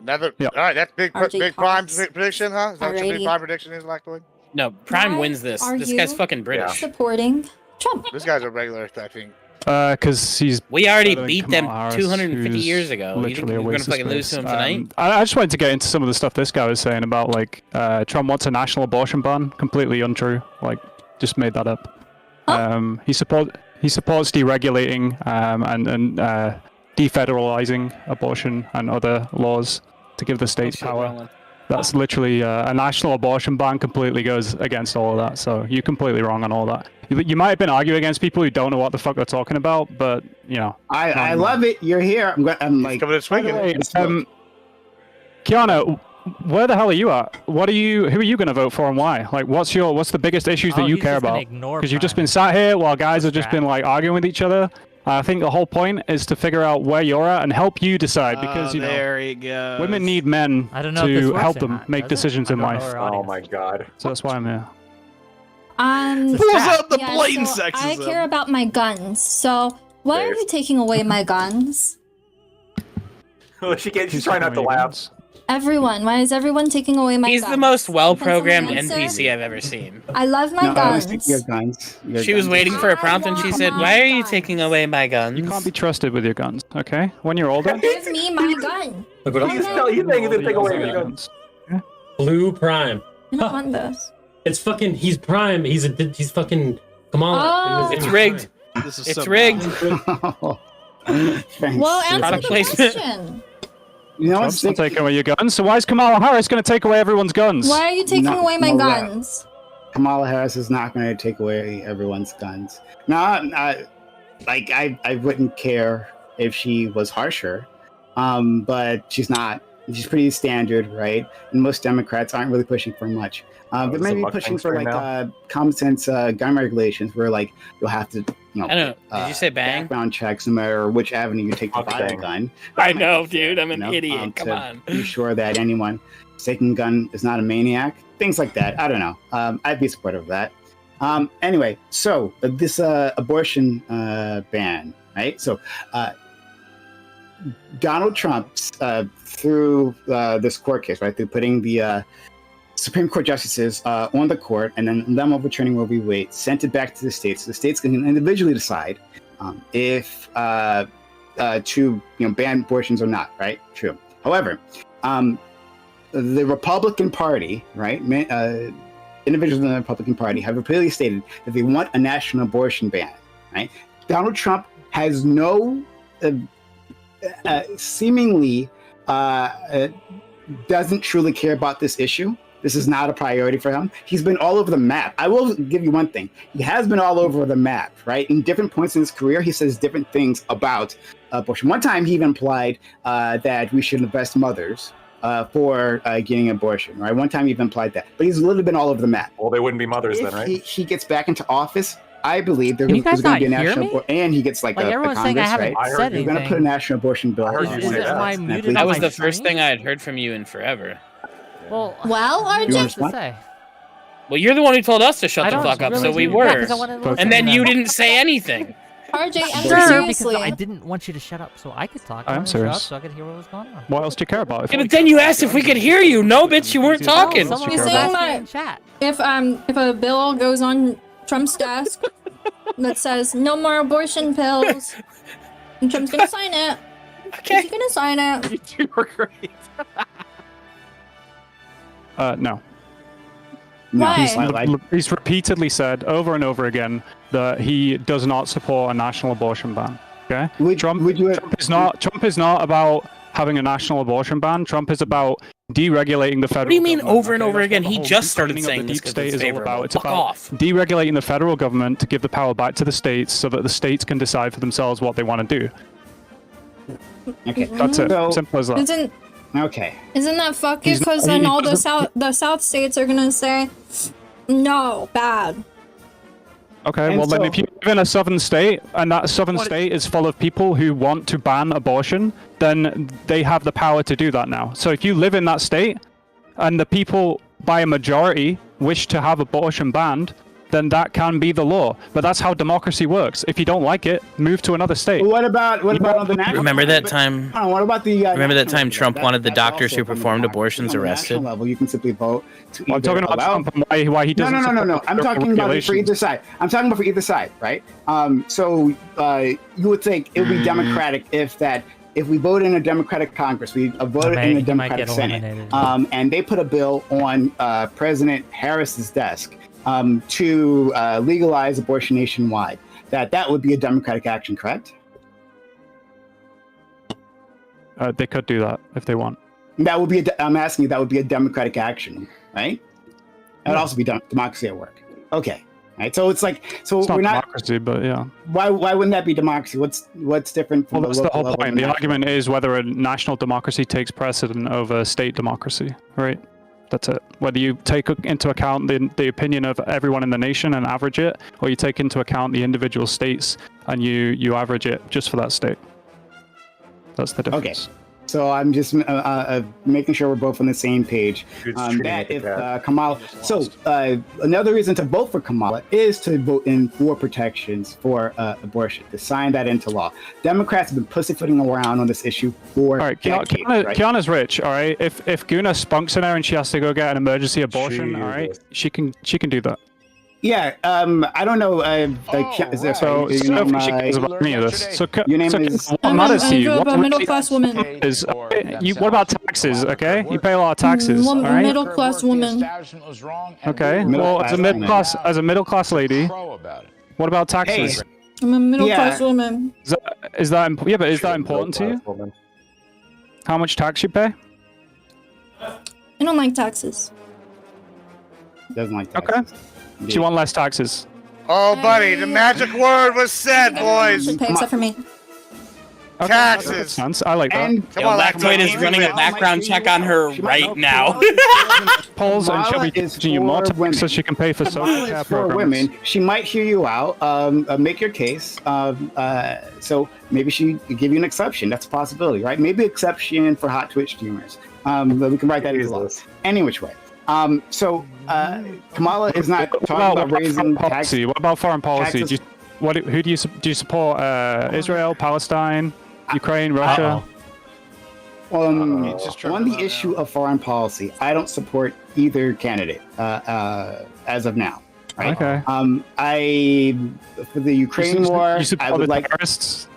Another. All right, that's big RJ prime Cox. prediction, huh? Is that what your big Alrighty. prime prediction is, Lactoid? No, Prime Why wins this. are This guy's you fucking British. Supporting Trump. This guy's a regular, I think. Because he's. We already better than beat them Kamala Harris, 250 who's years ago. You think literally a we're gonna waste of fucking lose to him space. tonight? I just wanted to get into some of the stuff this guy was saying about like Trump wants a national abortion ban. Completely untrue. Like, just made that up. He supports deregulating and defederalizing abortion and other laws to give the states power. That's literally a national abortion ban. Completely goes against all of that. So you're completely wrong on all that. You might have been arguing against people who don't know what the fuck they're talking about, but you know. I love it. You're here. I'm like. Coming to swinging. Kiana, where the hell are you at? Who are you going to vote for and why? Like, what's the biggest issues that you care about? Because you've just been sat here while guys have just been like arguing with each other. I think the whole point is to figure out where you're at and help you decide because you know there he goes. women need men I don't know if this to works help or them not, make does it? decisions I in don't know life. our Oh audience. my god. So that's why I'm here. Pulls out the blatant so sexism. I care about my guns. So why are you taking away my guns? She's trying not to laugh. Everyone, why is everyone taking away my He's guns? the most well-programmed Can someone answer? NPC I've ever seen. I love my No, I was guns. thinking your guns. She was waiting for a prompt and she said, my "Why are you guns. taking away my guns?" You can't be trusted with your guns, okay? When you're older. Give me my gun. He's saying he's gonna take away your guns. Blue Prime. I don't want this. It's fucking. He's Prime. He's fucking Kamala. Oh. It's rigged. This is It's so rigged. Thanks. Well, answer Product the placement. question. You know Trump's what's not taking away your guns, so why is Kamala Harris going to take away everyone's guns? Why are you taking Not away my Kamala. guns? Kamala Harris is not going to take away everyone's guns. No, I wouldn't care if she was harsher, but she's not. She's pretty standard, right? And most Democrats aren't really pushing for much. They may be pushing for like common sense gun regulations, where like you'll have to, I don't know. Did you say bang? Background checks, no matter which avenue you take to buy a gun. I know, dude. I'm an You know, idiot. Come to on. Be sure that anyone taking a gun is not a maniac. Things like that. I don't know. I'd be supportive of that. Anyway, so this abortion ban, right? So Donald Trump, through this court case, right, through putting the Supreme Court justices on the court and then them overturning Roe v. Wade, sent it back to the states. The states can individually decide if to ban abortions or not, right? True. However, the Republican Party, right, individuals in the Republican Party have repeatedly stated that they want a national abortion ban, right? Donald Trump has no, seemingly doesn't truly care about this issue. This is not a priority for him. He's been all over the map. I will give you one thing. He has been all over the map, right? In different points in his career, he says different things about abortion. One time, he even implied that we should invest mothers for getting an abortion, right? One time, he even implied that. But he's literally been all over the map. Well, they wouldn't be mothers then, right? He gets back into office, I believe there's Can you guys going to be a not hear national me? and he gets like a everyone's saying I Congress, haven't right? said They're going to anything. put a national abortion bill. That was the first thing I had heard from you in forever. Well, RJ. to say. Well, you're the one who told us to shut I the don't fuck up, really so we do. were. Yeah, 'cause I wanted to listen And then to you them. didn't say anything. RJ, answer Sure, seriously. because I didn't want you to shut up so I could talk. I'm wanted to shut up serious. so I could hear what was going on. What else do you care about? Yeah, but then you asked if we could hear you. No, bitch, you weren't talking. Someone He's was saying asking in that chat. if a bill goes on Trump's desk that says no more abortion pills, and Trump's gonna sign it. Okay. He's gonna sign it. You two are great. No. Why? He's repeatedly said over and over again that he does not support a national abortion ban. Okay? Trump is not about having a national abortion ban. Trump is about deregulating the federal. What do you mean government, over and okay? over That's again? what the He whole just started beginning of saying the this deep 'cause state it's is all favorable. about. It's Fuck about off. deregulating the federal government to give the power back to the states so that the states can decide for themselves what they want to do. Okay, That's it. Simple as that. Isn't that fuck He's it? Because not- then he all the doesn't- south states are gonna say no, bad. Okay, And well then so- if you live in a southern state and that southern state is full of people who want to ban abortion, then they have the power to do that now. So if you live in that state and the people by a majority wish to have abortion banned, then that can be the law. But that's how democracy works. If you don't like it, move to another state. What about on the national? Remember that time? What about the? Remember that national time level? Trump wanted the That's doctors also who from the performed democracy. abortions On the arrested? national level, you can simply vote to Well, I'm talking about Trump and why he doesn't. No. support I'm federal talking about it for regulations. either side. I'm talking about for either side, right? So you would think it would be democratic if we voted in a Democratic Congress, we voted in a He might Democratic get Senate, eliminated. and they put a bill on President Harris's desk to legalize abortion nationwide. That would be a Democratic action, correct? They could do that if they want. That would be. I'm asking you. That would be a Democratic action, right? That would also be democracy at work. Okay. Right. So it's like It's we're not not. democracy, but yeah. Why wouldn't that be democracy? What's different from Well, that's the local whole level point. and The national? argument is whether a national democracy takes precedent over state democracy, right? That's it. Whether you take into account the opinion of everyone in the nation and average it, or you take into account the individual states and you average it just for that state. That's the difference. Okay. So I'm just making sure we're both on the same page. That if Kamala, another reason to vote for Kamala is to vote in for protections for abortion, to sign that into law. Democrats have been pussyfooting around on this issue for All right, decades. Right? Kiana's rich. All right, if Guna spunks in her and she has to go get an emergency abortion, all right, she can do that. Yeah, I don't know. So she cares about any of this. So your name so is. what matters to you? I'm a middle class woman. Is what about taxes? Okay, you pay a lot of taxes. All right. Middle class woman. Okay. Well, as a middle class lady, what about taxes? I'm a middle class woman. Is that yeah? But is that important to you? How much tax you pay? I don't like taxes. Doesn't like taxes. Okay. Do you want less taxes? Oh, buddy, the magic word was said, boys. Should pay except for me. Taxes. I like that. Come on, Lactoid is running a background check on her right now. Polls and she'll be teaching you more tax so she can pay for social care For programs. women, she might hear you out, make your case. So maybe she give you an exception. That's a possibility, right? Maybe exception for hot Twitch streamers. But we can write that into law. Any which way. Kamala is not talking about raising policy. What about foreign policy? taxes. Who do you support? Israel, Palestine, Ukraine, Russia? On the issue of foreign policy, I don't support either candidate as of now. Right? Okay. For the Ukraine war, you support I would the like. terrorists?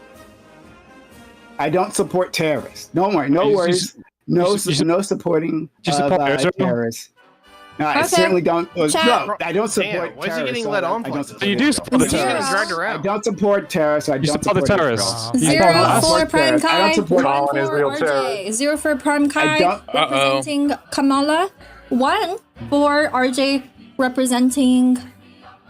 I don't support terrorists. Don't worry. No worries. No supporting terrorists. No, I certainly don't. No, I don't support Why is he terrorists. getting let on? I don't support You do support the terrorists. terrorists. I don't support terrorists. I don't support the terrorists. Zero for Prime Kai. I don't support One for RJ. Zero for Prime Kai representing Kamala. One for RJ representing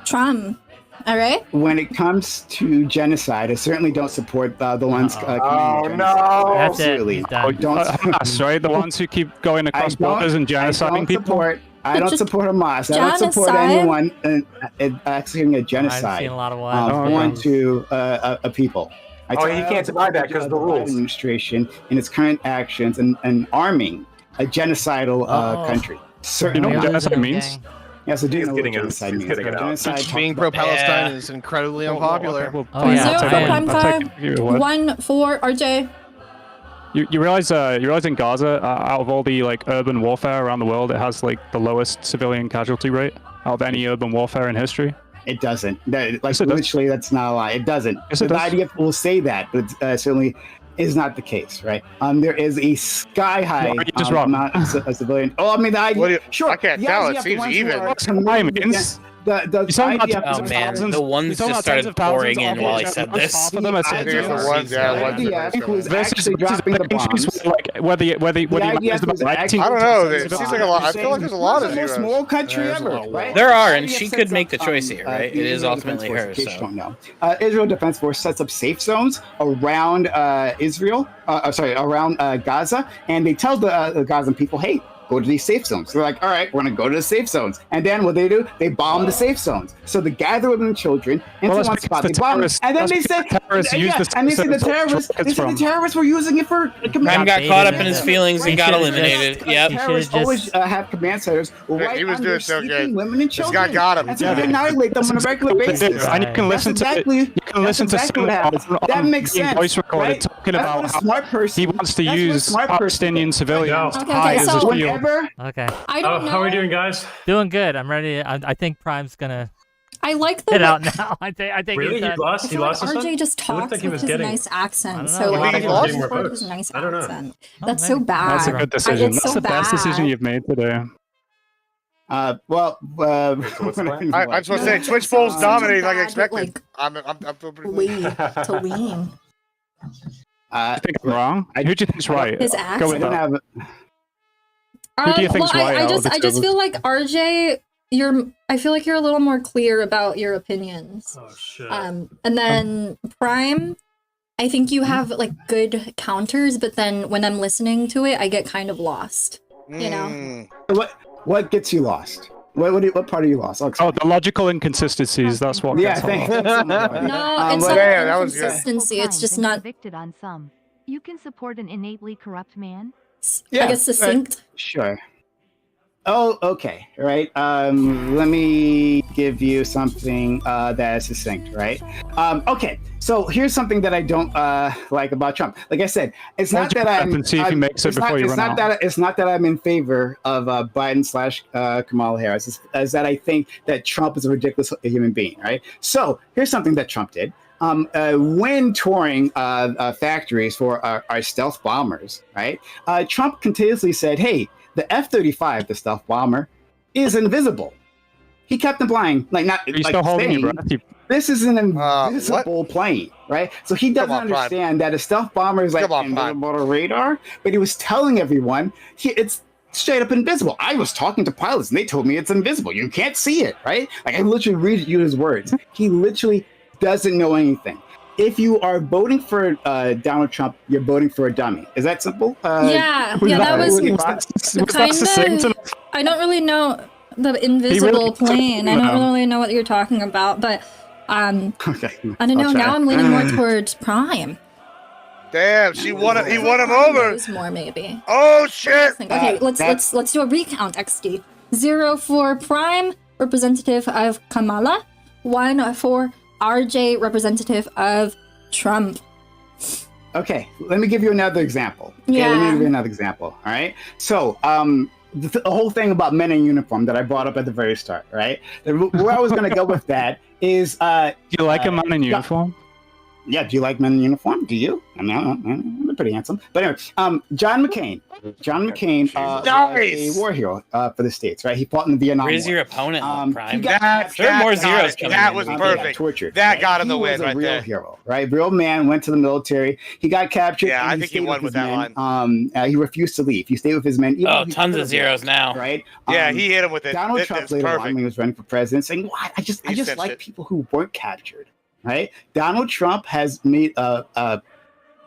Trump. All right. When it comes to genocide, I certainly don't support the ones committing genocide. That's it. Absolutely. He's done. Hamas, right? The ones who keep going across borders and genociding people. I don't support Hamas. I don't support anyone executing a genocide seen a lot of onto a people. He can't deny that because of the rules. Administration in its current actions and arming a genocidal country. You know what genocide means? Yeah, so do He's know getting what his, genocide he's means. getting it out. Genocide Being talks about- pro-Palestine is incredibly unpopular. Oh, yeah, Zero I'll for take it. Prime I'll take Five. it. One for RJ. You realize in Gaza, out of all the like urban warfare around the world, it has like the lowest civilian casualty rate out of any urban warfare in history. It doesn't. Like Yes, it does. literally, that's not a lie. It doesn't. Yes, it the does. IDF will say that, but certainly is not the case, right? There is a sky high No, you're just wrong. amount of civilian. Oh, I mean the IDF. Sure, I can't the tell. IDF, It the seems ones who even. are What's committed means? against The You talking about IDF Oh man, the ones just started pouring in while I said this. Half of them are IDF who is actually dropping the bombs. Where the IDF was actually I don't know. It seems like a lot. I feel like there's a lot of the most zeros. moral country ever, right? There are, and IDF she sets could up, make the choice here, right? the It is Israel ultimately Defense her. Force, in case you So don't know. Israel Defense Force sets up safe zones around around Gaza, and they tell the Gazan people, hey, go to these safe zones. They're like, all right, we're gonna go to the safe zones. And then what they do, they bomb the safe zones. So they gather women and children into Well, that's one because spot. the They bomb, terrorists- and then that's they say, because the terrorists use the and they say the safe zones terrorists, to they say the from. terrorists were using it for Prime got caught up in his feelings and got eliminated. Yep. Terrorists always have command centers right He was under doing so sleeping good. women and This children. guy got him. And so they annihilate them on a regular basis. And you can listen to what happens. That makes being sense. voice recorded right? talking That's about what a how smart person. he wants to that's what a use smart person Palestinian does. civilians to Okay, hide okay, his so field. Whenever Okay. I don't know. How are we doing, guys? Doing good. I'm ready. I think Prime's gonna I like the hit out now. I think Really? he's He done. lost? I He feel like lost this one? RJ just It looked talks like he with was his getting- nice I accent. don't So know. like He I lost? record with his nice I don't know. accent. Oh, That's maybe. so bad. That's a good decision. It's That's so the best decision bad. you've made today. I'm I just want to say, Twitch polls so dominating like I bad, expected. like, I'm feeling pretty Lean good. to lean. I think I'm wrong. Who do you think's right? His Go accent. with that. Have Who do you think's well, right I out of the just two of feel like RJ, I feel like you're a little more clear about your opinions. Oh shit. And then Prime, I think you have like good counters, but then when I'm listening to it, I get kind of lost. You know? What gets you lost? What part are you lost? Oh, the logical inconsistencies. That's what Yeah, gets a thanks. lot. No, it's but- not Yeah, that was good. inconsistency. It's just not, Convicted on some. You can support an innately corrupt man. I guess, succinct. Sure. Oh, okay. Right. Let me give you something that is succinct, right? Okay. So here's something that I don't like about Trump. Like I said, it's not that I'm. And see if he makes it before you run out. It's not that I'm in favor of Biden / Kamala Harris. It's that I think that Trump is a ridiculous human being, right? So here's something that Trump did. When touring factories for our stealth bombers, right? Trump continuously said, "Hey, the F-35, the stealth bomber, is invisible." He kept implying, like not Are you like still holding saying, your breath? this is an invisible plane, right? So he doesn't Come on, Prime. understand that a stealth bomber is like Come on, Prime. invisible to radar, but he was telling everyone it's straight up invisible. I was talking to pilots and they told me it's invisible. You can't see it, right? Like I literally read you his words. He literally doesn't know anything. If you are voting for Donald Trump, you're voting for a dummy. Is that simple? That was kind of. I don't really know the invisible plane. I don't really know what you're talking about, but okay. I don't know. Now I'm leaning more towards Prime. Damn, he won him over. More maybe. Oh shit. Okay, let's do a recount. XD 0 for Prime, representative of Kamala. 1 for RJ, representative of Trump. Okay, let me give you another example. Okay, Yeah. let me give you another example. All right. So, the whole thing about men in uniform that I brought up at the very start, right? Where I was going to go with that is, do you like a man in uniform? Yeah. Do you like men in uniform? Do you? I mean, I'm pretty handsome. But anyway, John McCain. John McCain was a war hero for the states, right? He fought in the Vietnam War. Where's your opponent, Prime? There are more zeros coming. That was perfect. Tortured. That got him the He win was a right real there. hero, right? Real man, went to the military. He got captured. Yeah, and I think he stayed won with his that men. He refused to leave. He stayed with his men. even though Oh, he tons could of have zeros left, now. right? Yeah, he hit him with it. Donald That's Trump later on, perfect. when he was running for president, saying, "What? I just like people who weren't captured." Right? Donald Trump has made a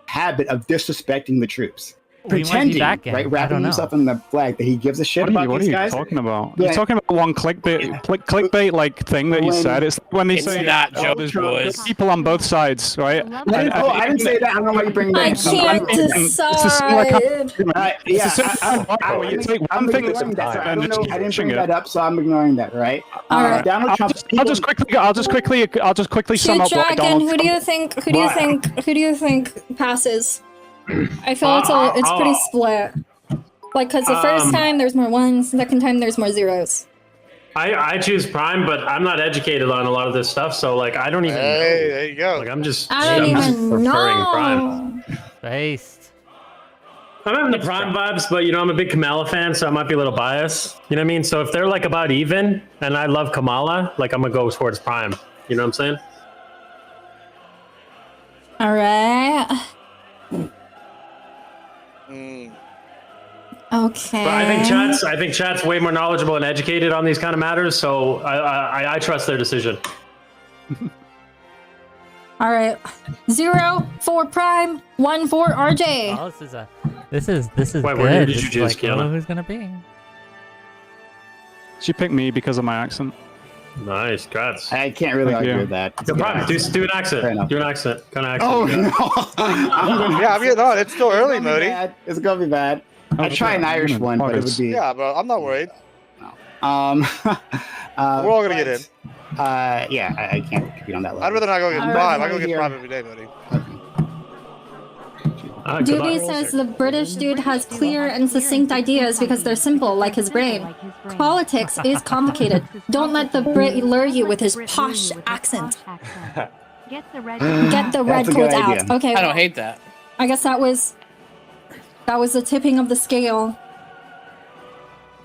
habit of disrespecting the troops. pretending, back in. right, I wrapping don't know. himself in the flag that he gives a shit about What are these you guys. talking about? Yeah. You're talking about one clickbait like thing that you said. It's when they say not there's people on both sides, right? I didn't say that. I don't know why you bring that. I can't decide. I didn't bring that up, so I'm ignoring that, right? Donald Trump. I'll just quickly sum up. Dragon, who do you think passes? I feel it's pretty split. Like, because the first time there's more ones, the second time there's more zeros. I choose Prime, but I'm not educated on a lot of this stuff, so like I don't even know. There you go. Like I'm just preferring Prime. Based. I'm having the Prime vibes, but you know I'm a big Kamala fan, so I might be a little biased. You know what I mean? So if they're like about even, and I love Kamala, like I'm gonna go towards Prime. You know what I'm saying? All right. Okay. But I think chat's way more knowledgeable and educated on these kind of matters, so I trust their decision. All right. 0 for Prime, 1 for RJ. Oh, this is Wait, good. where did you This is choose, like, Kiana? who's gonna be? She picked me because of my accent. Nice, congrats. I can't really argue with that. No problem. Do an accent. Do an accent. Kind of accent. Oh no! Yeah, I mean, no, it's still early, Modi. It's gonna be bad. I'd try an Irish one, but it would be. Yeah, but I'm not worried. We're all gonna get in. Yeah, I can't compete on that level. I'd rather not go get All right, Prime. I go right get here. Prime every day, Modi. Doobie says the British dude has clear and succinct ideas because they're simple, like his brain. Politics is complicated. Don't let the Brit lure you with his posh accent. Get the red codes out. Okay. I don't hate that. I guess that was the tipping of the scale.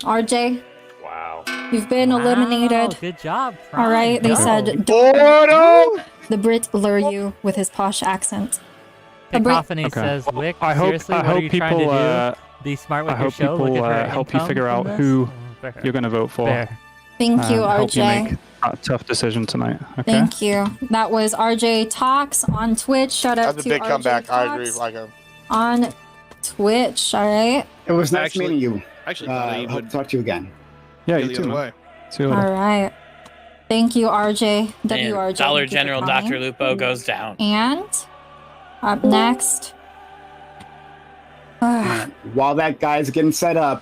RJ. Wow. You've been eliminated. Good job. All right. They said don't the Brit lure you with his posh accent. Cacophony says, Wick, I hope seriously, what are you trying people to do? Be smart with I your hope show. people Look at her help you income figure from out this? who Fair. you're going to vote for. Fair. Thank you, Help you RJ. make a tough decision tonight. Okay. Thank you. That was RJ Talks on Twitch. Shout out That's to a big RJ comeback. I Talks agree. Like him. on Twitch. All right. It was nice meeting you. Actually, thought he hope would to talk to you again. Yeah, go you the too. other man. way. See you later. All right. Thank you, RJ. And WRJ. Dollar Thank you for General coming. Dr. Lupo goes down. And up next. While that guy's getting set up,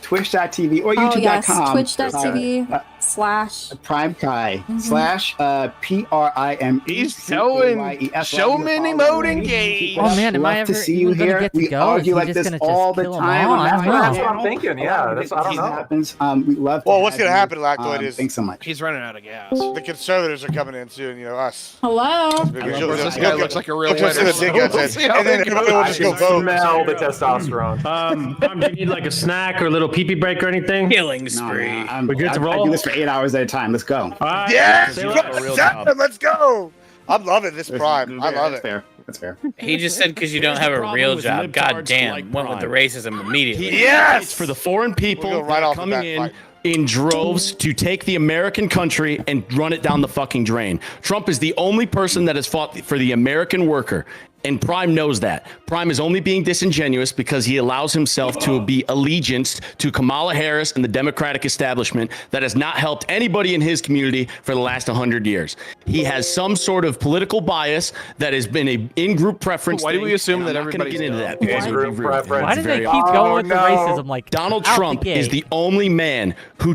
twitch.tv or Oh, yes. youtube.com. Twitch.tv slash Prime Kai slash PRIME. He's showing showman emoting game. Oh man, am I ever to see you even gonna here. get to We go? argue Is he like just this gonna all just the kill 'em time. all? on I don't that know. That's channel. what I'm thinking. Yeah, that's I don't know. Happens. We love. Well, to what's have gonna you. happen, Lactoid, is Thanks so much. He's running out of gas. the conservatives are coming in soon. You know us. Hello. This guy looks like a real You'll see the big winner. guns We'll in. see how And then that everybody will I just can go vote. smell the testosterone. Do you need like a snack or a little pee-pee break or anything? Killing No, spree. we're good to roll? I do this for 8 hours at a time. Let's go. Yes, Say what? let's go. I'm loving this Prime. I love That's it. fair. That's fair. He just said because you don't have a real job. God damn, went with the racism immediately. Yes, for the foreign people We'll go right that are off the coming bat in fight. in droves to take the American country and run it down the fucking drain. Trump is the only person that has fought for the American worker. And Prime knows that. Prime is only being disingenuous because he allows himself to be allegianced to Kamala Harris and the Democratic establishment that has not helped anybody in his community for the last 100 years. He has some sort of political bias that has been a in-group preference. Why do we thing, assume and that I'm not gonna everybody's get into that? In because group preference. Why do they very keep going with the racism? Like Donald out the Trump is gate? the only man who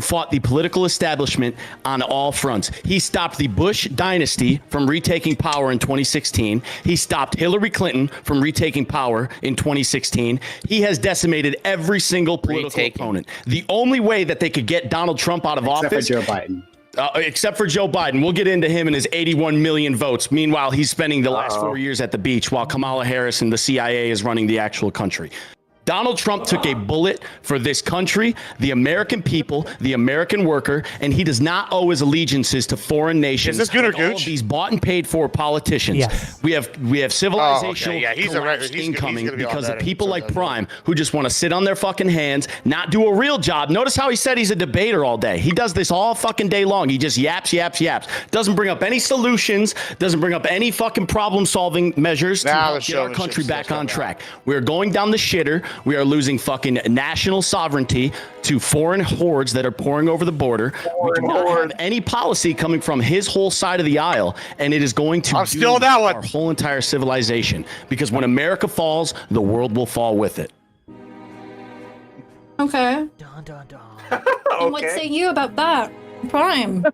fought the political establishment on all fronts. He stopped the Bush dynasty from retaking power in 2016. He stopped Hillary Clinton from retaking power in 2016. He has decimated every single political opponent. The only way that they could get Donald Trump out of office, Except for Joe Biden. Except for Joe Biden. We'll get into him and his 81 million votes. Meanwhile, he's spending the last 4 years at the beach while Kamala Harris and the CIA is running the actual country. Donald Trump took a bullet for this country, the American people, the American worker, and he does not owe his allegiances to foreign nations. Is this good or like all of gooch? these bought and paid for politicians. Yes. We have civilizational He's collapse gonna incoming be because all of better. people like Prime who just want to sit on their fucking hands, not do a real job. Notice how he said he's a debater all day. He does this all fucking day long. He just yaps. Doesn't bring up any solutions, doesn't bring up any fucking problem-solving measures to get our country back on track. We're going down the shitter. We are losing fucking national sovereignty to foreign hordes that are pouring over the border. We do not have any policy coming from his whole side of the aisle, and it is going to still that one. our whole entire civilization. Because when America falls, the world will fall with it. Okay. Dun, dun, dun. And what say you about that, Prime?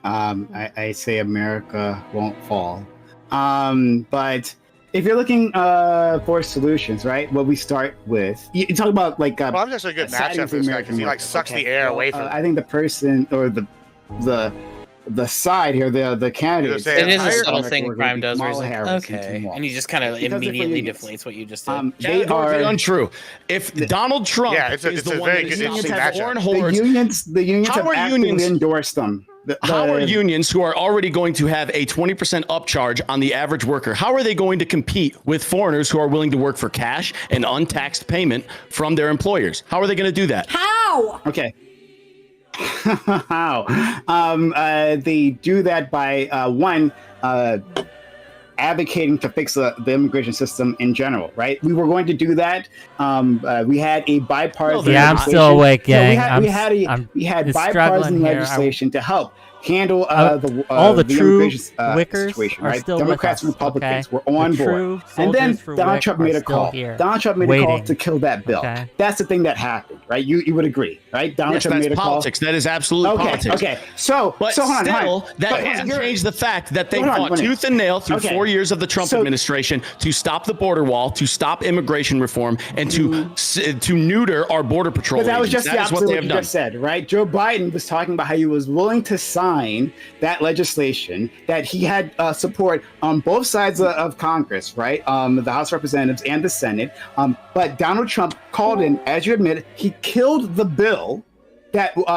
I say America won't fall. But if you're looking for solutions, right? What we start with, you talk about like. Well, I'm just a good matchup for this guy because he like sucks the air away from. I think the person or the side here, the candidate. It is a subtle thing Prime does where he's like, okay. And he just kind of immediately deflates what you just said. They are untrue. If Donald Trump it's is the a one very The that is unions stopping foreign hordes, the unions have actively endorsed them. How are unions who are already going to have a 20% upcharge on the average worker, how are they going to compete with foreigners who are willing to work for cash and untaxed payment from their employers? How are they going to do that? How? Okay. How? They do that by advocating to fix the immigration system in general, right? We were going to do that. We had a bipartisan. Yeah, I'm still awake, gang. We had bipartisan legislation to help handle all the true immigration Wickers situation, are right? still Democrats and with us, Republicans okay? were on The board, true and then soldiers for Donald Wick Trump are made a still call. here, Donald Trump made a call waiting. to kill that bill. Okay. That's the thing that happened, right? You would agree, right? Donald Trump made a politics. call. That is absolute politics. Okay. So hold on, that doesn't change the fact that they fought tooth and nail through 4 years of the Trump administration to stop the border wall, to stop immigration reform, and to neuter our border patrol. But that was just the opposite of what you done. just said, right? Joe Biden was talking about how he was willing to sign that legislation, that he had support on both sides of Congress, right? The House of Representatives and the Senate. But Donald Trump called in, as you admit, he killed the bill that would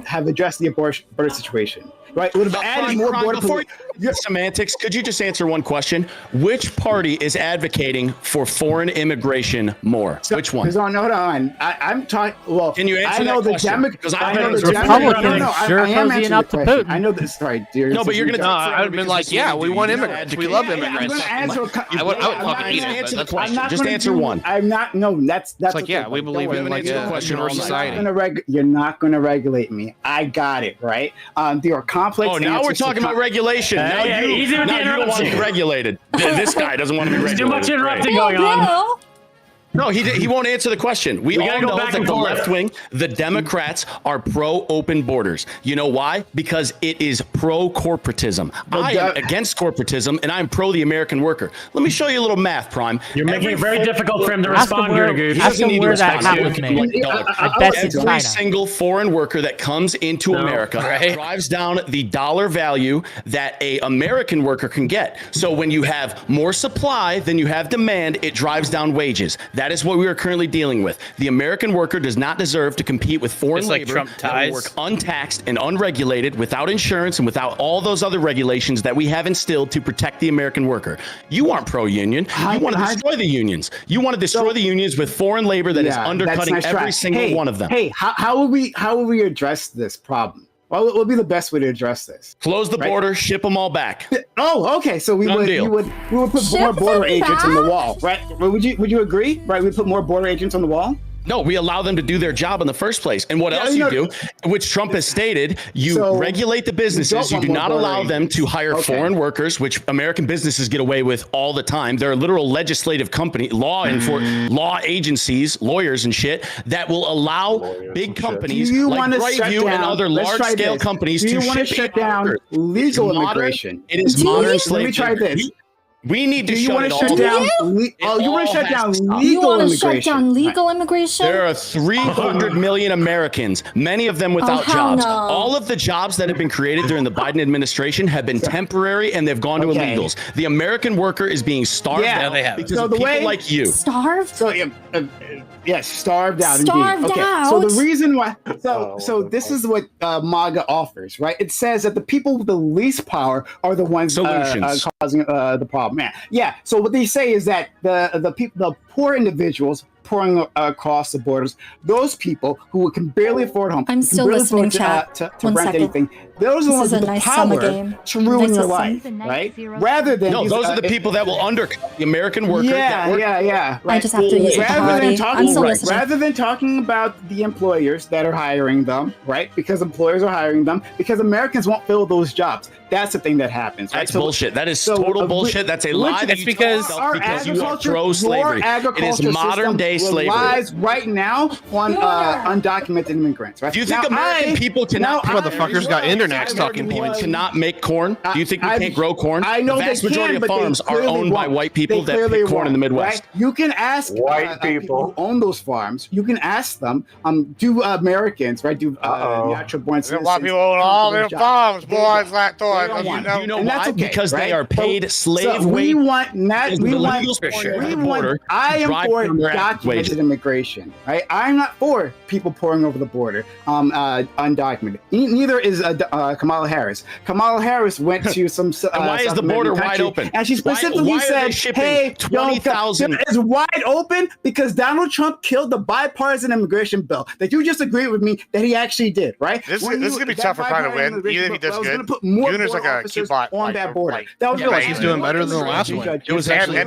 have addressed the border situation. Right, it would have added more border. Semantics. Could you just answer one question? Which party is advocating for foreign immigration more? Which one? Hold on. I'm talking. Well, can you answer I know that the question? Because I know the Republicans sure I am cozying answering up the to question. Putin. I know this. Sorry, dear. No, but you're gonna. I would have been like, yeah, we want immigrants. We love immigrants. I would fucking eat it. Answer the question. Just answer one. I'm not. No, that's like, yeah, we believe in like a pure society. You're not going to regulate me. I got it right. There are complex. Oh, now we're talking about regulation. Now you don't want to be regulated. This guy doesn't want to be regulated. Too much interrupting going on. No, he won't answer the question. We all know that the left wing, the Democrats, are pro-open borders. You know why? Because it is pro-corporatism. I am against corporatism, and I'm pro the American worker. Let me show you a little math, Prime. You're making it very difficult for him to respond here, Goose. Ask him where that hat was made. I bet it's Every China. single foreign worker that comes into America drives down the dollar value that a American worker can get. So when you have more supply than you have demand, it drives down wages. That is what we are currently dealing with. The American worker does not deserve to compete with foreign labor that will work untaxed and unregulated, without insurance and without all those other regulations that we have instilled to protect the American worker. You aren't pro-union. You want to destroy the unions. You want to destroy the unions with foreign labor that is undercutting every single one of them. Hey, how will we address this problem? What would be the best way to address this? Close the border, ship them all back. Oh, okay. So we would put more border agents on the wall, right? Would you agree? Right, we put more border agents on the wall. No, we allow them to do their job in the first place. And what else you do, which Trump has stated, you regulate the businesses. You do not allow them to hire foreign workers, which American businesses get away with all the time. There are literal legislative law agencies, lawyers and shit, that will allow big companies like Braveview and other large-scale companies to shut down legal immigration. It is modern slavery. Let me try this. We need to Do you shut want it to all shut down? It You want all to shut has down to stop. legal You want to immigration? shut down legal immigration? There are 300 million Americans, many of them without hell jobs. no. All of the jobs that have been created during the Biden administration have been temporary and they've gone to illegals. The American worker is being starved out because of people like you. Starved? So yes, starved out. Starved indeed. Okay. out? So the reason why, so this is what MAGA offers, right? It says that the people with the least power are the ones causing the problem. Yeah. So what they say is that the people, the poor individuals pouring across the borders, those people who can barely afford home, I'm still listening, chat. to One rent second. anything. Those are the ones This is with a the nice power summer game. to ruin Nice your listen. life, right? Rather than No, these, those are the people that will undercut the American worker. Yeah. I just have to use the party. I'm still listening. Rather than talking about the employers that are hiring them, right? Because employers are hiring them, because Americans won't fill those jobs. That's the thing that happens. Right? That's bullshit. That is total bullshit. That's a lie. It's because you are pro-slavery. It is modern day slavery. Relies right now on undocumented immigrants. Right? Do you think American people cannot? Motherfuckers got internet talking points. Cannot make corn? Do you think we can't grow corn? I know the vast they majority can, of but farms are owned by white people that pick corn in the Midwest. Right? You can ask white people who own those farms. You can ask them. Do Americans, right? Do natural born citizens? White people own all their farms, boys, like toys. You know and that's why? okay, Because right? they are paid slave so wage. I am for documented documented immigration, right? I'm not for people pouring over the border, undocumented. Neither is Kamala Harris. Kamala Harris went to some. And why is the border wide open? And she specifically said, "Hey, 20,000? It's wide open because Donald Trump killed the bipartisan immigration bill that you just agreed with me that he actually did, right? This is gonna be tough for Prime to win, even if he does good. Gunner's like a Kyootbot on that border. That was like he's doing better than the last one. It was actually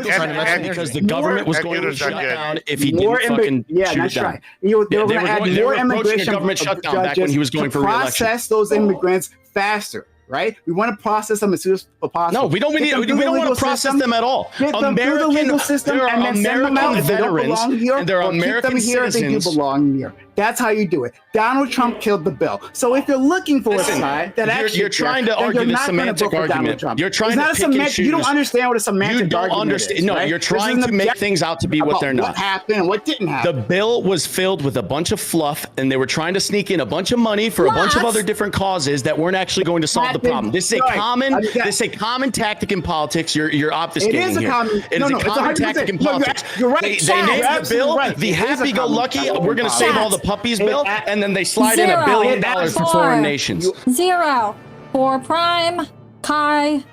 because the government was going to shut down if he didn't fucking shoot down. Right. They were going to add more immigration government shutdown back when he was going for re-election. Process those immigrants faster. Right? We want to process them as soon as possible. No, we don't. We don't want to process them at all. Get them through the legal system and then send them out if they don't belong here, and they're American citizens. If they do belong here. That's how you do it. Donald Trump killed the bill. So if you're looking for a side that actually you're trying to argue the semantic argument. You're trying to pick and choose. You don't understand what a semantic argument is. No, you're trying to make things out to be what they're not. What happened and what didn't happen. The bill was filled with a bunch of fluff, and they were trying to sneak in a bunch of money for a bunch of other different causes that weren't actually going to solve the problem. This is a common tactic in politics. You're obfuscating here. It is a common tactic in politics. You're right. They named the bill the happy-go-lucky. We're going to save all the puppies bill, and then they slide in $1 billion for foreign nations. 0 for Prime, Kai,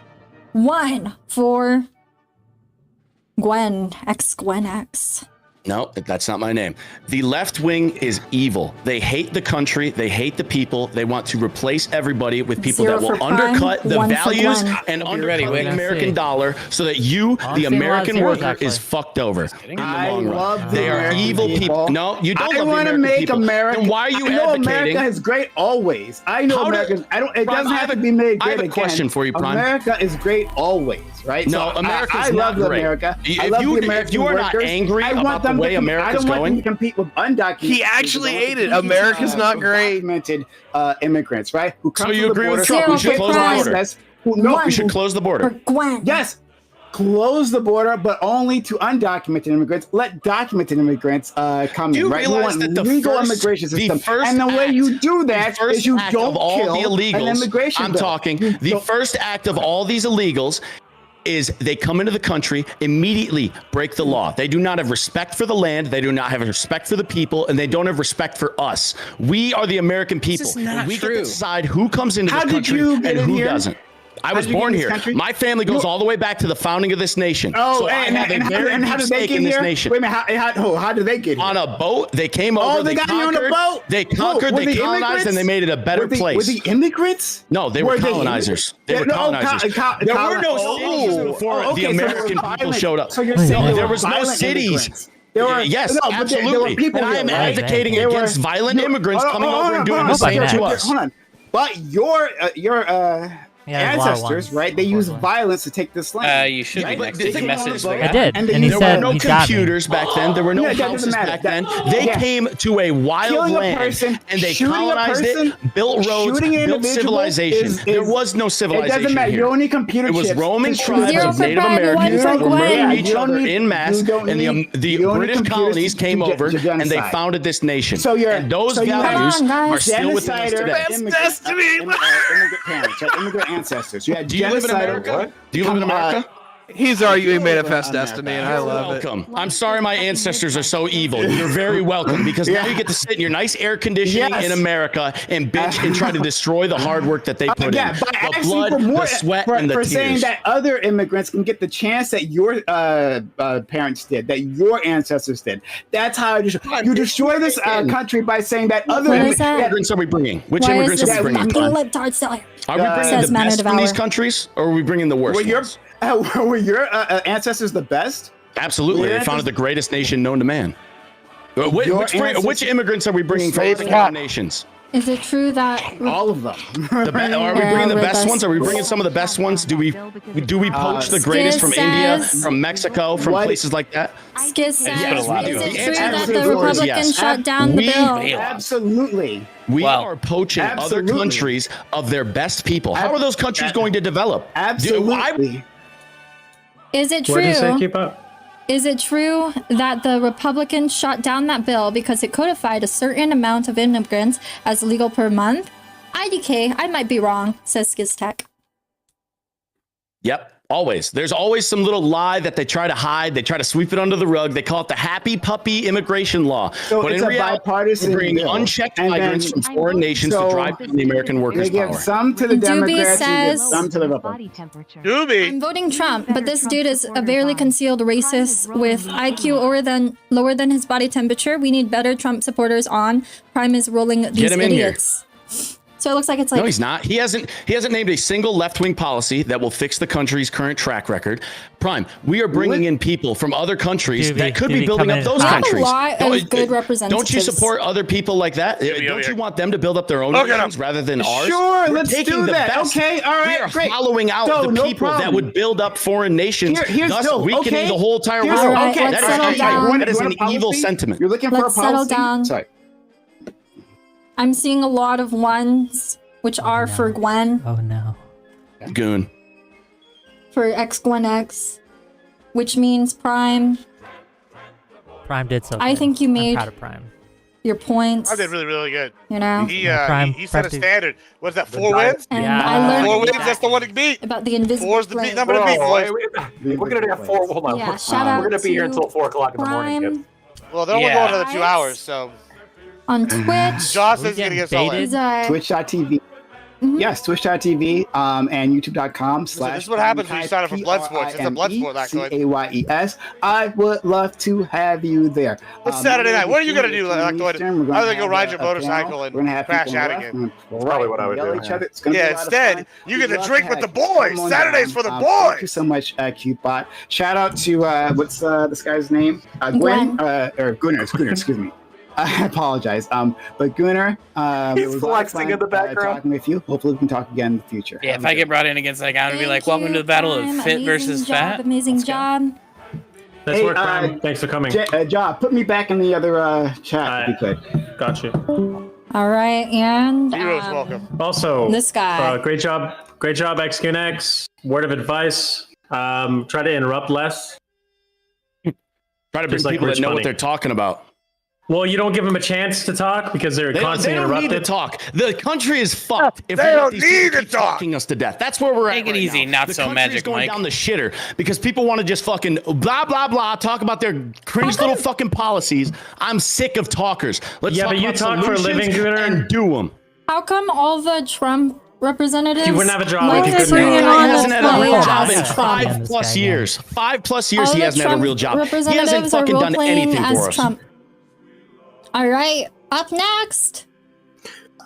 1 for Gwen X. No, that's not my name. The left wing is evil. They hate the country. They hate the people. They want to replace everybody with people that will undercut the values and undercut the American dollar so that you, the American worker, is fucked over. I love they are evil people. No, you don't love the American people. Then why are you advocating? America is great always. I know America. It doesn't have to be made great again. I have a question for you, Prime. America is great always, right? No, America's not great. America. If you are not angry about the way America's going, I don't want them to compete with undocumented. He actually ate it. America's not great. Undocumented immigrants, right? Who come so you agree with Trump? We should close the border. No, we should close the border. Yes. Close the border, but only to undocumented immigrants. Let documented immigrants come in. Right? We want the legal immigration system, and the way you do that is you don't kill the illegals. An immigration I'm bill. talking. The first act of all these illegals is they come into the country, immediately break the law. They do not have respect for the land. They do not have respect for the people, and they don't have respect for us. We are the American people. We get to decide who comes into this country and who doesn't. I was born here. My family goes all the way back to the founding of this nation. Oh, so and I have a very deep stake in this nation. Wait a minute, how did they get here? On a boat. They came over. Oh, they got here on a boat? They conquered, they colonized, and they made it a better place. Were the immigrants? No, they were colonizers. They were colonizers. There were no cities before the American people showed up. So you're saying there was no cities. Yes, absolutely. There were people and I am advocating against violent immigrants coming over and doing the same to us. Hold on. But your Yeah, there's a lot of ancestors, ones, right? They use violence to take this land. You should be Right? next But to the they message. want to I did, And and he there said were no he got me. computers back then. There were no Yeah, that doesn't houses matter. back then. That- They yeah. came to a wild Killing a land person, and they shooting a colonized person, it, built roads, shooting an built individual civilization. There was no It civilization doesn't matter. here. You don't need computer It was chips roaming to shoot tribes Zero of for Native Prime, one Americans for who were murdering Gwen. each other in mass, you don't and need- the you don't need British computers colonies to came do over and they genocide. founded this nation. So you're and those so you have- values Come on, are guys. still within us Genocider, today. immigrant parents, right? Immigrant ancestors. You had Do you live in genocider- America? Do you live in America? He's arguing Manifest Destiny, and I love it. Welcome. I'm sorry my ancestors are so evil. You're very welcome because now you get to sit in your nice air conditioning in America and bitch and try to destroy the hard work that they put in. By The asking blood, for more, the sweat, for, and the for tears. saying that other immigrants can get the chance that your parents did, that your ancestors did. That's how you destroy this country by saying that other What is that? immigrants are we bringing? Which Why immigrants is are we this bringing? fucking libtard still here? Are we bringing Says the Man best of from these Valor. countries, or are we bringing the worst ones? Were your ancestors the best? Absolutely, they founded the greatest nation known to man. Which immigrants are we bringing from other kind of nations? Is it true that all of them? Are we bringing the best ones? Are we bringing some of the best ones? Do we poach the greatest from India, from Mexico, from places like that? Skiz says, Yes, we do. is it The true answer that to the the word is Republicans yes. shut down the bill? Absolutely. We are poaching other countries of their best people. How are those countries going to develop? Absolutely. Is it What did you say, true? Keep up? Is it true that the Republicans shot down that bill because it codified a certain amount of immigrants as legal per month? IDK, I might be wrong, says SkizTech. Yep. Always. There's always some little lie that they try to hide. They try to sweep it under the rug. They call it the happy puppy immigration law. So but it's in a reality, bipartisan we're bringing bill. unchecked And then- migrants from foreign nations to drive down the American workers' They give power. some to the Doobie Democrats and says- some to the Republicans. I'm voting Trump, but this dude is a barely concealed racist with IQ lower than his body temperature. We need better Trump supporters on. Prime is rolling these him in here. idiots. So it looks like it's like No, he's not. He hasn't named a single left-wing policy that will fix the country's current track record. Prime, we are bringing in people from other countries that could be building up those We have a countries. lot of good representatives. Don't you support other people like that? Don't you want them to build up their own nations rather than ours? Sure, We're let's taking do the that. best. Okay, all right, We are great. hollowing out So, the no people that problem. would build up foreign nations, Here's thus Joe, weakening okay? the whole entire Here's- world. All right, okay, let's that is- settle down. That is You an want a policy? evil sentiment. You're looking for Let's a policy? settle down. Sorry. I'm seeing a lot of ones, which are for Gwen, Oh no. Goon. for X Gwen X, which means Prime. Prime did so. I good. think you I'm made proud of Prime. your points. I did really, really good. You know? He Prime set a practice- standard. What's that? 4 wins? And Yeah. I learned 4 wins. That's the one to beat. about the invisible 4's the flame. number to beat, boys. We're gonna have 4. Hold on. Yeah, shout out We're gonna be here to until 4 o'clock in the morning. Prime Kids. Well, they're only going another 2 hours, so. on Twitch. Josh says he's gonna get solid. He's, Twitch.tv. Yes, Twitch.tv and YouTube.com/. So this is what happens when you sign up for Bloodsports. It's a Bloodsport, actually. Cayes. I would love to have you there. What's Saturday night? What are you gonna do, Lactoid? We're gonna I'm gonna go have ride your a motorcycle panel. We're gonna and have crash people out left again. and Probably what I would yell do, at each yeah. other. It's gonna be a Yeah, lot of instead, fun. you We'd get to love drink to with the have you. boys. Come on Saturdays down. for the Thank you boys. so much, Kyootbot. Shout out to what's this guy's name? Gwen or Gunnar. Excuse me. I apologize. But Gunnar, it He's was a lot of flexing fun, in the background. talking with you. Hopefully, we can talk again in the future. Yeah, if I get brought in against that guy, I'm gonna be like, "Welcome to the battle of fit versus fat." Amazing job. Nice work, Prime. Thanks for coming. Job, put me back in the other chat if you could. Got you. All right, and welcome. Also, this guy. Great job, XQNX. Word of advice: try to interrupt less. Try to bring Just like people that Rich know Money. what they're talking about. Well, you don't give them a chance to talk because they're They constantly don't need interrupted. to talk. The country is fucked. If They we let don't these need people to keep talk. talking us to death, that's where we're at. Take it right easy, now. not the so country's magic, going Mike. down the shitter because people want to just fucking blah blah blah talk about their cringe little fucking policies. I'm sick of talkers. Let's Yeah, talk but you about talk for a solutions living, Gunnar. and do them. How come all the Trump representatives? You wouldn't have a job like if you to couldn't bring do it. on He the hasn't had a real play job in as Trump? 5+ years. 5+ years All he the hasn't had a Trump real job. He hasn't representatives are fucking done role-playing anything as for us. Trump. All right, up next.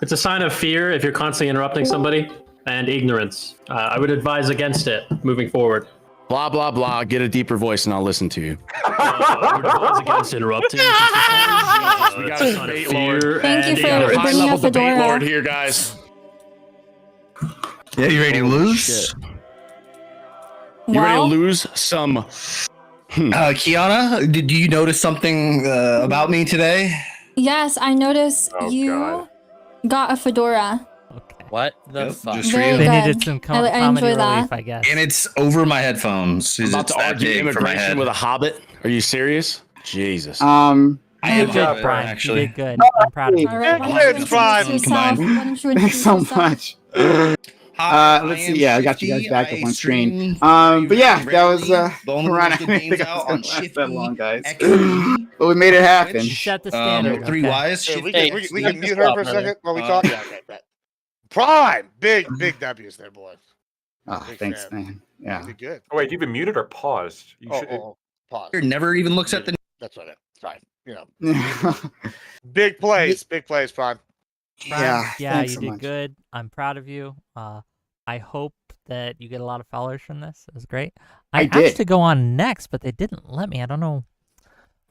It's a sign of fear if you're constantly interrupting somebody, and ignorance. I would advise against it moving forward. Blah blah blah. Get a deeper voice and I'll listen to you. I would advise against interrupting. We got a debate lord. Thank you for High bringing level up debate Fedora. lord here, guys. Yeah, you ready to lose? Shit. You ready to lose some? Kiana, did you notice something about me today? Yes, I noticed you God. got a fedora. What the fuck? Just for Very you. good. They needed some I comedy enjoy relief, that. I guess. And it's over my headphones. I'm about It's to that argue big for my immigration head. with a hobbit. Are you serious? Jesus. I am Good job, Hobbit, Brian. actually. You did good. I'm proud of you. All right, why don't you introduce yourself? Why don't you Thanks introduce so yourself? much. Let's see. Yeah, I got you guys back up on screen. But yeah, that was Ron. I didn't think it was gonna last that long, guys. But we made it happen. You set the standard. Three okay. Ys. We can mute her for a second while we talk. Yeah, okay. Prime, big W's there, boy. Oh, thanks, man. Yeah. You did good. Oh, wait, you've been muted or paused? You should. Pause. Never even looks at the. That's what it's fine. You know, big plays, Prime. Yeah. Yeah, Thanks you so did much. good. I'm proud of you. I hope that you get a lot of followers from this. It was great. I asked did. to go on next, but they didn't let me. I don't know.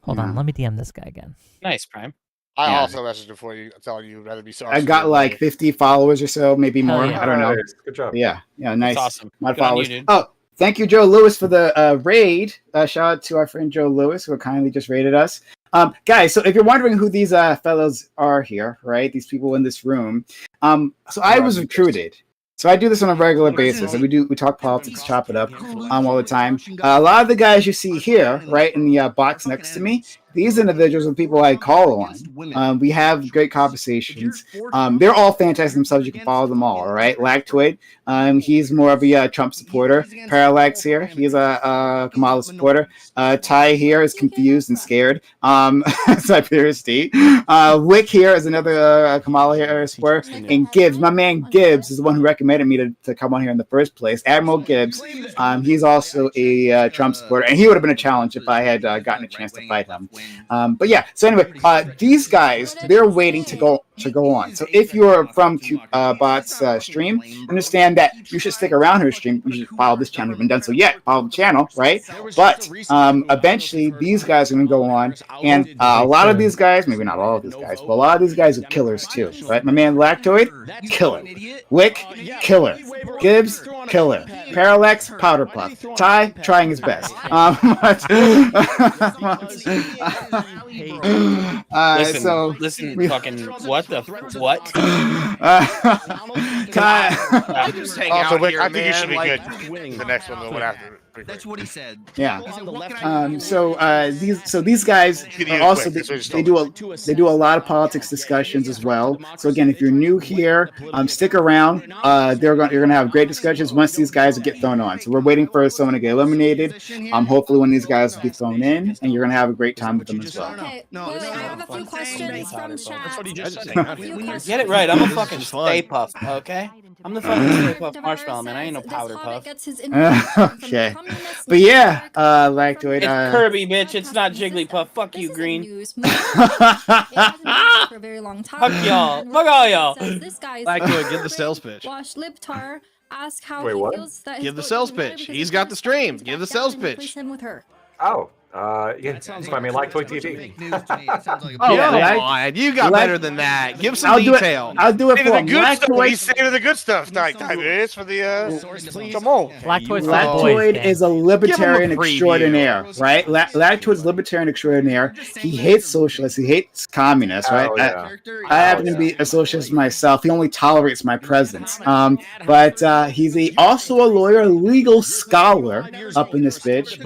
Hold on, let me DM this guy again. Nice, Prime. I Yeah. also messaged before you telling you rather be sorry. I got like 50 followers or so, maybe Hell more. yeah. I don't know. Nice. Good job. Yeah, nice. awesome. My Good on followers. you, dude. Oh, thank you, Joe Lewis, for the raid. Shout out to our friend Joe Lewis, who kindly just raided us. Guys, so if you're wondering who these fellows are here, right? These people in this room. So I was recruited. So I do this on a regular basis, and we talk politics, chop it up all the time. A lot of the guys you see here, right, in the box next to me, these individuals are people I call on. We have great conversations. They're all fantastic themselves. You can follow them all, all right? Lactoid, he's more of a Trump supporter. Parallax here, he's a Kamala supporter. Ty here is confused and scared. Siberia State. Wick here is another Kamala Harris supporter. And Gibbs, my man Gibbs is the one who recommended me to come on here in the first place. Admiral Gibbs, he's also a Trump supporter. And he would have been a challenge if I had gotten a chance to fight him. But yeah, so anyway, these guys, they're waiting to go on. So if you're from Kyootbot's stream, understand that you should stick around her stream. You should follow this channel. If you haven't done so yet, follow the channel, right? But eventually, these guys are going to go on. And a lot of these guys, maybe not all of these guys, but a lot of these guys are killers too, right? My man Lactoid, killer. Wick, killer. Gibbs, killer. Parallax, powder puff. Ty, trying his best. Listen, fucking what the what? Just hang out Wick, here, I think you should be good. The next one, the one after. That's what he said. Yeah. These guys are also they do a lot of politics discussions as well. So again, if you're new here, stick around. You're gonna have great discussions once these guys get thrown on. So we're waiting for someone to get eliminated. Hopefully when these guys will be thrown in, and you're gonna have a great time with them as well. Okay, I have a few questions from chat. Get it right. I'm a fucking Stay Puff, okay? I'm the fucking Stay Puff marshmallow man. I ain't no powder puff. Okay. But yeah, Lactoid. It's Kirby, bitch. It's not Jigglypuff. Fuck you, Green. For a very long time. Fuck y'all. Fuck all y'all. This guy Lactoid, give the sales pitch. Wash Libtar. Ask how Wait, he what? feels that Give the sales pitch. He's got the stream. Give the sales pitch. Him with her. Oh, yeah. That's I mean, Lactoid TV. Oh, come on. You got better than that. Give some detail. I'll do it for the him. good stuff. He's saving the good stuff. It's for the come on. Lactoid is a libertarian extraordinaire, right? Lactoid is libertarian extraordinaire. He hates socialists. He hates communists, right? I happen to be a socialist myself. He only tolerates my presence. But he's also a lawyer, a legal scholar up in this bitch.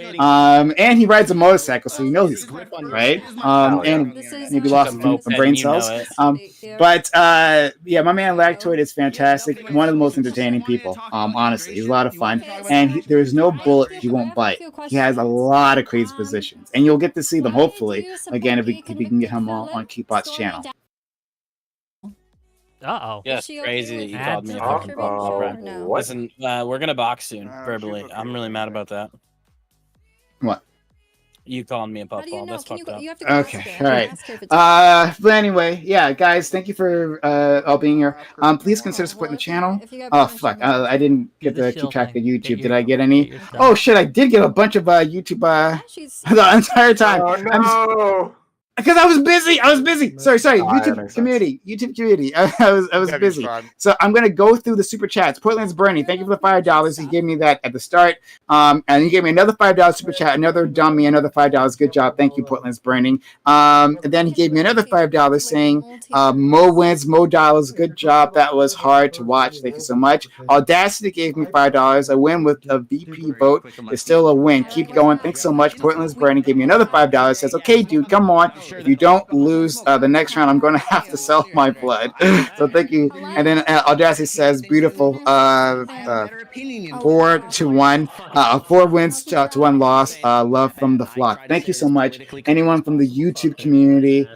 And he rides a motorcycle, so you know he's cool, right? And maybe lost some brain cells. But yeah, my man Lactoid is fantastic. One of the most entertaining people. Honestly, he's a lot of fun, and there's no bullet he won't bite. He has a lot of crazy positions, and you'll get to see them hopefully again if we can get him on Kyootbot's channel. Uh-oh. Yeah, it's crazy that you called me a fucking puff. Listen, we're gonna box soon, verbally. I'm really mad about that. What? You calling me a puffball? That's fucked up. Okay, all right. But anyway, yeah, guys, thank you for all being here. Please consider supporting the channel. Oh fuck, I didn't get to keep track of YouTube. Did I get any? Oh shit, I did get a bunch of YouTube the entire time. Oh no. Because I was busy. Sorry. that makes YouTube sense. community. I was busy. So I'm gonna go through the super chats. Portland's Bernie, thank you for the $5. He gave me that at the start. And he gave me another $5 super chat. Another dummy, another $5. Good job. Thank you, Portland's Bernie. And then he gave me another $5 saying, Mo wins, Mo dollars. Good job. That was hard to watch. Thank you so much. Audacity gave me $5. A win with a VP vote is still a win. Keep going. Thanks so much. Portland's Bernie gave me another $5. Says, okay, dude, come on. If you don't lose the next round, I'm going to have to sell my blood. So thank you. And then Audacity says, beautiful. 4-1. 4 wins to 1 loss. Love from the flock. Thank you so much. Anyone from the YouTube community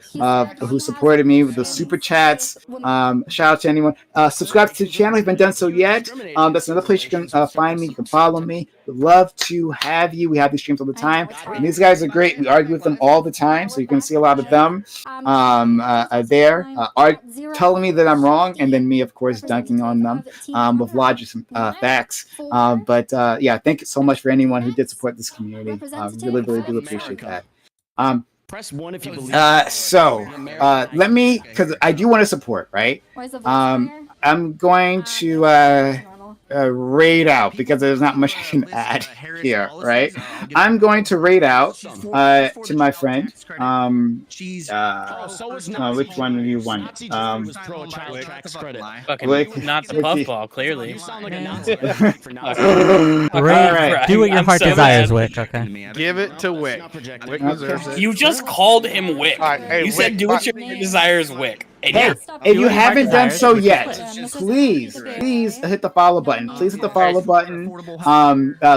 who supported me with the super chats. Shout out to anyone. Subscribe to the channel if you haven't done so yet. That's another place you can find me. You can follow me. Would love to have you. We have these streams all the time. And these guys are great. We argue with them all the time. So you can see a lot of them there. Telling me that I'm wrong. And then me, of course, dunking on them with logic and facts. But yeah, thank you so much for anyone who did support this community. Really do appreciate that. Press 1 if you believe. Let me, because I do want to support, right? I'm going to raid out because there's not much I can add here, right? I'm going to raid out to my friend. Which one do you want? Wick, not the puffball, clearly. Right. Do what your heart desires, Wick. Okay. Give it to Wick. Wick deserves it. You just called him Wick. Hey, you said do what your heart desires, Wick. Hey, if you haven't done so yet, please hit the follow button. Please hit the follow button.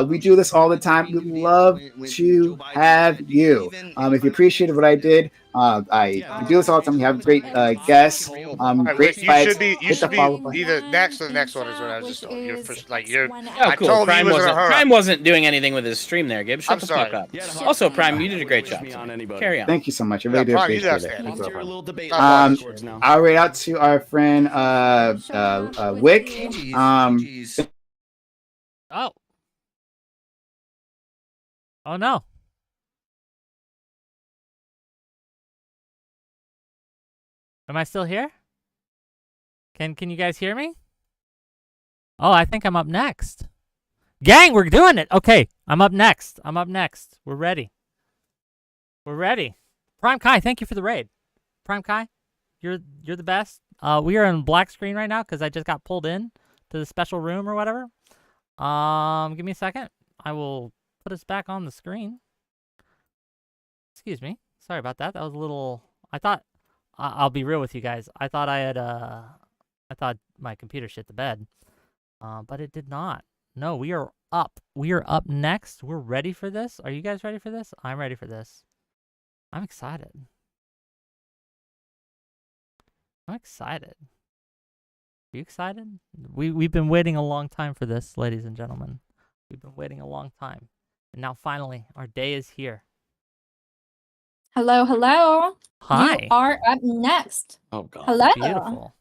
We do this all the time. We'd love to have you. If you appreciated what I did, we do this all the time. We have great guests, great fights. You should be either next or the next one is what I was just told. You're I told Prime wasn't doing anything with his stream there, Gibbs. Shut the fuck up. Also, Prime, you did a great job. Carry on. Thank you so much. I really do appreciate it. I'll read out to our friend Wick. Oh no. Am I still here? Can you guys hear me? Oh, I think I'm up next. Gang, we're doing it. Okay, I'm up next. We're ready. Prime Kai, thank you for the raid. Prime Kai, you're the best. We are on black screen right now because I just got pulled in to the special room or whatever. Give me a second. I will put us back on the screen. Excuse me. Sorry about that. That was a little. I thought. I'll be real with you guys. I thought I thought my computer shit the bed, but it did not. No, we are up. We are up next. We're ready for this. Are you guys ready for this? I'm ready for this. I'm excited. Are you excited? We've been waiting a long time for this, ladies and gentlemen. We've been waiting a long time, and now finally our day is here. Hello. Hi. You are up next. Oh God. Hello. Beautiful.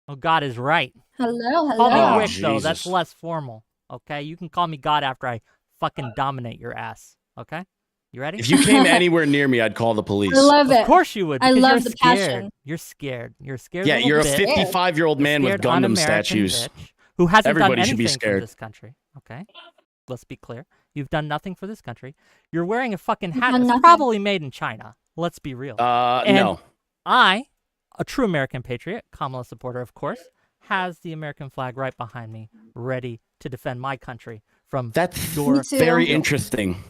Oh, God is right. Hello. Call me Wick, though. Jesus. That's less formal. Okay? You can call me God after I fucking dominate your ass. Okay? You ready? If you came anywhere near me, I'd call the police. I love it. Of course you would. I because love you're the scared. passion. You're scared. Yeah, you're a little bitch. 55-year-old man with Scared Gundam un-American statues. bitch who hasn't Everybody done should be anything for scared. this country. Okay? Let's be clear. You've done nothing for this country. You're wearing a fucking hat that's probably made in China. Let's be real. And No. I, a true American patriot, Kamala supporter, of course, has the American flag right behind me, ready to defend my country from your... Very interesting.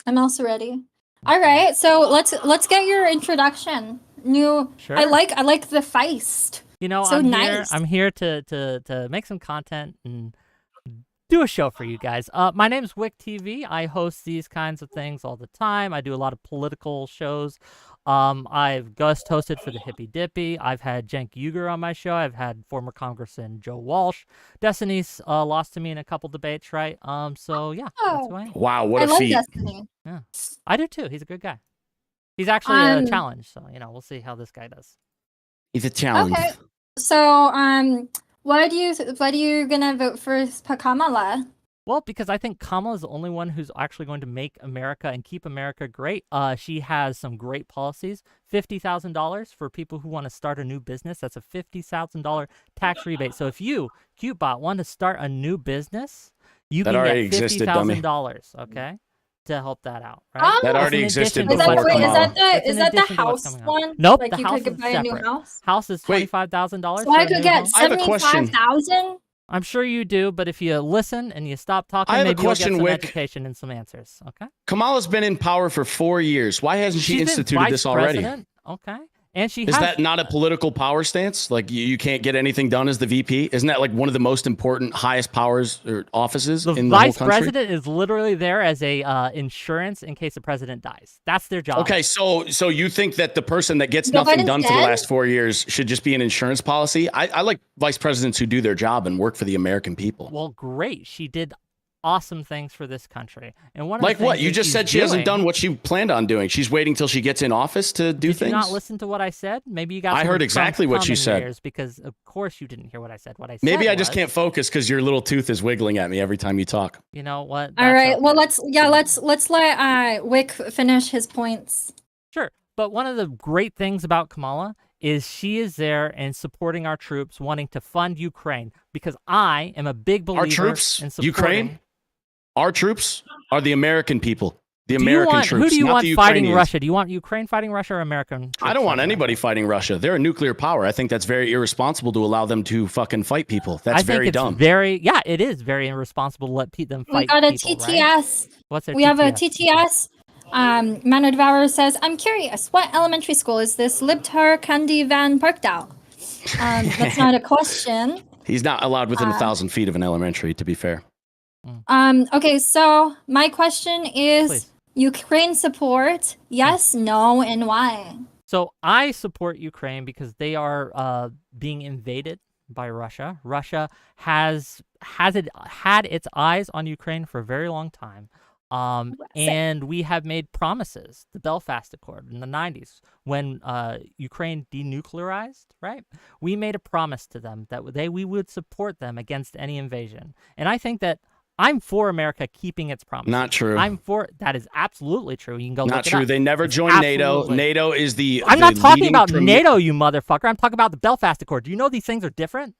I'm also ready. All right, so let's get your introduction. Sure. I like the feist. You know, so nice. I'm here to make some content and do a show for you guys. My name's Wick TV. I host these kinds of things all the time. I do a lot of political shows. I've guest hosted for the Hippy Dippy. I've had Cenk Uygur on my show. I've had former Congressman Joe Walsh. Destiny's lost to me in a couple debates, right? So yeah, that's who I am. Wow, what a feat. Destiny. Yeah, I do too. He's a good guy. He's actually a challenge, so you know we'll see how this guy does. He's a challenge. Okay, so what are you gonna vote for Kamala? Well, because I think Kamala is the only one who's actually going to make America and keep America great. She has some great policies. $50,000 for people who want to start a new business. That's a $50,000 tax rebate. So if you, Kyootbot, want to start a new business, you can get $50,000, okay, to help that out, right? That already existed Is before that Kamala. is that the house one? Nope, Like the you house could is buy a new separate. house? House is $25,000. So I could get I have a question. 75,000? I'm sure you do, but if you listen and you stop talking, I have a maybe you'll question, get some Wick. education and some answers, okay? Kamala's been in power for 4 years. Why hasn't she She's been instituted vice this already? president, okay? And she Is has that not a political power stance? Like you can't get anything done as the VP? Isn't that like one of the most important, highest powers or offices in the whole vice country? president is literally there as a insurance in case the president dies. That's their job. Okay, so you think that the person that gets Joe nothing Biden's done for the dead? last 4 years should just be an insurance policy? I like vice presidents who do their job and work for the American people. Well, great. She did awesome things for this country. And one of Like the what? things You that just she's said she hasn't doing- done what she planned on doing. She's waiting till she gets in office to do Did things. you not listen to what I said? Maybe you got. I some heard exactly what you common said. ears because of course you didn't hear what I said. What I said. Maybe I just was, can't focus because your little tooth is wiggling at me every time you talk. You know what? All That's right. okay. Well, let's let Wick finish his points. Sure. But one of the great things about Kamala is she is there and supporting our troops, wanting to fund Ukraine, because I am a big believer Our troops, in supporting. Ukraine, our troops are the American people, the Do you American want, troops. who do you not want the fighting Ukrainians. Russia? Do you want Ukraine fighting Russia or American troops? I don't want fighting anybody fighting Russia. They're a nuclear power. I think that's very irresponsible to allow them to fucking fight people. That's I think very it's dumb. yeah, it is very irresponsible to let them fight We got a people, TTS. Right? What's a We have a TTS. Mano Devourer says, I'm curious, what elementary school is this Libtar Candy Van Parkdale? That's not a question. He's not allowed within 1,000 feet of an elementary, to be fair. Okay, so my question is Please. Ukraine support, yes, no, and why? So I support Ukraine because they are being invaded by Russia. Russia has had its eyes on Ukraine for a very long time. And we have made promises, the Belfast Accord in the 90s, when Ukraine denuclearized, right? We made a promise to them that we would support them against any invasion. And I think that I'm for America keeping its promise. Not true. That is absolutely true. You can go Not look it true. up. They never It's joined NATO. absolutely- NATO is the. I'm not the talking leading about premi- NATO, you motherfucker. I'm talking about the Belfast Accord. Do you know these things are different?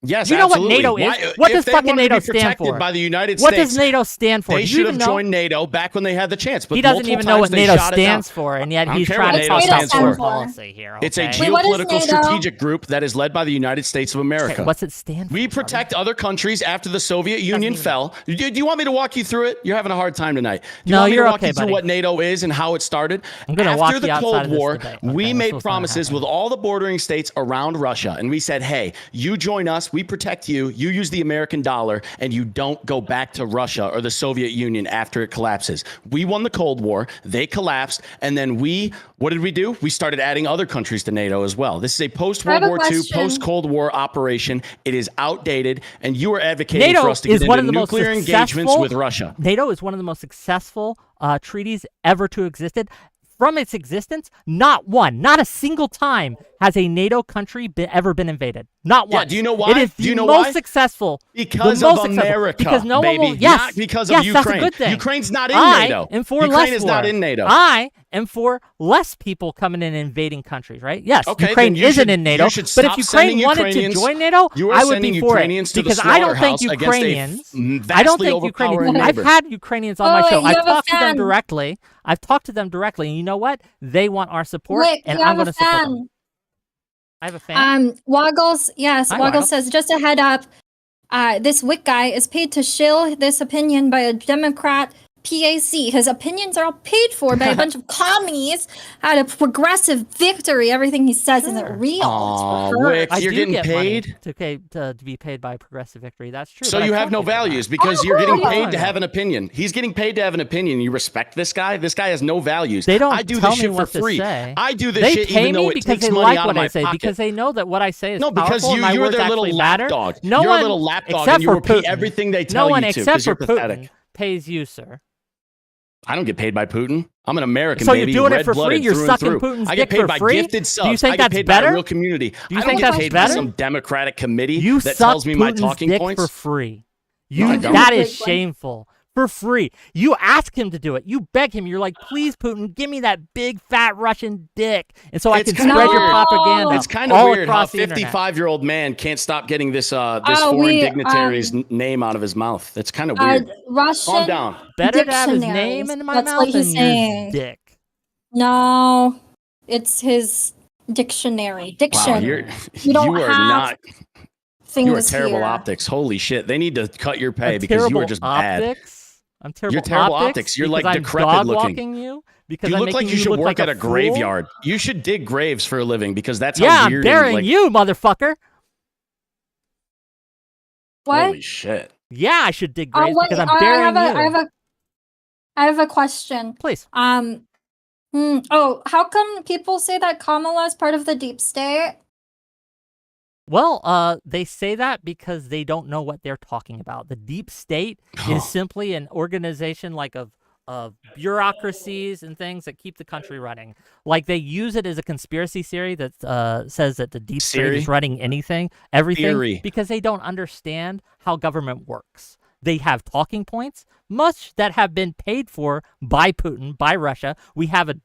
Yes, Do you know absolutely. what NATO is? Why- What if does they fucking wanted to NATO be stand protected for? by the United What States, does NATO stand for? They Do you should even have know? joined NATO back when they had the chance. But He doesn't even know multiple what times they NATO shot it down. stands for, and yet I don't he's care trying what to NATO talk about stands foreign for. policy here. It's a okay? what is geopolitical NATO? strategic group that is led by the United States of America. Okay, what's it stand for? We protect other countries after the Soviet Union fell. Do you want me to walk you through it? You're having a hard time tonight. Do you No, want me you're to walk okay, you through buddy. what NATO is and how it started? I'm gonna After walk the you outside Cold of this War, debate. we Okay, made that's what's gonna promises happen. with all the bordering states around Russia, and we said, hey, you join us, we protect you, you use the American dollar, and you don't go back to Russia or the Soviet Union after it collapses. We won the Cold War, they collapsed, and then what did we do? We started adding other countries to NATO as well. This is a post-World I have a War II, question. post-Cold War operation. It is outdated, and you are advocating NATO for us to is get one into of the most nuclear engagements successful- with Russia. NATO is one of the most successful treaties ever to existed. From its existence, not a single time has a NATO country ever been invaded. Not Yeah, once. do you know why? It is Do the you know most why? successful. Because the most of successful. America, Because no baby. one will. Yes, Not because yes, of Ukraine. That's a good thing. Ukraine's not in I NATO. am for Ukraine less is war. not in NATO. I am for less people coming in and invading countries. Right? Yes, Okay, Ukraine then you isn't should- in NATO. you should But if stop Ukraine sending wanted to Ukrainians- join NATO, You are I would sending be for Ukrainians it. to the Because I don't think slaughterhouse against a Ukrainians. vastly I don't think overpowering Ukrainians. I've neighbor. had Ukrainians on my Oh, show. you I've have a talked to them fan. directly. I've talked to them directly, and you know what? They want our support, Wick, and you I'm have going a to support fan. them. I have a fan. Waggles, yes, Hi, Waggles Waggles. says, just a head up, this Wick guy is paid to shill this opinion by a Democrat PAC. His opinions are all paid for by a bunch of commies at a progressive victory. Everything he says isn't real. Aw, It's rehearsed. Wick, I you're do getting get money paid? to be paid by Progressive Victory. That's true. So but I you have told no that. values because Oh, you're getting cool. paid to have an opinion. He's getting paid to have an opinion. You respect this guy? This guy has no values. They don't I do tell this me shit for what to free. say. I do this They shit pay even though me it because takes they money like out what of my I say, pocket. because they know that what I say is No, because powerful and my you're words their little actually matter. lapdog. No You're one, a little lapdog except and you for repeat Putin. everything they No tell one you to except because you're for pathetic. Putin pays you, sir. I don't get paid by Putin. I'm an American, So you're baby. doing it for free? red-blooded You're through and sucking through. Putin's I get dick paid for by free? gifted subs. Do you think I get that's paid by better? a real community. Do you I think don't get that's paid better? by some Democratic committee You that suck tells me my Putin's talking dick points. for free. That is shameful. For free. You ask him to do it. You beg him. You're like, please, Putin, give me that big fat Russian dick, and so I can spread your propaganda. It's kind of weird how a across the internet. 55-year-old man can't stop getting this foreign dignitary's name out of his mouth. That's kind of weird. Russian Calm down. Better to have his name in my mouth than your dick. No, it's his dictionary. Wow, you are not. You are terrible here. optics. Holy shit! They need to cut your pay because you terrible are just optics? bad. I'm terrible. You're terrible optics. optics. You're because like I'm decrepit looking. dog-walking you because You I'm look like making you should look work like at a fool? graveyard. You should dig graves for a living because that's Yeah, how I'm weird. burying and, like, you, motherfucker. What? Holy shit! Yeah, I should dig graves wait, because I'm burying you. I have a question. Please. How come people say that Kamala is part of the deep state? Well, they say that because they don't know what they're talking about. The deep state is simply an organization like of bureaucracies and things that keep the country running. Like they use it as a conspiracy theory that says that the deep state is running everything, because they don't understand how government works. They have talking points, much that have been paid for by Putin, by Russia. We have a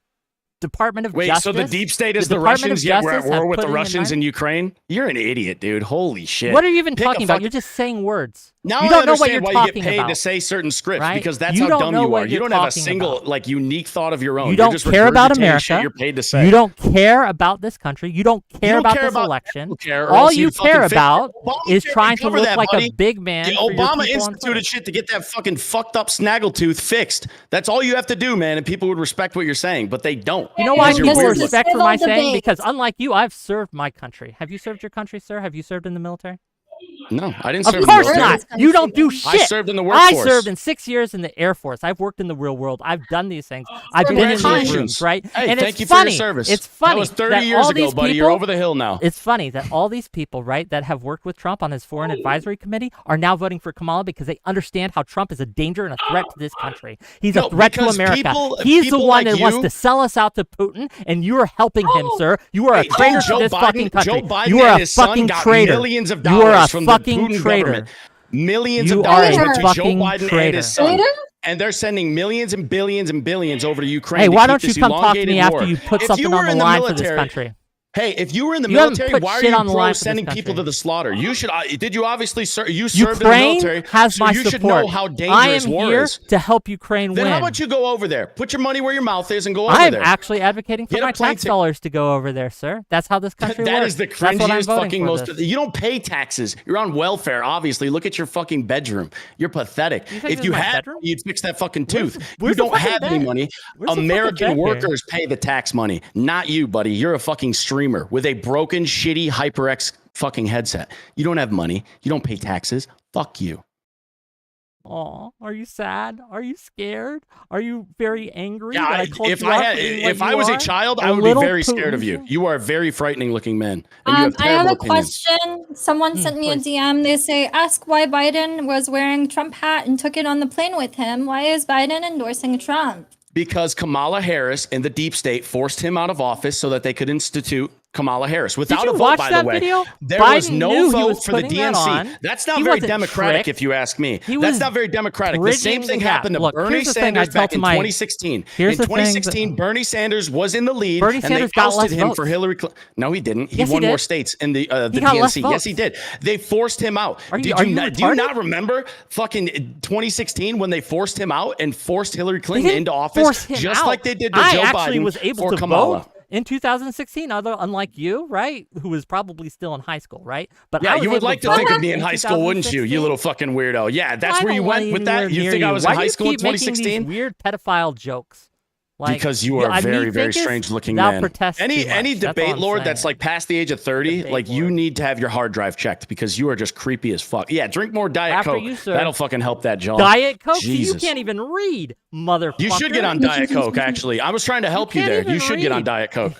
Department of Justice. So the deep state is the Department Russians, of yet we're at Justice war have with put the it in Russians mind. in Ukraine? You're an idiot, dude. Holy shit. What are you even Pick a talking about? fuck- You're just saying words. Now you I don't know what understand you're why talking you get paid about. to say certain scripts, right? because that's You how don't dumb know you what are. You you're don't have a talking single about. unique thought of your own. You You're don't just care about regurgitating shit America. you're paid to say. You don't care about this country. You don't care about this election. All you care about is trying to look like a big man. The for your Obama people on Twitter. instituted shit to get that fucking fucked up snaggletooth fixed. That's all you have to do, man, and people would respect what you're saying, but they don't. You know why Because you're people weird respect looking. for my saying? Because unlike you, I've served my country. Have you served your country, sir? Have you served in the military? No, I didn't serve Of in the course military. not. You don't do shit. I served in the I workforce. served in 6 years in the Air Force. I've worked in the real world. I've done these things. I've been in these Congratulations. rooms, right? Hey, and thank it's you for funny. your service. It's funny. That was 30 years all ago, these buddy. People, You're over the hill now. It's funny that all these people, right, that have worked with Trump on his foreign advisory committee are now voting for Kamala because they understand how Trump is a danger and a threat to this country. He's a threat to because America. people- He's the people one like that wants you- to sell us out to Putin, and you are helping him, sir. You are a traitor to Joe this Biden- fucking country. Joe Biden You are and a his son fucking got traitor. millions of You are a dollars from the fucking Putin traitor. government. Millions You of are dollars a went to Joe fucking Biden and traitor. his son. And they're sending millions and billions and billions over to Ukraine. Hey, to why keep don't you this come talk to me elongated after war. you put If something you were on the in line for this military- country? Hey, if you were in the You haven't military, put why are shit you on the line for this sending people country. to the slaughter? You should. Did you obviously serve? You served Ukraine in the military, has so my you support. should know how I dangerous am war here is. to help Ukraine Then win. how about you go over there? Put your money where your mouth is and go over I'm there. actually advocating for Get a my plane tax ticket. dollars to go over there, sir. That's how this country That works. is the That's what I'm cringiest voting fucking for most. this. You don't pay taxes. You're on welfare. Obviously, look at your fucking bedroom. You're pathetic. You think If this you is my had, bedroom? you'd fix that fucking tooth. where's You the don't fucking have any bed? money. Where's the fucking American bed here? workers pay the tax money, not you, buddy. You're a fucking streamer with a broken, shitty HyperX fucking headset. You don't have money. You don't pay taxes. Fuck you. Aw, are you sad? Are you scared? Are you very angry? Yeah, that I called if you I out had, for being what if I you was are? a child, A I would be little very scared of Putin? you. You are a very frightening looking man, and you have I have terrible a opinions. question. Someone sent me a DM. They say, ask why Biden was wearing Trump hat and took it on the plane with him. Why is Biden endorsing Trump? Because Kamala Harris and the deep state forced him out of office so that they could institute Kamala Harris without you a vote, watch by that the way. video? There Biden was no knew he vote was for the putting that DNC. on. That's not He very wasn't democratic, tricked. if you ask me. He That's was not very democratic. The same bridging thing the gap. happened to Look, Bernie here's the thing Sanders I tell back to in my- 2016. Here's In the thing that- 2016, Bernie Sanders was in the lead, Bernie and Sanders they got less ousted him votes. for Hillary Clinton. No, he didn't. He Yes, he won more did. states in the He got less DNC. votes. Yes, he did. They forced him out. Are you Do you retarded? not remember fucking 2016 when they forced him out and forced Hillary They Clinton didn't into force office, him just out. like they did to I Joe actually Biden was able for to Kamala. vote in 2016, unlike you, right? Who was probably still in high school, right? But Yeah, I was you would able like to vote think of me in in high school, wouldn't you? You 2016. little fucking weirdo. Yeah, that's I where you don't went want with that. anywhere You near think I was in Why do high you school in keep making these 2016? weird pedophile jokes. Like, Because you are a very, very strange looking thou man. protest Any too much. That's all debate I'm lord saying. that's like past the age of 30, like you need to have your hard drive checked because you are just creepy as fuck. Yeah, drink more Diet After Coke. you, sir. That'll fucking help that jaw. Diet Coke? See, you Jesus. can't even read, motherfucker. You should get on Diet Coke, actually. I was trying to help you can't there. even You should get on read. Diet Coke.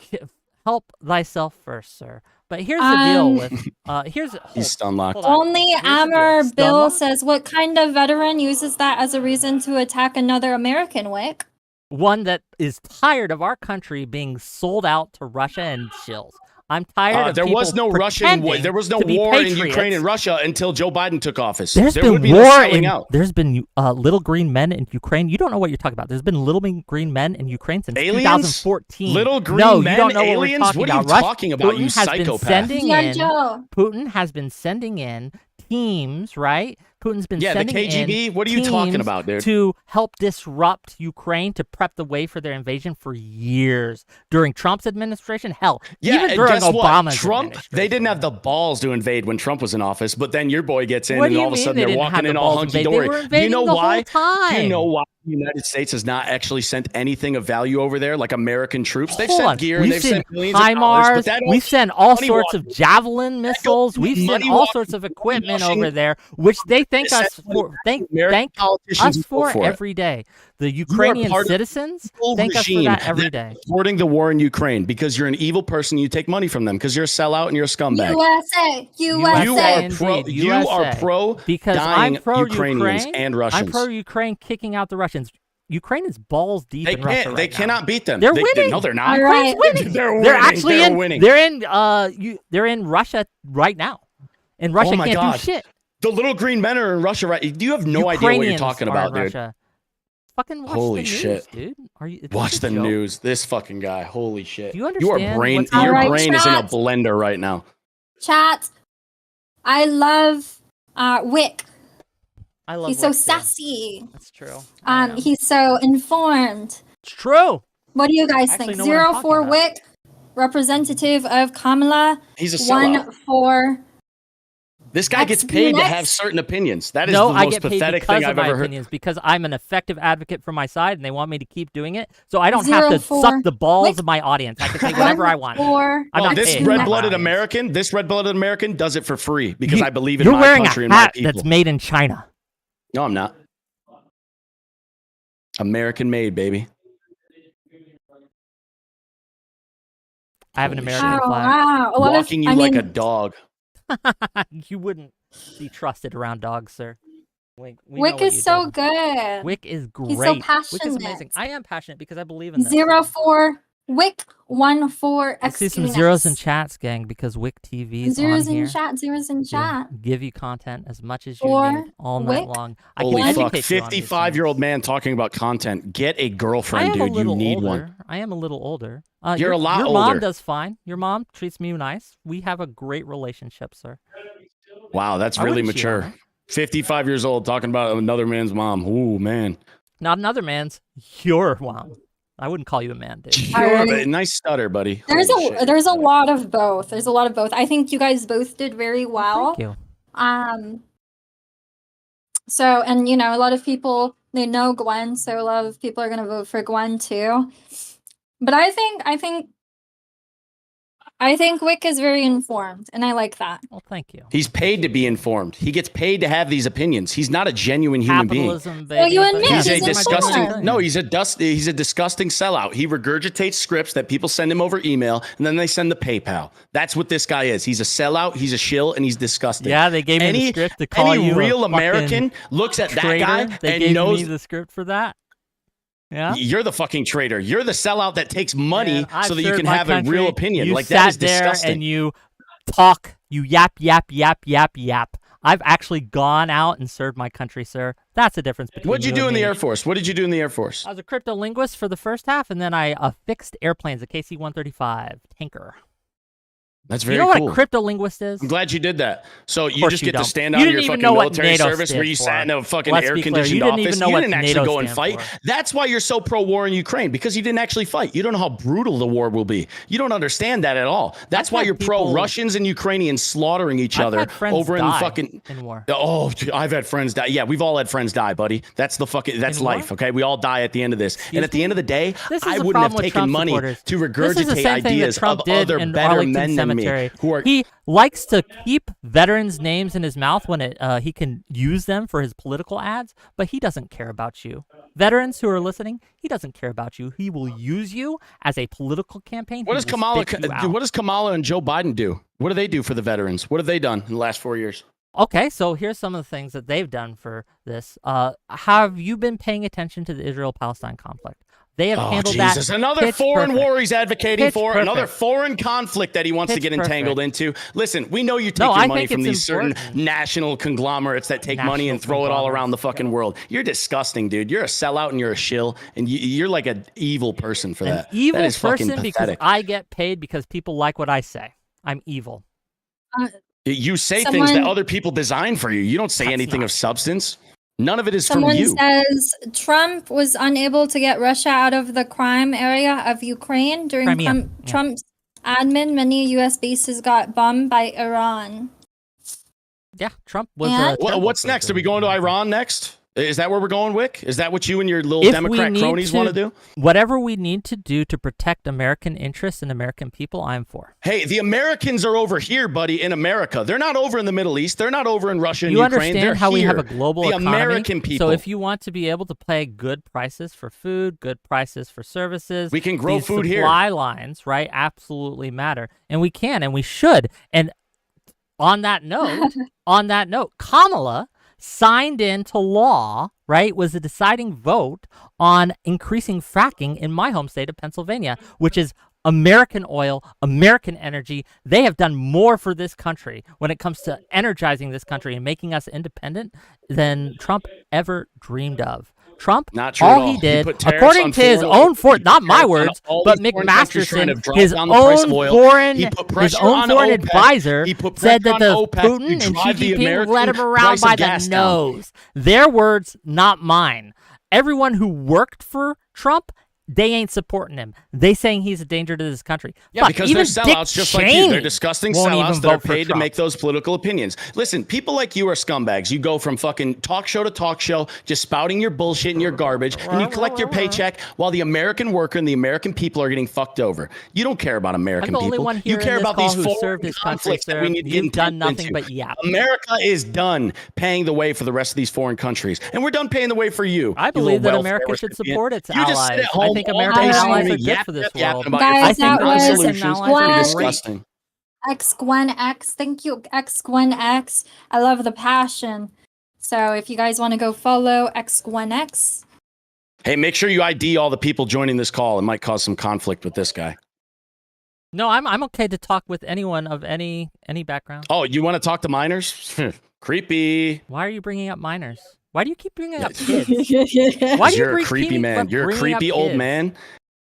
Help thyself first, sir. But here's the deal with He's stun locked. Only Amber Stun Bill lock? says, what kind of veteran uses that as a reason to attack another American, Wick? one that is tired of our country being sold out to Russia and shills. I'm tired of there was people no Russian war. pretending There was no to be war in patriots. Ukraine and Russia until Joe Biden took office. There's there been would be war no selling in. out. There's been little green men in Ukraine. You don't know what you're talking about. There's been little green men in Ukraine since Aliens? 2014. Little green no, men, you don't know aliens? what we're talking What are you about. talking about, Putin you has psychopath? Been sending in, Putin has been sending in teams, right? Putin's been Yeah, the sending KGB? in What are you talking teams about, dude? to help disrupt Ukraine to prep the way for their invasion for years during Trump's administration. Hell, Yeah, even and during guess what? Obama's Trump, they didn't have the balls to invade when Trump was in office, but then your boy gets in What and do you all of a mean sudden they they're didn't have walking the in all balls to invade? They hunky-dory. were Do you invading know the whole why? Do time. you know why the United States has not actually sent anything of value over there, like American troops? They've Hold sent on. gear, We've they've seen sent millions of dollars, but HIMARS. that We send all money sorts of walking. javelin missiles. We've sent money all walking, sorts of equipment washing. over there, which they thank They us send for. Thank American politicians us vote for for it. every day. The You are Ukrainian part of citizens the evil thank us for regime that every that day. is supporting the war in Ukraine because you're an evil person. You take money from them because you're a sellout and you're a scumbag. USA. You USA. are pro. Indeed, You are USA. pro Because dying I'm pro Ukrainians Ukraine and Russians. I'm pro Ukraine kicking out the Russians. Ukraine is balls deep They in Russia can't. right They now. cannot beat them. They're They- winning. No, they're not. Ukraine's winning. They're winning. They're actually They're in. winning. They're in Russia right now, and Russia Oh my can't God. do shit. The little green men are in Russia, right? You have no idea what you're Ukrainians talking are about, in dude. Russia. Fucking watch Holy the news, shit, dude. Are you? Watch the news. This fucking guy. Holy shit. Do you Your understand brain. what's Your happening? brain is in a Chat. blender right now. Chat. I love Wick. I love. He's so Wick, too. sassy. That's true. He's so informed. It's true. What do you guys I actually think? know what I'm 04 talking about. Wick, representative of Kamala. He's a sellout. 14. This guy gets paid to Next. have certain opinions. That is No, the I most get paid pathetic because thing of I've my ever heard. opinions, because I'm an effective advocate for my side, and they want me to keep doing it. So I don't have to 04. suck the balls Wick. of my audience. I can say whatever I want. 14. I'm Well, not this paid for my red-blooded audience. American, this red-blooded American does it for free because I believe in You're my wearing country a and my hat people. that's made in China. No, I'm not. American made, baby. I have an Holy American shit. Oh, flag. wow. A lot Walking you of, I like mean, a dog. You wouldn't be trusted around dogs, sir. We know Wick what is you so do. good. Wick is great. He's so Wick is passionate. amazing. I am passionate because I believe in this. 04 Wick 14. Let's see some zeros in chats, gang, because Wick TV is Zeros on in here. chat. Zeros in to chat. give you content as much as you Or need all night Wick. long. I Holy can fuck. educate you on these 55-year-old man talking about content. Get a I girlfriend, am a dude. You little need older. one. I am a little older. You're a lot your older. mom does fine. Your mom treats me nice. We have a great relationship, sir. Wow, that's I really wouldn't cheat on mature. 55 years old talking about another man's mom. Ooh, man. Not another man's. Your mom. I wouldn't call you a man, dude. You're a nice stutter, buddy. There's Holy a shit. there's a lot of both. There's a lot of both. I think you guys both did very well. Thank you. So, and you know, a lot of people, they know Gwen, so a lot of people are gonna vote for Gwen too. But I think Wick is very informed, and I like that. Well, thank you. He's paid to be informed. He gets paid to have these opinions. He's not a genuine human being. Capitalism, baby. Well, you admit He's a he's disgusting. informed. No, he's a disgusting sellout. He regurgitates scripts that people send him over email, and then they send the PayPal. That's what this guy is. He's a sellout. He's a shill, and he's disgusting. Yeah, they gave me the script to call any you a real fucking American looks at that traitor. guy They and gave knows me the script for that. Yeah. you're the fucking traitor. You're the sellout that takes money Man, I've so that you served can my have country. a real opinion. You Like that is sat there disgusting. and you talk, you yap. I've actually gone out and served my country, sir. That's the difference between What'd you do and in the me. Air Force? What did you do in the Air Force? I was a cryptolinguist for the first half, and then I fixed airplanes, a KC-135 tanker. That's very You know cool. what a cryptolinguist is? I'm glad you did that. So you course just you get to don't. stand You out in didn't your even fucking know what military NATO service where stood you for. sat in a fucking Let's be clear, air-conditioned you didn't even office. know You what didn't actually NATO go and stand fight. for. That's why you're so pro-war in Ukraine, because you didn't actually fight. You don't know how brutal the war will be. You don't understand that at all. That's why had you're people- pro-Russians and Ukrainians slaughtering each I've other had friends over in die fucking in war. Oh, dude, I've had friends die. Yeah, we've all had friends die, buddy. That's the fucking that's In war? life, okay? We all die at the end of this. And at the end of the day, This is I the wouldn't problem have with taken Trump money supporters. to This is the regurgitate same thing that ideas Trump of did other in better Arlington men than me Cemetery. who are He likes to keep veterans' names in his mouth when he can use them for his political ads, but he doesn't care about you. Veterans who are listening, he doesn't care about you. He will use you as a political campaign. What He does will Kamala spit you out. what does Kamala and Joe Biden do? What do they do for the veterans? What have they done in the last 4 years? Okay, so here's some of the things that they've done for this. Have you been paying attention to the Israel-Palestine conflict? They have handled Jesus. that. Another foreign perfect. war he's advocating Pitch for. perfect. Another foreign conflict that he wants to Pitch get entangled perfect. into. Listen, we know you take No, your I money think from it's these certain national conglomerates that take money and throw it all around the fucking world. You're disgusting, dude. You're a sellout and you're a shill, and you're like an evil person for that. Evil that is fucking person because pathetic. I get paid because people like what I say. I'm evil. You say things that Someone- other people design for you. You don't say anything of substance. None of it is from Someone you. says Trump was unable to get Russia out of the crime area of Ukraine during Crimea. Trump's admin. Many U.S. bases got bombed by Iran. Yeah, Trump was. And- What's next? Are we going to Iran next? Is that where we're going, Wick? Is that what you and your little If Democrat we need cronies want to do? Whatever we need to do to protect American interests and American people, I'm for. Hey, the Americans are over here, buddy, in America. They're not over in the Middle East. They're not over in Russia and You Ukraine. understand They're how we have a here. global the economy? American people. So if you want to be able to pay good prices for food, good prices for services, we can grow these food here. supply lines, right, absolutely matter. And we can and we should. And on that note, Kamala signed into law, right, was the deciding vote on increasing fracking in my home state of Pennsylvania, which is American oil, American energy. They have done more for this country when it comes to energizing this country and making us independent than Trump ever dreamed of. Trump, Not true at all all. he He did, put tariffs according on to his foreign own, oil. not my Tariffs on words, all but these foreign countries trying to McMasterson, drop his down the price of oil. own He put his pressure own on foreign OPEC. advisor He put said pressure that on the OPEC Putin to and Xi drive the Jinping American let him around price of by the gas down. nose. Their words, not mine. Everyone who worked for Trump, they ain't supporting him. They saying he's a danger to this country. Yeah, Fuck, because even they're Dick sellouts just like you. Cheney They're disgusting won't sellouts even that are vote for paid to Trump. make those political opinions. Listen, people like you are scumbags. You go from fucking talk show to talk show, just spouting your bullshit and your garbage, and you collect your paycheck while the American worker and the American people are getting fucked over. You don't care about American I'm the people. only one here You care in this about call these who foreign served his country, conflicts that sir. we need to You've get done nothing into. but yap. America is done paying the way for the rest of these foreign countries, and we're done paying the way for you. I you believe little that America welfare should recipient. support its You just sit allies. at home I think all American day allies listening are to good me for this yap, yap, world. about Guys, your I think that fucking was American non-solutions. allies Pretty are X1. great. disgusting. X1X. Thank you, X1X. I love the passion. So if you guys want to go follow X1X, Hey, make sure you ID all the people joining this call. It might cause some conflict with this guy. No, I'm okay to talk with anyone of any background. Oh, you want to talk to minors? Creepy. Why are you bringing up minors? Why do you keep bringing up kids? Why Why do you You're a creepy keep man. You're a bringing up creepy old kids? man,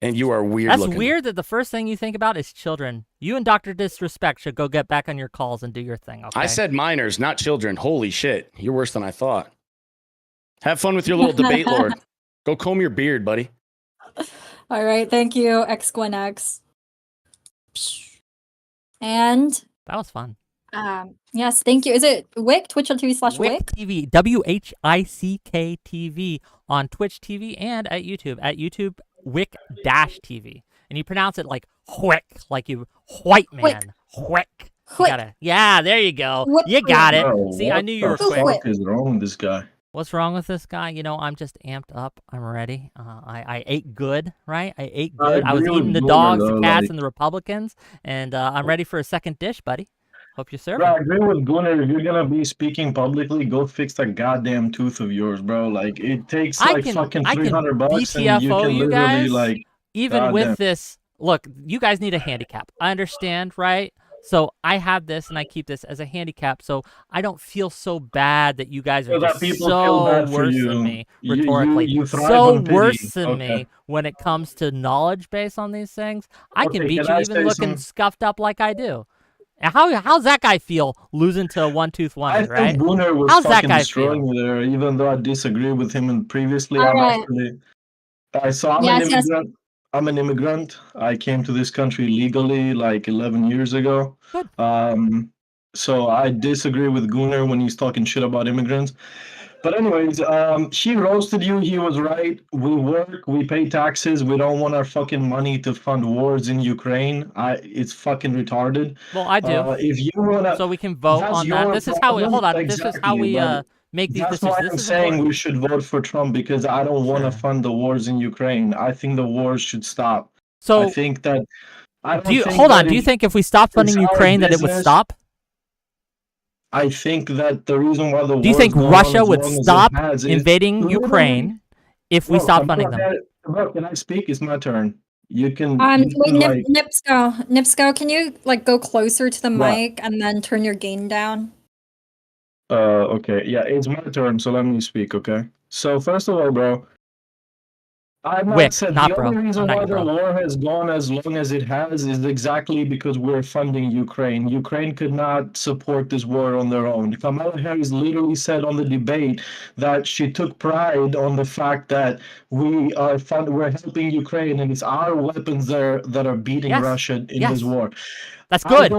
and you are weird That's looking. weird that the first thing you think about is children. You and Dr. Disrespect should go get back on your calls and do your thing, okay? I said minors, not children. Holy shit. You're worse than I thought. Have fun with your little debate, Lord. Go comb your beard, buddy. all right. Thank you, X1X. And That was fun. yes, thank you. Is it Wick? Twitch.tv/Wick? Wick TV, WHICK TV on Twitch TV and at YouTube Wick-TV. And you pronounce it like Whick, like you white man. Whick. You gotta, yeah, there you go. Whick. You got it. Bro, See, I knew you were what the quick. fuck is wrong with this guy? What's wrong with this guy? You know, I'm just amped up. I'm ready. I ate good, right? I ate good. I was agree with eating the Boomer, dogs, the though, cats, like- and the Republicans, and I'm ready for a second dish, buddy. Hope you're serving. Bro, I agree with Gunnar. If you're gonna be speaking publicly, go fix that goddamn tooth of yours, bro. Like it takes I like can- fucking I can $300 and you DTFO can you literally guys, like Even with goddamn. this, look, you guys need a handicap. I understand, right? So I have this and I keep this as a handicap, so I don't feel so bad that you guys are So that just people feel so bad for worse you. than me You- rhetorically. you thrive So on pity. worse than Okay. me when it comes to knowledge base on these things. I can Okay, beat can you I even say looking some- scuffed up like I do. And how's that guy feel losing to a one-tooth I wonder, think right? Gunnar was How's that fucking guy destroying feel? you there, even though I disagree with him and previously. All I'm right. actually I'm Yes, an yes. immigrant. I'm an immigrant. I came to this country legally like 11 years ago. So I disagree with Gunnar when he's talking shit about immigrants. But anyways, he roasted you. He was right. We work. We pay taxes. We don't want our fucking money to fund wars in Ukraine. It's fucking retarded. Well, I do. If you wanna, So we can vote that's on that. your This is how we problem. hold on. This is how Exactly, we but make these That's why decisions. I'm This is saying important. we should vote for Trump because I don't want to fund the wars in Ukraine. I think the wars should stop. So I think that. I don't Do you think hold that on? Do you it- think if we stopped funding it's our Ukraine that it would business. stop? I think that the reason why the Do you war's think going on Russia as would long as it stop has is invading literally- Ukraine if we stop funding them. Can I speak? It's my turn. You can. Wait, like, Nipsco, can you like go closer to the mic and then turn your gain down? Okay. Yeah, it's my turn, so let me speak, okay? So first of all, bro, I've Wick, said not the bro. only reason I'm not why your the bro. war has gone as long as it has is exactly because we're funding Ukraine. Ukraine could not support this war on their own. Kamala Harris literally said on the debate that she took pride on the fact that we're helping Ukraine and it's our weapons that are beating Russia in this war. That's good.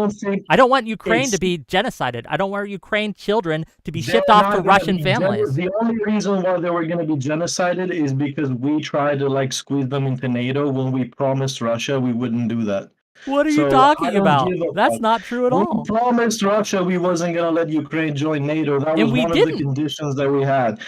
I don't want Ukraine to be genocided. I don't want Ukraine children to be shipped off to Russian families. The only reason why they were going to be genocided is because we tried to like squeeze them into NATO when we promised Russia we wouldn't do that. What are you talking about? That's not true at all. We promised Russia we wasn't going to let Ukraine join NATO. That was one of the conditions that we had.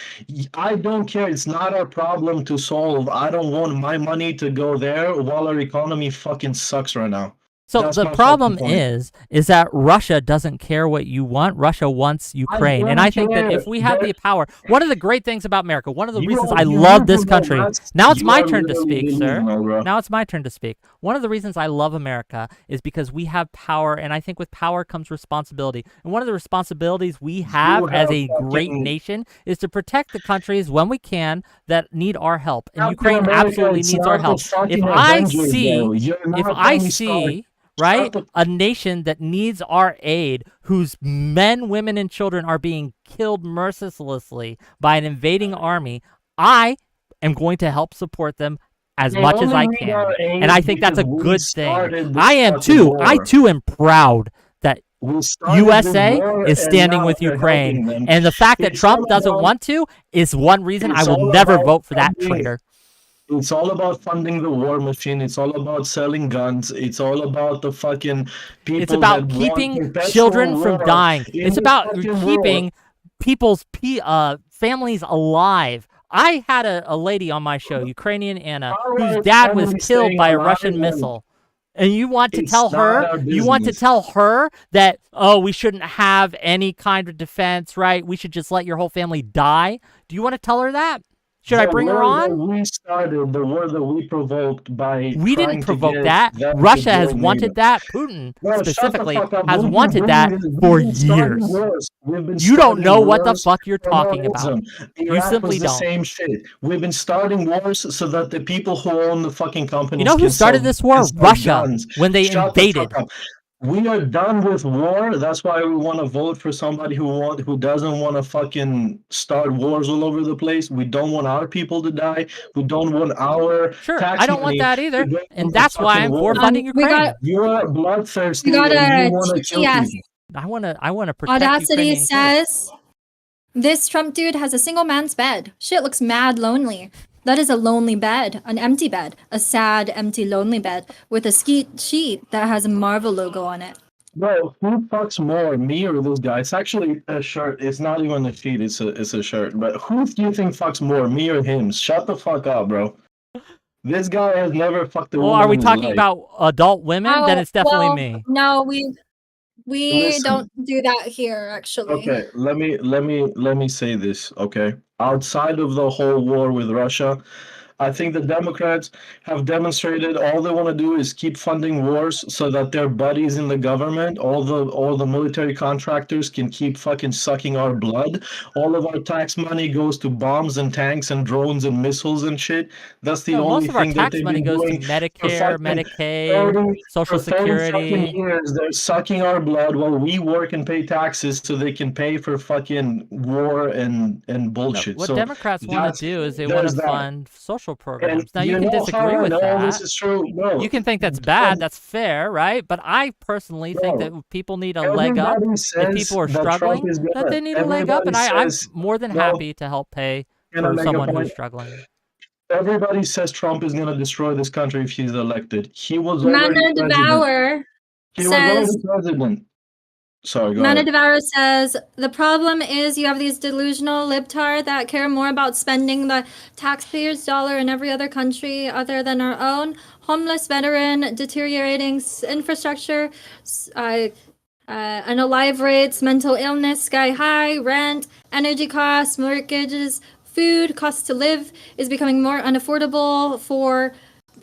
I don't care. It's not our problem to solve. I don't want my money to go there while our economy fucking sucks right now. So the problem is that Russia doesn't care what you want. Russia wants Ukraine. And I think that if we have the power, one of the great things about America, one of the reasons I love this country, now it's my turn to speak, sir. Now it's my turn to speak. One of the reasons I love America is because we have power, and I think with power comes responsibility. And one of the responsibilities we have as a great nation is to protect the countries when we can that need our help. And Ukraine absolutely needs our help. If I see right? A nation that needs our aid, whose men, women, and children are being killed mercilessly by an invading army, I am going to help support them as much as I can. And I think that's a good thing. I am too. I too am proud that USA is standing with Ukraine. And the fact that Trump doesn't want to is one reason I will never vote for that traitor. It's all about funding the war machine. It's all about selling guns. It's all about the fucking people. It's about keeping children from dying. It's about keeping people's families alive. I had a lady on my show, Ukrainian Anna, whose dad was killed by a Russian missile. And you want to tell her, that, oh, we shouldn't have any kind of defense, right? We should just let your whole family die. Do you want to tell her that? Should I bring her on? We started the war that we provoked by. We didn't provoke that. Russia has wanted that. Putin specifically has wanted that for years. You don't know what the fuck you're talking about. You simply don't. Same shit. We've been starting wars so that the people who own the fucking companies. You know who started this war? Russia, when they invaded. We are done with war. That's why we want to vote for somebody who doesn't want to fucking start wars all over the place. We don't want our people to die. We don't want our tax I don't want that either, and that's why I'm for funding Ukraine. You are bloodthirsty. We got a TTS. I want to protect Audacity Ukrainian says, this Trump dude has a single man's bed. Shit looks mad lonely. That is a lonely bed, an empty bed, a sad, empty, lonely bed with a skeet sheet that has a Marvel logo on it. Bro, who fucks more, me or this guy? It's actually a shirt. It's not even a sheet. It's a shirt. But who do you think fucks more, me or him? Shut the fuck up, bro. This guy has never fucked a woman. Well, are we talking about adult women? Then it's definitely me. No, we don't do that here, actually. Okay, let me say this. Okay, outside of the whole war with Russia, I think the Democrats have demonstrated all they want to do is keep funding wars so that their buddies in the government, all the military contractors can keep fucking sucking our blood. All of our tax money goes to bombs and tanks and drones and missiles and shit. That's the only thing that they've been doing. Most of our tax money goes to Medicare, Medicaid, Social Security. Years, they're sucking our blood while we work and pay taxes so they can pay for fucking war and bullshit. What Democrats want to do is they want to fund social programs. Now you can disagree with that. This is true. No. You can think that's bad. That's fair, right? But I personally think that people need a leg up. If people are struggling, that they need a leg up, and I'm more than happy to help pay for someone who's struggling. Everybody says Trump is going to destroy this country if he's elected. He was Mana Devour says. President. Sorry, go Mana ahead. Devour says, the problem is you have these delusional libtard that care more about spending the taxpayers' dollar in every other country other than our own. Homeless veteran, deteriorating infrastructure, unalive rates, mental illness, sky high, rent, energy costs, mortgages, food, cost to live is becoming more unaffordable for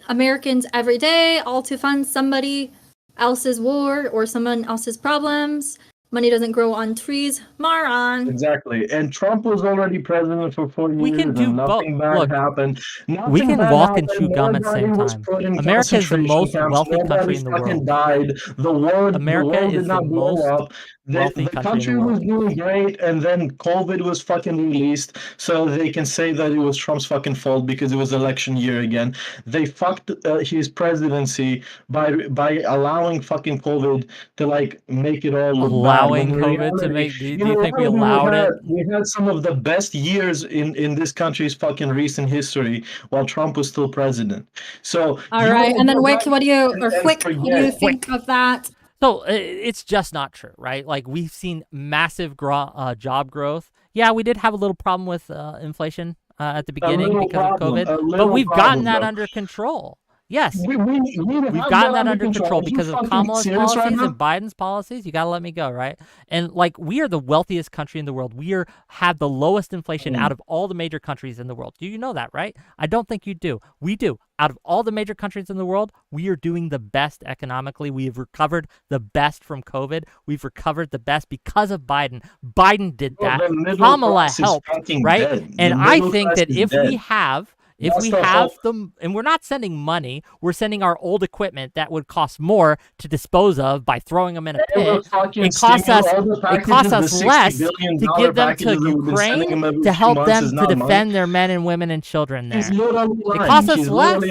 Americans every day, all to fund somebody else's war or someone else's problems. Money doesn't grow on trees. Moron. Exactly. And Trump was already president for 4 years. We can do and nothing both. bad Look, happened. we Nothing can bad walk and happened. chew gum at the Nobody same was time. put in America is the concentration most camps. wealthy country Nobody in the fucking world. died. The world America did is the not blow most up. wealthy The country in the country was world. doing great, and then COVID was fucking released, so they can say that it was Trump's fucking fault because it was election year again. They fucked his presidency by allowing fucking COVID to like make it all look Allowing bad. When in COVID to reality, make. Do in you think we reality, allowed it? we had some of the best years in this country's fucking recent history while Trump was still president. So All you right, wanna and then go Wick, back what do you, or and Whick, what do you forget. think of that? So it's just not true, right? Like we've seen massive job growth. Yeah, we did have a little problem with inflation at the beginning because of COVID, but we've gotten that under control. Yes, we've gotten that under control because of Kamala's policies and Biden's policies. You gotta let me go, right? And like we are the wealthiest country in the world. We have the lowest inflation out of all the major countries in the world. Do you know that, right? I don't think you do. We do. Out of all the major countries in the world, we are doing the best economically. We have recovered the best from COVID. We've recovered the best because of Biden. Biden did that. Kamala helped, right? And I think that if we have them, and we're not sending money, we're sending our old equipment that would cost more to dispose of by throwing them in a pit. It costs us less to give them to Ukraine to help them to defend their men and women and children there. It costs us less.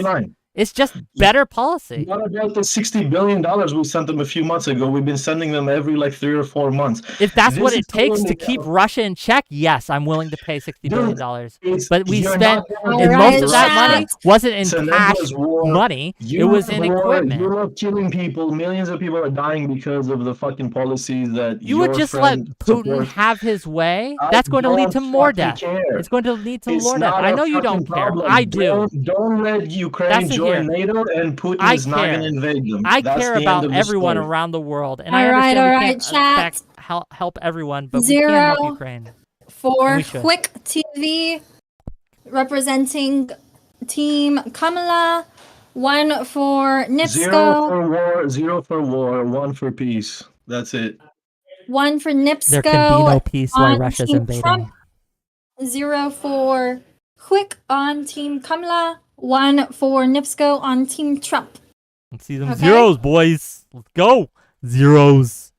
It's just better policy. What about the $60 billion we sent them a few months ago? We've been sending them every like 3 or 4 months. If that's what it takes to keep Russia in check, yes, I'm willing to pay $60 billion. But we spent, and most of that money wasn't in cash money. It was in equipment. You're not killing people. Millions of people are dying because of the fucking policies that you would just let Putin have his way. That's going to lead to more death. It's going to lead to more death. I know you don't care. I do. Don't let Ukraine join NATO, and Putin is not going to invade them. I care about everyone around the world, and I understand we can't help everyone, but we can help Ukraine. For Whick TV, representing Team Kamala, 1 for Nipsko. 0 for war, 1 for peace. That's it. 1 for Nipsko. There can be no peace while Russia's invading. Trump. 0 for Whick on Team Kamala. 1 for Nipsko on Team Trump. Let's see them zeros, boys. Let's go. Zeros.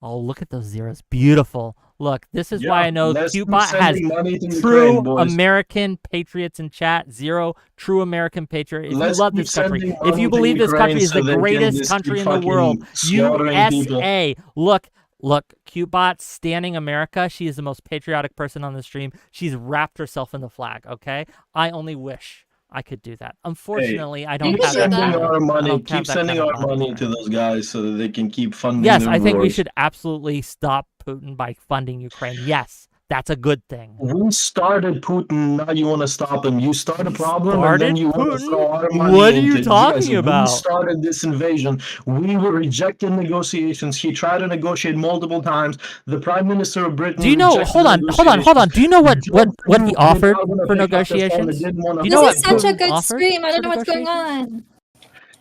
Oh, look at those zeros. Beautiful. Look, this is why I know Kyootbot has true American patriots in chat. 0 true American patriot. If you love this country, if you believe this country is the greatest country in the world, USA. Look, Kyootbot standing America. She is the most patriotic person on the stream. She's wrapped herself in the flag, okay? I only wish I could do that. Unfortunately, I don't have that. Keep sending our money to those guys so that they can keep funding. Yes, I think we should absolutely stop Putin by funding Ukraine. Yes, that's a good thing. We started Putin. Now you want to stop him. You start a problem and then you want to throw our money. What are you talking about? We started this invasion. We were rejecting negotiations. He tried to negotiate multiple times. The Prime Minister of Britain. Do you know? Hold on. Do you know what he offered for negotiations? This is such a good stream. I don't know what's going on.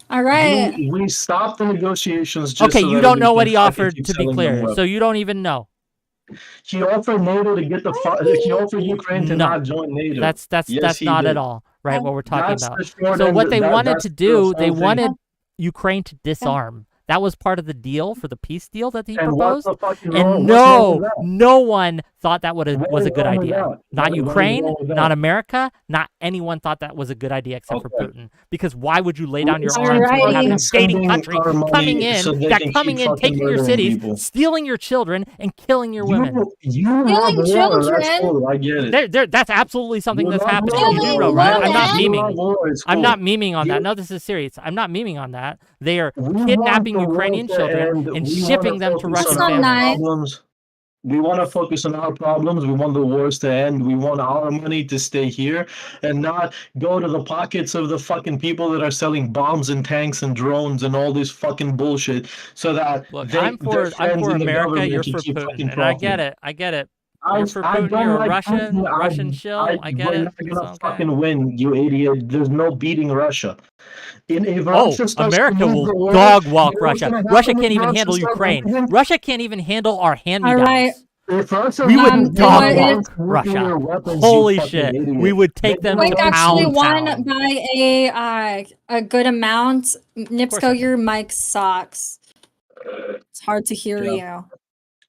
All right. We stopped the negotiations. Okay, you don't know what he offered, to be clear. So you don't even know. He offered NATO to get he offered Ukraine to not join NATO. That's not at all right what we're talking about. So what they wanted to do, they wanted Ukraine to disarm. That was part of the deal for the peace deal that he proposed. And no one thought that was a good idea. Not Ukraine, not America, not anyone thought that was a good idea except for Putin. Because why would you lay down your arms when you have an invading country coming in, taking your cities, stealing your children, and killing your women? Killing children? I get it. That's absolutely something that's happening. Right? I'm not memeing. I'm not memeing on that. No, this is serious. I'm not memeing on that. They are kidnapping Ukrainian children and shipping them to Russian families. We want to focus on our problems. We want the wars to end. We want our money to stay here and not go to the pockets of the fucking people that are selling bombs and tanks and drones and all this fucking bullshit so that I'm for America, you're for Putin. And I get it. You're for Putin, don't you're a like Russian, Putin. Russian shill. I get we're it. not It's gonna okay. fucking win, you idiot. There's no beating Russia. If Oh, Russia starts America to lose will the war, dog walk you know what's Russia. gonna Russia happen can't if even Russia handle starts Ukraine. losing? Russia can't even handle our All hand-me-downs. right. If Russia We would loses, dog what walk is- Russia. nuclear weapons, Holy you fucking shit. idiot. We would take them Wick to actually pound won town. by a good amount. I Nipsko, did. your mic sucks. It's hard to hear you.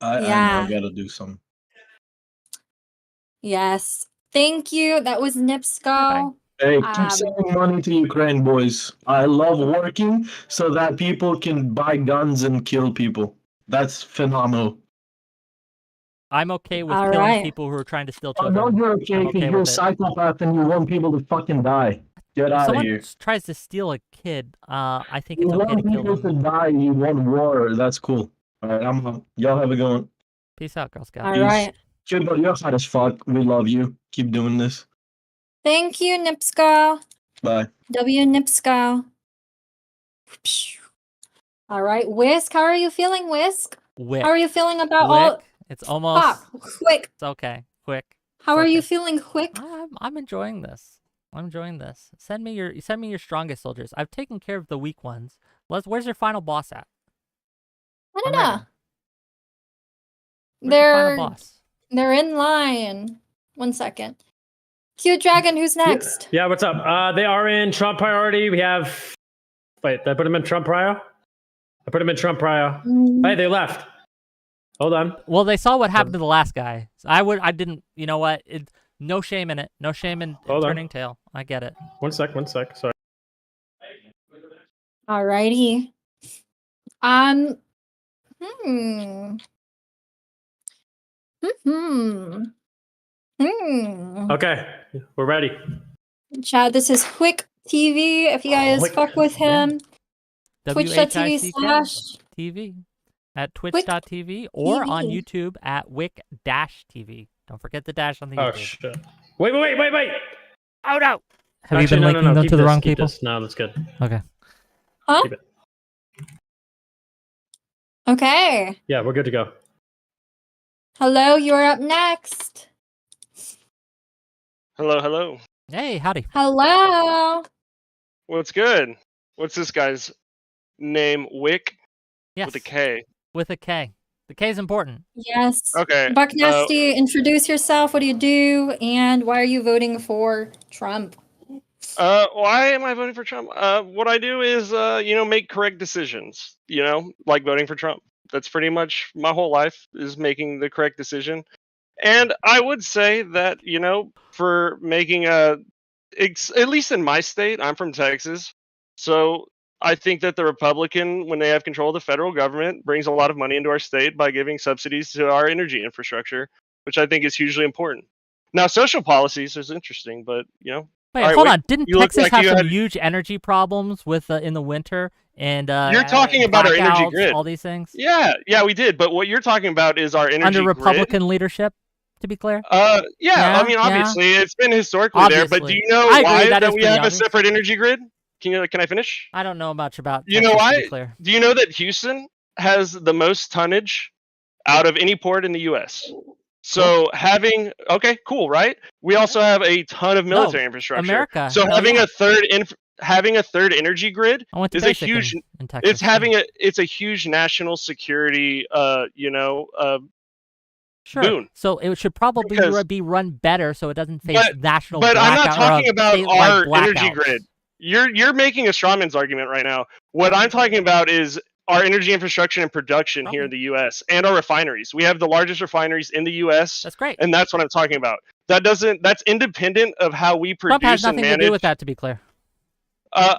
I know Yeah. I gotta do something. Yes. Thank you. That was Nipsko. Hey, keep sending money to Ukraine, boys. I love working so that people can buy guns and kill people. That's phenomenal. I'm okay with All killing right. people who are trying to steal Oh, children. no, you're okay I'm because okay you're a with it. psychopath and you want people to fucking die. Get If out of someone here. tries to steal a kid, I think You it's okay want to kill people them. to die, you want war. That's cool. All right, y'all have a good one. Peace out, Girl Scout. All right. Kyootbot, you're hot as fuck. We love you. Keep doing this. Thank you, Nipsko. Bye. W Nipsko. All right, Whisk. How are you feeling, Whisk? Wick. How are you feeling about Wick. all? It's almost. Fuck, Wick. It's okay. Quick. How It's are you okay. feeling, Wick? I'm enjoying this. I'm enjoying this. Send me your strongest soldiers. I've taken care of the weak ones. Where's your final boss at? I don't I'm know. ready. Where's your final boss? They're in line. 1 second. Cute Dragon, who's next? Yeah, what's up? They are in Trump priority. We have. Wait, did I put them in Trump prio? I put them in Trump prio. Hey, they left. Hold on. Well, they saw what happened to the last guy. So I didn't. You know what? No shame in it. No shame in turning tail. I get it. One sec. Sorry. Alrighty. Okay, we're ready. Chad, this is Whick TV. If you guys Whick. fuck with him, WHICK twitch.tv/ TV at twitch.tv or on YouTube at Wick-TV. Don't forget the dash on the Oh YouTube. shit! Wait! Oh no! Have Actually, you been linking them keep to the this, wrong keep people? this. No, that's good. Okay. Huh? Keep it. Okay. Yeah, we're good to go. Hello, you're up next. Hello. Hey, howdy. Hello. What's good? What's this guy's name? Wick? Yes. With a K. With a K. The K is important. Yes. Okay. Bucknasty, introduce yourself. What do you do? And why are you voting for Trump? Why am I voting for Trump? What I do is, make correct decisions. Like voting for Trump. That's pretty much my whole life is making the correct decision. And I would say that, for making at least in my state, I'm from Texas. So I think that the Republican, when they have control of the federal government, brings a lot of money into our state by giving subsidies to our energy infrastructure, which I think is hugely important. Now, social policies is interesting, but, Wait, All right, hold Wick, on. Didn't you look Texas like have you some had- huge energy problems with in the winter and You're talking about our energy blackouts, grid. all these things? Yeah, we did. But what you're talking about is our energy Under grid. Republican leadership, to be clear? Yeah, I mean, obviously, it's been historically there. But do you know I agree, why that that is we pretty have obvious. a separate energy grid? Can I finish? I don't know much about You Texas, know to why? be clear. Do you know that Houston has the most tonnage out of any port in the U.S.? So okay, cool, right? We also have a ton of military infrastructure. America, So hell having yeah. having a third energy grid I went to is a basic huge. in Texas. It's a huge national security. Sure. Boon. So it should probably Because- be run better so it doesn't face national But I'm not blackout or talking about statewide our energy blackouts. grid. You're making a strawman's argument right now. What I'm talking about is our energy infrastructure and production here in the U.S. and our refineries. We have the largest refineries in the U.S. That's great. And that's what I'm talking about. That's independent of how we produce Trump has and nothing manage. to do with that, to be clear.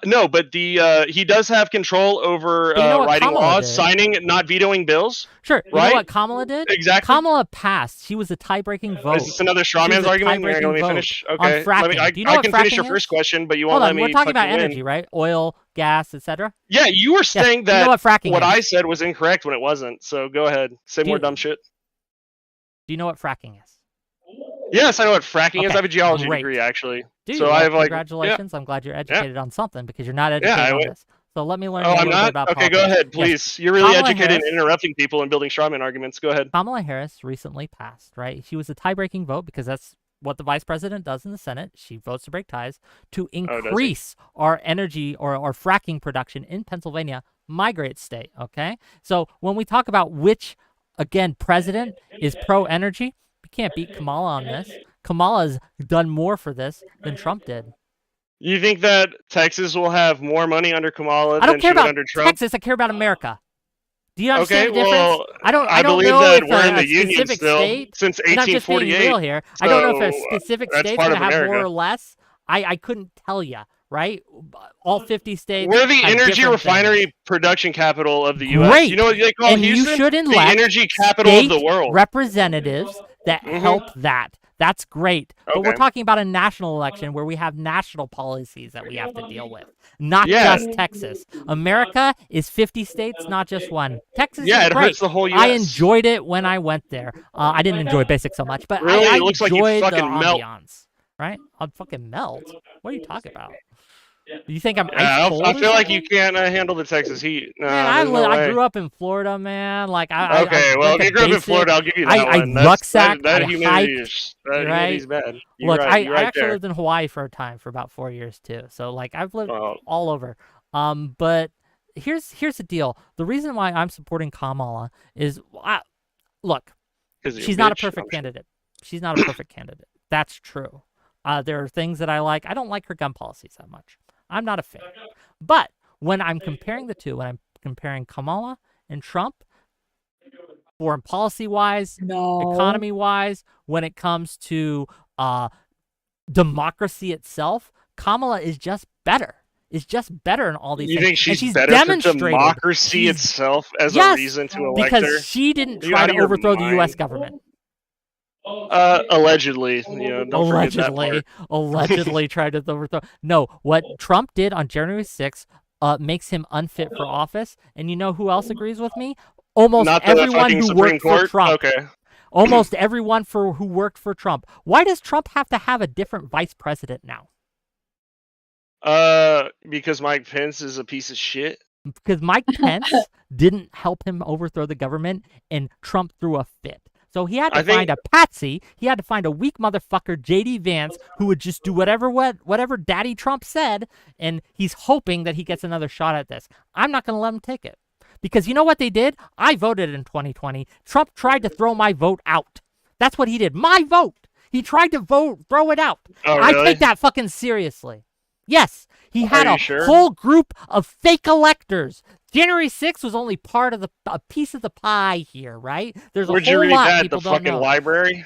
No, but he does have control over But you know what writing Kamala laws, did? signing, not vetoing bills. Sure. You right? know what Kamala did? Exactly. Kamala passed. She was a tie-breaking vote. Is this another straw She was man's a argument? You're tie-breaking gonna let me vote finish? on Okay. fracking. Do you know I what can finish your fracking first is? question, but you won't Hold let on, me. we're talking about fucking energy, win. right? Oil, gas, etc. Yeah, you were saying you that know what fracking is. I said was incorrect when it wasn't. So go ahead, say Do more you- dumb shit. Do you know what fracking is? Yes, I know what fracking is. Okay, I have a geology great. degree actually. Do so you? I Well, have like congratulations. I'm glad you're educated on something because you're not educated I on went- this. So let me learn. Oh, a I'm little bit not? about Okay, politics. go ahead, please. Yes. You're really Kamala educated Harris, in interrupting people and building strawman arguments. Go ahead. Kamala Harris recently passed, right? She was a tie-breaking vote because that's what the vice president does in the Senate. She votes to break ties to increase our energy or our fracking production in Pennsylvania, my great state, okay? So when we talk about which, again, president is pro-energy, we can't beat Kamala on this. Kamala's done more for this than Trump did. You think that Texas will have more money under Kamala I don't than care she would about under Trump? Texas. I care about America. Do you understand Okay, the difference? well, I don't believe know that if we're in a the Union specific still state, since and I'm just being 1848. real here. I don't know if a So, specific that's state's part going to of have America. more or less. I couldn't tell you, right? All 50 states. We're the have energy different refinery things. production capital of the U.S. Great. You know what they call And Houston? you should the elect energy capital of the state world. representatives that help that. That's great. But we're Okay. talking about a national election where we have national policies that we have to deal with, not Yeah. just Texas. America is 50 states, not just one. Texas Yeah, is it great. hurts the whole I US. enjoyed it when I went there. I didn't enjoy basic so much, but Really? I It looks like enjoyed you'd the fucking melt. ambiance. Right? I'd fucking melt. What are you talking about? You think I'm Yeah, ice cold? I or feel like you something? can't handle the Texas heat. No, Man, there's no I way. grew up in Florida, man. Like I Okay, I well, went if to you grew up in basic. Florida, I'll give you that I one. rucksack. That I humidity hiked. is that Right? humidity's bad. You're Look, right. You're I right actually there. lived in Hawaii for a time, for about 4 years too. So like I've lived Wow. all over. But here's the deal. The reason why I'm supporting Kamala is, look, 'Cause you're she's not a bitch. perfect candidate. She's not a perfect candidate. That's true. There are things that I like. I don't like her gun policies that much. I'm not a fan. But when I'm comparing the two, when I'm comparing Kamala and Trump, foreign policy-wise, economy-wise, when it comes to democracy itself, Kamala is just better. Is just better in all these You things. think And she's better for demonstrated. democracy She's- itself as yes, a reason to elect her? because she didn't You try out to of your overthrow the U.S. mind? government. Allegedly. You know, don't forget that part. Allegedly tried to overthrow. No, what Trump did on January 6th makes him unfit for office. And you know who else agrees with me? Almost Not the everyone fucking who Supreme worked for Court? Trump. Okay. Almost everyone who worked for Trump. Why does Trump have to have a different vice president now? Because Mike Pence is a piece of shit. Because Mike Pence didn't help him overthrow the government, and Trump threw a fit. So he had to find a patsy. He had to find a weak motherfucker, J.D. Vance, who would just do whatever Daddy Trump said, and he's hoping that he gets another shot at this. I'm not going to let him take it. Because you know what they did? I voted in 2020. Trump tried to throw my vote out. That's what he did. My vote. He tried to throw it out. Oh, I really? take that fucking seriously. Yes, he had Are you a sure? whole group of fake electors. January 6th was only part of a piece of the pie here, right? There's a Where'd whole you read lot that? people The don't fucking know. library?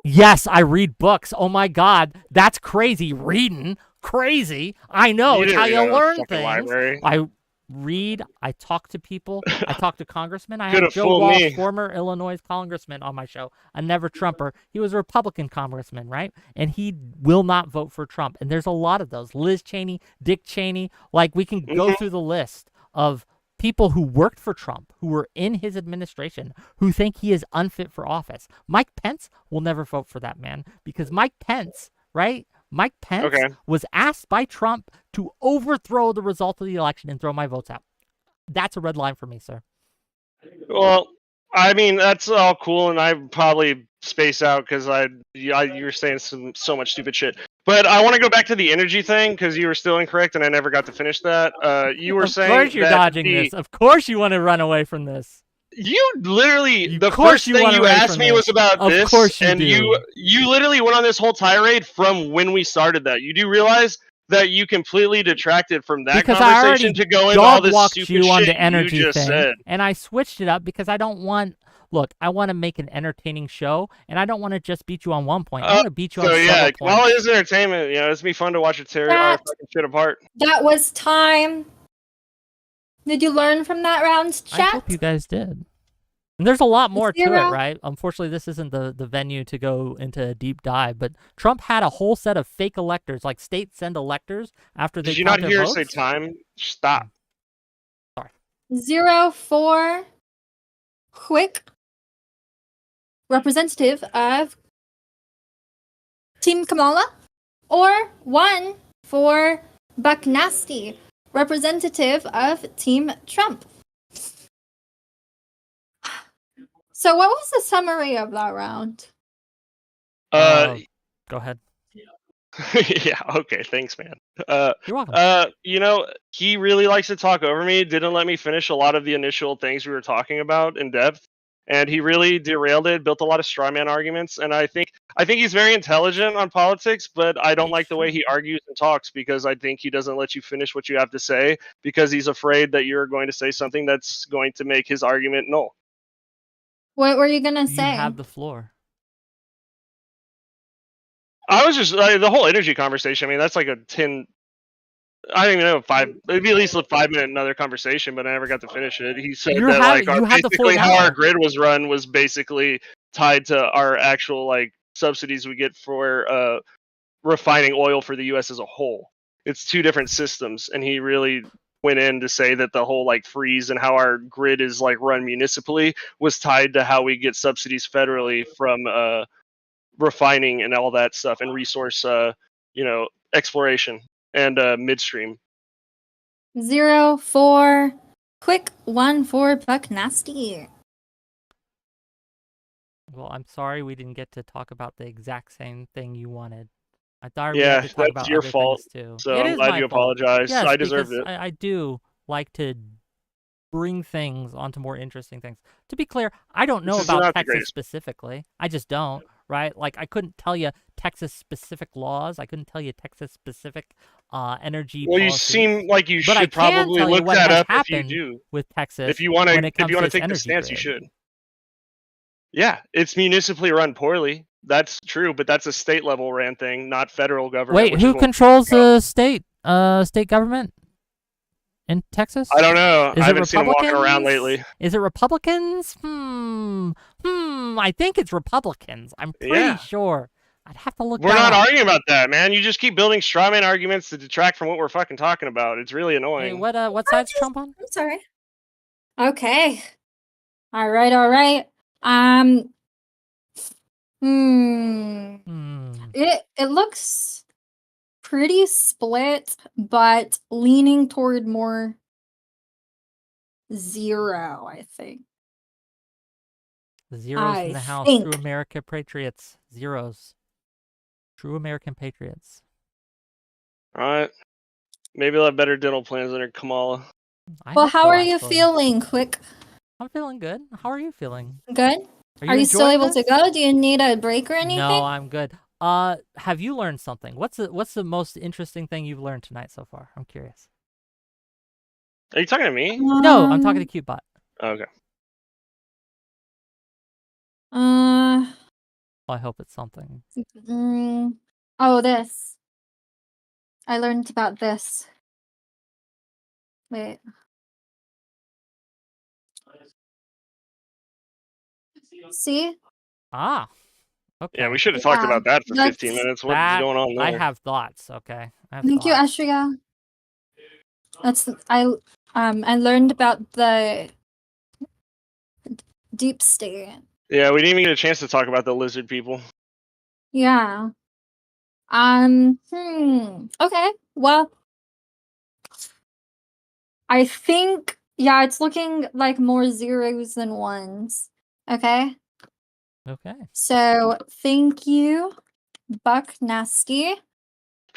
Yes, I read books. Oh my God, that's crazy. Reading, crazy. I know. You It's didn't how read you out of the learn fucking things. library. I read. I talk to people. I talk to congressmen. I had Could've Joe fooled Walsh, me. former Illinois congressman, on my show. A never Trumper. He was a Republican congressman, right? And he will not vote for Trump. And there's a lot of those. Liz Cheney, Dick Cheney. Like, we can go through the list of people who worked for Trump, who were in his administration, who think he is unfit for office. Mike Pence will never vote for that man, because Mike Pence, right? Mike Pence was asked by Trump to overthrow the result of the election and throw my votes out. That's a red line for me, sir. Well, I mean, that's all cool, and I probably space out because you're saying so much stupid shit. But I want to go back to the energy thing because you were still incorrect, and I never got to finish that. You were saying Of course you're that dodging this. Of course you want to run away from this. You literally, the course first you thing wanna you run asked from me this. was about Of this, course you and do. you literally went on this whole tirade from when we started that. You do realize that you completely detracted from that Because I already conversation to go into all this dog-walked stupid you on shit the energy you just thing, said. and I switched it up because I don't want. Look, I want to make an entertaining show, and I don't want to just beat you on one point. I want to beat you on So several yeah, points. well, it is entertainment. You know, it's be fun to watch it tear our fucking shit apart. That was time. Did you learn from that round, I chat? hope you guys did. And there's a lot more to it, Zero. right? Unfortunately, this isn't the venue to go into a deep dive, but Trump had a whole set of fake electors, like states send electors after they Did you count not their hear votes. say time? Stop. 0-4 Whick, representative of Team Kamala, or 1 for Bucknasty, representative of Team Trump. So what was the summary of that round? Go ahead. Yeah, okay, thanks, man. You're welcome. You know, he really likes to talk over me, didn't let me finish a lot of the initial things we were talking about in depth, and he really derailed it, built a lot of straw man arguments, and I think he's very intelligent on politics, but I don't like the way he argues and talks because I think he doesn't let you finish what you have to say because he's afraid that you're going to say something that's going to make his argument null. What were you gonna say? You have the floor. I was just the whole energy conversation. I mean, that's like a 10. I don't even know, 5. It'd be at least a 5-minute another conversation, but I never got to finish it. He said that like basically how our grid was run was basically tied to our actual like subsidies we get for refining oil for the U.S. as a whole. It's 2 different systems, and he really went in to say that the whole like freeze and how our grid is like run municipally was tied to how we get subsidies federally from refining and all that stuff and resource exploration and midstream. 0-4. Quick 1 for Bucknasty. Well, I'm sorry we didn't get to talk about the exact same thing you wanted. I thought we Yeah, had to talk that's about your other fault. things too. So It I'm is glad my you fault. apologized. Yes, I deserved because it. I do like to bring things onto more interesting things. To be clear, I don't know This is about not the Texas greatest. specifically. I just don't, right? Like, I couldn't tell you Texas-specific laws. I couldn't tell you Texas-specific energy Well, you policies. seem like you But I should can probably tell you look what that has up if you happened do. with Texas If you want when to, it comes to its take the energy stance, you grid. should. Yeah, it's municipally run poorly. That's true, but that's a state level ran thing, not federal government. Wait, which who is what- controls the state government in Texas? I don't know. Is I it haven't seen them walking around Republicans? lately. Is it Republicans? I think it's Republicans. I'm pretty Yeah. sure. I'd have to look We're that not up. arguing about that, man. You just keep building straw man arguments to detract from what we're fucking talking about. It's really Hey, annoying. what side's Trump on? I'm sorry. Okay. All right. It looks pretty split, but leaning toward more 0, I think. The zeros in the house. True American patriots. Zeros. True American patriots. All right. Maybe they'll have better dental plans under Kamala. Well, how are you feeling, Quick? I'm feeling good. How are you feeling? Good? Are you still able to go? Do you need a break or anything? No, I'm good. Have you learned something? What's the most interesting thing you've learned tonight so far? I'm curious. Are you talking to me? No, I'm talking to Kyootbot. Okay. I hope it's something. Oh, this. I learned about this. Wait. See? Ah. Okay. Yeah, we should have talked about that for 15 minutes. What's going on there? I have thoughts. Okay. Thank you, Ashria. I learned about the deep state. Yeah, we didn't even get a chance to talk about the lizard people. Yeah. Okay. Well, I think it's looking like more 0s than 1s. Okay. Okay. So thank you, Bucknasty.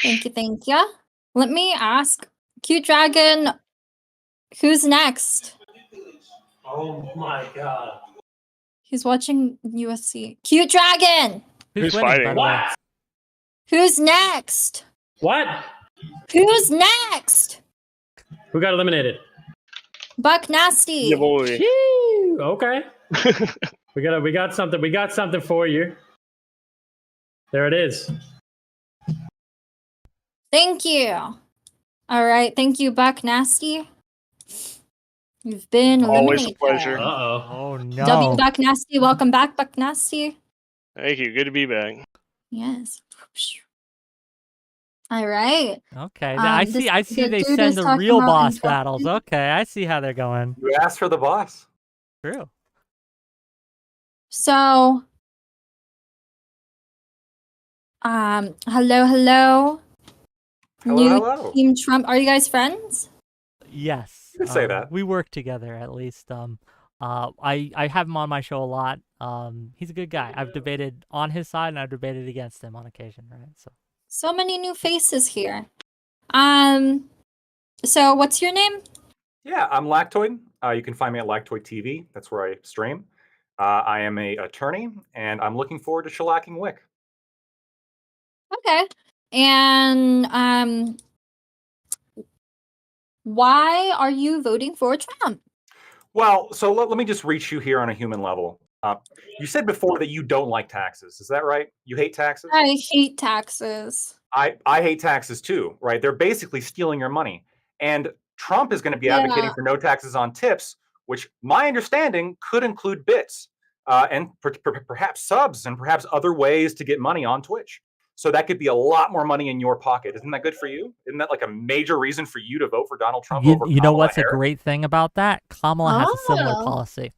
Thank you. Let me ask, Cute Dragon, who's next? Oh my god. He's watching UFC. Cute Dragon! Who's fighting? What? Who's next? What? Who's next? Who got eliminated? Bucknasty. Yeah, boy. Whew, okay. we got something for you. There it is. Thank you. All right, thank you, Bucknasty. You've been Always a eliminated. pleasure. Oh no. W Bucknasty, welcome back, Bucknasty. Thank you. Good to be back. Yes. All right. Okay. I see the they dude send is the talking real about boss intelligence. battles. Okay, I see how they're going. You asked for the boss. True. So, hello. Hello, New hello. Team Trump. Are you guys friends? Yes. You could say that. We work together at least. I have him on my show a lot. He's a good guy. I've debated on his side and I've debated against him on occasion, right? So many new faces here. So what's your name? Yeah, I'm Lactoid. You can find me at Lactoid TV. That's where I stream. I am a attorney, and I'm looking forward to shellacking Wick. Okay. And why are you voting for Trump? Well, so let me just reach you here on a human level. You said before that you don't like taxes. Is that right? You hate taxes? I hate taxes. I hate taxes too, right? They're basically stealing your money. And Trump is going to be advocating for no taxes on tips, which my understanding could include bits and perhaps subs and perhaps other ways to get money on Twitch. So that could be a lot more money in your pocket. Isn't that good for you? Isn't that like a major reason for you to vote for Donald Trump over You know Kamala what's Harris? a great thing about that? Kamala has a similar policy.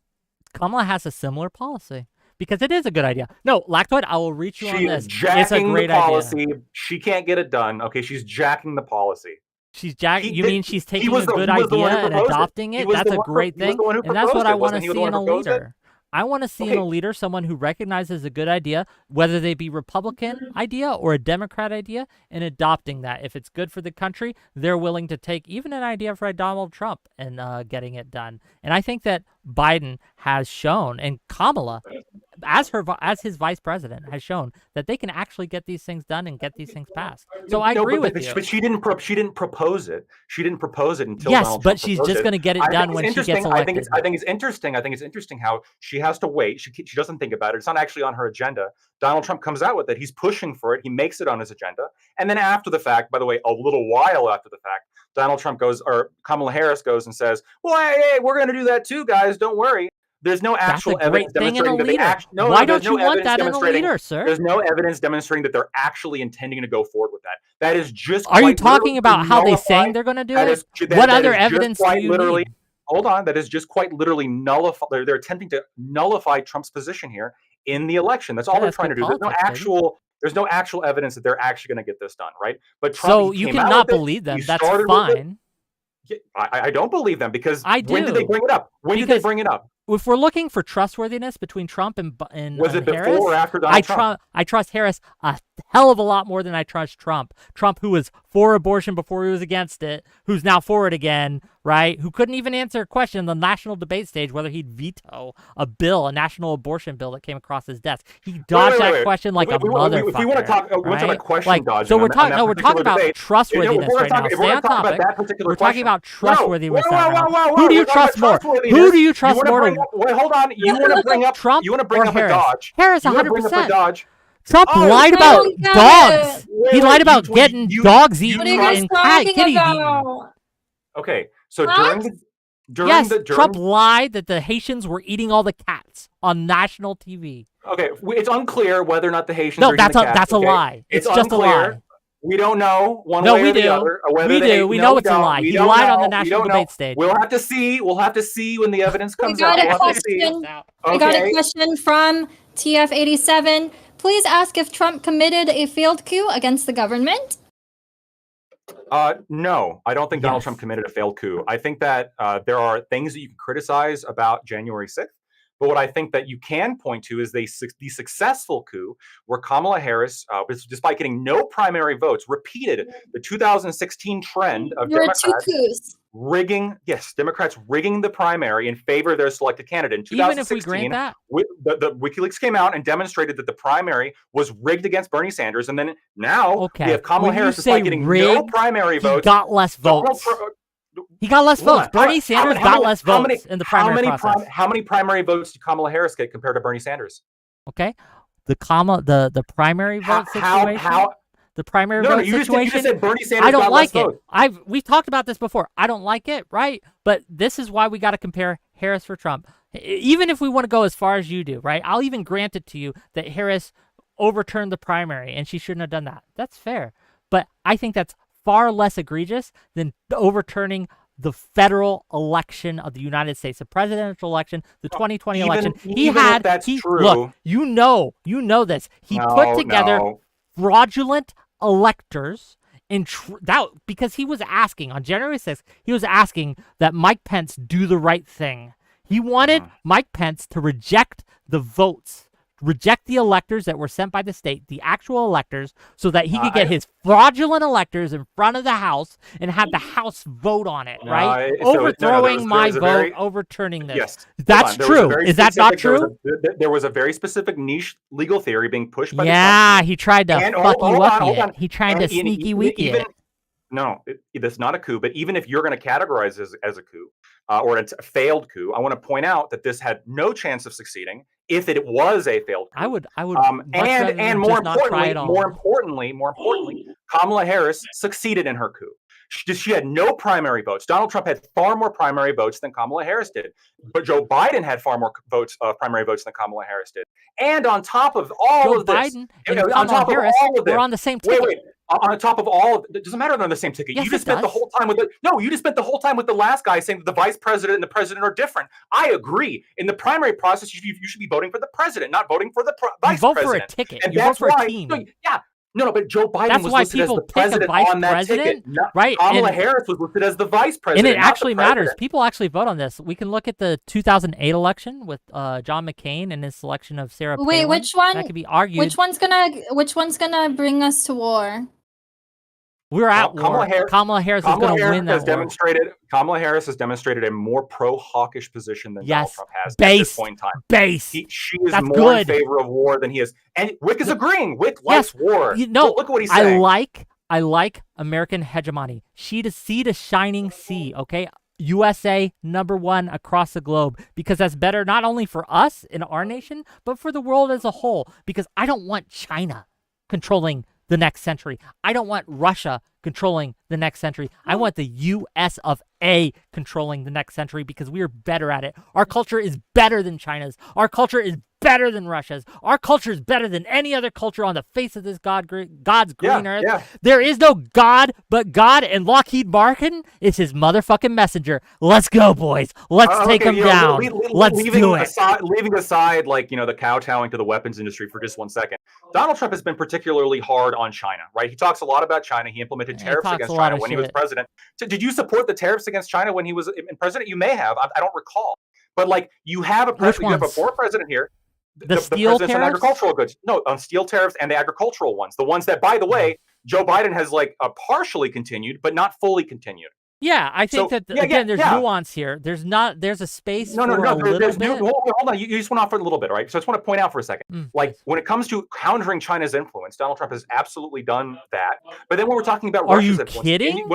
Kamala has a similar policy because it is a good idea. No, Lactoid, I will reach you on this. It's a great the policy. idea. She can't get it done. Okay, she's jacking the policy. She's jacking. You mean she's taking a good idea and adopting it? That's a great thing, and that's what I want to see in a leader. I want to see in a leader someone who recognizes a good idea, whether they be Republican idea or a Democrat idea, and adopting that. If it's good for the country, they're willing to take even an idea for Donald Trump and getting it done. And I think that Biden has shown, and Kamala, as his vice president, has shown that they can actually get these things done and get these things passed. So I agree with you. But she didn't propose it. She didn't propose it until yes, Donald but Trump she's proposed just going to get it done when she gets elected. I think it's interesting. I think it's interesting how she has to wait. She doesn't think about it. It's not actually on her agenda. Donald Trump comes out with it. He's pushing for it. He makes it on his agenda. And then after the fact, by the way, a little while after the fact, Donald Trump goes, or Kamala Harris goes and says, well, hey, we're going to do that too, guys. Don't worry. There's no actual evidence demonstrating that they actually. Why don't you want that in a leader, sir? There's no evidence demonstrating that they're actually intending to go forward with that. That is just. Are you talking about how they saying they're going to do it? What other evidence do you need? Hold on, that is just quite literally nullify. They're attempting to nullify Trump's position here in the election. That's all they're trying to do. There's no actual evidence that they're actually going to get this done, right? But Trump, so you cannot believe them. That's fine. I don't believe them because I do. When did they bring it up? When did they bring it up? If we're looking for trustworthiness between Trump and was it Harris, before or after Donald Trump? I trust Harris a hell of a lot more than I trust Trump. Trump, who was for abortion before he was against it, who's now for it again, right? Who couldn't even answer a question on the national debate stage whether he'd veto a national abortion bill that came across his desk. He dodged that question like a motherfucker. If we want to talk, right? a question dodging. So we're talking about trustworthiness right now. Stay on topic. We're talking about trustworthiness right now. Who do you trust more? Who do you trust more? Wait, hold on. You want to bring up Trump? You want to bring up a Dodge? Harris, 100%. Trump lied about dogs. He lied about getting dogs eaten and kitties eaten. Okay, so Trump lied that the Haitians were eating all the cats on national TV. Okay, it's unclear whether or not the Haitians. No, that's a lie. It's just a lie. We don't know one way or the other. We do. We know it's a lie. He lied on the national debate stage. We'll have to see. We'll have to see when the evidence comes out. We got a question from TF87. Please ask if Trump committed a failed coup against the government. No, I don't think Donald Trump committed a failed coup. I think that there are things that you can criticize about January 6th. But what I think that you can point to is the successful coup where Kamala Harris, despite getting no primary votes, repeated the 2016 trend of Democrats rigging the primary in favor of their selected candidate. In 2016, even if we grant that, the WikiLeaks came out and demonstrated that the primary was rigged against Bernie Sanders, and then now we have Kamala Harris, despite getting no primary votes, got less votes. He got less votes. Bernie Sanders got less votes in the primary process. How many primary votes did Kamala Harris get compared to Bernie Sanders? Okay, the primary vote situation. The primary vote situation. You just said Bernie Sanders I don't got like less it. votes. We've talked about this before. I don't like it, right? But this is why we got to compare Harris for Trump. Even if we want to go as far as you do, right? I'll even grant it to you that Harris overturned the primary and she shouldn't have done that. That's fair. But I think that's far less egregious than overturning the federal election of the United States, the presidential election, the 2020 election. Look, you know this. He put together fraudulent electors because he was asking on January 6th, he was asking that Mike Pence do the right thing. He wanted Mike Pence to reject the votes, reject the electors that were sent by the state, the actual electors, so that he could get his fraudulent electors in front of the House and have the House vote on it, right? Overthrowing my vote, overturning this. Yes. That's true. Is that not true? There was a very specific niche legal theory being pushed by the Yeah, he tried to fucky it. He tried to sneaky weaky it. No, that's not a coup. But even if you're going to categorize it as a coup or a failed coup, I want to point out that this had no chance of succeeding if it was a failed coup. I would. And more importantly, Kamala Harris succeeded in her coup. She had no primary votes. Donald Trump had far more primary votes than Kamala Harris did, but Joe Biden had far more primary votes than Kamala Harris did. And on top of all of this, on top of all of this, we're on the same ticket. Wait. On top of all of it doesn't matter they're on the same ticket. Yes, You just spent the whole time with the last guy saying that the vice president and the president are different. I agree. In the primary process, you should be voting for the president, not voting for the vice president. You vote for a ticket. And you vote for a team. No, but Joe Biden was listed as the president on that ticket. Right. Kamala Harris was listed as the vice president. And it actually matters. People actually vote on this. We can look at the 2008 election with John McCain and his selection of Sarah Palin. Wait, which one? That could be argued. Which one's gonna bring us to war? We're at war. Kamala Harris is going to win that war. Kamala Harris has demonstrated a more pro-hawkish position than Donald Trump has at this point in time. She is more in favor of war than he is. And Wick is agreeing. Wick likes war. Look at what he's saying. I like American hegemony. See the shining sea, okay? USA #1 across the globe, because that's better not only for us in our nation, but for the world as a whole, because I don't want China controlling the next century. I don't want Russia controlling the next century. I want the US of A controlling the next century, because we are better at it. Our culture is better than China's. Our culture is better than Russia's. Our culture is better than any other culture on the face of this God's green earth. Yeah. There is no God but God, and Lockheed Martin is his motherfucking messenger. Let's go, boys. Let's take him down. Let's do it. Leaving aside, the kowtowing to the weapons industry for just 1 second, Donald Trump has been particularly hard on China, right? He talks a lot about China. He implemented tariffs against China when he was president. So did you support the tariffs against China when he was president? You may have. I don't recall. But you have a former president here. The steel president's tariffs? on agricultural goods. No, on steel tariffs and the agricultural ones. The ones that, by the way, Joe Biden has partially continued, but not fully continued. Yeah, I think there's nuance here. There's a space for a little bit. Hold on, you just went off for a little bit, right? So I just want to point out for a second. When it comes to countering China's influence, Donald Trump has absolutely done that. But then when we're talking about Russia's influence, kidding?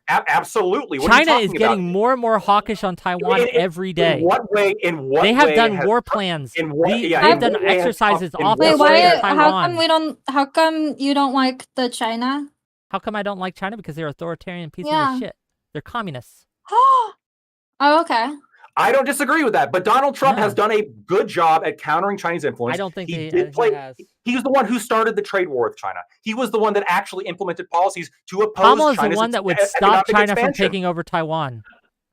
Absolutely. China is getting more and more hawkish on Taiwan every day. In what way? They have done war plans. They have done exercises off the Taiwan. How come you don't like the China? How come I don't like China? Because they're authoritarian pieces of shit. They're communists. Oh, okay. I don't disagree with that, but Donald Trump has done a good job at countering Chinese influence. I don't think he has. He was the one who started the trade war with China. He was the one that actually implemented policies to oppose Kamala's China's the one that would stop China expansion. from taking over Taiwan.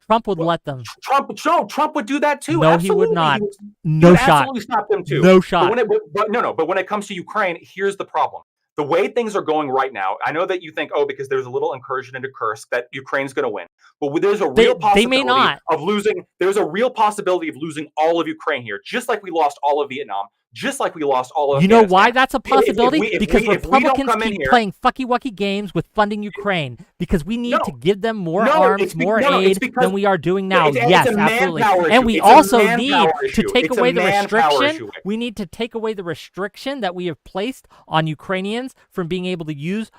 Trump would let them. Trump would do that too. No, absolutely. He would not. He No would shot. Absolutely stop them too. No shot. But when it comes to Ukraine, here's the problem. The way things are going right now, I know that you think, because there's a little incursion into Kursk, that Ukraine's going to win. But there's a real possibility of losing. There's a real possibility of losing all of Ukraine here, just like we lost all of Vietnam, just like we lost all of. You know why that's a possibility? Because Republicans keep playing fucky-wucky games with funding Ukraine, because we need to give them more arms, more aid than we are doing now. Yes, absolutely. And we also need to take away the restriction. We need to take away the restriction that we have placed on Ukrainians from being able to use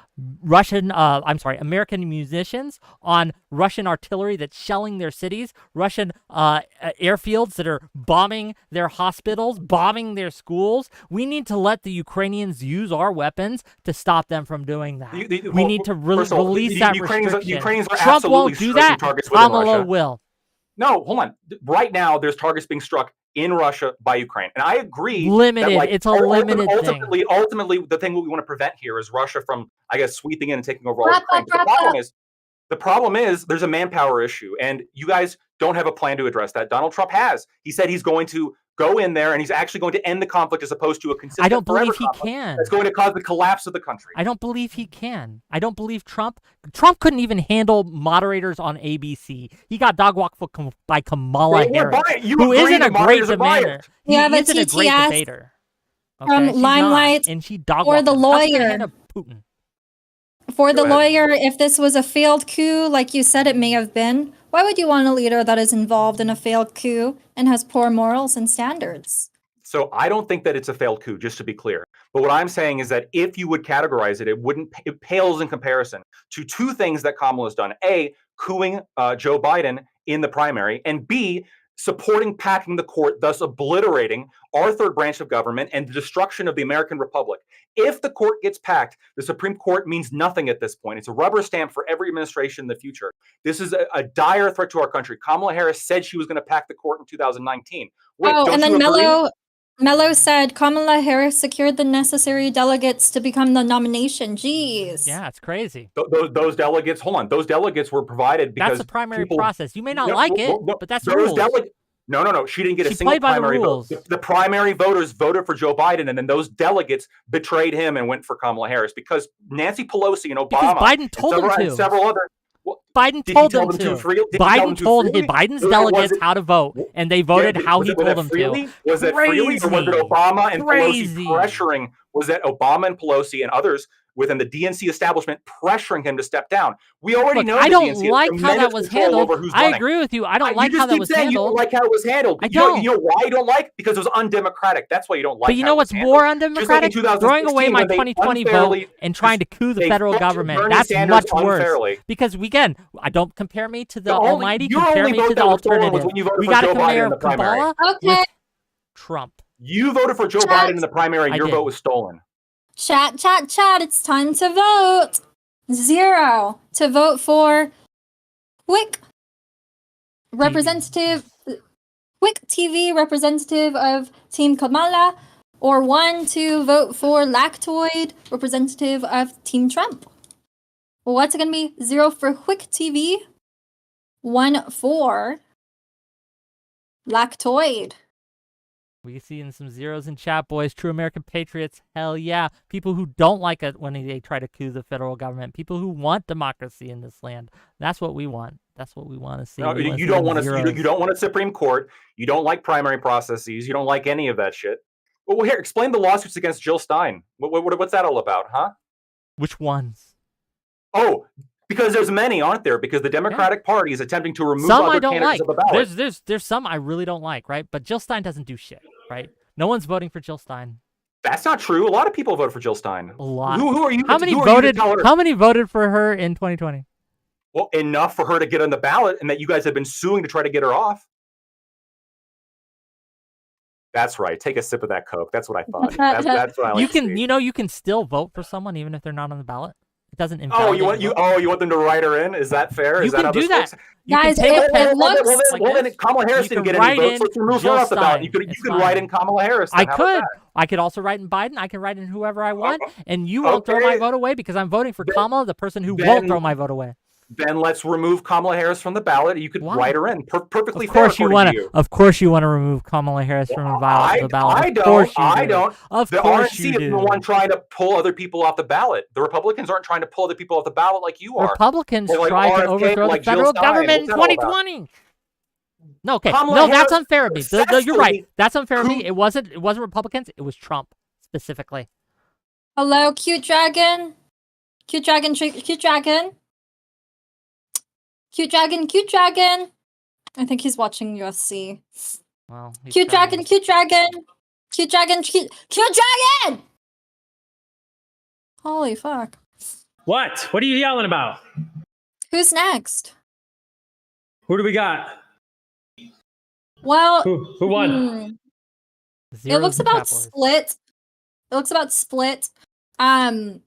American munitions on Russian artillery that's shelling their cities, Russian airfields that are bombing their hospitals, bombing their schools. We need to let the Ukrainians use our weapons to stop them from doing that. We need to release that restriction. Trump won't do that. Kamala will. No, hold on. Right now, there's targets being struck in Russia by Ukraine, and I agree. Limited. It's a limited thing. Ultimately, the thing we want to prevent here is Russia from, sweeping in and taking over all Ukraine. The problem is there's a manpower issue, and you guys don't have a plan to address that. Donald Trump has. He said he's going to go in there and he's actually going to end the conflict as opposed to a consistent. I don't believe forever he conflict can. That's going to cause the collapse of the country. I don't believe he can. I don't believe Trump couldn't even handle moderators on ABC. He got dog walked by Kamala Harris, who isn't a great debater. We have a isn't a great TTS debater. from She's Limelight not, and she dog or walked the him. How's she gonna lawyer. handle Putin? For the Go ahead. lawyer, if this was a failed coup, like you said it may have been, why would you want a leader that is involved in a failed coup and has poor morals and standards? So I don't think that it's a failed coup, just to be clear. But what I'm saying is that if you would categorize it, it pales in comparison to two things that Kamala's done. A, cooing Joe Biden in the primary, and B, supporting packing the court, thus obliterating our third branch of government and the destruction of the American Republic. If the court gets packed, the Supreme Court means nothing at this point. It's a rubber stamp for every administration in the future. This is a dire threat to our country. Kamala Harris said she was going to pack the court in 2019. Wait, Oh, don't and you then agree? Mello said Kamala Harris secured the necessary delegates to become the nomination. Jeez. Yeah, it's crazy. Those delegates, hold on, those delegates were provided because That's the primary people, process. You may not No, like no, it, no, but that's the those rules. No, she didn't get She a single played by the primary rules. vote. The primary voters voted for Joe Biden, and then those delegates betrayed him and went for Kamala Harris because Nancy Pelosi and Obama Because Biden told and them several, to. and several other. Well, Biden did he told tell them to. freely? Did he tell them Biden to told freely? Biden's Was delegates it- how to vote, and they voted how was he it- was told it them freely? to. Was it freely, or was it Obama and Crazy. Pelosi pressuring? Was that Obama and Pelosi and others within the DNC establishment pressuring him to step down? We already Look, know I the don't DNC has like how that tremendous was control handled. over who's I running. agree with you. I don't You like just how that keep was saying you handled. don't like how it was handled. I You know- don't. You know why you don't like? Because it was undemocratic. That's why you don't like. But you how know it was what's handled. more Just like in undemocratic? 2016 Throwing away my when they 2020 unfairly- vote and trying to coup the they federal fucked government. Bernie That's Sanders much worse. unfairly. Because again, I don't compare me to the The only- almighty. your Compare only me to vote the that was stolen was alternative. when you voted We for got to Joe Biden compare in the primary. Kabbalah with Trump. You voted for Joe Biden in the primary, and I your did. vote was stolen. Chat. It's time to vote. 0 to vote for Wick representative, Wick TV representative of Team Kamala, or 1 to vote for Lactoid representative of Team Trump. Well, what's it gonna be? 0 for Wick TV, 1 for Lactoid. We seeing some zeros in chat, boys. True American patriots, hell yeah. People who don't like it when they try to coup the federal government. People who want democracy in this land. That's what we want. That's what we want to see. No, We wanna you see don't them want to. zeros. You don't want a Supreme Court. You don't like primary processes. You don't like any of that shit. Well, here, explain the lawsuits against Jill Stein. What's that all about, huh? Which ones? Oh, because there's many, aren't there? Because the Democratic Party is attempting to remove Some other I don't candidates like. of the ballot. There's some I really don't like, right? But Jill Stein doesn't do shit, right? No one's voting for Jill Stein. That's not true. A lot of people voted for Jill Stein. A lot. Who are you? How many who are you to voted? tell her- How many voted for her in 2020? Well, enough for her to get on the ballot, and that you guys have been suing to try to get her off. That's right. Take a sip of that Coke. That's what I thought. That's what I like. You to can, see. you can still vote for someone even if they're not on the ballot. It doesn't Oh, invalidate you want the vote. you want them to write her in? Is that fair? You Is that can how do this that. works? You Guys, can take it- a pen. it looks- Well, then Kamala Harris You didn't can get any write votes. in Let's remove her Jill off the ballot. Stein. You It's could fine. write in Kamala Harris. then. I How about could. that? I could also write in Biden. I can write in whoever I want, and you won't throw my okay. vote away because I'm voting for Kamala, the person who then- won't throw my vote away. Then let's remove Kamala Harris from the ballot. You could Why? write her in. Perfectly Of course fair, you according want to you. Of course you want to remove Kamala Harris from the ballot. I Of don't. course you I do. don't. Of the course RNC you is do. the one trying to pull other people off the ballot. The Republicans aren't trying to pull other people off the ballot like you are. Republicans Or like tried to RFK, overthrow like the Jill federal Stein. government in What's that all about? 2020. No, okay. Kamala No, that's Harris unfair of me. You're right. successfully That's unfair of me. It wasn't Republicans. It was Trump specifically. Hello, cute dragon. Cute dragon. Cute dragon. Cute dragon. Cute dragon. I think he's watching UFC. Well, he's Cute trying. dragon. Cute dragon. Cute dragon. Cute dragon. Holy fuck. What? What are you yelling about? Who's next? Who do we got? Well, Who won? It Zeros looks and about chat boys. split. It looks about split. But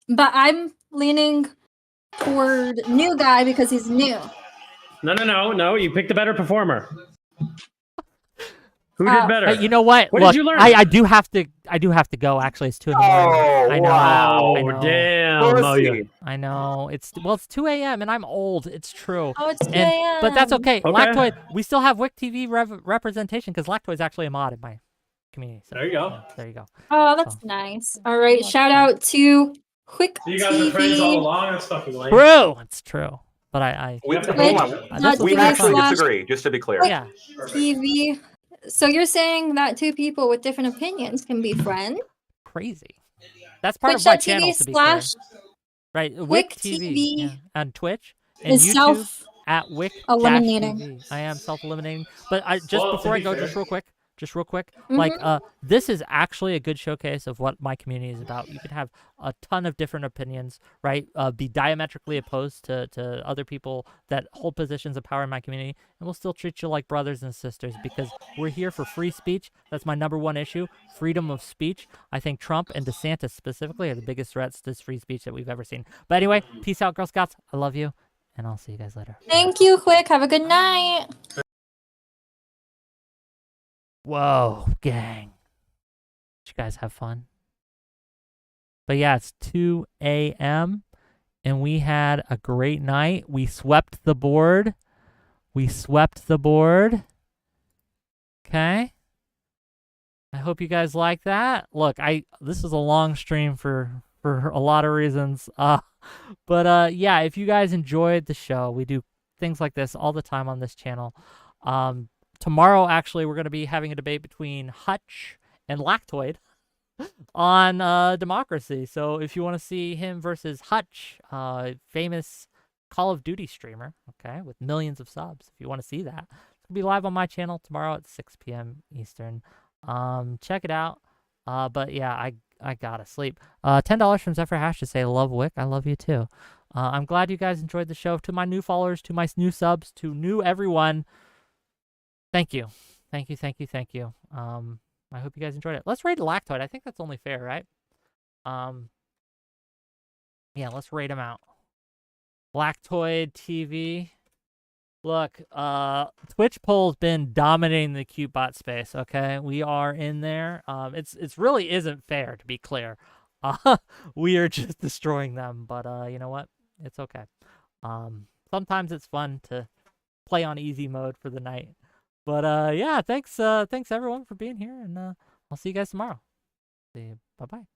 I'm leaning toward new guy because he's new. No. You picked a better performer. Who did better? You know what? What Look, did you learn? I do have to go. Actually, it's 2 in the morning. I know. wow. I know. Damn. Oh, yeah. I know. It's 2 a.m. and I'm old. It's true. Oh, it's 2 And- a.m. But that's okay. Okay. Lactoid. We still have Wick TV representation because Lactoid's actually a mod in my community. So, There you go. yeah, there you go. Oh, that's nice. All right, shout out to Whick So you guys are friends all TV. along? That's fucking lame. True. It's true. But We, this we is actually fun. disagree, just to be clear. Yeah. TV. So you're saying that two people with different opinions can be friends? Crazy. That's part of my Twitch.tv channel, to be clear. / Right, Whick Wick TV, TV yeah, on Twitch and is YouTube at Wick eliminating. TV. I am self-eliminating, but just Well, to before I be go, fair. just real quick, like this is actually a good showcase of what my community is about. You can have a ton of different opinions, right? Be diametrically opposed to other people that hold positions of power in my community, and we'll still treat you like brothers and sisters because we're here for free speech. That's my #1 issue, freedom of speech. I think Trump and DeSantis specifically are the biggest threats to free speech that we've ever seen. But anyway, peace out, Girl Scouts. I love you, and I'll see you guys later. Thank you, Whick. Have a good night. Whoa, gang. Did you guys have fun? But yeah, it's 2 a.m. and we had a great night. We swept the board. Okay. I hope you guys like that. Look, this is a long stream for a lot of reasons. But yeah, if you guys enjoyed the show, we do things like this all the time on this channel. Tomorrow, actually, we're going to be having a debate between Hutch and Lactoid on democracy. So if you want to see him versus Hutch, famous Call of Duty streamer, okay, with millions of subs, if you want to see that, it's going to be live on my channel tomorrow at 6 p.m. Eastern. Check it out. But yeah, I gotta sleep. $10 from Zephyr Hash to say, love Wick. I love you too. I'm glad you guys enjoyed the show. To my new followers, to my new subs, to new everyone, thank you. Thank you. I hope you guys enjoyed it. Let's rate Lactoid. I think that's only fair, right? Yeah, let's rate him out. Lactoid TV. Look, Twitch poll's been dominating the Kyootbot space, okay? We are in there. It's really isn't fair, to be clear. We are just destroying them, but you know what? It's okay. Sometimes it's fun to play on easy mode for the night. But yeah, thanks everyone for being here, and I'll see you guys tomorrow. See you. Bye-bye.